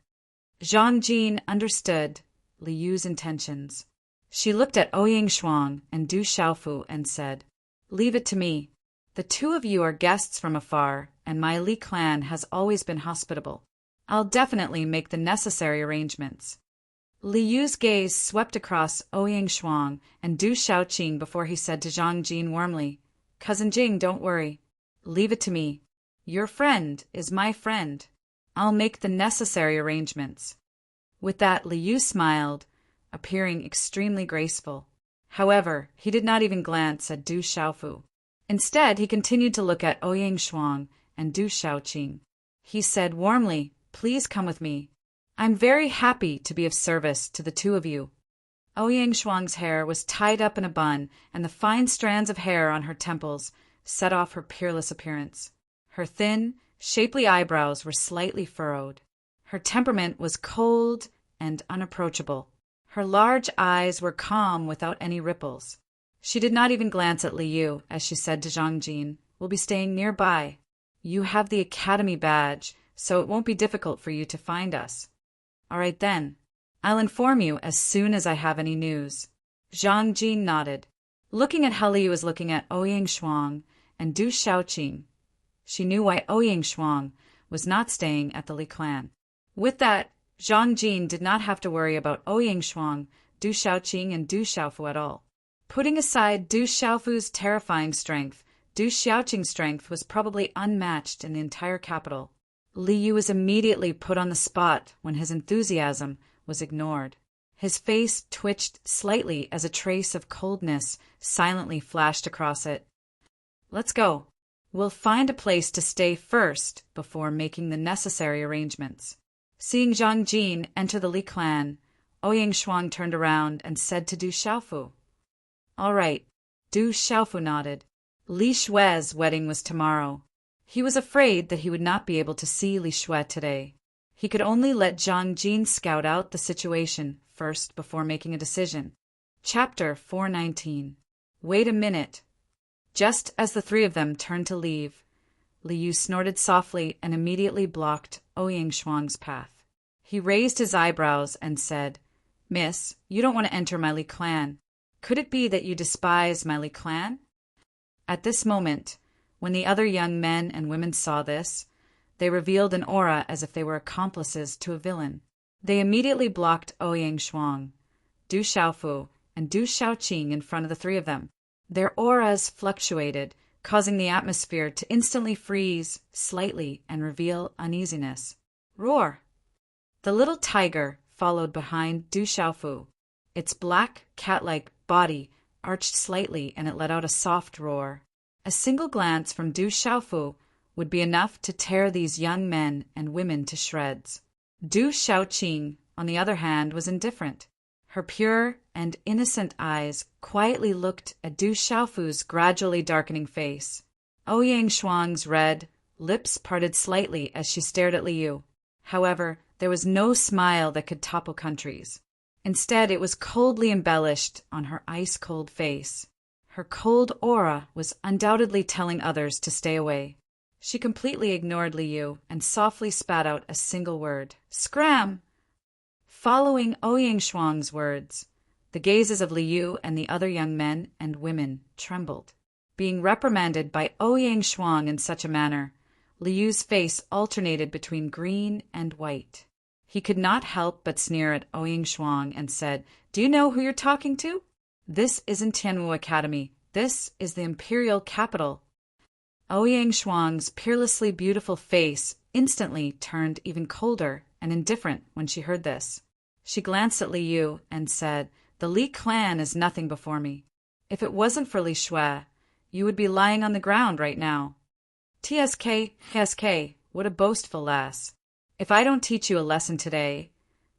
Zhang Jin understood Li Yu's intentions. She looked at Ouyang Shuang and Du Xiaofu and said, Leave it to me. The two of you are guests from afar, and my Li clan has always been hospitable. I'll definitely make the necessary arrangements. Li Yu's gaze swept across Ouyang Shuang and Du Shaoqing before he said to Zhang Jin warmly, Cousin Jing, don't worry. Leave it to me. Your friend is my friend. I'll make the necessary arrangements. With that, Li Yu smiled, appearing extremely graceful. However, he did not even glance at Du Xiaofu. Instead, he continued to look at Ouyang Shuang and Du Shaoqing. He said warmly, Please come with me. I'm very happy to be of service to the two of you. Ouyang Shuang's hair was tied up in a bun, and the fine strands of hair on her temples set off her peerless appearance. Her thin, shapely eyebrows were slightly furrowed. Her temperament was cold and unapproachable. Her large eyes were calm without any ripples. She did not even glance at Li Yu as she said to Zhang Jin, We'll be staying nearby. You have the academy badge, so it won't be difficult for you to find us. All right then. I'll inform you as soon as I have any news. Zhang Jin nodded. Looking at how Li Yu was looking at Ouyang Shuang and Du Shaoqing, she knew why Ouyang Shuang was not staying at the Li clan. With that, Zhang Jin did not have to worry about Ouyang Shuang, Du Shaoqing, and Du Xiaofu at all. Putting aside Du Xiaofu's terrifying strength, Du Xiaoqing's strength was probably unmatched in the entire capital. Li Yu was immediately put on the spot when his enthusiasm was ignored. His face twitched slightly as a trace of coldness silently flashed across it. Let's go. We'll find a place to stay first before making the necessary arrangements. Seeing Zhang Jin enter the Li clan, Ouyang Shuang turned around and said to Du Xiaofu. All right. Du Xiaofu nodded. Li Shue's wedding was tomorrow. He was afraid that he would not be able to see Li Shue today. He could only let Zhang Jin scout out the situation first before making a decision. Chapter 419. Wait a minute. Just as the three of them turned to leave, Li Yu snorted softly and immediately blocked Ouyang Shuang's path. He raised his eyebrows and said, Miss, you don't want to enter my Li clan. Could it be that you despise my Li clan? At this moment, when the other young men and women saw this, they revealed an aura as if they were accomplices to a villain. They immediately blocked Ouyang Shuang, Du Xiaofu, and Du Xiaoqing in front of the three of them. Their auras fluctuated, causing the atmosphere to instantly freeze slightly and reveal uneasiness. Roar! The little tiger followed behind Du Xiaofu. Its black, cat-like body arched slightly and it let out a soft roar. A single glance from Du Xiaofu would be enough to tear these young men and women to shreds. Du Xiaoqing, on the other hand, was indifferent. Her pure and innocent eyes quietly looked at Du Xiaofu's gradually darkening face. Ouyang Shuang's red lips parted slightly as she stared at Li Yu. However, there was no smile that could topple countries. Instead, it was coldly embellished on her ice-cold face. Her cold aura was undoubtedly telling others to stay away. She completely ignored Li Yu and softly spat out a single word. Scram! Following Ouyang Shuang's words, the gazes of Li Yu and the other young men and women trembled. Being reprimanded by Ouyang Shuang in such a manner, Li Yu's face alternated between green and white. He could not help but sneer at Ouyang Shuang and said, Do you know who you're talking to? This isn't Tianwu Academy. This is the imperial capital. Ouyang Shuang's peerlessly beautiful face instantly turned even colder and indifferent when she heard this. She glanced at Li Yu and said, The Li clan is nothing before me. If it wasn't for Li Shue, you would be lying on the ground right now. TSK, what a boastful lass. If I don't teach you a lesson today,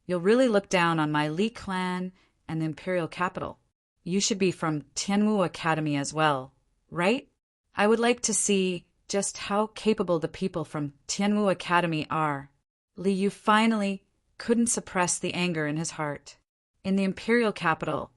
you'll really look down on my Li clan and the imperial capital. You should be from Tianwu Academy as well, right? I would like to see just how capable the people from Tianwu Academy are. Li Yu finally couldn't suppress the anger in his heart. In the imperial capital,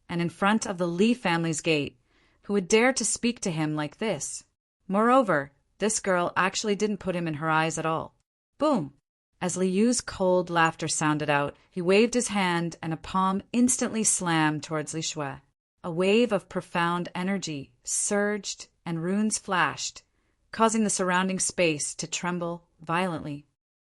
and in front of the Li family's gate, who would dare to speak to him like this? Moreover, this girl actually didn't put him in her eyes at all. Boom! As Li Yu's cold laughter sounded out, he waved his hand and a palm instantly slammed towards Li Shue. A wave of profound energy surged and runes flashed, causing the surrounding space to tremble violently.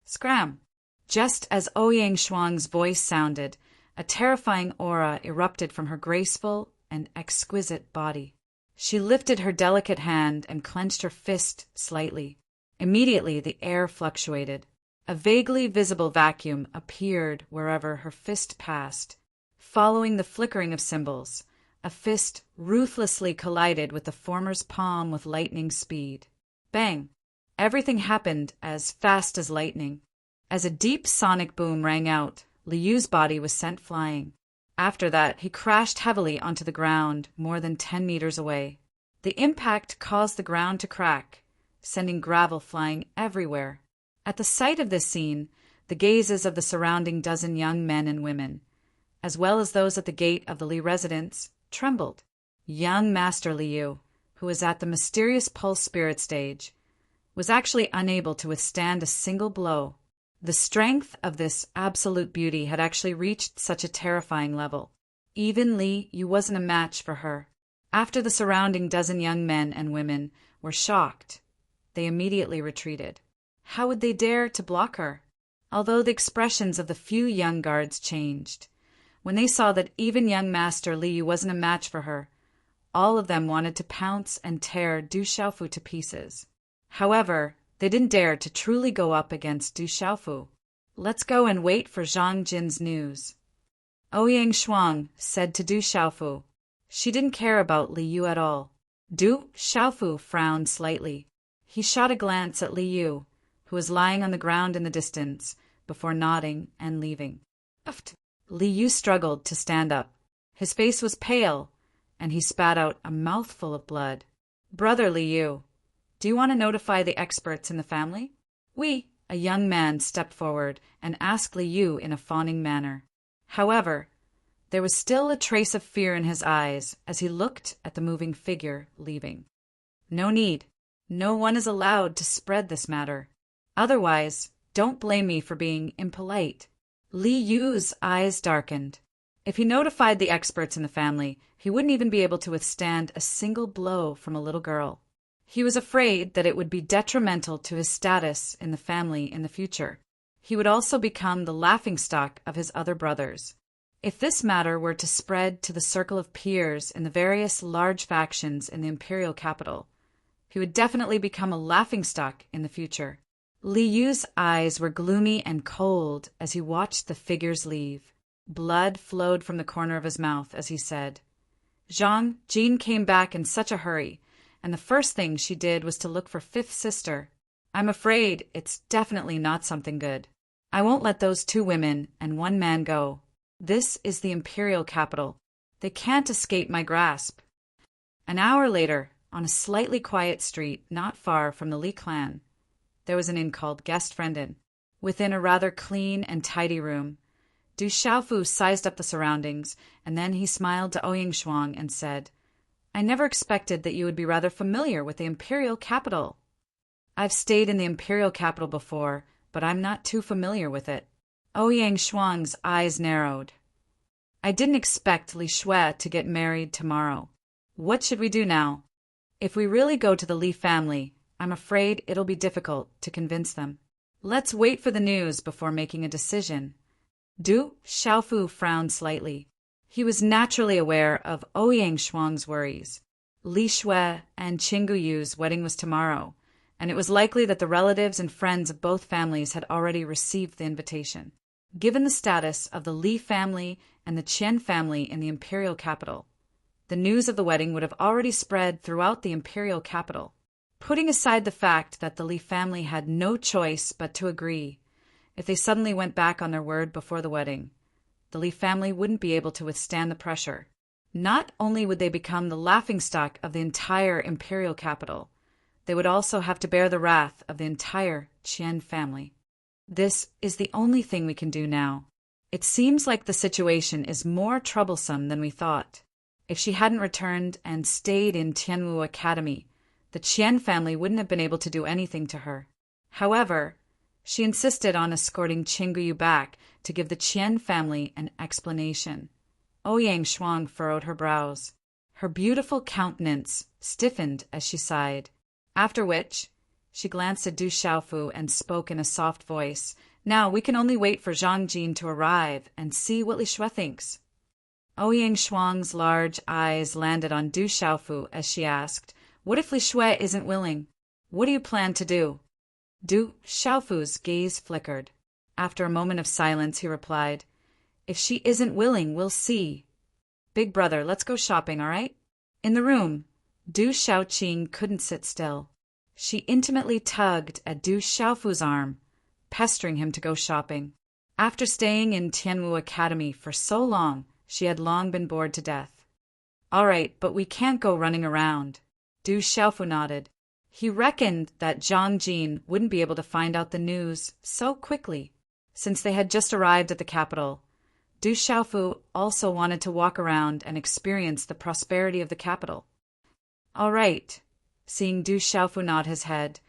Scram! Just as Ouyang Shuang's voice sounded, a terrifying aura erupted from her graceful and exquisite body. She lifted her delicate hand and clenched her fist slightly. Immediately, the air fluctuated. A vaguely visible vacuum appeared wherever her fist passed. Following the flickering of symbols, a fist ruthlessly collided with the former's palm with lightning speed. Bang! Everything happened as fast as lightning. As a deep sonic boom rang out, Li Yu's body was sent flying. After that, he crashed heavily onto the ground more than 10 meters away. The impact caused the ground to crack, sending gravel flying everywhere. At the sight of this scene, the gazes of the surrounding dozen young men and women, as well as those at the gate of the Li residence, trembled. Young Master Li Yu, who was at the mysterious pulse spirit stage, was actually unable to withstand a single blow. The strength of this absolute beauty had actually reached such a terrifying level. Even Li Yu wasn't a match for her. After the surrounding dozen young men and women were shocked, they immediately retreated. How would they dare to block her? Although the expressions of the few young guards changed, when they saw that even young Master Li Yu wasn't a match for her, all of them wanted to pounce and tear Du Xiaofu to pieces. However, they didn't dare to truly go up against Du Xiaofu. Let's go and wait for Zhang Jin's news. Ouyang Shuang said to Du Xiaofu. She didn't care about Li Yu at all. Du Xiaofu frowned slightly. He shot a glance at Li Yu, who was lying on the ground in the distance, before nodding and leaving. Li Yu struggled to stand up. His face was pale, and he spat out a mouthful of blood. Brother Li Yu, do you want to notify the experts in the family? Oui. A young man stepped forward and asked Li Yu in a fawning manner. However, there was still a trace of fear in his eyes as he looked at the moving figure leaving. No need. No one is allowed to spread this matter. Otherwise, don't blame me for being impolite. Li Yu's eyes darkened. If he notified the experts in the family, he wouldn't even be able to withstand a single blow from a little girl. He was afraid that it would be detrimental to his status in the family in the future. He would also become the laughingstock of his other brothers. If this matter were to spread to the circle of peers in the various large factions in the imperial capital, he would definitely become a laughingstock in the future. Li Yu's eyes were gloomy and cold as he watched the figures leave. Blood flowed from the corner of his mouth as he said, "Zhang Jin came back in such a hurry, and the first thing she did was to look for fifth sister. I'm afraid it's definitely not something good. I won't let those 2 women and 1 man go. This is the imperial capital. They can't escape my grasp." An hour later, on a slightly quiet street not far from the Li clan, there was an inn called Guest Friend Inn. Within a rather clean and tidy room, Du Xiaofu sized up the surroundings, and then he smiled to Ouyang Shuang and said, "I never expected that you would be rather familiar with the imperial capital." "I've stayed in the imperial capital before, but I'm not too familiar with it." Ouyang Shuang's eyes narrowed. "I didn't expect Li Shui to get married tomorrow. What should we do now? If we really go to the Li family, I'm afraid it'll be difficult to convince them. Let's wait for the news before making a decision." Du Xiaofu frowned slightly. He was naturally aware of Ouyang Shuang's worries. Li Shui and Qinggu Yu's wedding was tomorrow, and it was likely that the relatives and friends of both families had already received the invitation. Given the status of the Li family and the Qian family in the imperial capital, the news of the wedding would have already spread throughout the imperial capital. Putting aside the fact that the Li family had no choice but to agree, if they suddenly went back on their word before the wedding, the Li family wouldn't be able to withstand the pressure. Not only would they become the laughingstock of the entire imperial capital, they would also have to bear the wrath of the entire Qian family. This is the only thing we can do now. It seems like the situation is more troublesome than we thought. If she hadn't returned and stayed in Tianwu Academy, the Qian family wouldn't have been able to do anything to her. However, she insisted on escorting Qinggu Yu back to give the Qian family an explanation. Ouyang Shuang furrowed her brows. Her beautiful countenance stiffened as she sighed, after which she glanced at Du Xiaofu and spoke in a soft voice. "Now we can only wait for Zhang Jin to arrive and see what Li Shui thinks." Ouyang Shuang's large eyes landed on Du Xiaofu as she asked, "What if Li Shui isn't willing? What do you plan to do?" Du Xiaofu's gaze flickered. After a moment of silence, he replied, "If she isn't willing, we'll see. Big brother, let's go shopping, all right?" In the room, Du Xiaoqing couldn't sit still. She intimately tugged at Du Xiaofu's arm, pestering him to go shopping. After staying in Tianwu Academy for so long, she had long been bored to death. "All right, but we can't go running around." Du Xiaofu nodded. He reckoned that Zhang Jin wouldn't be able to find out the news so quickly. Since they had just arrived at the capital, Du Xiaofu also wanted to walk around and experience the prosperity of the capital. "All right." Seeing Du Xiaofu nod his head,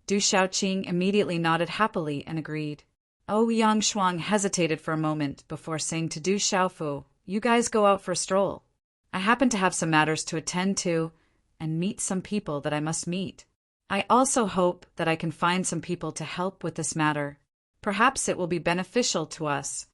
Du Xiaoqing immediately nodded happily and agreed. Ouyang Shuang hesitated for a moment before saying to Du Xiaofu, "You guys go out for a stroll. I happen to have some matters to attend to and meet some people that I must meet. I also hope that I can find some people to help with this matter. Perhaps it will be beneficial to us."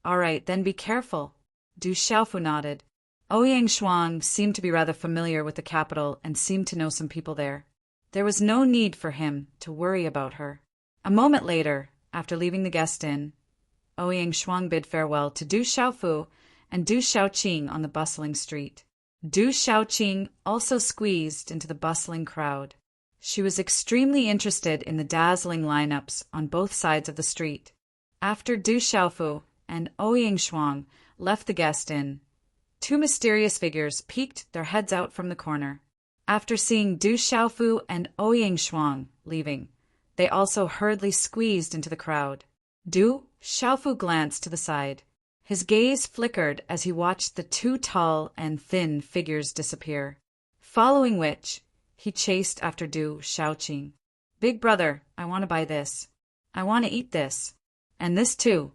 "All right, then be careful." Du Xiaofu nodded. Ouyang Shuang seemed to be rather familiar with the capital and seemed to know some people there. There was no need for him to worry about her. A moment later, after leaving the guest inn, Ouyang Shuang bid farewell to Du Xiaofu and Du Xiaoqing on the bustling street. Du Xiaoqing also squeezed into the bustling crowd. She was extremely interested in the dazzling lineups on both sides of the street. After Du Xiaofu and Ouying Shuang left the guest inn, two mysterious figures peeked their heads out from the corner. After seeing Du Xiaofu and Ouying Shuang leaving, they also hurriedly squeezed into the crowd. Du Xiaofu glanced to the side. His gaze flickered as he watched the two tall and thin figures disappear, following which he chased after Du Xiaoqing. Big brother, I want to buy this. I want to eat this. And this too.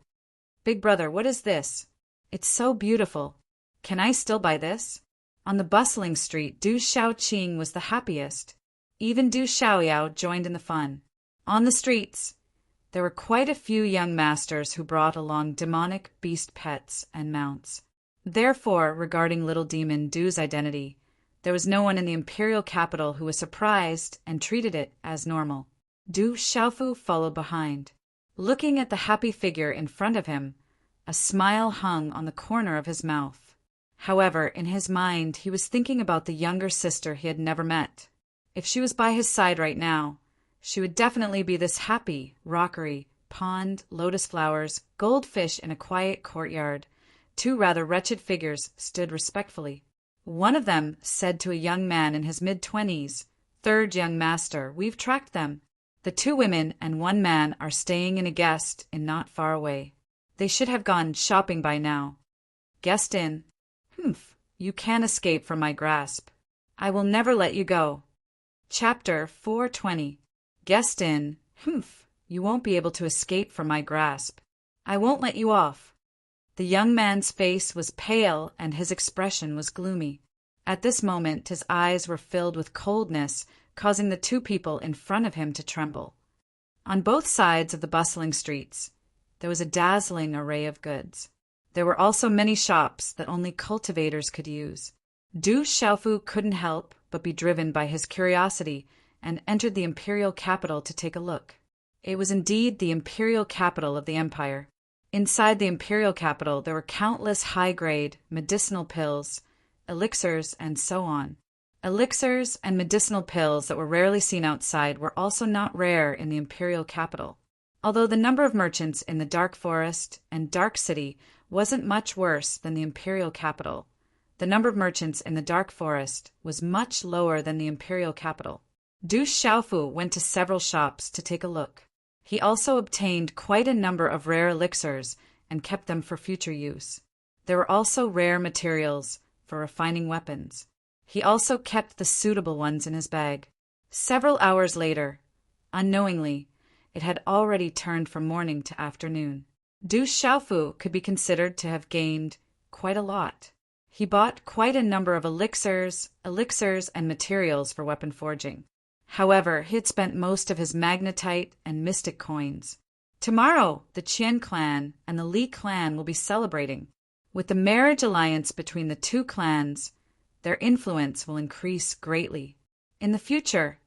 Big brother, what is this? It's so beautiful. Can I still buy this? On the bustling street, Du Xiaoqing was the happiest. Even Du Xiaoyao joined in the fun. On the streets, there were quite a few young masters who brought along demonic beast pets and mounts. Therefore, regarding little demon Du's identity, there was no one in the imperial capital who was surprised and treated it as normal. Du Xiaofu followed behind. Looking at the happy figure in front of him, a smile hung on the corner of his mouth. However, in his mind, he was thinking about the younger sister he had never met. If she was by his side right now, she would definitely be this happy, rockery, pond, lotus flowers, goldfish in a quiet courtyard. Two rather wretched figures stood respectfully. One of them said to a young man in his mid-20s, "Third young master, we've tracked them. The two women and one man are staying in a guest inn not far away. They should have gone shopping by now." Guest inn. Humph, you can't escape from my grasp. I will never let you go. Chapter 420. Guest inn. Humph, you won't be able to escape from my grasp. I won't let you off. The young man's face was pale and his expression was gloomy. At this moment his eyes were filled with coldness, causing the two people in front of him to tremble. On both sides of the bustling streets, there was a dazzling array of goods. There were also many shops that only cultivators could use. Du Xiaofu couldn't help but be driven by his curiosity and entered the imperial capital to take a look. It was indeed the imperial capital of the empire. Inside the imperial capital there were countless high-grade medicinal pills, elixirs, and so on. Elixirs and medicinal pills that were rarely seen outside were also not rare in the imperial capital. Although the number of merchants in the Dark Forest and Dark City wasn't much worse than the imperial capital, the number of merchants in the Dark Forest was much lower than the imperial capital. Du Xiaofu went to several shops to take a look. He also obtained quite a number of rare elixirs and kept them for future use. There were also rare materials for refining weapons. He also kept the suitable ones in his bag. Several hours later, unknowingly, it had already turned from morning to afternoon. Du Xiaofu could be considered to have gained quite a lot. He bought quite a number of elixirs, and materials for weapon forging. However, he had spent most of his magnetite and mystic coins. Tomorrow, the Qian clan and the Li clan will be celebrating. With the marriage alliance between the two clans, their influence will increase greatly. In the future,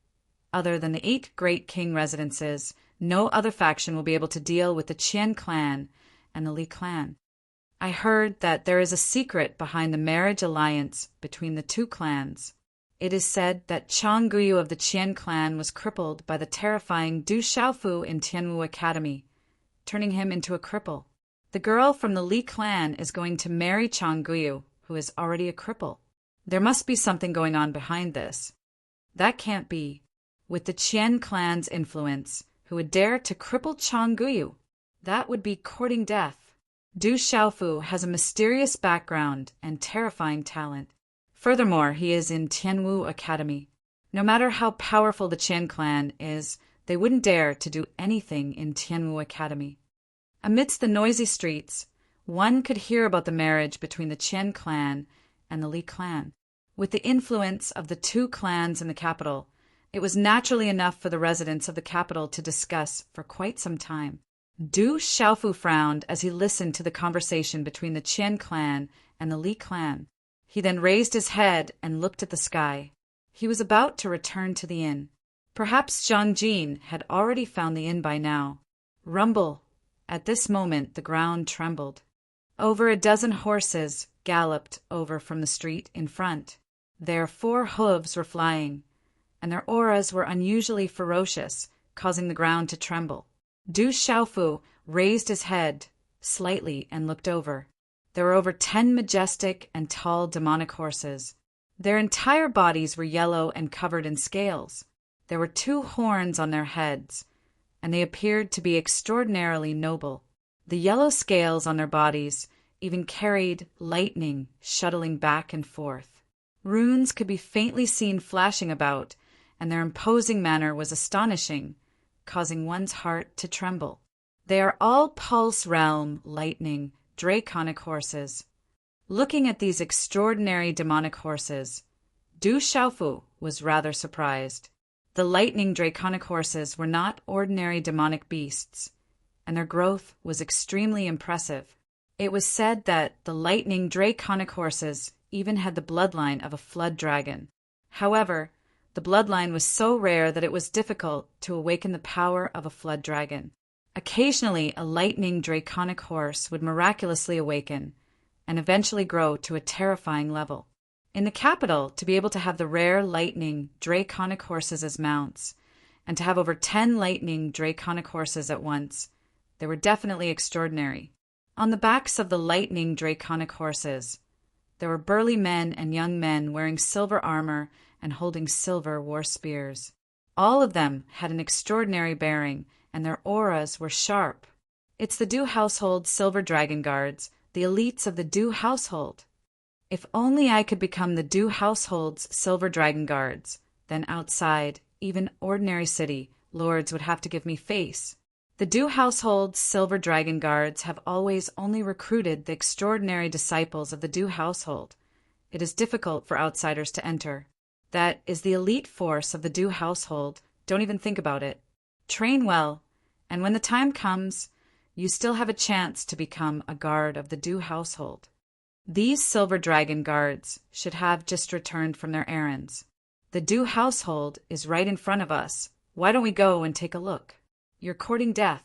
other than the 8 great king residences, no other faction will be able to deal with the Qian clan and the Li clan. I heard that there is a secret behind the marriage alliance between the two clans. It is said that Chang Guyu of the Qian clan was crippled by the terrifying Du Xiaofu in Tianwu Academy, turning him into a cripple. The girl from the Li clan is going to marry Chang Guyu, who is already a cripple. There must be something going on behind this. That can't be. With the Qian clan's influence, who would dare to cripple Chang Guyu? That would be courting death. Du Xiaofu has a mysterious background and terrifying talent. Furthermore, he is in Tianwu Academy. No matter how powerful the Qian clan is, they wouldn't dare to do anything in Tianwu Academy. Amidst the noisy streets, one could hear about the marriage between the Qian clan and the Li clan. With the influence of the two clans in the capital, it was naturally enough for the residents of the capital to discuss for quite some time. Du Xiaofu frowned as he listened to the conversation between the Qian clan and the Li clan. He then raised his head and looked at the sky. He was about to return to the inn. Perhaps Zhang Jin had already found the inn by now. Rumble. At this moment the ground trembled. Over a dozen horses galloped over from the street in front. Their 4 hooves were flying. and their auras were unusually ferocious, causing the ground to tremble. Du Xiaofu raised his head slightly and looked over. There were over 10 majestic and tall demonic horses. Their entire bodies were yellow and covered in scales. There were 2 horns on their heads, and they appeared to be extraordinarily noble. The yellow scales on their bodies even carried lightning shuttling back and forth. Runes could be faintly seen flashing about, and their imposing manner was astonishing, causing one's heart to tremble. They are all Pulse Realm Lightning Draconic horses. Looking at these extraordinary demonic horses, Du Xiaofu was rather surprised. The lightning draconic horses were not ordinary demonic beasts, and their growth was extremely impressive. It was said that the lightning draconic horses even had the bloodline of a flood dragon. However, the bloodline was so rare that it was difficult to awaken the power of a flood dragon. Occasionally, a lightning draconic horse would miraculously awaken and eventually grow to a terrifying level. In the capital, to be able to have the rare lightning draconic horses as mounts, and to have over 10 lightning draconic horses at once, they were definitely extraordinary. On the backs of the lightning draconic horses, there were burly men and young men wearing silver armor and holding silver war spears. All of them had an extraordinary bearing, and their auras were sharp. It's the Du household silver dragon guards, the elites of the Du household. If only I could become the Du household's silver dragon guards, then outside, even ordinary city, lords would have to give me face. The Du household's silver dragon guards have always only recruited the extraordinary disciples of the Du household. It is difficult for outsiders to enter. That is the elite force of the Du household. Don't even think about it. Train well, and when the time comes, you still have a chance to become a guard of the Du household. These silver dragon guards should have just returned from their errands. The Du household is right in front of us. Why don't we go and take a look? You're courting death.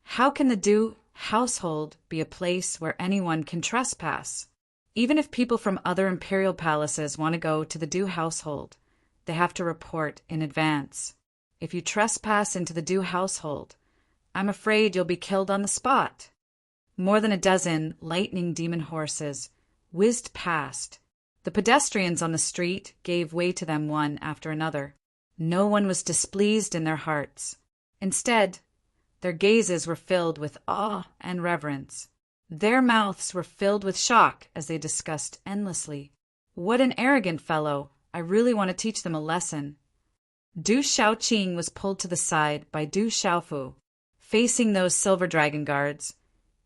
How can the Du household be a place where anyone can trespass? Even if people from other imperial palaces want to go to the Du household, they have to report in advance. If you trespass into the Du household, I'm afraid you'll be killed on the spot. More than a dozen lightning demon horses whizzed past. The pedestrians on the street gave way to them one after another. No one was displeased in their hearts. Instead, their gazes were filled with awe and reverence. Their mouths were filled with shock as they discussed endlessly. What an arrogant fellow! I really want to teach them a lesson. Du Xiaoqing was pulled to the side by Du Xiaofu. Facing those silver dragon guards,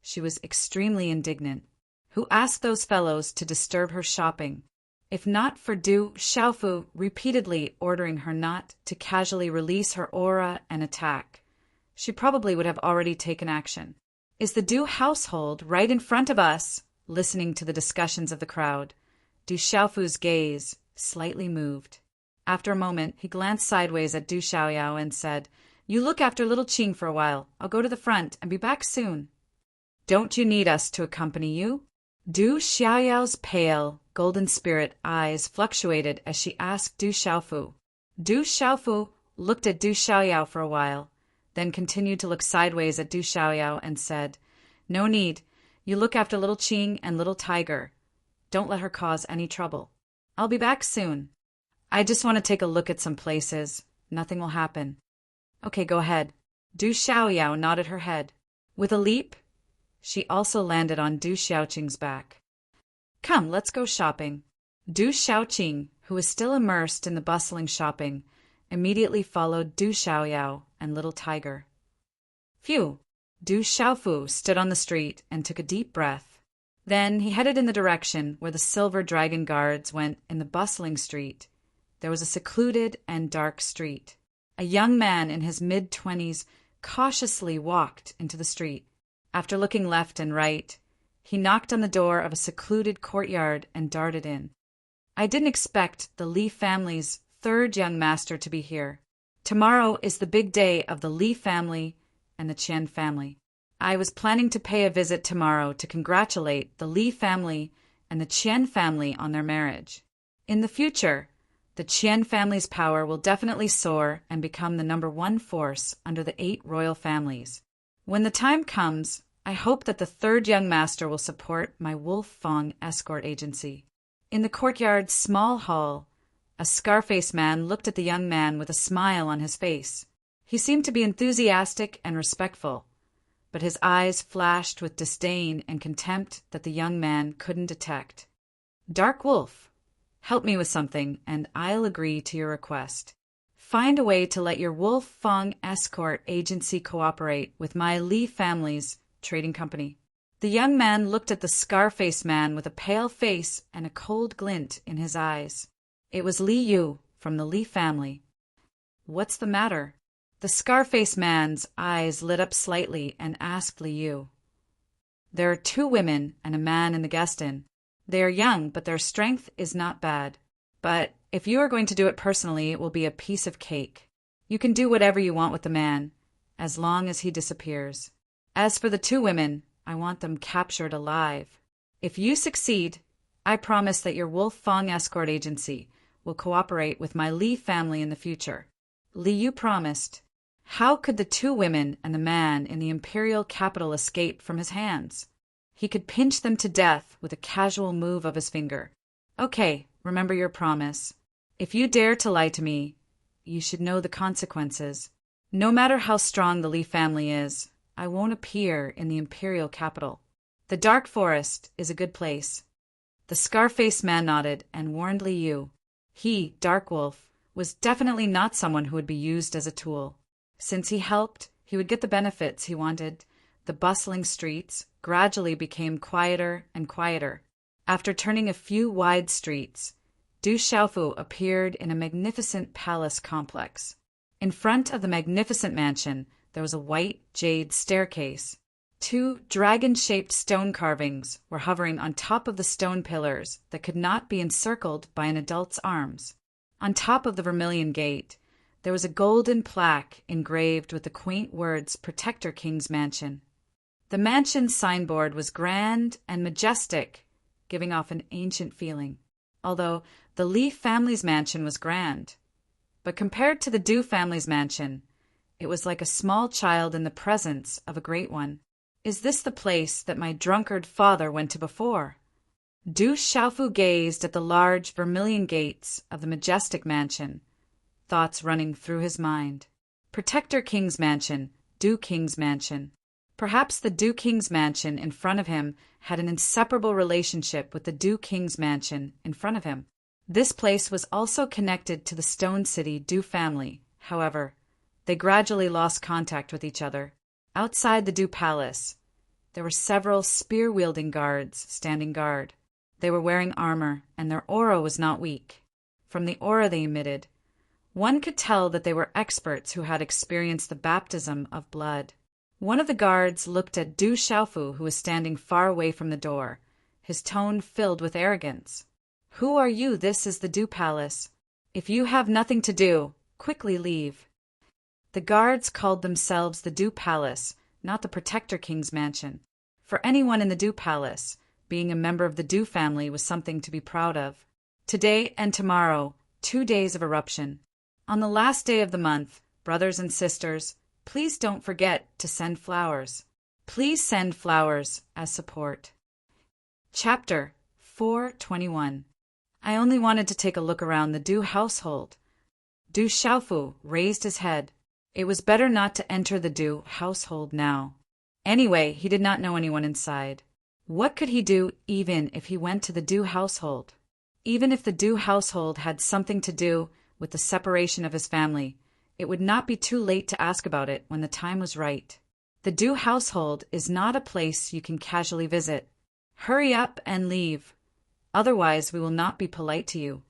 she was extremely indignant. Who asked those fellows to disturb her shopping? If not for Du Xiaofu repeatedly ordering her not to casually release her aura and attack, she probably would have already taken action. Is the Du household right in front of us? Listening to the discussions of the crowd, Du Xiaofu's gaze slightly moved. After a moment, he glanced sideways at Du Xiaoyao and said, "You look after little Qing for a while. I'll go to the front and be back soon." "Don't you need us to accompany you?" Du Xiaoyao's pale, golden spirit eyes fluctuated as she asked Du Xiaofu. Du Xiaofu looked at Du Xiaoyao for a while, then continued to look sideways at Du Xiaoyao and said, "No need. You look after little Qing and little Tiger. Don't let her cause any trouble. I'll be back soon. I just want to take a look at some places. Nothing will happen." "Okay, go ahead." Du Xiaoyao nodded her head. With a leap, she also landed on Du Xiaoqing's back. "Come, let's go shopping." Du Xiaoqing, who was still immersed in the bustling shopping, immediately followed Du Xiaoyao and little Tiger. Phew! Du Xiaofu stood on the street and took a deep breath. Then he headed in the direction where the silver dragon guards went in the bustling street. There was a secluded and dark street. A young man in his mid-20s cautiously walked into the street. After looking left and right, he knocked on the door of a secluded courtyard and darted in. I didn't expect the Li family's third young master to be here. Tomorrow is the big day of the Li family and the Qian family. I was planning to pay a visit tomorrow to congratulate the Li family and the Qian family on their marriage. In the future, the The Qian family's power will definitely soar and become the #1 force under the 8 royal families. When the time comes, I hope that the 3rd young master will support my Wolf Fong escort agency. In the courtyard's small hall, a scar-faced man looked at the young man with a smile on his face. He seemed to be enthusiastic and respectful, but his eyes flashed with disdain and contempt that the young man couldn't detect. Dark Wolf, help me with something, and I'll agree to your request. Find a way to let your Wolf Fong escort agency cooperate with my Li family's trading company. The young man looked at the scar-faced man with a pale face and a cold glint in his eyes. It was Li Yu from the Li family. What's the matter? The scar-faced man's eyes lit up slightly and asked Li Yu. There are 2 women and a man in the guest inn. They are young, but their strength is not bad. But if you are going to do it personally, it will be a piece of cake. You can do whatever you want with the man, as long as he disappears. As for the 2 women, I want them captured alive. If you succeed, I promise that your Wolf Fong escort agency will cooperate with my Li family in the future. Li Yu promised. How could the 2 women and the man in the imperial capital escape from his hands? He could pinch them to death with a casual move of his finger. Okay, remember your promise. If you dare to lie to me, you should know the consequences. No matter how strong the Li family is, I won't appear in the imperial capital. The Dark Forest is a good place. The scar-faced man nodded and warned Li Yu. He, Dark Wolf, was definitely not someone who would be used as a tool. Since he helped, he would get the benefits he wanted. The bustling streets gradually became quieter and quieter. After turning a few wide streets, Du Xiaofu appeared in a magnificent palace complex. In front of the magnificent mansion, there was a white jade staircase. 2 dragon-shaped stone carvings were hovering on top of the stone pillars that could not be encircled by an adult's arms. On top of the vermilion gate, there was a golden plaque engraved with the quaint words Protector King's Mansion. The mansion's signboard was grand and majestic, giving off an ancient feeling, although the Li family's mansion was grand. But compared to the Du family's mansion, it was like a small child in the presence of a great one. Is this the place that my drunkard father went to before? Du Xiaofu gazed at the large vermilion gates of the majestic mansion, thoughts running through his mind. Protector King's Mansion, Du King's Mansion. Perhaps the Du King's Mansion in front of him had an inseparable relationship with the Du King's Mansion in front of him. This place was also connected to the Stone City Du family. However, they gradually lost contact with each other. Outside the Du Palace, there were several spear-wielding guards standing guard. They were wearing armor, and their aura was not weak. From the aura they emitted, one could tell that they were experts who had experienced the baptism of blood. One of the guards looked at Du Xiaofu, who was standing far away from the door, his tone filled with arrogance. Who are you? This is the Du Palace. If you have nothing to do, quickly leave. The guards called themselves the Du Palace, not the Protector King's Mansion. For anyone in the Du Palace, being a member of the Du family was something to be proud of. Today and tomorrow, 2 days of eruption. On the last day of the month, brothers and sisters, please don't forget to send flowers. Please send flowers as support. Chapter 421. I only wanted to take a look around the Du household. Du Xiaofu raised his head. It was better not to enter the Du household now. Anyway, he did not know anyone inside. What could he do even if he went to the Du household? Even if the Du household had something to do with the separation of his family, it would not be too late to ask about it when the time was right. The Du household is not a place you can casually visit. Hurry up and leave. Otherwise, we will not be polite to you.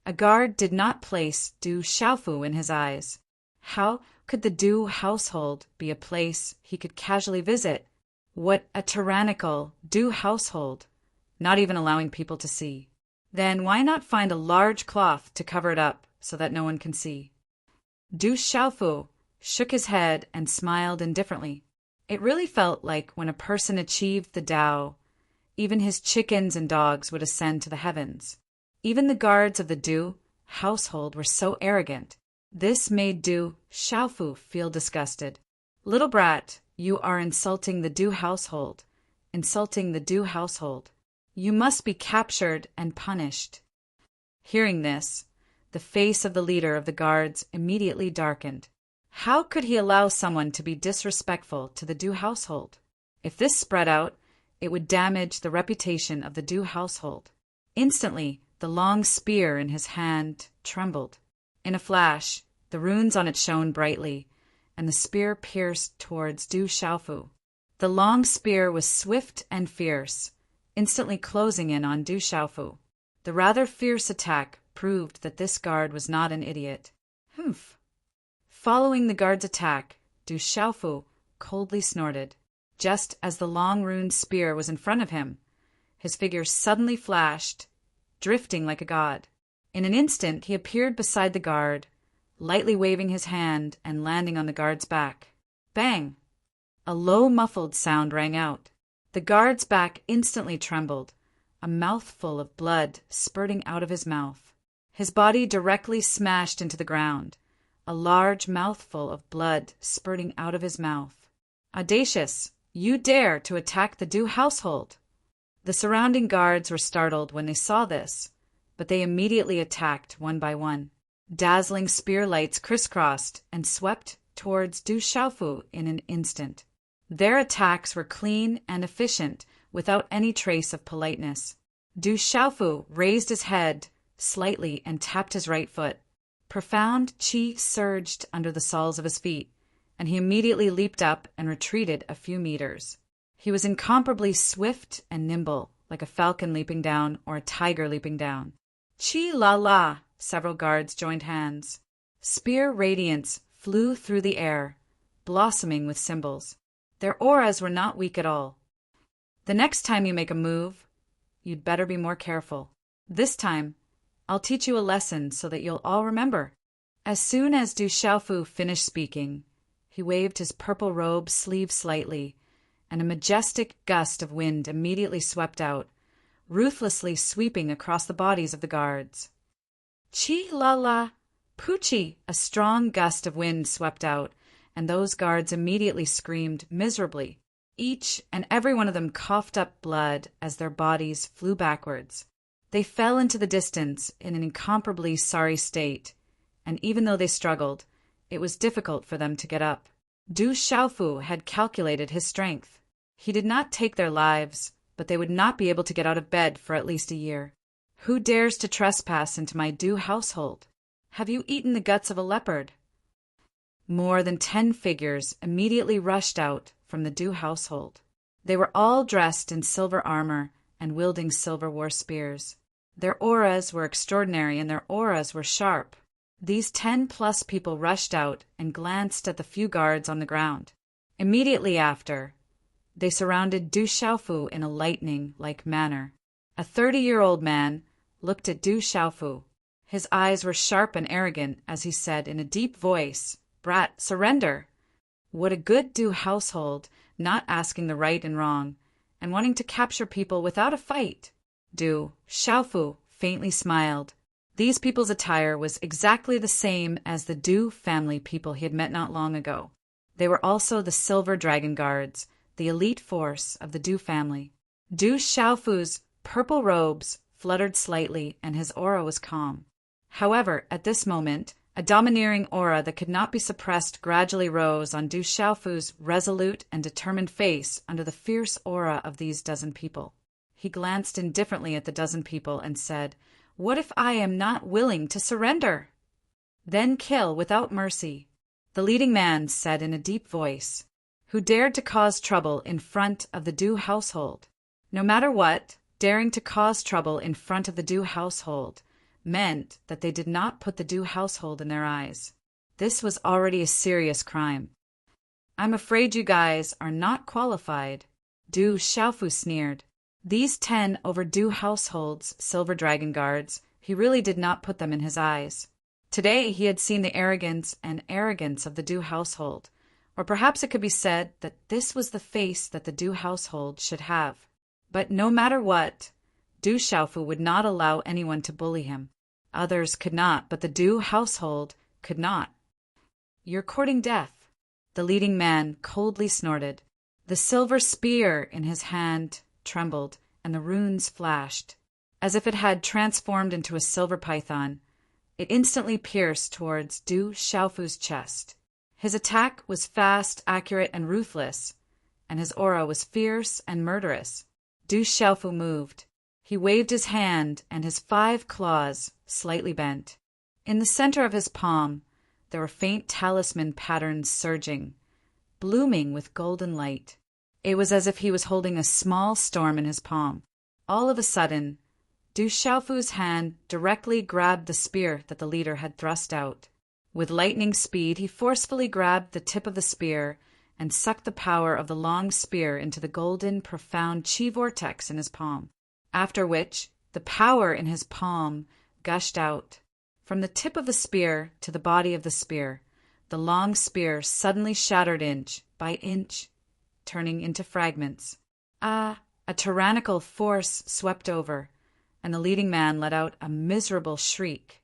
A guard did not place Du Xiaofu in his eyes. How could the Du household be a place he could casually visit? What a tyrannical Du household, not even allowing people to see. Then why not find a large cloth to cover it up so that no one can see? Du Xiaofu shook his head and smiled indifferently. It really felt like when a person achieved the Tao, even his chickens and dogs would ascend to the heavens. Even the guards of the Du household were so arrogant. This made Du Xiaofu feel disgusted. "Little brat, you are insulting the Du household. Insulting the Du household. You must be captured and punished." Hearing this, the face of the leader of the guards immediately darkened. How could he allow someone to be disrespectful to the Du household? If this spread out, it would damage the reputation of the Du household. Instantly, the long spear in his hand trembled. In a flash, the runes on it shone brightly, and the spear pierced towards Du Xiaofu. The long spear was swift and fierce, instantly closing in on Du Xiaofu. The rather fierce attack proved that this guard was not an idiot. Humph! Following the guard's attack, Du Xiaofu coldly snorted. Just as the long runed spear was in front of him, his figure suddenly flashed, drifting like a god. In an instant he appeared beside the guard, lightly waving his hand and landing on the guard's back. Bang! A low muffled sound rang out. The guard's back instantly trembled, a mouthful of blood spurting out of his mouth. His body directly smashed into the ground, a large mouthful of blood spurting out of his mouth. "Audacious! You dare to attack the Du household!" The surrounding guards were startled when they saw this, but they immediately attacked one by one. Dazzling spear lights crisscrossed and swept towards Du Xiaofu in an instant. Their attacks were clean and efficient, without any trace of politeness. Du Xiaofu raised his head slightly and tapped his right foot. Profound qi surged under the soles of his feet, and he immediately leaped up and retreated a few meters. He was incomparably swift and nimble, like a falcon leaping down or a tiger leaping down. "Chi la la!" Several guards joined hands. Spear radiance flew through the air, blossoming with symbols. Their auras were not weak at all. "The next time you make a move, you'd better be more careful. This time, I'll teach you a lesson so that you'll all remember." As soon as Du Xiaofu finished speaking, he waved his purple robe sleeve slightly, and a majestic gust of wind immediately swept out, ruthlessly sweeping across the bodies of the guards. "Chi la la! Poochie!" A strong gust of wind swept out, and those guards immediately screamed miserably. Each and every one of them coughed up blood as their bodies flew backwards. They fell into the distance in an incomparably sorry state, and even though they struggled, it was difficult for them to get up. Du Xiaofu had calculated his strength. He did not take their lives, but they would not be able to get out of bed for at least a year. "Who dares to trespass into my Du household? Have you eaten the guts of a leopard?" More than 10 figures immediately rushed out from the Du household. They were all dressed in silver armor and wielding silver war spears. Their auras were extraordinary and their auras were sharp. These 10+ people rushed out and glanced at the few guards on the ground. Immediately after, they surrounded Du Xiaofu in a lightning-like manner. A 30-year-old man looked at Du Xiaofu. His eyes were sharp and arrogant as he said in a deep voice, "Brat, surrender!" What a good Du household, not asking the right and wrong, and wanting to capture people without a fight. Du Xiaofu faintly smiled. These people's attire was exactly the same as the Du family people he had met not long ago. They were also the Silver Dragon Guards, the elite force of the Du family. Du Xiaofu's purple robes fluttered slightly and his aura was calm. However, at this moment, a domineering aura that could not be suppressed gradually rose on Du Xiaofu's resolute and determined face under the fierce aura of these dozen people. He glanced indifferently at the dozen people and said, "What if I am not willing to surrender?" "Then kill without mercy," the leading man said in a deep voice. Who dared to cause trouble in front of the Du household? No matter what, daring to cause trouble in front of the Du household meant that they did not put the Du household in their eyes. This was already a serious crime. "I'm afraid you guys are not qualified," Du Xiaofu sneered. These 10 over Du household's Silver Dragon Guards, he really did not put them in his eyes. Today he had seen the arrogance of the Du household, or perhaps it could be said that this was the face that the Du household should have. But no matter what, Du Xiaofu would not allow anyone to bully him. Others could not, but the Du household could not. "You're courting death," the leading man coldly snorted. The silver spear in his hand trembled, and the runes flashed. As if it had transformed into a silver python, it instantly pierced towards Du Xiaofu's chest. His attack was fast, accurate, and ruthless, and his aura was fierce and murderous. Du Xiaofu moved. He waved his hand, and his 5 claws slightly bent. In the center of his palm, there were faint talisman patterns surging, blooming with golden light. It was as if he was holding a small storm in his palm. All of a sudden, Du Xiaofu's hand directly grabbed the spear that the leader had thrust out. With lightning speed, he forcefully grabbed the tip of the spear and sucked the power of the long spear into the golden, profound qi vortex in his palm, after which the power in his palm gushed out. From the tip of the spear to the body of the spear, the long spear suddenly shattered inch by inch, turning into fragments. A tyrannical force swept over, and the leading man let out a miserable shriek.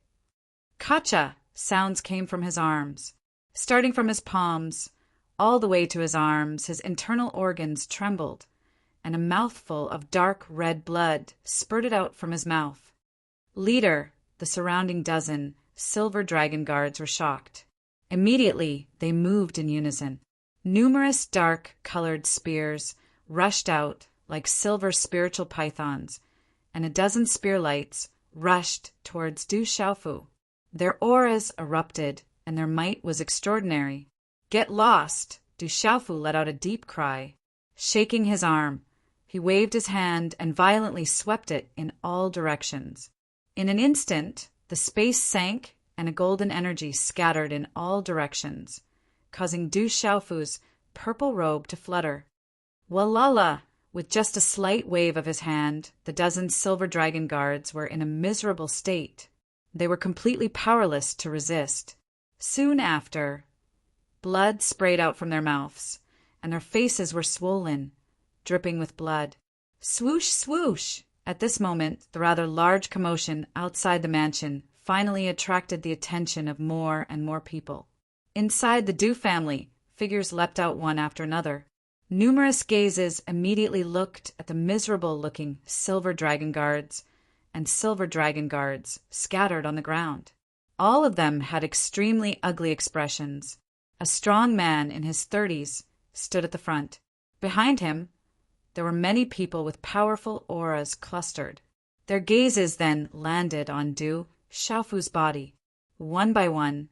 "Kacha!" sounds came from his arms. Starting from his palms, all the way to his arms, his internal organs trembled, and a mouthful of dark red blood spurted out from his mouth. Leader, the surrounding dozen silver dragon guards were shocked. Immediately, they moved in unison. Numerous dark-colored spears rushed out like silver spiritual pythons, and a dozen spearlights rushed towards Du Xiaofu. Their auras erupted, and their might was extraordinary. "Get lost!" Du Xiaofu let out a deep cry. Shaking his arm, he waved his hand and violently swept it in all directions. In an instant, the space sank and a golden energy scattered in all directions, causing Du Xiaofu's purple robe to flutter. Walala! With just a slight wave of his hand, the dozen silver dragon guards were in a miserable state. They were completely powerless to resist. Soon after, blood sprayed out from their mouths, and their faces were swollen, dripping with blood. Swoosh, swoosh! At this moment, the rather large commotion outside the mansion finally attracted the attention of more and more people. Inside the Du family, figures leapt out one after another. Numerous gazes immediately looked at the miserable-looking silver dragon guards and silver dragon guards scattered on the ground. All of them had extremely ugly expressions. A strong man in his 30s stood at the front. Behind him, there were many people with powerful auras clustered. Their gazes then landed on Du Xiaofu's body. One by one,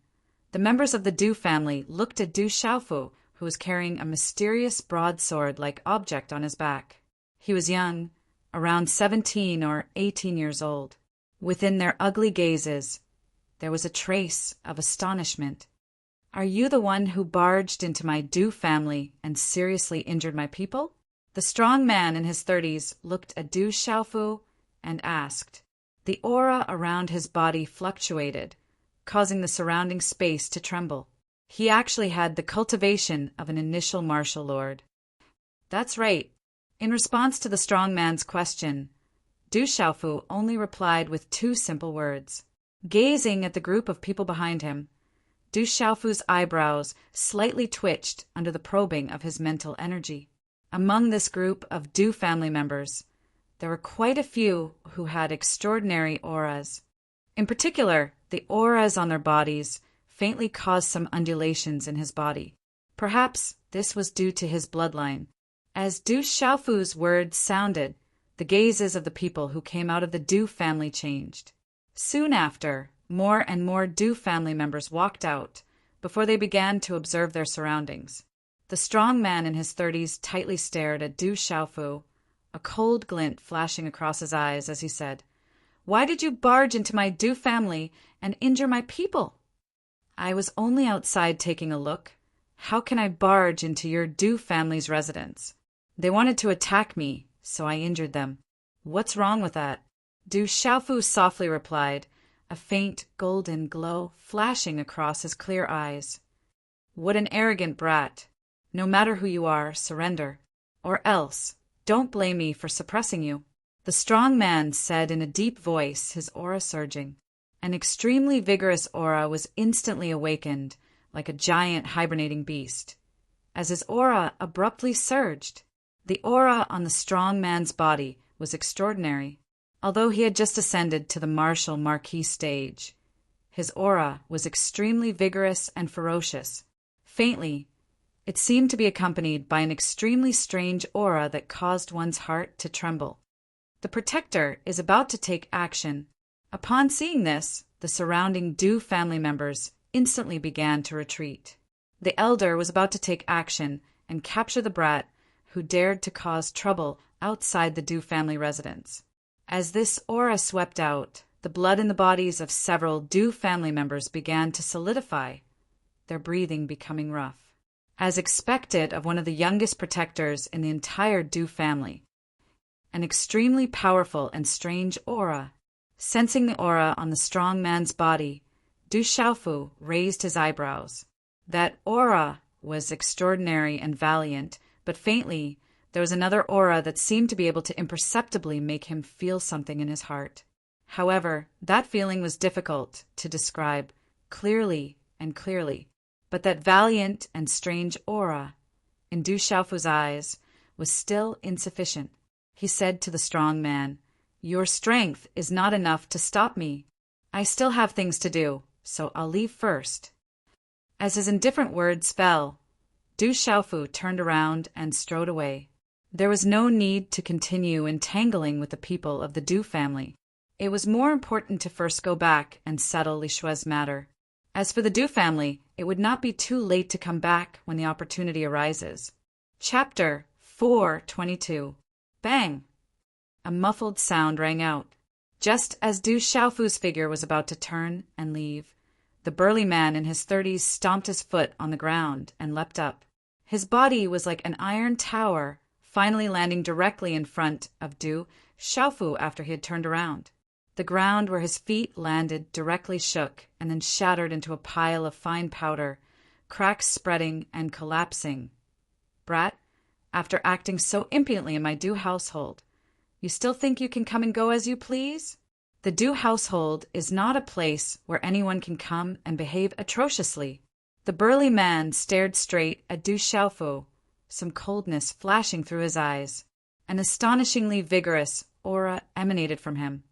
the members of the Du family looked at Du Xiaofu, who was carrying a mysterious broadsword-like object on his back. He was young, around 17 or 18 years old. Within their ugly gazes, there was a trace of astonishment. "Are you the one who barged into my Du family and seriously injured my people?" The strong man in his 30s looked at Du Xiaofu and asked. The aura around his body fluctuated, causing the surrounding space to tremble. He actually had the cultivation of an initial martial lord. "That's right." In response to the strong man's question, Du Xiaofu only replied with 2 simple words. Gazing at the group of people behind him, Du Xiaofu's eyebrows slightly twitched under the probing of his mental energy. Among this group of Du family members, there were quite a few who had extraordinary auras. In particular, the auras on their bodies faintly caused some undulations in his body. Perhaps this was due to his bloodline. As Du Xiaofu's words sounded, the gazes of the people who came out of the Du family changed. Soon after, more and more Du family members walked out before they began to observe their surroundings. The strong man in his 30s tightly stared at Du Xiaofu, a cold glint flashing across his eyes as he said, "Why did you barge into my Du family and injure my people?" "I was only outside taking a look. How can I barge into your Du family's residence? They wanted to attack me, so I injured them. What's wrong with that?" Du Xiaofu softly replied, a faint golden glow flashing across his clear eyes. "What an arrogant brat. No matter who you are, surrender. Or else, don't blame me for suppressing you," the strong man said in a deep voice, his aura surging. An extremely vigorous aura was instantly awakened, like a giant hibernating beast, as his aura abruptly surged. The aura on the strong man's body was extraordinary. Although he had just ascended to the martial marquis stage, his aura was extremely vigorous and ferocious. Faintly, it seemed to be accompanied by an extremely strange aura that caused one's heart to tremble. The protector is about to take action. Upon seeing this, the surrounding Du family members instantly began to retreat. The elder was about to take action and capture the brat who dared to cause trouble outside the Du family residence. As this aura swept out, the blood in the bodies of several Du family members began to solidify, their breathing becoming rough. As expected of one of the youngest protectors in the entire Du family, an extremely powerful and strange aura. Sensing the aura on the strong man's body, Du Xiaofu raised his eyebrows. That aura was extraordinary and valiant, but faintly, there was another aura that seemed to be able to imperceptibly make him feel something in his heart. However, that feeling was difficult to describe clearly, but that valiant and strange aura in Du Xiaofu's eyes was still insufficient. He said to the strong man, "Your strength is not enough to stop me. I still have things to do, so I'll leave first." As his indifferent words fell, Du Xiaofu turned around and strode away. There was no need to continue entangling with the people of the Du family. It was more important to first go back and settle Li Shui's matter. As for the Du family, it would not be too late to come back when the opportunity arises. Chapter 422. Bang! A muffled sound rang out. Just as Du Xiaofu's figure was about to turn and leave, the burly man in his 30s stomped his foot on the ground and leapt up. His body was like an iron tower, finally landing directly in front of Du Xiaofu after he had turned around. The ground where his feet landed directly shook and then shattered into a pile of fine powder, cracks spreading and collapsing. "Brat, after acting so impudently in my Du household, you still think you can come and go as you please? The Du household is not a place where anyone can come and behave atrociously." The burly man stared straight at Du Xiaofu, some coldness flashing through his eyes. An astonishingly vigorous aura emanated from him,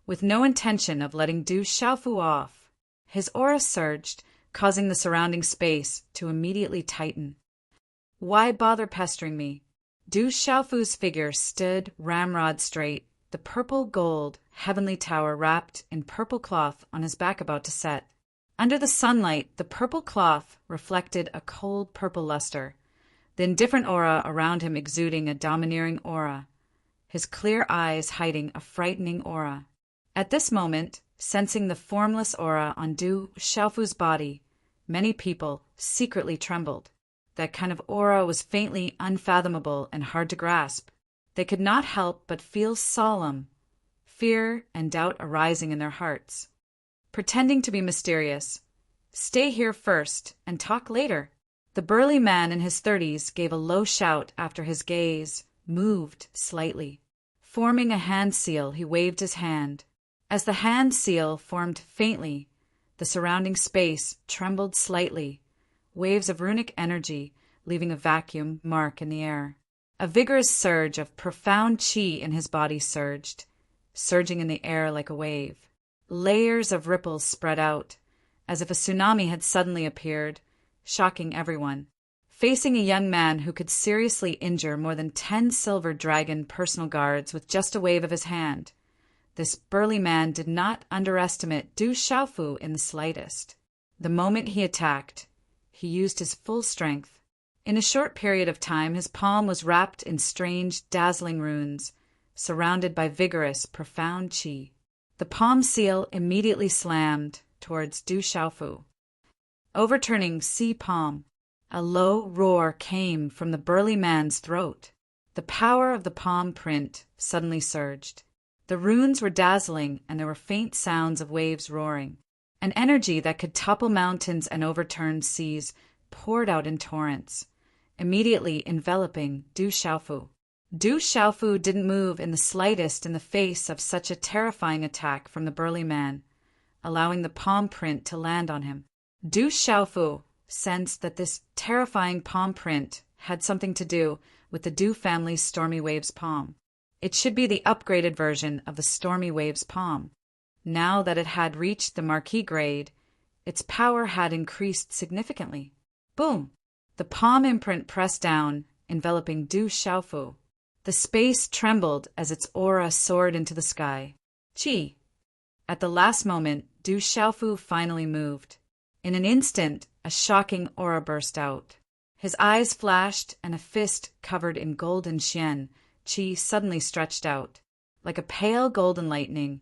with no intention of letting Du Xiaofu off. His aura surged, causing the surrounding space to immediately tighten. "Why bother pestering me?" Du Xiaofu's figure stood ramrod straight, the purple gold heavenly tower wrapped in purple cloth on his back about to set. Under the sunlight, the purple cloth reflected a cold purple luster, the indifferent aura around him exuding a domineering aura, his clear eyes hiding a frightening aura. At this moment, sensing the formless aura on Du Xiaofu's body, many people secretly trembled. That kind of aura was faintly unfathomable and hard to grasp. They could not help but feel solemn, fear and doubt arising in their hearts. Pretending to be mysterious, "Stay here first and talk later." The burly man in his 30s gave a low shout after his gaze moved slightly. Forming a hand seal, he waved his hand. As the hand seal formed faintly, the surrounding space trembled slightly, waves of runic energy leaving a vacuum mark in the air. A vigorous surge of profound qi in his body surged, surging in the air like a wave. Layers of ripples spread out, as if a tsunami had suddenly appeared, shocking everyone. Facing a young man who could seriously injure more than 10 silver dragon personal guards with just a wave of his hand, this burly man did not underestimate Du Xiaofu in the slightest. The moment he attacked, he used his full strength. In a short period of time, his palm was wrapped in strange, dazzling runes, surrounded by vigorous, profound qi. The palm seal immediately slammed towards Du Xiaofu. Overturning Si palm, a low roar came from the burly man's throat. The power of the palm print suddenly surged. The runes were dazzling, and there were faint sounds of waves roaring. An energy that could topple mountains and overturn seas poured out in torrents, immediately enveloping Du Xiaofu. Du Xiaofu didn't move in the slightest in the face of such a terrifying attack from the burly man. allowing the palm print to land on him. Du Xiaofu sensed that this terrifying palm print had something to do with the Du family's Stormy Waves palm. It should be the upgraded version of the Stormy Waves palm. Now that it had reached the Marquis grade, its power had increased significantly. Boom! The palm imprint pressed down, enveloping Du Xiaofu. The space trembled as its aura soared into the sky. Qi! At the last moment, Du Xiaofu finally moved. In an instant, a shocking aura burst out. His eyes flashed, and a fist covered in golden xian, Qi, suddenly stretched out. Like a pale golden lightning,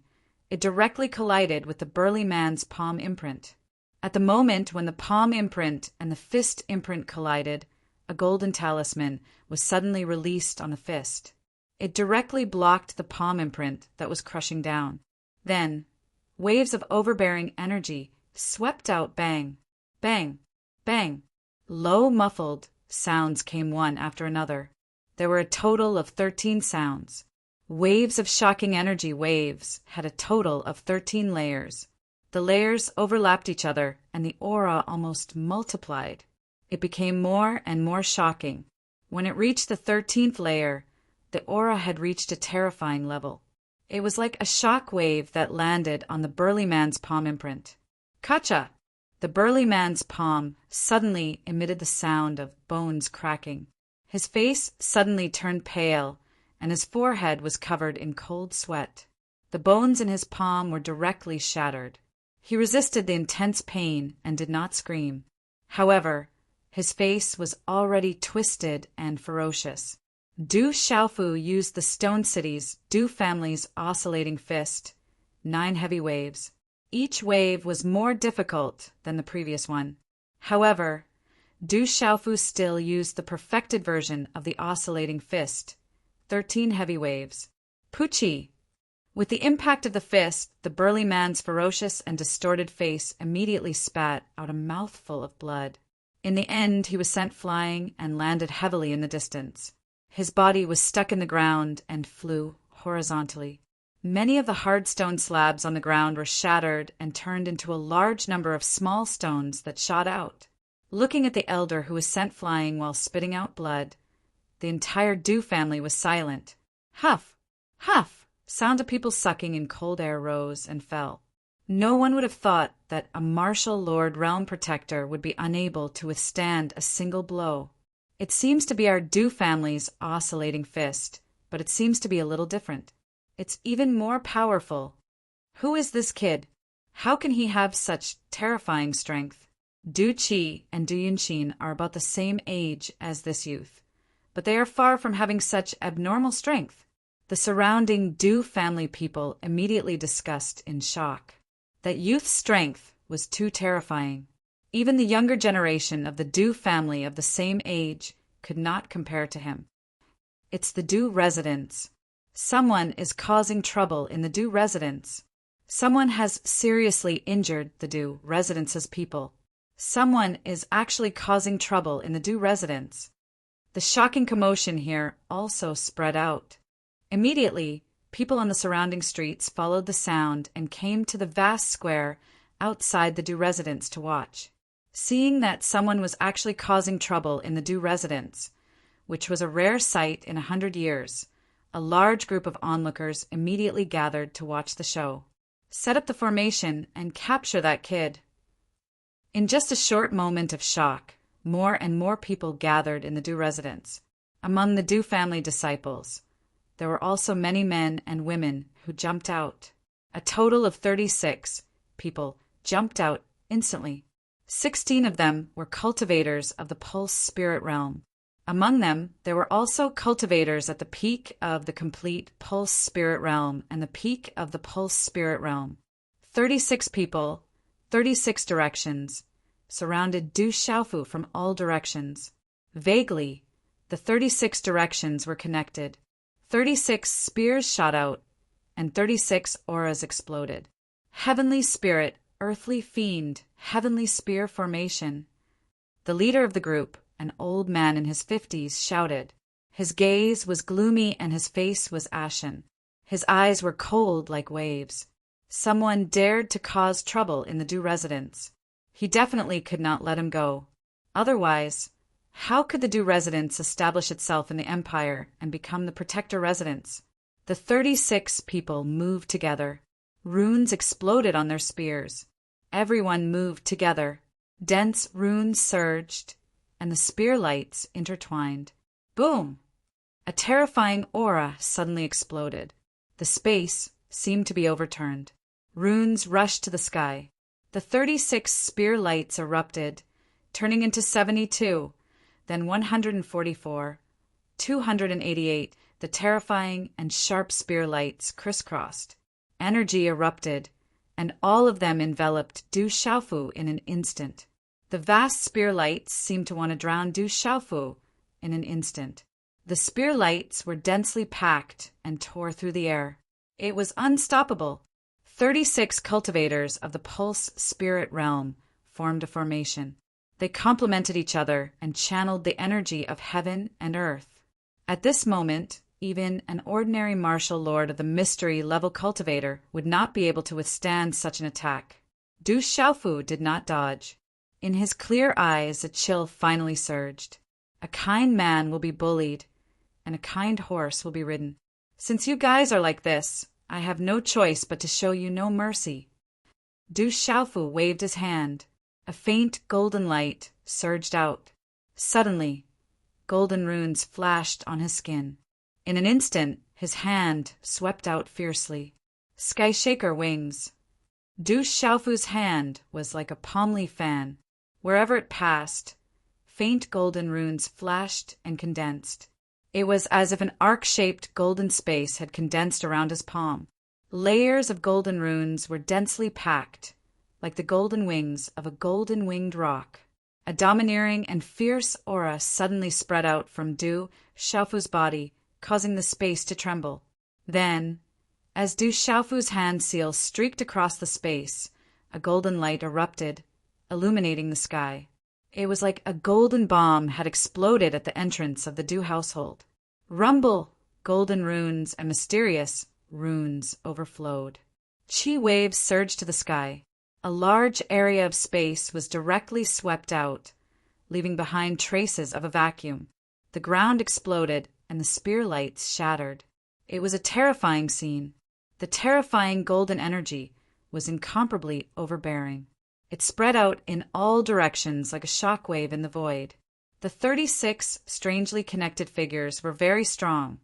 it directly collided with the burly man's palm imprint. At the moment when the palm imprint and the fist imprint collided, a golden talisman was suddenly released on the fist. It directly blocked the palm imprint that was crushing down. Then, waves of overbearing energy swept out bang, bang, bang. Low, muffled sounds came one after another. There were a total of 13 sounds. Waves of shocking energy waves had a total of 13 layers. The layers overlapped each other, and the aura almost multiplied. It became more and more shocking. When it reached the 13th layer, the aura had reached a terrifying level. It was like a shock wave that landed on the burly man's palm imprint. Kacha! The burly man's palm suddenly emitted the sound of bones cracking. His face suddenly turned pale, and his forehead was covered in cold sweat. The bones in his palm were directly shattered. He resisted the intense pain and did not scream. However, his face was already twisted and ferocious. Du Xiaofu used the Stone City's Du family's oscillating fist, 9 heavy waves. Each wave was more difficult than the previous one. However, Du Xiaofu still used the perfected version of the oscillating fist, 13 heavy waves. Puchi! With the impact of the fist, the burly man's ferocious and distorted face immediately spat out a mouthful of blood. In the end, he was sent flying and landed heavily in the distance. His body was stuck in the ground and flew horizontally. Many of the hard stone slabs on the ground were shattered and turned into a large number of small stones that shot out. Looking at the elder who was sent flying while spitting out blood, the entire Du family was silent. Huff! Huff! Sound of people sucking in cold air rose and fell. No one would have thought that a martial Lord Realm Protector would be unable to withstand a single blow. It seems to be our Du family's oscillating fist, but it seems to be a little different. It's even more powerful. Who is this kid? How can he have such terrifying strength? Du Qi and Du Yunxin are about the same age as this youth, but they are far from having such abnormal strength. The surrounding Du family people immediately discussed in shock. That youth's strength was too terrifying. Even the younger generation of the Du family of the same age could not compare to him. It's the Du residence. Someone is causing trouble in the Du residence. Someone has seriously injured the Du residence's people. Someone is actually causing trouble in the Du residence. The shocking commotion here also spread out. Immediately, people on the surrounding streets followed the sound and came to the vast square outside the Du residence to watch. Seeing that someone was actually causing trouble in the Du residence, which was a rare sight in 100 years, a large group of onlookers immediately gathered to watch the show. Set up the formation and capture that kid. In just a short moment of shock, more and more people gathered in the Du residence. Among the Du family disciples, there were also many men and women who jumped out. A total of 36 people jumped out instantly. 16 of them were cultivators of the Pulse Spirit Realm. Among them, there were also cultivators at the peak of the complete Pulse Spirit Realm and the peak of the Pulse Spirit Realm. 36 people, 36 directions, surrounded Du Xiaofu from all directions. Vaguely, the 36 directions were connected. 36 spears shot out, and 36 auras exploded. Heavenly spirit, earthly fiend, heavenly spear formation. The leader of the group, an old man in his 50s, shouted. His gaze was gloomy and his face was ashen. His eyes were cold like waves. Someone dared to cause trouble in the Du residence. He definitely could not let him go. Otherwise, how could the Du residence establish itself in the empire and become the protector residence? The 36 people moved together. Runes exploded on their spears. Everyone moved together. Dense runes surged, and the spear lights intertwined. Boom! A terrifying aura suddenly exploded. The space seemed to be overturned. Runes rushed to the sky. The 36 spear lights erupted, turning into 72, then 144, 288. The terrifying and sharp spear lights crisscrossed. Energy erupted, and all of them enveloped Du Xiaofu in an instant. The vast spear lights seemed to want to drown Du Xiaofu in an instant. The spear lights were densely packed and tore through the air. It was unstoppable. 36 cultivators of the pulse spirit realm formed a formation. They complemented each other and channeled the energy of heaven and earth. At this moment, even an ordinary martial lord of the mystery level cultivator would not be able to withstand such an attack. Du Xiaofu did not dodge. In his clear eyes, a chill finally surged. A kind man will be bullied, and a kind horse will be ridden. Since you guys are like this, I have no choice but to show you no mercy. Du Xiaofu waved his hand. A faint golden light surged out. Suddenly, golden runes flashed on his skin. In an instant, his hand swept out fiercely. Sky Shaker wings. Du Xiaofu's hand was like a palm leaf fan. Wherever it passed, faint golden runes flashed and condensed. It was as if an arc-shaped golden space had condensed around his palm. Layers of golden runes were densely packed, like the golden wings of a golden-winged rock. A domineering and fierce aura suddenly spread out from Du Xiaofu's body, causing the space to tremble. Then, as Du Xiaofu's hand seal streaked across the space, a golden light erupted, illuminating the sky. It was like a golden bomb had exploded at the entrance of the Du household. Rumble! Golden runes and mysterious runes overflowed. Chi waves surged to the sky. A large area of space was directly swept out, leaving behind traces of a vacuum. The ground exploded, and the spear lights shattered. It was a terrifying scene. The terrifying golden energy was incomparably overbearing. It spread out in all directions like a shockwave in the void. The 36 strangely connected figures were very strong,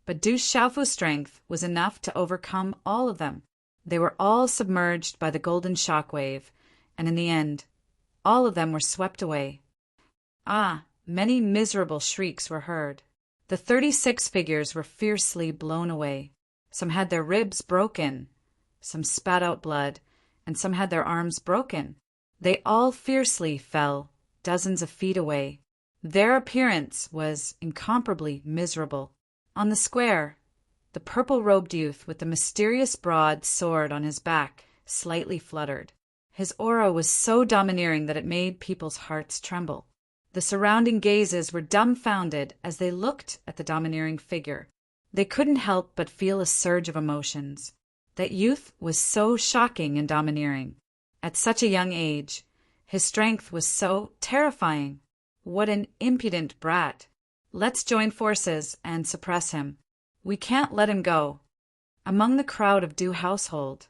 but Du Xiaofu's strength was enough to overcome all of them. They were all submerged by the golden shockwave, and in the end, all of them were swept away. Many miserable shrieks were heard. The 36 figures were fiercely blown away. Some had their ribs broken, some spat out blood, and some had their arms broken. They all fiercely fell, dozens of feet away. Their appearance was incomparably miserable. On the square, the purple-robed youth with the mysterious broad sword on his back slightly fluttered. His aura was so domineering that it made people's hearts tremble. The surrounding gazes were dumbfounded as they looked at the domineering figure. They couldn't help but feel a surge of emotions. That youth was so shocking and domineering. At such a young age, his strength was so terrifying. What an impudent brat. Let's join forces and suppress him. We can't let him go. Among the crowd of Du household,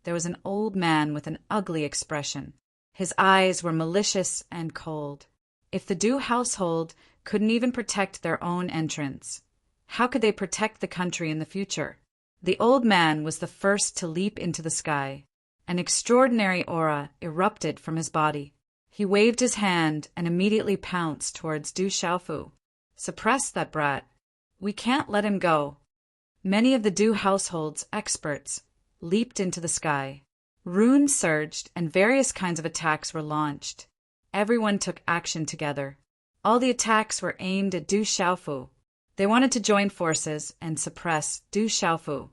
there was an old man with an ugly expression. His eyes were malicious and cold. If the Du household couldn't even protect their own entrance, how could they protect the country in the future? The old man was the first to leap into the sky. An extraordinary aura erupted from his body. He waved his hand and immediately pounced towards Du Xiaofu. Suppress that brat. We can't let him go. Many of the Du household's experts leaped into the sky. Runes surged and various kinds of attacks were launched. Everyone took action together. All the attacks were aimed at Du Xiaofu. They wanted to join forces and suppress Du Xiaofu.